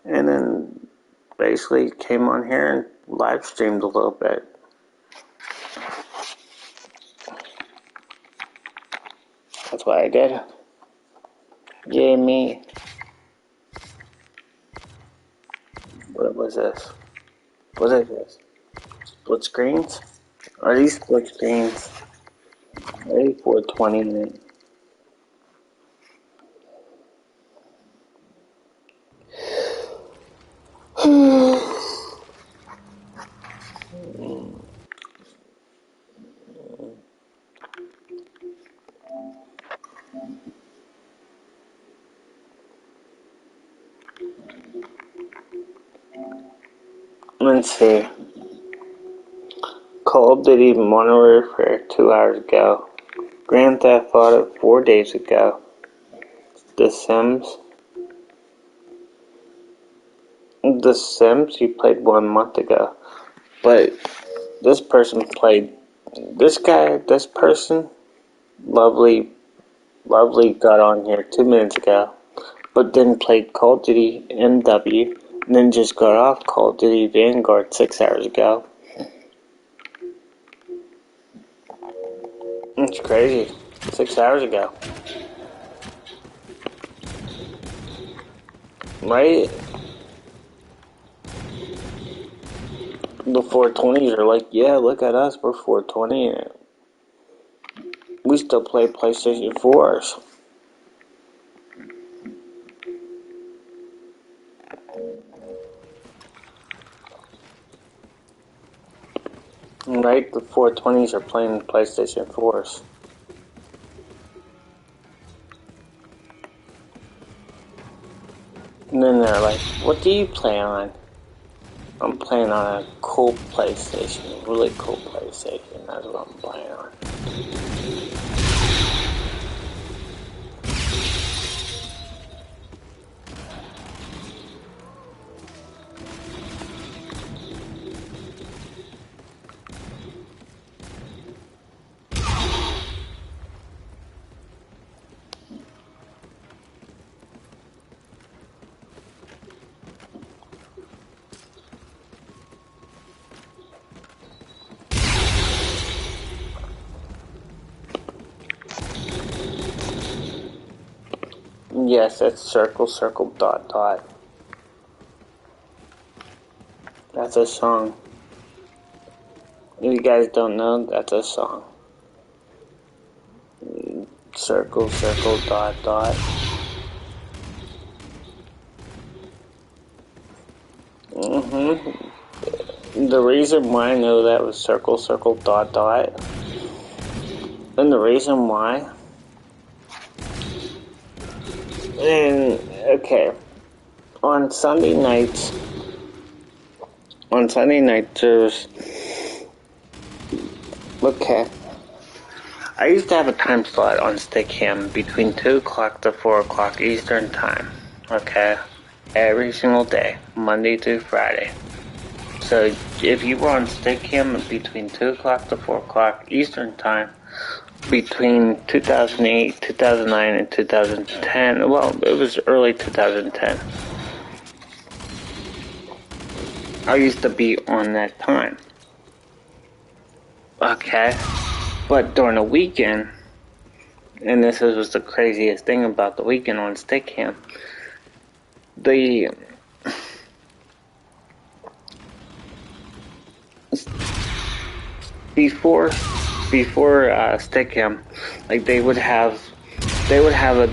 And then basically came on here and live streamed a little bit. That's what I did. Yay me. What was this? What is this? Split screens? Are these split screens? Maybe 420 in it. Let's see. Call of Duty Modern Warfare 2 hours ago. Grand Theft Auto 4 days ago. The Sims you played 1 month ago. But this person played, this person, lovely Lovely got on here 2 minutes ago, but then played Call of Duty MW, and then just got off Call of Duty Vanguard 6 hours ago. It's crazy. 6 hours ago. Right? The 420s are like, yeah, look at us, we're 420. We still play PlayStation 4s. Right? The 420s are playing PlayStation 4s. And then they're like, what do you play on? I'm playing on a cool PlayStation, a really cool PlayStation. That's what I'm playing on. Yes, that's circle, circle, dot, dot. That's a song. If you guys don't know, that's a song. Circle, circle, dot, dot. The reason why I know that was circle, circle, dot, dot, and the reason why, and okay, on Sunday nights, there's, okay, I used to have a time slot on Stickam between 2 o'clock to 4 o'clock Eastern Time, okay, every single day, Monday through Friday. So if you were on Stickam between 2 o'clock to 4 o'clock Eastern Time, between 2008, 2009, and 2010, well, it was early 2010, I used to be on that time. Okay? But during the weekend, and this was the craziest thing about the weekend on Stickam, before Stickam, like they would have a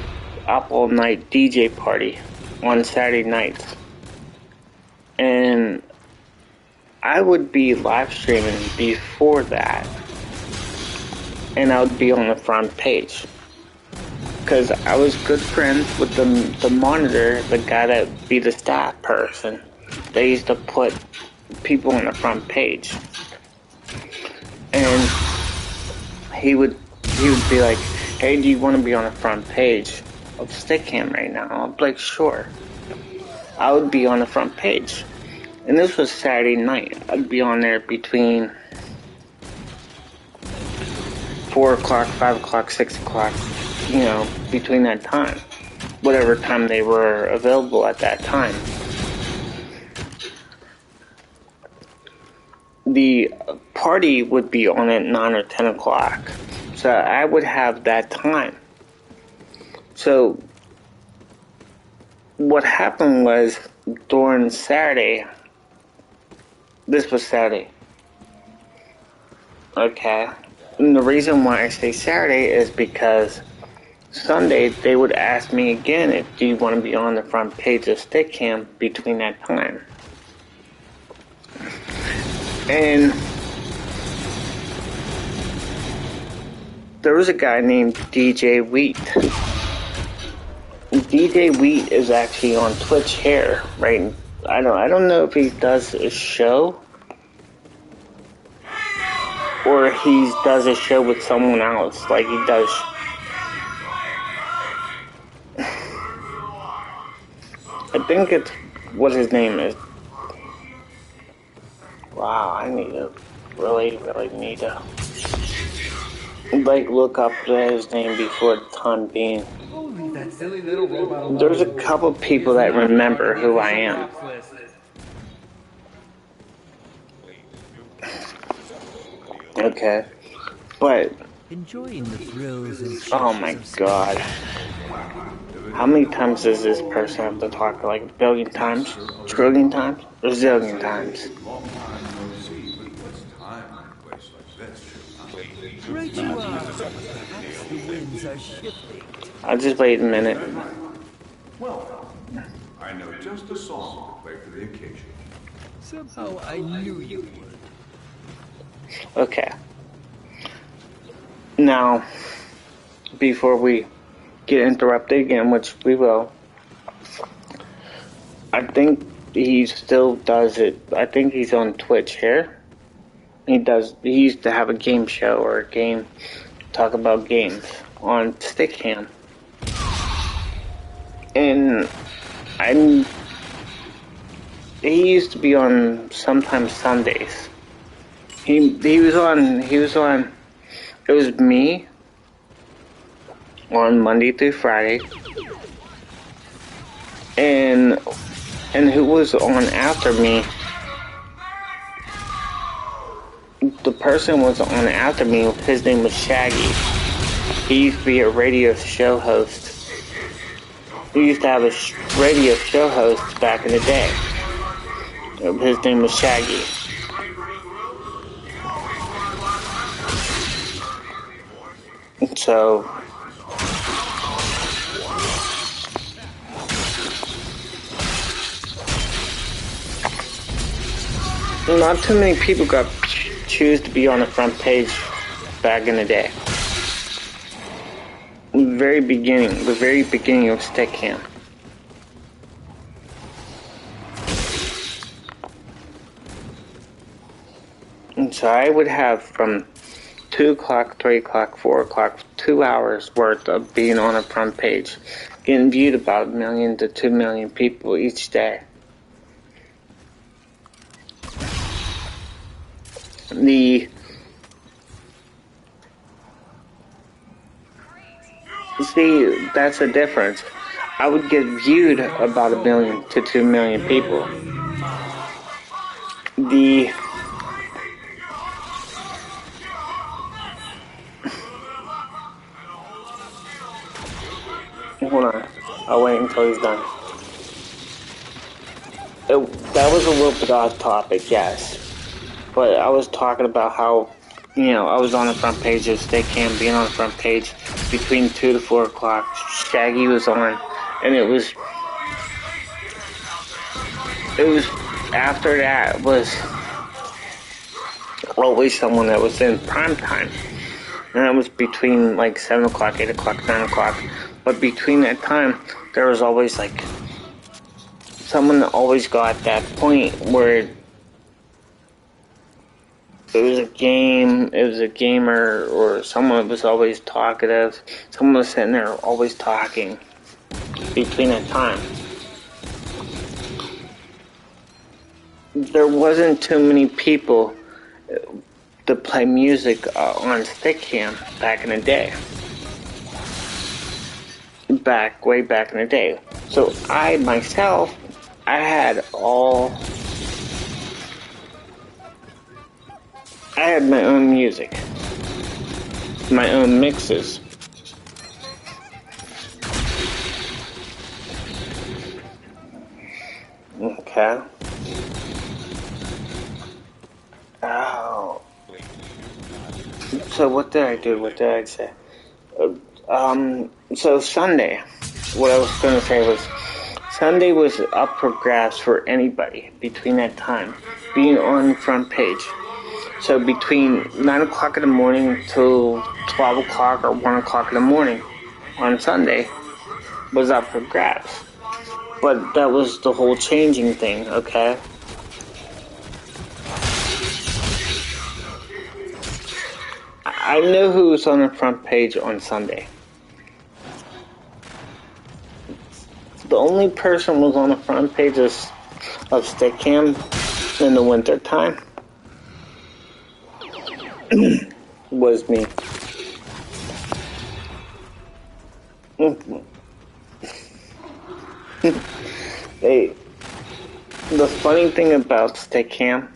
up all night DJ party on Saturday nights, and I would be live streaming before that, and I would be on the front page because I was good friends with the monitor, the guy that be the staff person. They used to put people on the front page. And he would be like, hey, do you want to be on the front page of Stickam right now? I'd be like, sure. I would be on the front page. And this was Saturday night. I'd be on there between 4 o'clock, 5 o'clock, 6 o'clock, you know, between that time. Whatever time they were available at that time. The party would be on at 9 or 10 o'clock. So I would have that time. So what happened was during Saturday, this was Saturday. Okay. And the reason why I say Saturday is because Sunday they would ask me again if do you want to be on the front page of Stickam between that time. And there was a guy named DJ Wheat. DJ Wheat is actually on Twitch here, right? I don't know if he does a show or he does a show with someone else, like he does. I think it's what his name is. Wow, I need to really need to. like look up his name before the time being. Oh, leave that silly little robot alone. There's a couple people that remember who I am. Okay, but Enjoying the thrills and oh my god, how many times does this person have to talk? Like a billion times, trillion times, or zillion times? Long time no see, but what's time in a place like this? right you are. Perhaps the winds are shifting. I'll just wait a minute. Well, I know just a song to play for the occasion. Somehow I knew you would. Okay. Now, before we get interrupted again, which we will, I think he still does it. I think he's on Twitch here. He used to have a game show or a game, talk about games on Stickam. And he used to be on sometimes Sundays. He was on, it was me on Monday through Friday. And who was on after me? The person was on after me, his name was Shaggy. He used to be a radio show host. He used to have a radio show host back in the day. His name was Shaggy. So, not too many people choose to be on the front page back in the day. The very beginning of Stickam. And so I would have from 2 o'clock, 3 o'clock, 4 o'clock, 2 hours worth of being on a front page, getting viewed about 1 million to 2 million people each day. See, that's the difference. I would get viewed about 1 million to 2 million people. Hold on. I'll wait until he's done. That was a little bit off topic, yes. But I was talking about how, I was on the front page of Stickam, being on the front page between 2 to 4 o'clock. Shaggy was on, and it was after that was always someone that was in prime time. And that was between like 7 o'clock, 8 o'clock, 9 o'clock. But between that time, there was always like, someone always got that point where it was a gamer, or someone was always talkative. Someone was sitting there always talking between that time. There wasn't too many people to play music on Stickam back in the day. Way back in the day. So I myself, I had my own music, my own mixes. Okay. Oh. So what did I do? What did I say? So Sunday, what I was going to say was, Sunday was up for grabs for anybody between that time, being on the front page. So between 9 o'clock in the morning till 12 o'clock or 1 o'clock in the morning on Sunday was up for grabs. But that was the whole changing thing, okay? I knew who was on the front page on Sunday. The only person who was on the front page of Stickam in the winter time was me. They, the funny thing about Stickam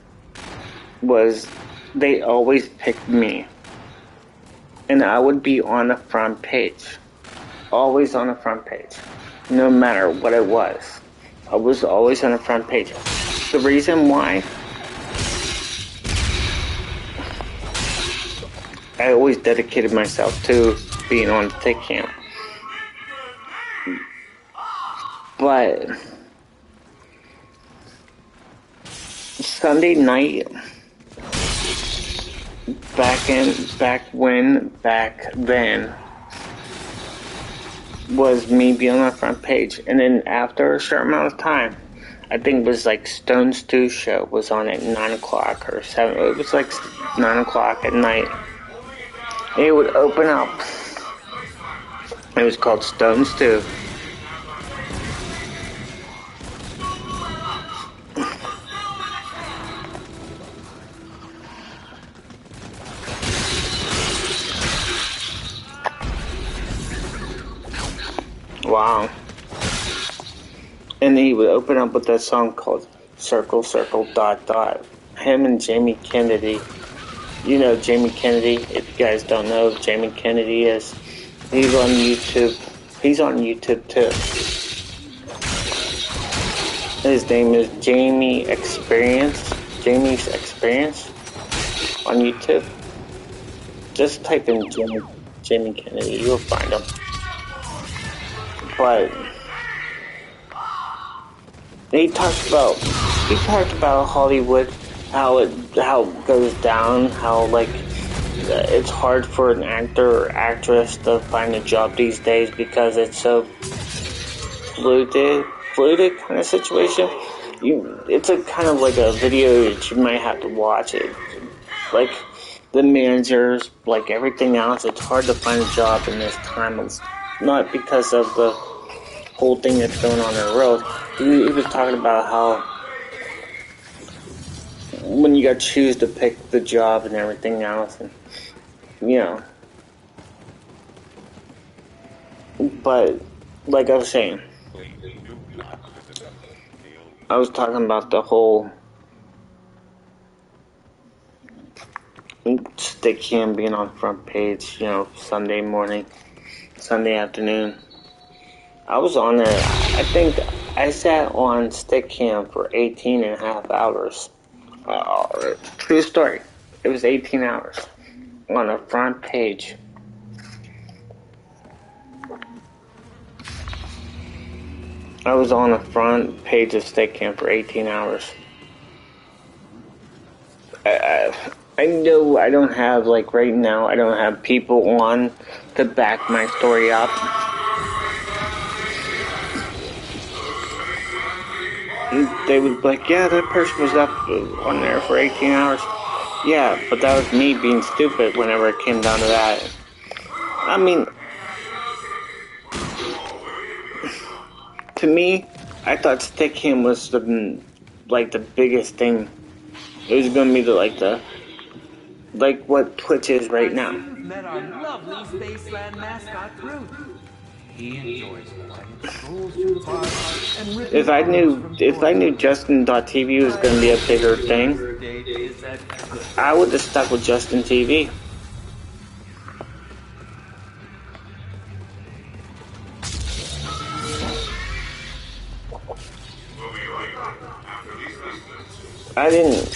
was they always picked me. And I would be on the front page. Always on the front page. No matter what it was. I was always on the front page. The reason why, I always dedicated myself to being on Stickam. But Sunday night, back then, was me being on the front page. And then after a certain amount of time, I think it was like Stone Stew show was on at 9 o'clock or 7. It was like 9 o'clock at night. And it would open up. It was called Stone Stew. Wow. And he would open up with that song called Circle, Circle, Dot, Dot. Him and Jamie Kennedy. You know Jamie Kennedy. If you guys don't know who Jamie Kennedy is, he's on YouTube. He's on YouTube too. His name is Jamie's Experience on YouTube. Just type in Jamie Kennedy, you'll find him. But he talked about Hollywood, how it goes down, how like it's hard for an actor or actress to find a job these days because it's so fluid kind of situation. It's a kind of like a video that you might have to watch it. Like the managers, like everything else, it's hard to find a job in this time. It's not because of the whole thing that's going on in the world. He was talking about how when you got to choose to pick the job and everything else, and you know. But like I was saying, I was talking about the whole Stickam being on front page, you know, Sunday morning, Sunday afternoon. I was on there, I think I sat on Stickam for 18 and a half hours. True story. It was 18 hours on the front page. I was on the front page of Stickam for 18 hours. I know I don't have, like right now, I don't have people on to back my story up. They would be like, yeah, that person was up on there for 18 hours. Yeah, but that was me being stupid whenever it came down to that. I mean, to me, I thought Stickam was the biggest thing. It was gonna be like what Twitch is right now. You've met our lovely Spaceland mascot, Groot. He enjoys quiet strolls to the park and ripping. If I knew Justin.tv was gonna be a bigger thing, I would have stuck with Justin TV. I didn't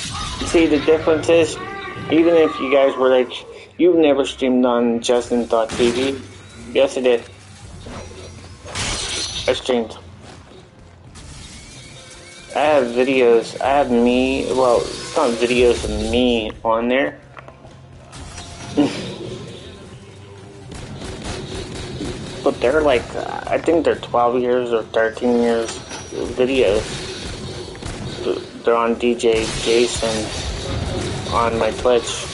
see the differences. Even if you guys were like, you've never streamed on Justin.tv. Yes, I did. I streamed. I have videos. I have me. Well, it's not videos of me on there. But they're like, I think they're 12 years or 13 years videos. They're on DJ Jason on my Twitch.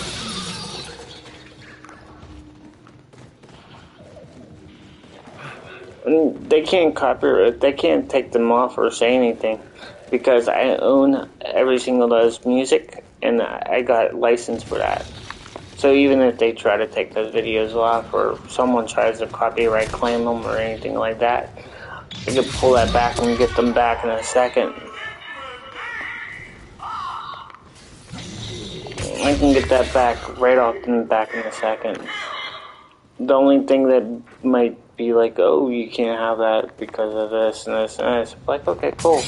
And they can't copyright, they can't take them off or say anything because I own every single of those music and I got licensed for that. So even if they try to take those videos off, or someone tries to copyright claim them or anything like that, you can pull that back and get them back in a second. I can get that back right off and back in a second. The only thing that might be like, oh, you can't have that because of this and this and this. Like, okay, cool.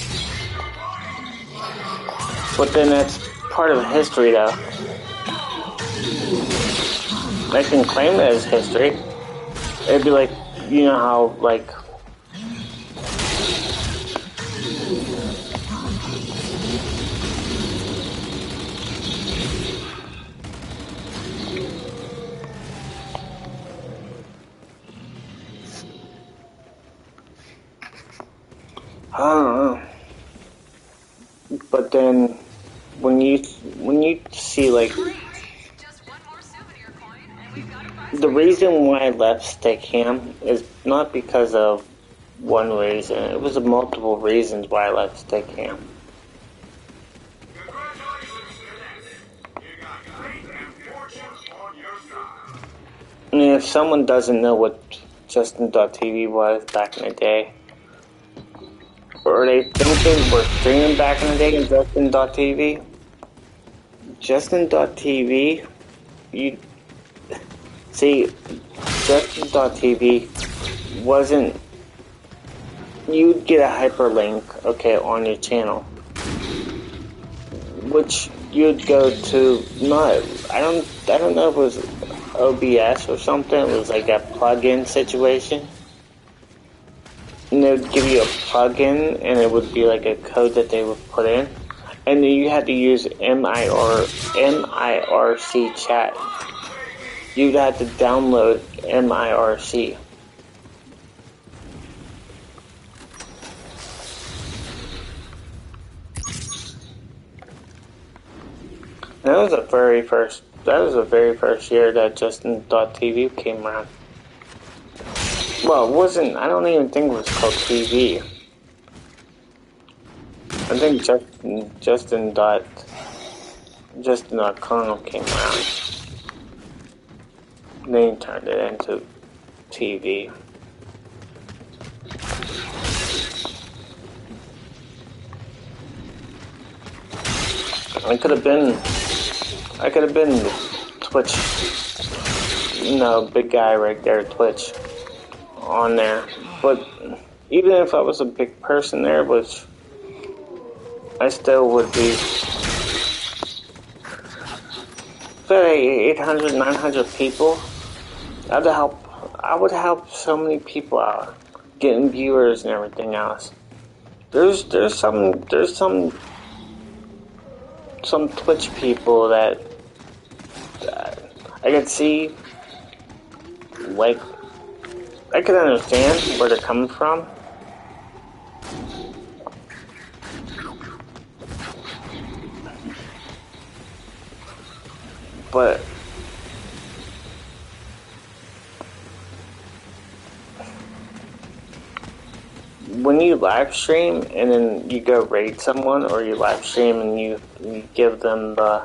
But then that's part of history, though. I can claim it as history. It'd be like, you know how, like, I don't know. But then when you see, like, Just one more souvenir coin, and we've got a prize. the reason why I left Stickam is not because of one reason. It was multiple reasons why I left Stickam. Congratulations, cadets. You got fate and fortune on your side. I mean, if someone doesn't know what Justin.tv was back in the day, or they think they were streaming back in the day in Justin.tv, Justin.tv, you see, Justin.tv wasn't, you'd get a hyperlink, okay, on your channel, which you'd go to, not, I don't know if it was OBS or something. It was like a plug-in situation. And they would give you a plug-in, and it would be like a code that they would put in. And then you had to use MIRC chat. You'd have to download MIRC. That was the very first year that Justin.tv came around. Well, it wasn't, I don't even think it was called TV. I think Justin.com came around. They turned it into TV. I could have been Twitch. No, big guy right there, Twitch, on there. But even if I was a big person there, which I still would be, 800, 900 people, I would help so many people out, getting viewers and everything else. There's some Twitch people that I could see, like, I could understand where they're coming from. But when you live stream and then you go raid someone, or you live stream and you give them the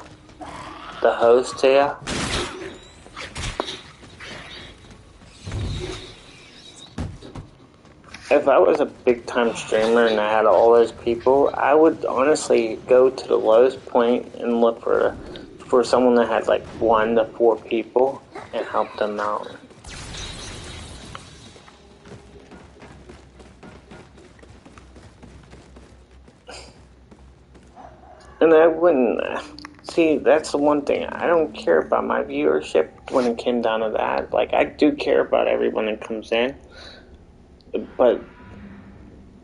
host to you, if I was a big time streamer and I had all those people, I would honestly go to the lowest point and look for someone that had like 1 to 4 people and help them out. And I wouldn't, see, that's the one thing, I don't care about my viewership when it came down to that. Like, I do care about everyone that comes in, but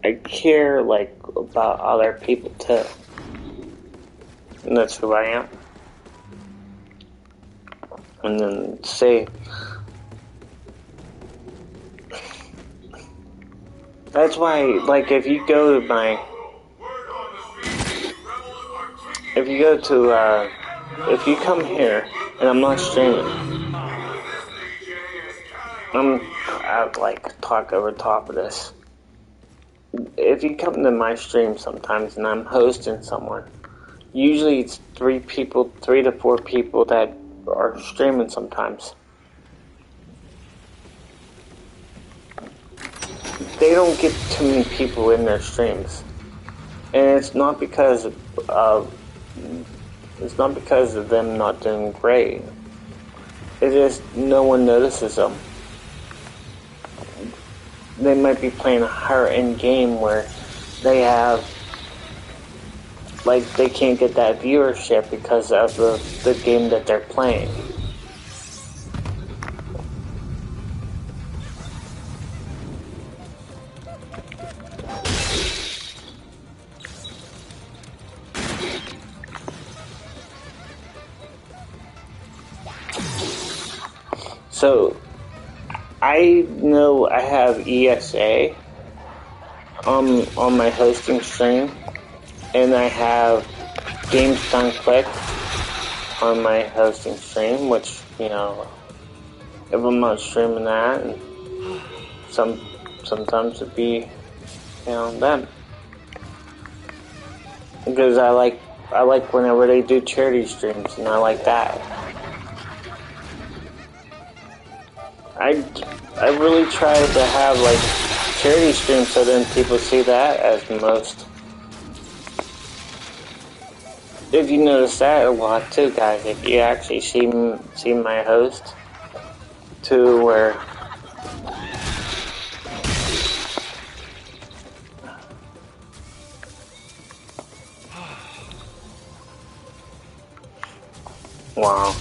I care, like, about other people too. And that's who I am. And then say, that's why, like, if you go to my, if you come here and I'm not streaming, I'd like talk over top of this. If you come to my stream sometimes and I'm hosting someone, usually it's 3 to 4 people that are streaming sometimes. They don't get too many people in their streams, and it's not because of them not doing great. It's just no one notices them. They might be playing a higher end game where they have, like, they can't get that viewership because of the game that they're playing. So, I know I have ESA on my hosting stream, and I have Games Done Quick on my hosting stream, which, you know, if I'm not streaming that, and sometimes it'd be, you know, them. Because I like whenever they do charity streams, and I like that. I really try to have, like, charity streams so then people see that as most. If you notice that a lot too, guys, if you actually see my host to where wow.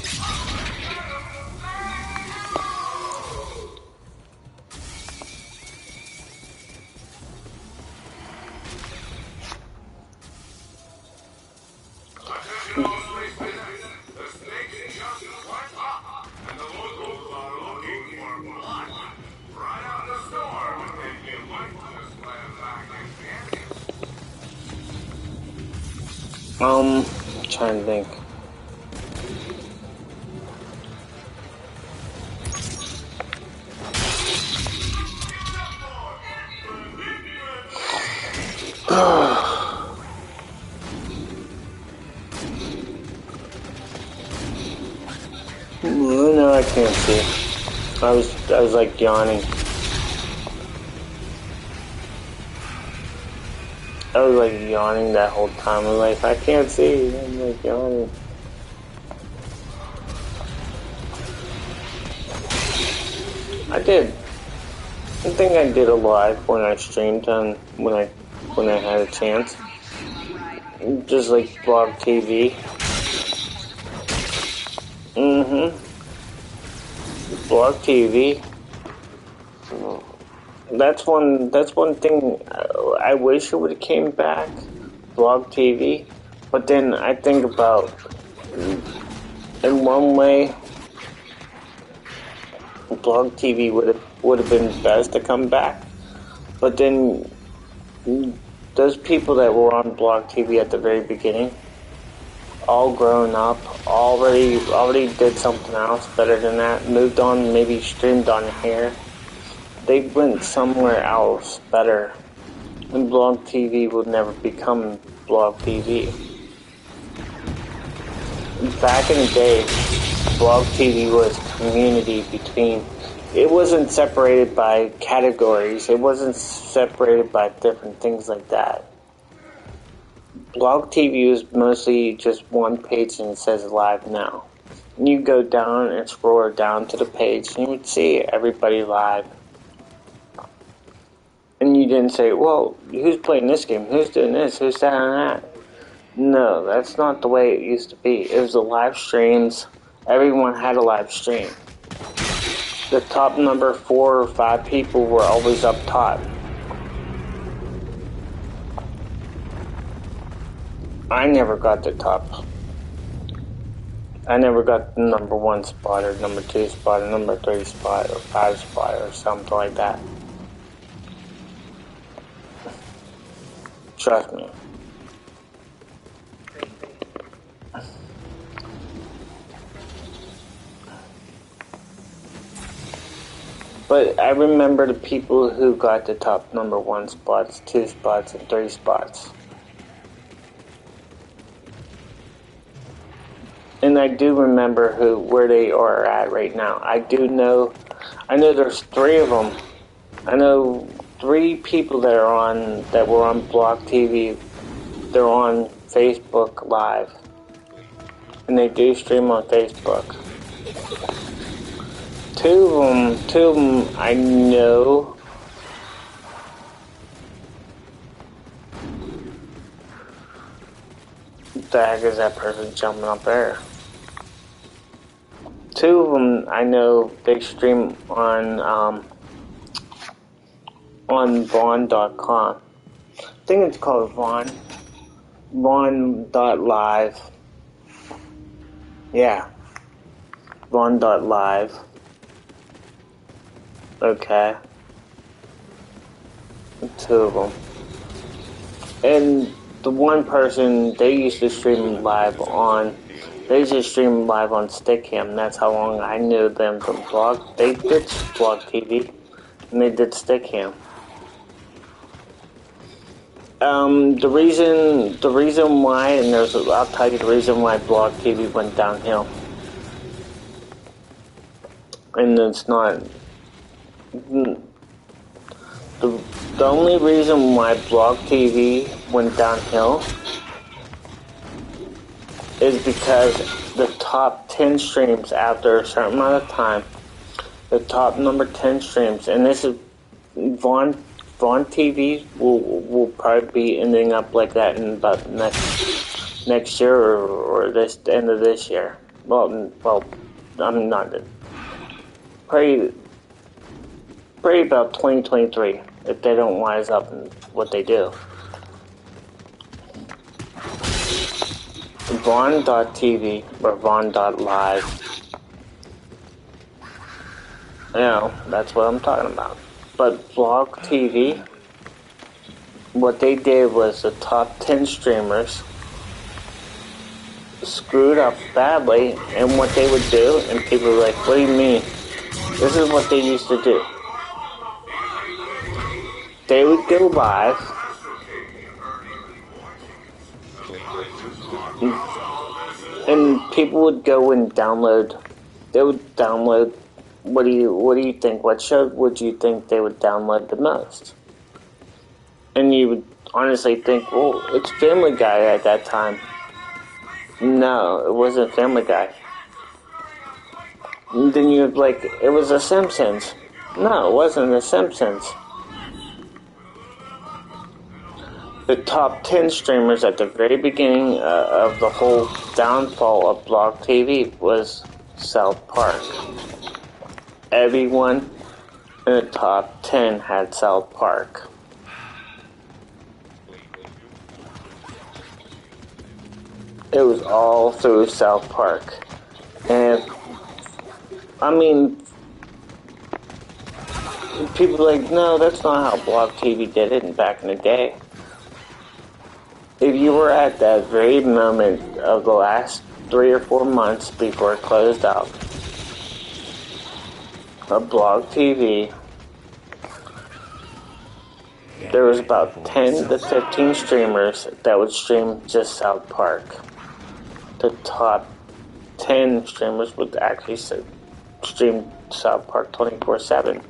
I'm trying to think. No, I can't see. I was like yawning. I was like yawning that whole time. I'm like, I can't see. I'm like yawning. I did. I think I did a live when I streamed on when I had a chance. Just like Blog TV. Blog TV. That's one thing I wish it would have came back, Blog TV. But then I think about, in one way, Blog TV would have been best to come back. But then those people that were on Blog TV at the very beginning, all grown up, already did something else better than that, moved on, maybe streamed on here. They went somewhere else better, and Blog TV would never become Blog TV. Back in the day, Blog TV was community between. It wasn't separated by categories. It wasn't separated by different things like that. Blog TV was mostly just one page and it says live now. And you go down and scroll down to the page and you would see everybody live. And you didn't say, well, who's playing this game? Who's doing this? Who's that and that? No, that's not the way it used to be. It was the live streams. Everyone had a live stream. The top number 4 or 5 people were always up top. I never got the top. I never got the number 1 spot or number 2 spot or number 3 spot or 5 spot or something like that. Trust me. But I remember the people who got the top number 1 spots, 2 spots, and 3 spots. And And I do remember where they are at right now. I know there's 3 of them. I know 3 people that were on Block TV. They're on Facebook Live. And they do stream on Facebook. Two of them I know. What the heck is that person jumping up there? 2 of them I know they stream on Vaughn.com. I think it's called Vaughn.live. Yeah. Vaughn.live. Okay. 2 of them. And the one person, they used to stream live on Stickam. That's how long I knew them from Blog. They did Blog TV, and they did Stickam. The reason why, and I'll tell you the reason why Blog TV went downhill. And it's not, the only reason why Blog TV went downhill is because the top 10 streams after a certain amount of time, the top number 10 streams, and this is Vaughn TV will probably be ending up like that in about next year or this end of this year. Well, I'm not. Probably about 2023 if they don't wise up in what they do. Vaughn.tv or Vaughn.live. You know, that's what I'm talking about. But Blog TV, what they did was the top 10 streamers screwed up badly, and what they would do, and people were like, what do you mean? This is what they used to do. They would go live, and people would go and download. They would download. What do you think? What show would you think they would download the most? And you would honestly think, well, it's Family Guy at that time. No, it wasn't Family Guy. And then you'd be like, it was The Simpsons. No, it wasn't The Simpsons. The top 10 streamers at the very beginning of the whole downfall of Blog TV was South Park. Everyone in the top 10 had South Park. It was all through South Park. And, I mean, people are like, no, that's not how Blog TV did it back in the day. If you were at that very moment of the last 3 or 4 months before it closed out, of Blog TV, there was about 10 to 15 streamers that would stream just South Park. The top 10 streamers would actually stream South Park 24/7.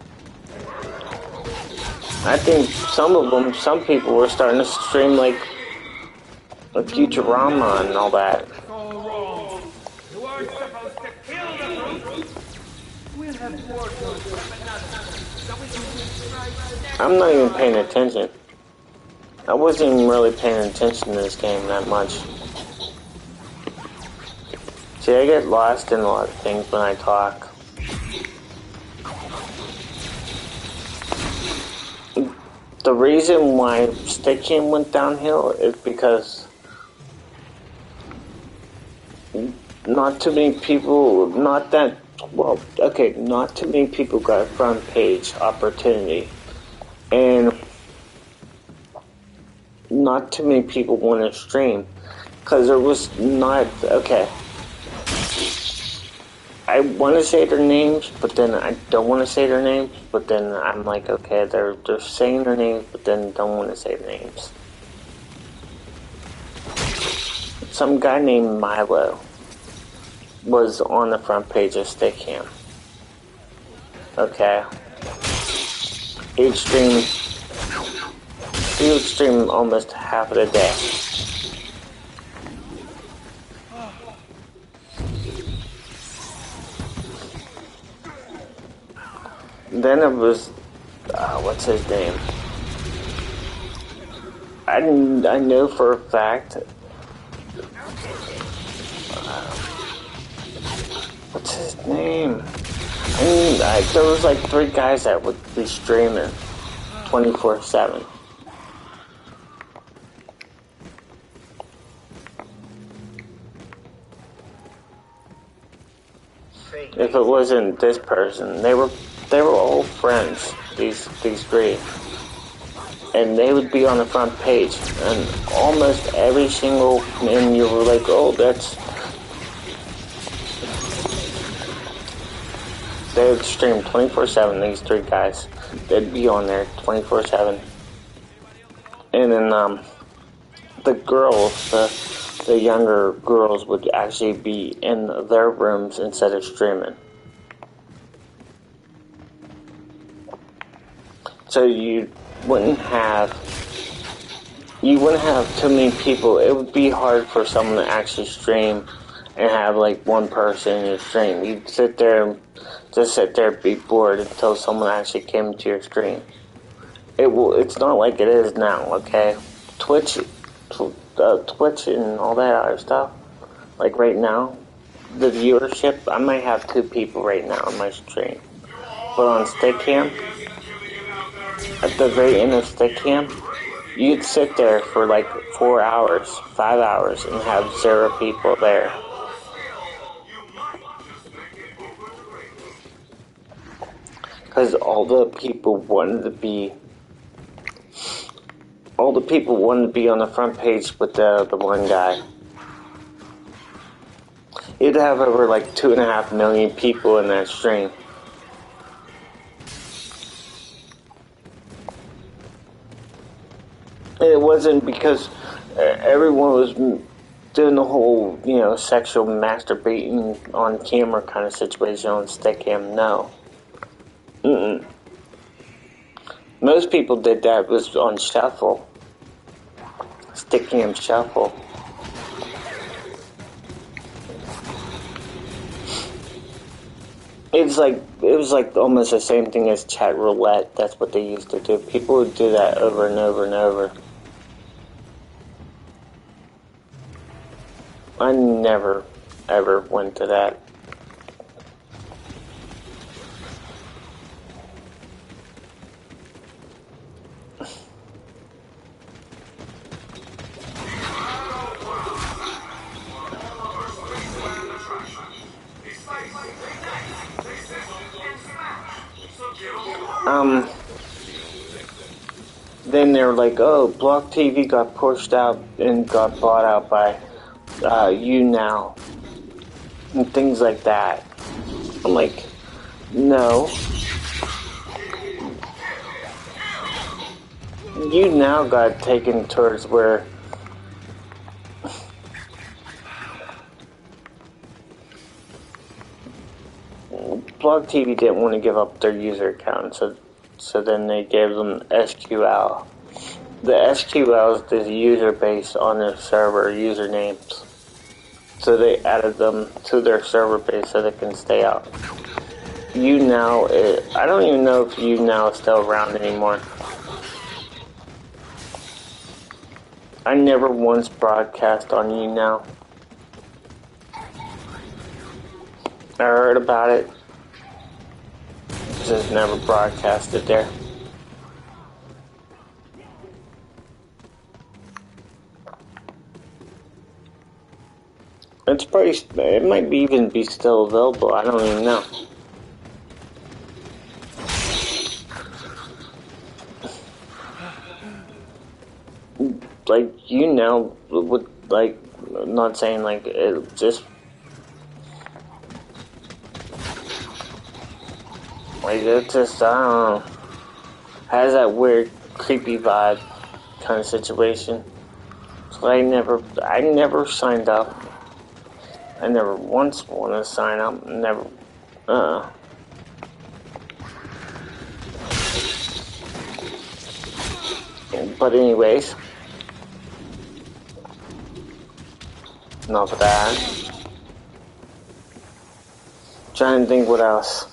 I think some people were starting to stream like Futurama and all that. All wrong. You aren't supposed to kill the brute. We'll have war zones, but not so we can try. I'm not even paying attention. I wasn't even really paying attention to this game that much. See, I get lost in a lot of things when I talk. The reason why Stickam went downhill is because not too many people, not too many people got a front page opportunity. And not too many people want to stream. Because there was not, I want to say their names, but then I don't want to say their names, but then I'm like, okay, they're saying their names, but then don't want to say their names. Some guy named Milo. was on the front page of Stickam. Okay. He would stream almost half of the day. Then it was, what's his name? I know for a fact. What's his name? There was like 3 guys that would be streaming 24/7. If it wasn't this person, they were all friends. These 3, and they would be on the front page, and almost every single, and you were like, oh, that's. They would stream 24/7. These 3 guys, they'd be on there 24/7, and then the girls, the younger girls would actually be in their rooms instead of streaming. So you wouldn't have too many people. It would be hard for someone to actually stream and have like one person in your stream. You'd sit there and be bored until someone actually came to your stream. It's not like it is now, okay? Twitch and all that other stuff. Like right now, the viewership, I might have 2 people right now on my stream. But on Stickam, at the very end of Stickam, you'd sit there for like 4 hours, 5 hours, and have 0 people there. Because all the people wanted to be on the front page with the one guy. You'd have over like 2.5 million people in that stream. And it wasn't because everyone was doing the whole, sexual masturbating on camera kind of situation on Stickam. No. Most people did that was on Shuffle. Stickam Shuffle. It was like almost the same thing as chat roulette. That's what they used to do. People would do that over and over and over. I never, ever went to that. Then they were like, oh, Block TV got pushed out and got bought out by YouNow and things like that. I'm like, no. YouNow got taken towards where Blog TV didn't want to give up their user account, so then they gave them SQL. The SQL is the user base on their server usernames. So they added them to their server base so they can stay out. YouNow, I don't even know if YouNow is still around anymore. I never once broadcast on YouNow. I heard about it. Just never broadcasted there. It's probably, it might be even be still available. I don't even know. Like, YouNow would, like, I'm not saying like it just. Like, it's just, I don't know, has that weird, creepy vibe kind of situation. So I never signed up. I never once wanted to sign up. Never. But anyways, enough of that. Trying to think what else.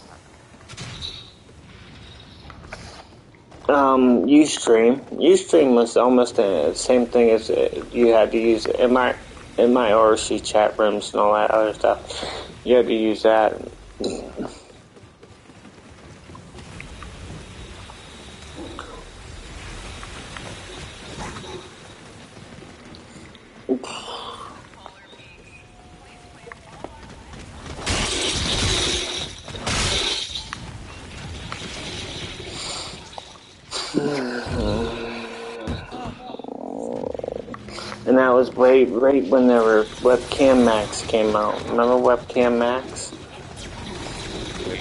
Ustream was almost the same thing as you had to use MIRC chat rooms and all that other stuff. You had to use that. And that was right when there were Webcam Max came out. Remember Webcam Max?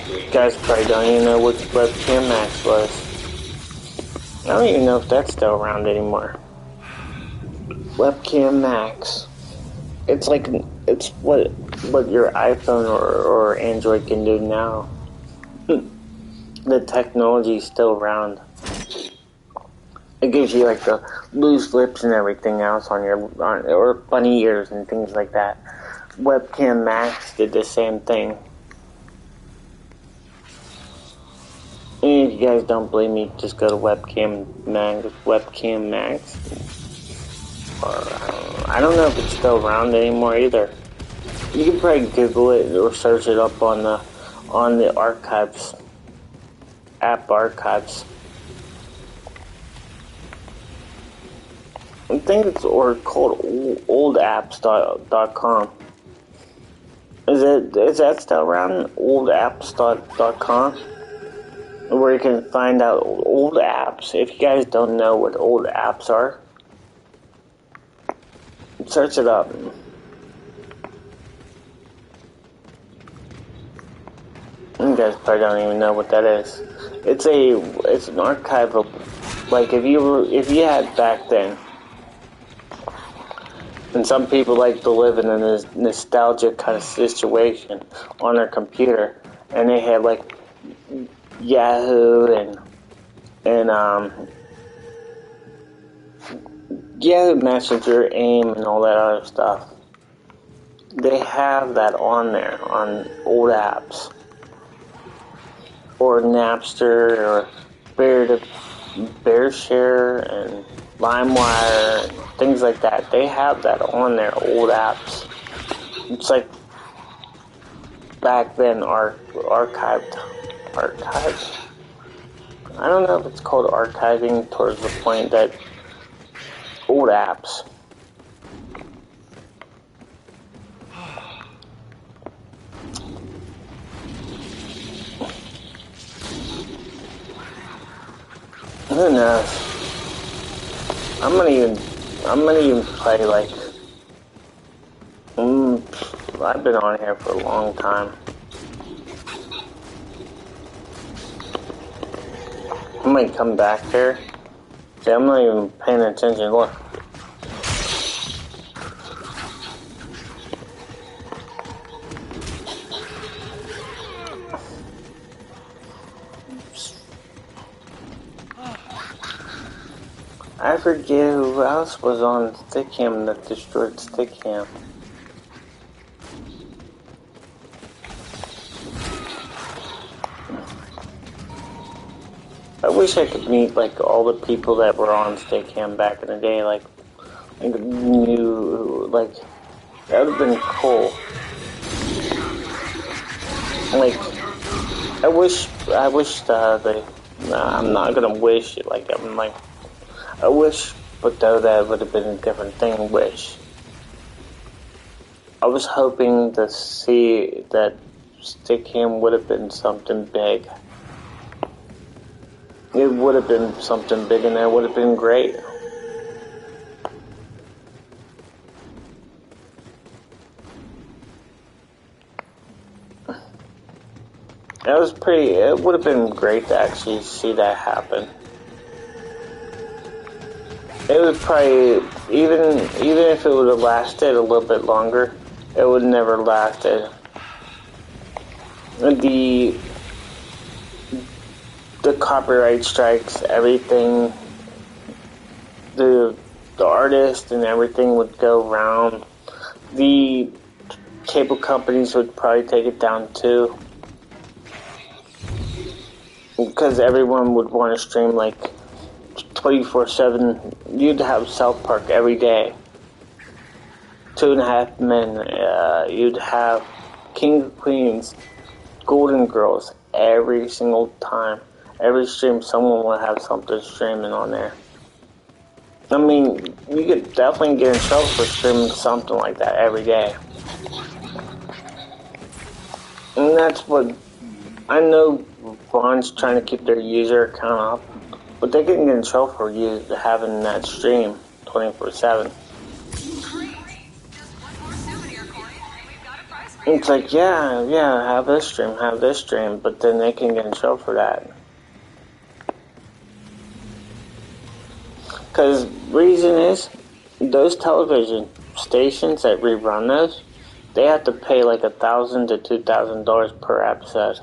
You guys probably don't even know what Webcam Max was. I don't even know if that's still around anymore. Webcam Max. It's like, it's what your iPhone or Android can do now. The technology's still around. It gives you like the loose lips and everything else on or bunny ears and things like that. Webcam Max did the same thing. And if you guys don't believe me, just go to Webcam Max. Or, I don't know if it's still around anymore either. You can probably Google it or search it up on the archives, app archives. I think it's called oldapps.com. Is that still around? Oldapps.com, where you can find out old apps. If you guys don't know what old apps are, search it up. You guys probably don't even know what that is. It's an archive of, like, if you had back then. And some people like to live in a nostalgic kind of situation on their computer, and they had like Yahoo and Yahoo Messenger, AIM, and all that other stuff. They have that on there on old apps, or Napster, or BearShare, and LimeWire, and things like that. They have that on their old apps. It's like back then archived. I don't know if it's called archiving towards the point that old apps. Who knows? I'm gonna even play like. I've been on here for a long time. I might come back here. See, I'm not even paying attention. Look. I forget who else was on Stickam that destroyed Stickam. I wish I could meet like all the people that were on Stickam back in the day, like that would have been cool. Like, I wish I'm not gonna wish it, like, I'm like, I wish, but though that would have been a different thing, wish. I was hoping to see that Stickam would have been something big. It would have been something big, and it would have been great. It would have been great to actually see that happen. It would probably, even if it would have lasted a little bit longer, it would never lasted. The copyright strikes, everything, the artist and everything would go round. The cable companies would probably take it down too, because everyone would want to stream like 24/7. You'd have South Park every day, 2.5 Men. You'd have King of Queens, Golden Girls every single time. Every stream, someone would have something streaming on there. I mean, you could definitely get in trouble for streaming something like that every day. And that's what I know. Vaughn's trying to keep their user account up, but they can get in trouble for having that stream 24/7. It's like, yeah, have this stream, but then they can get in trouble for that. Because reason is, those television stations that rerun those, they have to pay like $1,000 to $2,000 per episode,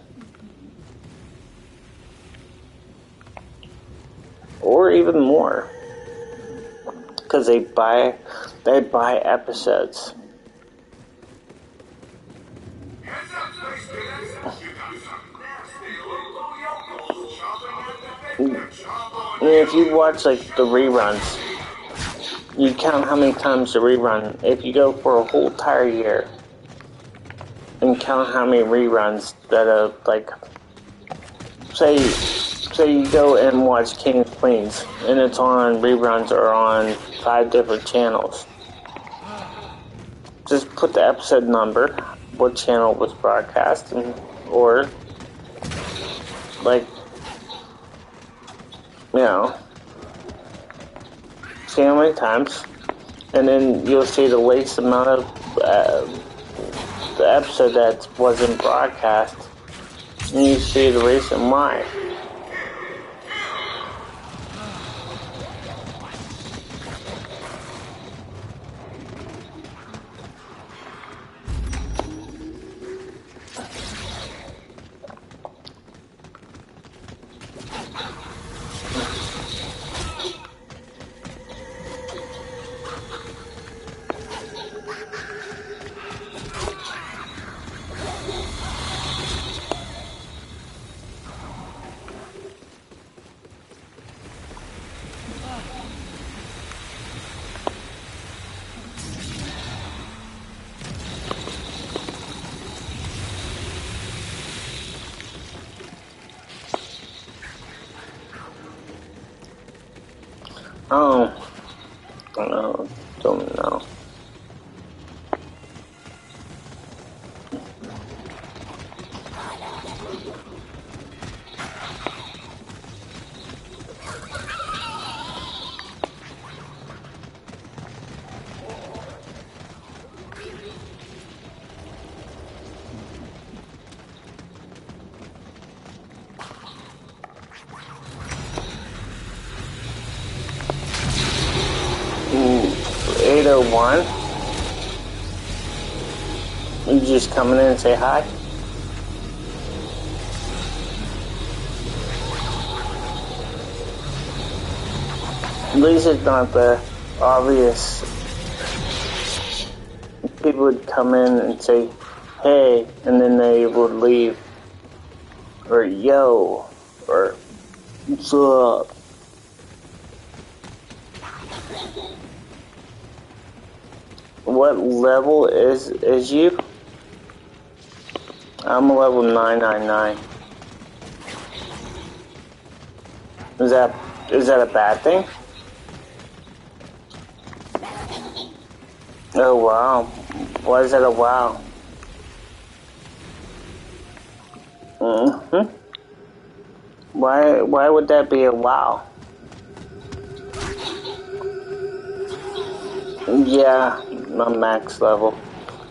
or even more, because they buy episodes. And if you watch like the reruns, you count how many times the rerun. If you go for a whole entire year and count how many reruns that are like, say you go and watch King of Queens and it's on reruns or on 5 different channels. Just put the episode number, what channel was broadcast, or like, you know, see how many times, and then you'll see the least amount of the episode that wasn't broadcast, and you see the reason why. Oh, no, don't know. Ooh, 801. You just come in and say hi? At least it's not the obvious. People would come in and say, hey, and then they would leave. Or yo, or what's up? What level is you? I'm level 999. Is that a bad thing? Oh wow. Why is that a wow? Mm-hmm. Why would that be a wow? Yeah, I'm max level.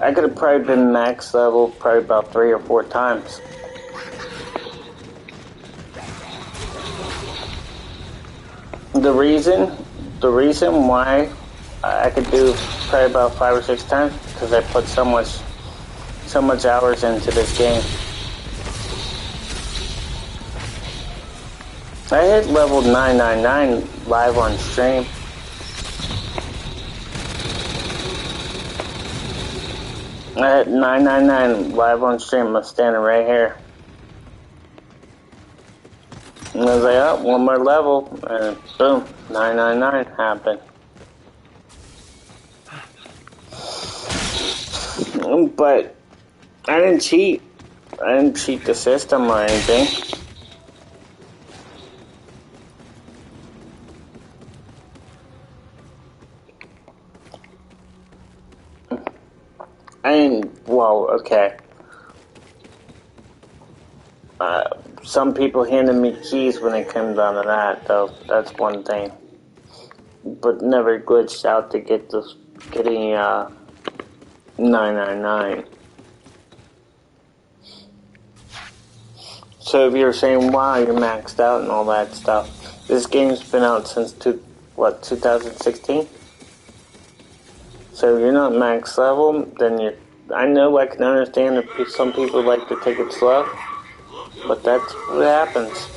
I could have probably been max level probably about 3 or 4 times. The reason why I could do probably about 5 or 6 times because I put so much hours into this game. I hit level 999 live on stream. I hit 999 live on stream. I'm standing right here. And I was like, oh, one more level, and boom, 999 happened. But I didn't cheat. I didn't cheat the system or anything. Well, okay. Some people handed me keys when it came down to that, though. That's one thing. But never glitched out to get getting 999. So if you're saying, wow, you're maxed out and all that stuff, this game's been out since 2016? So if you're not max level, then I know I can understand if some people like to take it slow, but that's what happens.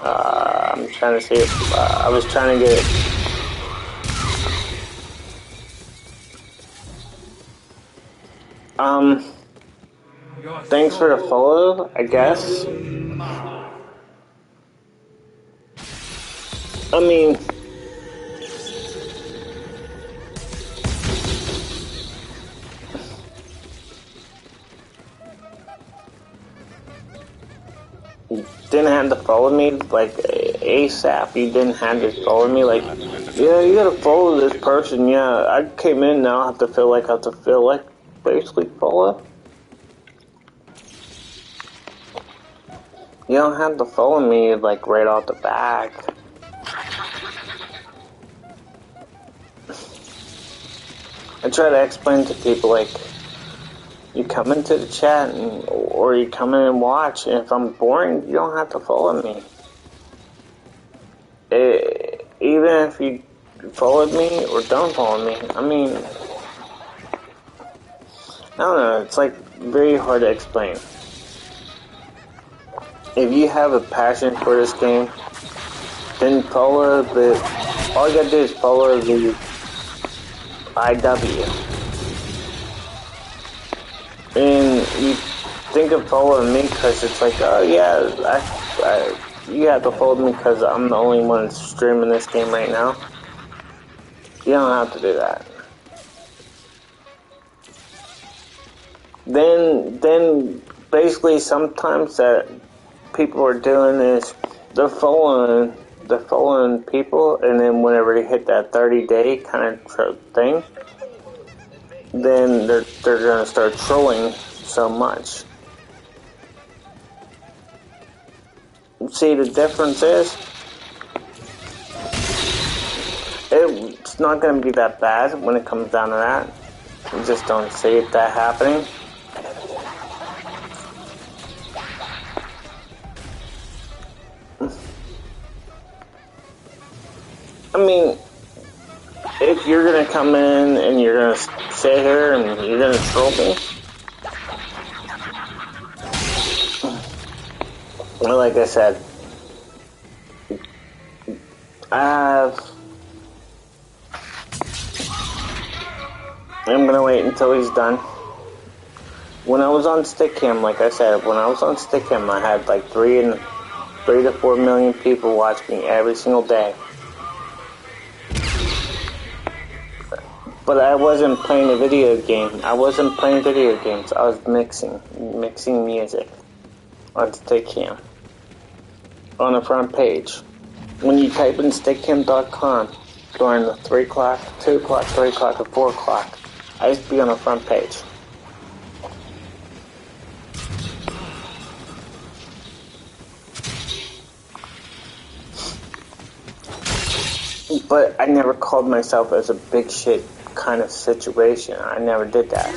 I'm trying to see if I was trying to get it. Thanks for the follow, I guess. I mean, you didn't have to follow me like ASAP. You didn't have to follow me like, yeah, you gotta follow this person. Yeah, I came in now. I have to feel like basically follow. You don't have to follow me like right off the back. I try to explain to people like, you come into the chat or you come in and watch, and if I'm boring, you don't have to follow me. Even if you followed me or don't follow me, I mean, I don't know, it's like very hard to explain. If you have a passion for this game, then follow all you gotta do is follow the IW. And you think of following me because it's like, oh yeah, you have to follow me because I'm the only one streaming this game right now. You don't have to do that. Then basically sometimes that people are doing is they're following people, and then whenever they hit that 30-day kind of thing, then they're gonna start trolling so much. See, the difference is it's not gonna be that bad when it comes down to that. You just don't see that happening. I mean, if you're gonna come in and you're gonna sit here and you're gonna troll me, well, like I said, I'm gonna wait until he's done. When I was on Stickcam, like I said, when I was on Stickcam, I had like 3 to 4 million people watching me every single day. But I wasn't playing a video game. I wasn't playing video games. I was mixing music on Stickcam. On the front page. When you type in stickcam.com during the 3 o'clock, 2 o'clock, 3 o'clock, or 4 o'clock, I used to be on the front page. But I never called myself as a big shit kind of situation. I never did that.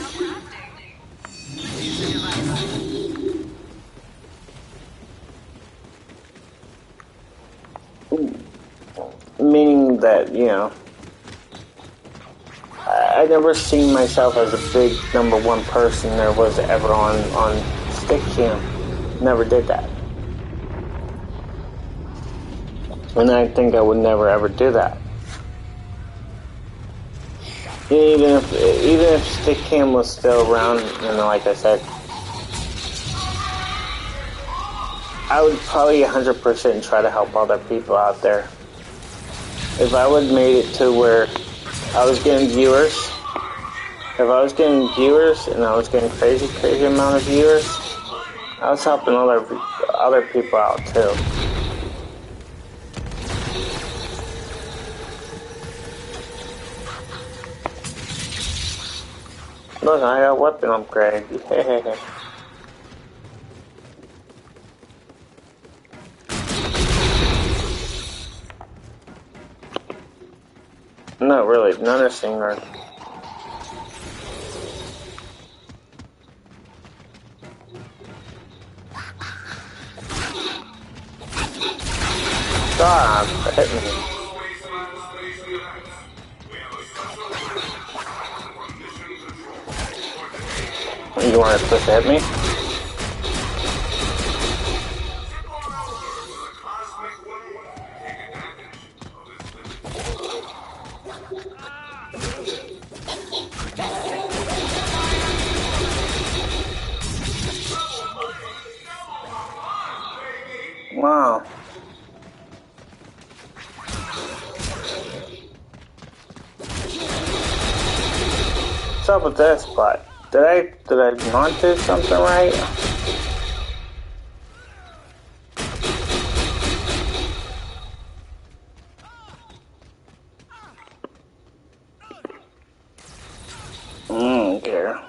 that, you know, I never seen myself as a big #1 person there was ever on Stickam. Never did that. And I think I would never ever do that. Even if Stickam was still around, you know, like I said, I would probably 100% try to help other people out there. If I would made it to where I was getting viewers, and I was getting crazy amount of viewers, I was helping other people out too. Look, I got a weapon upgrade. Yeah. Not really, none of thing right. Stop hitting me. You want to push hit me? Wow. What's up with this spot? Did I not do something right? Dear.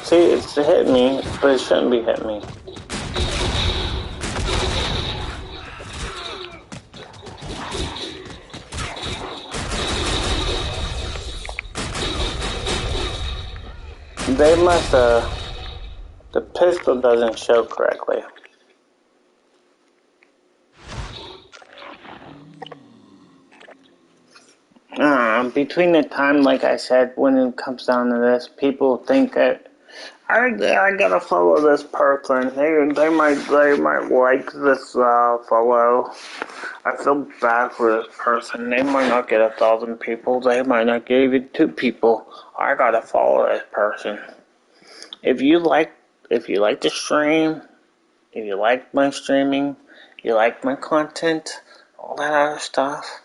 See, it's hit me, but it shouldn't be hit me. They must the pistol doesn't show correctly. Between the time, like I said, when it comes down to this, people think that I gotta follow this person. They might like this follow. I feel bad for this person. They might not get 1,000 people. They might not get even 2 people. I gotta follow this person. If you like the stream, if you like my streaming, you like my content, all that other stuff,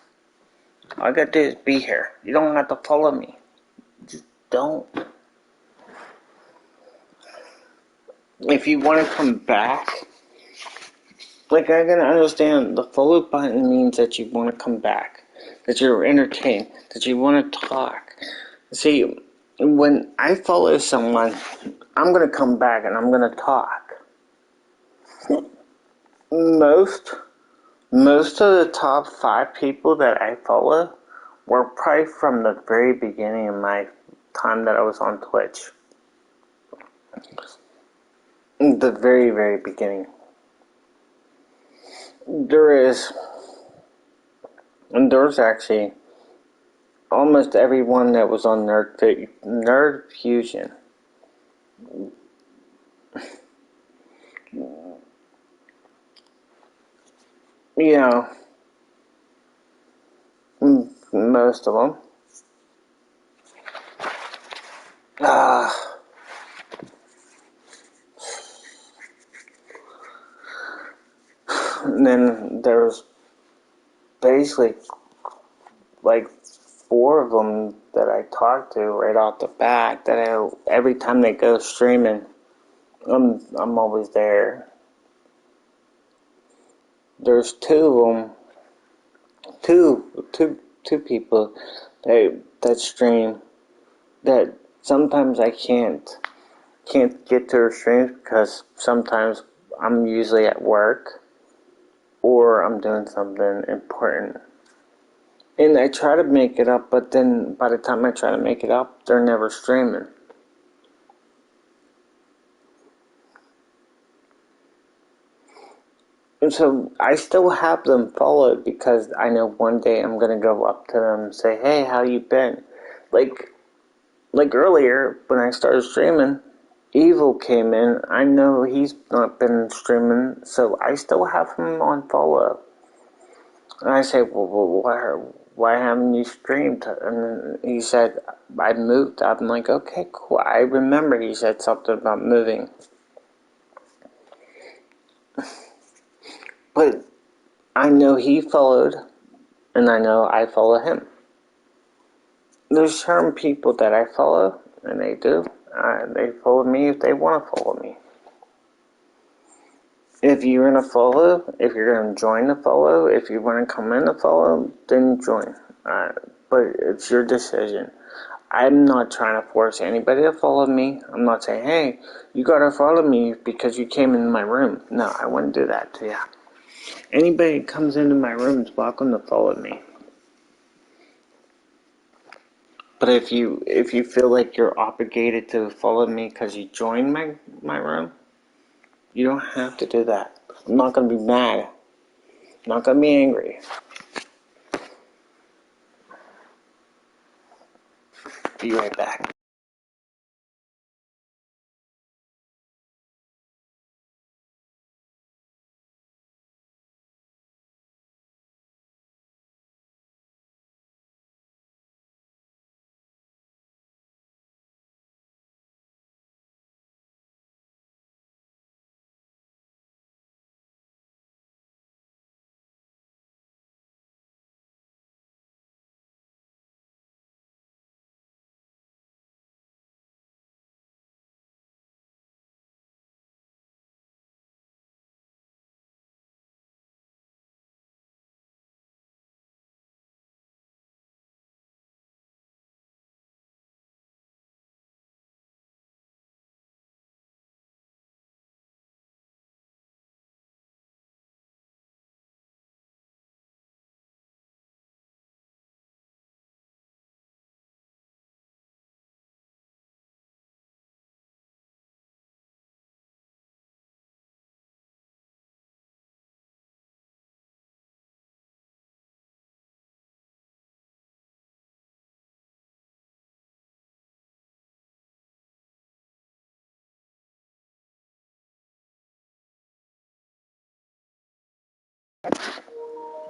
all I gotta do is be here. You don't have to follow me. Just don't. If you want to come back, like I gotta understand, the follow button means that you want to come back, that you're entertained, that you want to talk. See, when I follow someone, I'm gonna come back and I'm gonna talk. Most of the top 5 people that I follow were probably from the very beginning of my time that I was on Twitch. The very, very beginning. There's actually almost everyone that was on Nerd Fusion. You know, most of them. And then there's basically like 4 of them that I talk to right off the bat. That every time they go streaming, I'm always there. There's 2 of them, two people that stream that sometimes I can't get to her streams because sometimes I'm usually at work or I'm doing something important. And I try to make it up, but then by the time I try to make it up, they're never streaming. And so I still have them followed because I know one day I'm gonna go up to them and say, "Hey, how you been?" Like earlier when I started streaming, Evil came in. I know he's not been streaming, so I still have him on follow. And I say, "Well, why haven't you streamed?" And he said, "I moved." I'm like, "Okay, cool." I remember he said something about moving. But I know he followed, and I know I follow him. There's certain people that I follow, and they do. They follow me if they want to follow me. If you're going to follow, if you're going to join the follow, if you want to come in to follow, then join. But it's your decision. I'm not trying to force anybody to follow me. I'm not saying, "Hey, you got to follow me because you came in my room." No, I wouldn't do that to you. Anybody that comes into my room is welcome to follow me. But if you feel like you're obligated to follow me because you joined my room, you don't have to do that. I'm not going to be mad. I'm not going to be angry. Be right back.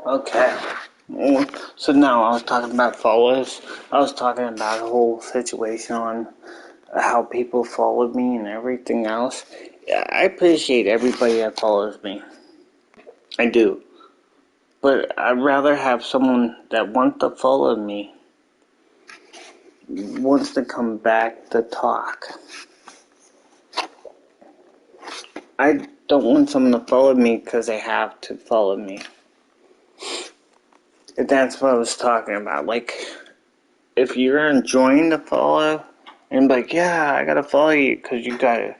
Okay. So now I was talking about followers. I was talking about a whole situation on how people followed me and everything else. Yeah, I appreciate everybody that follows me. I do. But I'd rather have someone that wants to follow me, wants to come back to talk. I don't want someone to follow me because they have to follow me. That's what I was talking about. Like, if you're enjoying the follow, and like, "Yeah, I gotta follow you because you got it."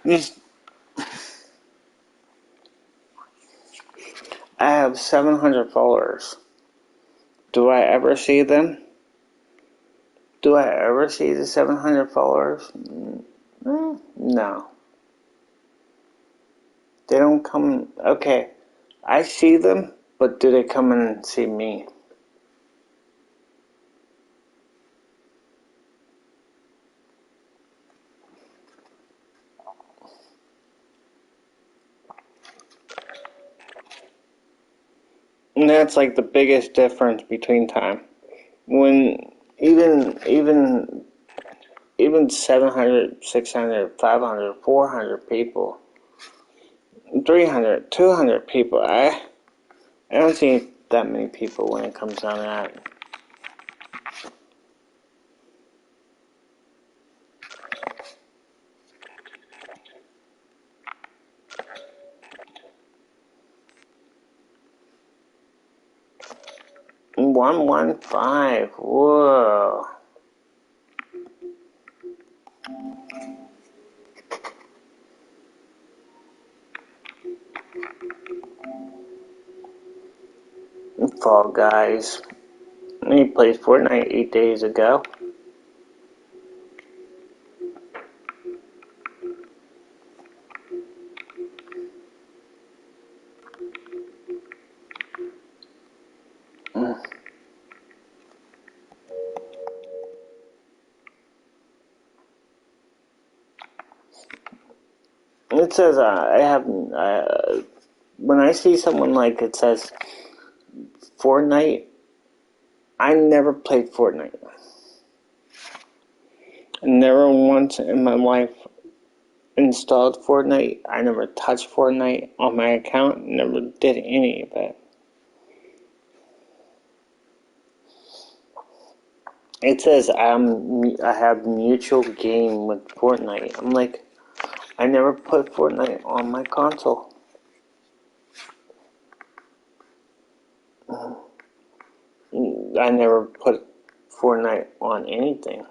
Just, I have 700 followers. Do I ever see them? Do I ever see the 700 followers? No. They don't come. Okay, I see them, but do they come and see me? And that's like the biggest difference between time. When even 700, 600, 500, 400 people, 300, 200 people, I don't see that many people when it comes down to that. One 115. Whoa. Fall Guys. He played Fortnite 8 days ago. It says I have when I see someone like it says Fortnite, I never played Fortnite. Never once in my life installed Fortnite. I never touched Fortnite on my account. Never did any of it. It says I have mutual game with Fortnite. I'm like, I never put Fortnite on my console. I never put Fortnite on anything.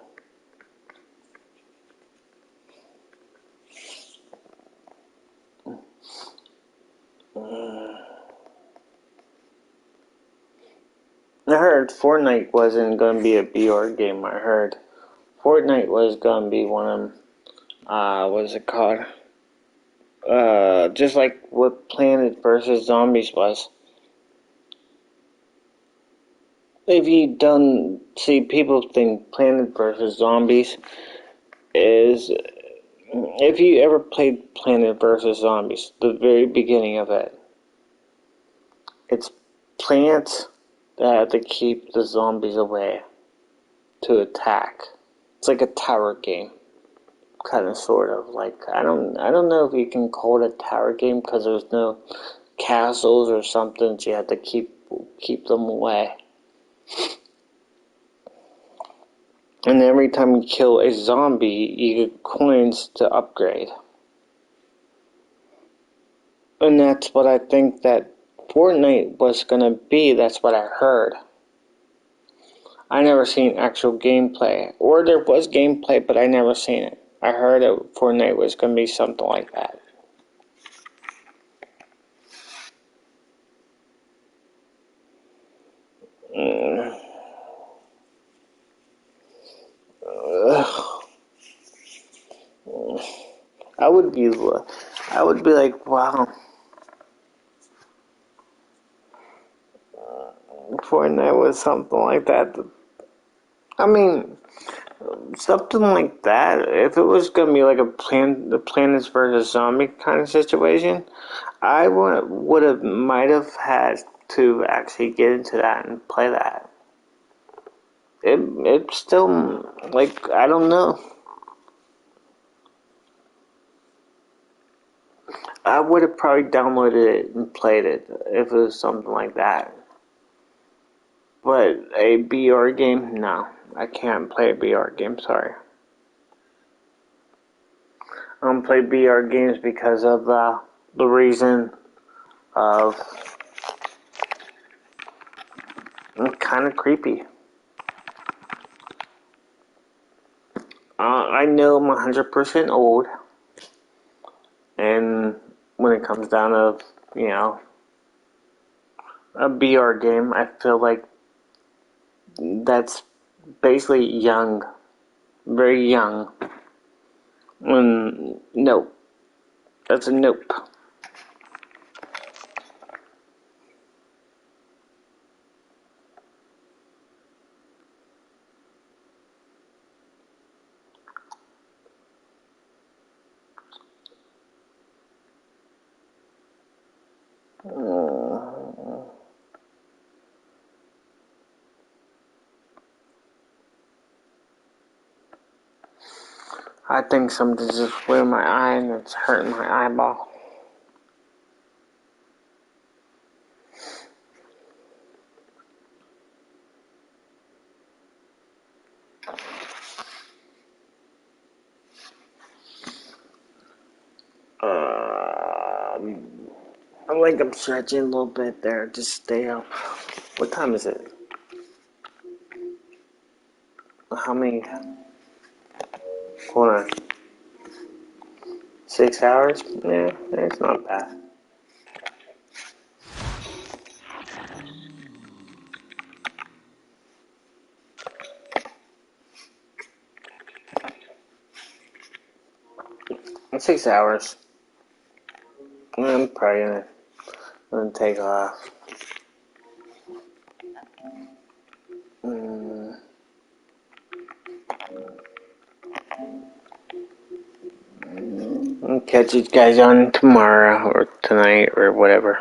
I heard Fortnite wasn't going to be a BR game. I heard Fortnite was going to be one of them, what is it called? Just like what Planet vs. Zombies was. If you don't see, people think Planet vs. Zombies is, if you ever played Planet vs. Zombies, the very beginning of it, it's plants that have to keep the zombies away to attack. It's like a tower game, kind of, sort of. Like I don't know if you can call it a tower game because there's no castles or something. So you have to keep them away. And every time you kill a zombie, you get coins to upgrade. And that's what I think that Fortnite was gonna be. That's what I heard. I never seen actual gameplay. Or there was gameplay, but I never seen it. I heard that Fortnite was gonna be something like that. I would be like, wow. Fortnite was something like that. I mean, something like that. If it was gonna be like the Plants vs. Zombie kind of situation, I might have had to actually get into that and play that. It's still like, I don't know. I would have probably downloaded it and played it if it was something like that. But a BR game, no. I can't play a BR game, sorry. I don't play BR games because of the reason of it's kind of creepy. I know I'm 100% old, and when it comes down to, a BR game, I feel like that's basically young, very young. Nope, that's a nope. I think something's just flew in my eye and it's hurting my eyeball. I think I'm stretching a little bit there. Just stay up. What time is it? How many? Hold on. 6 hours? Yeah, it's not bad. 6 hours. I'm probably gonna take off. I'll catch you guys on tomorrow or tonight or whatever.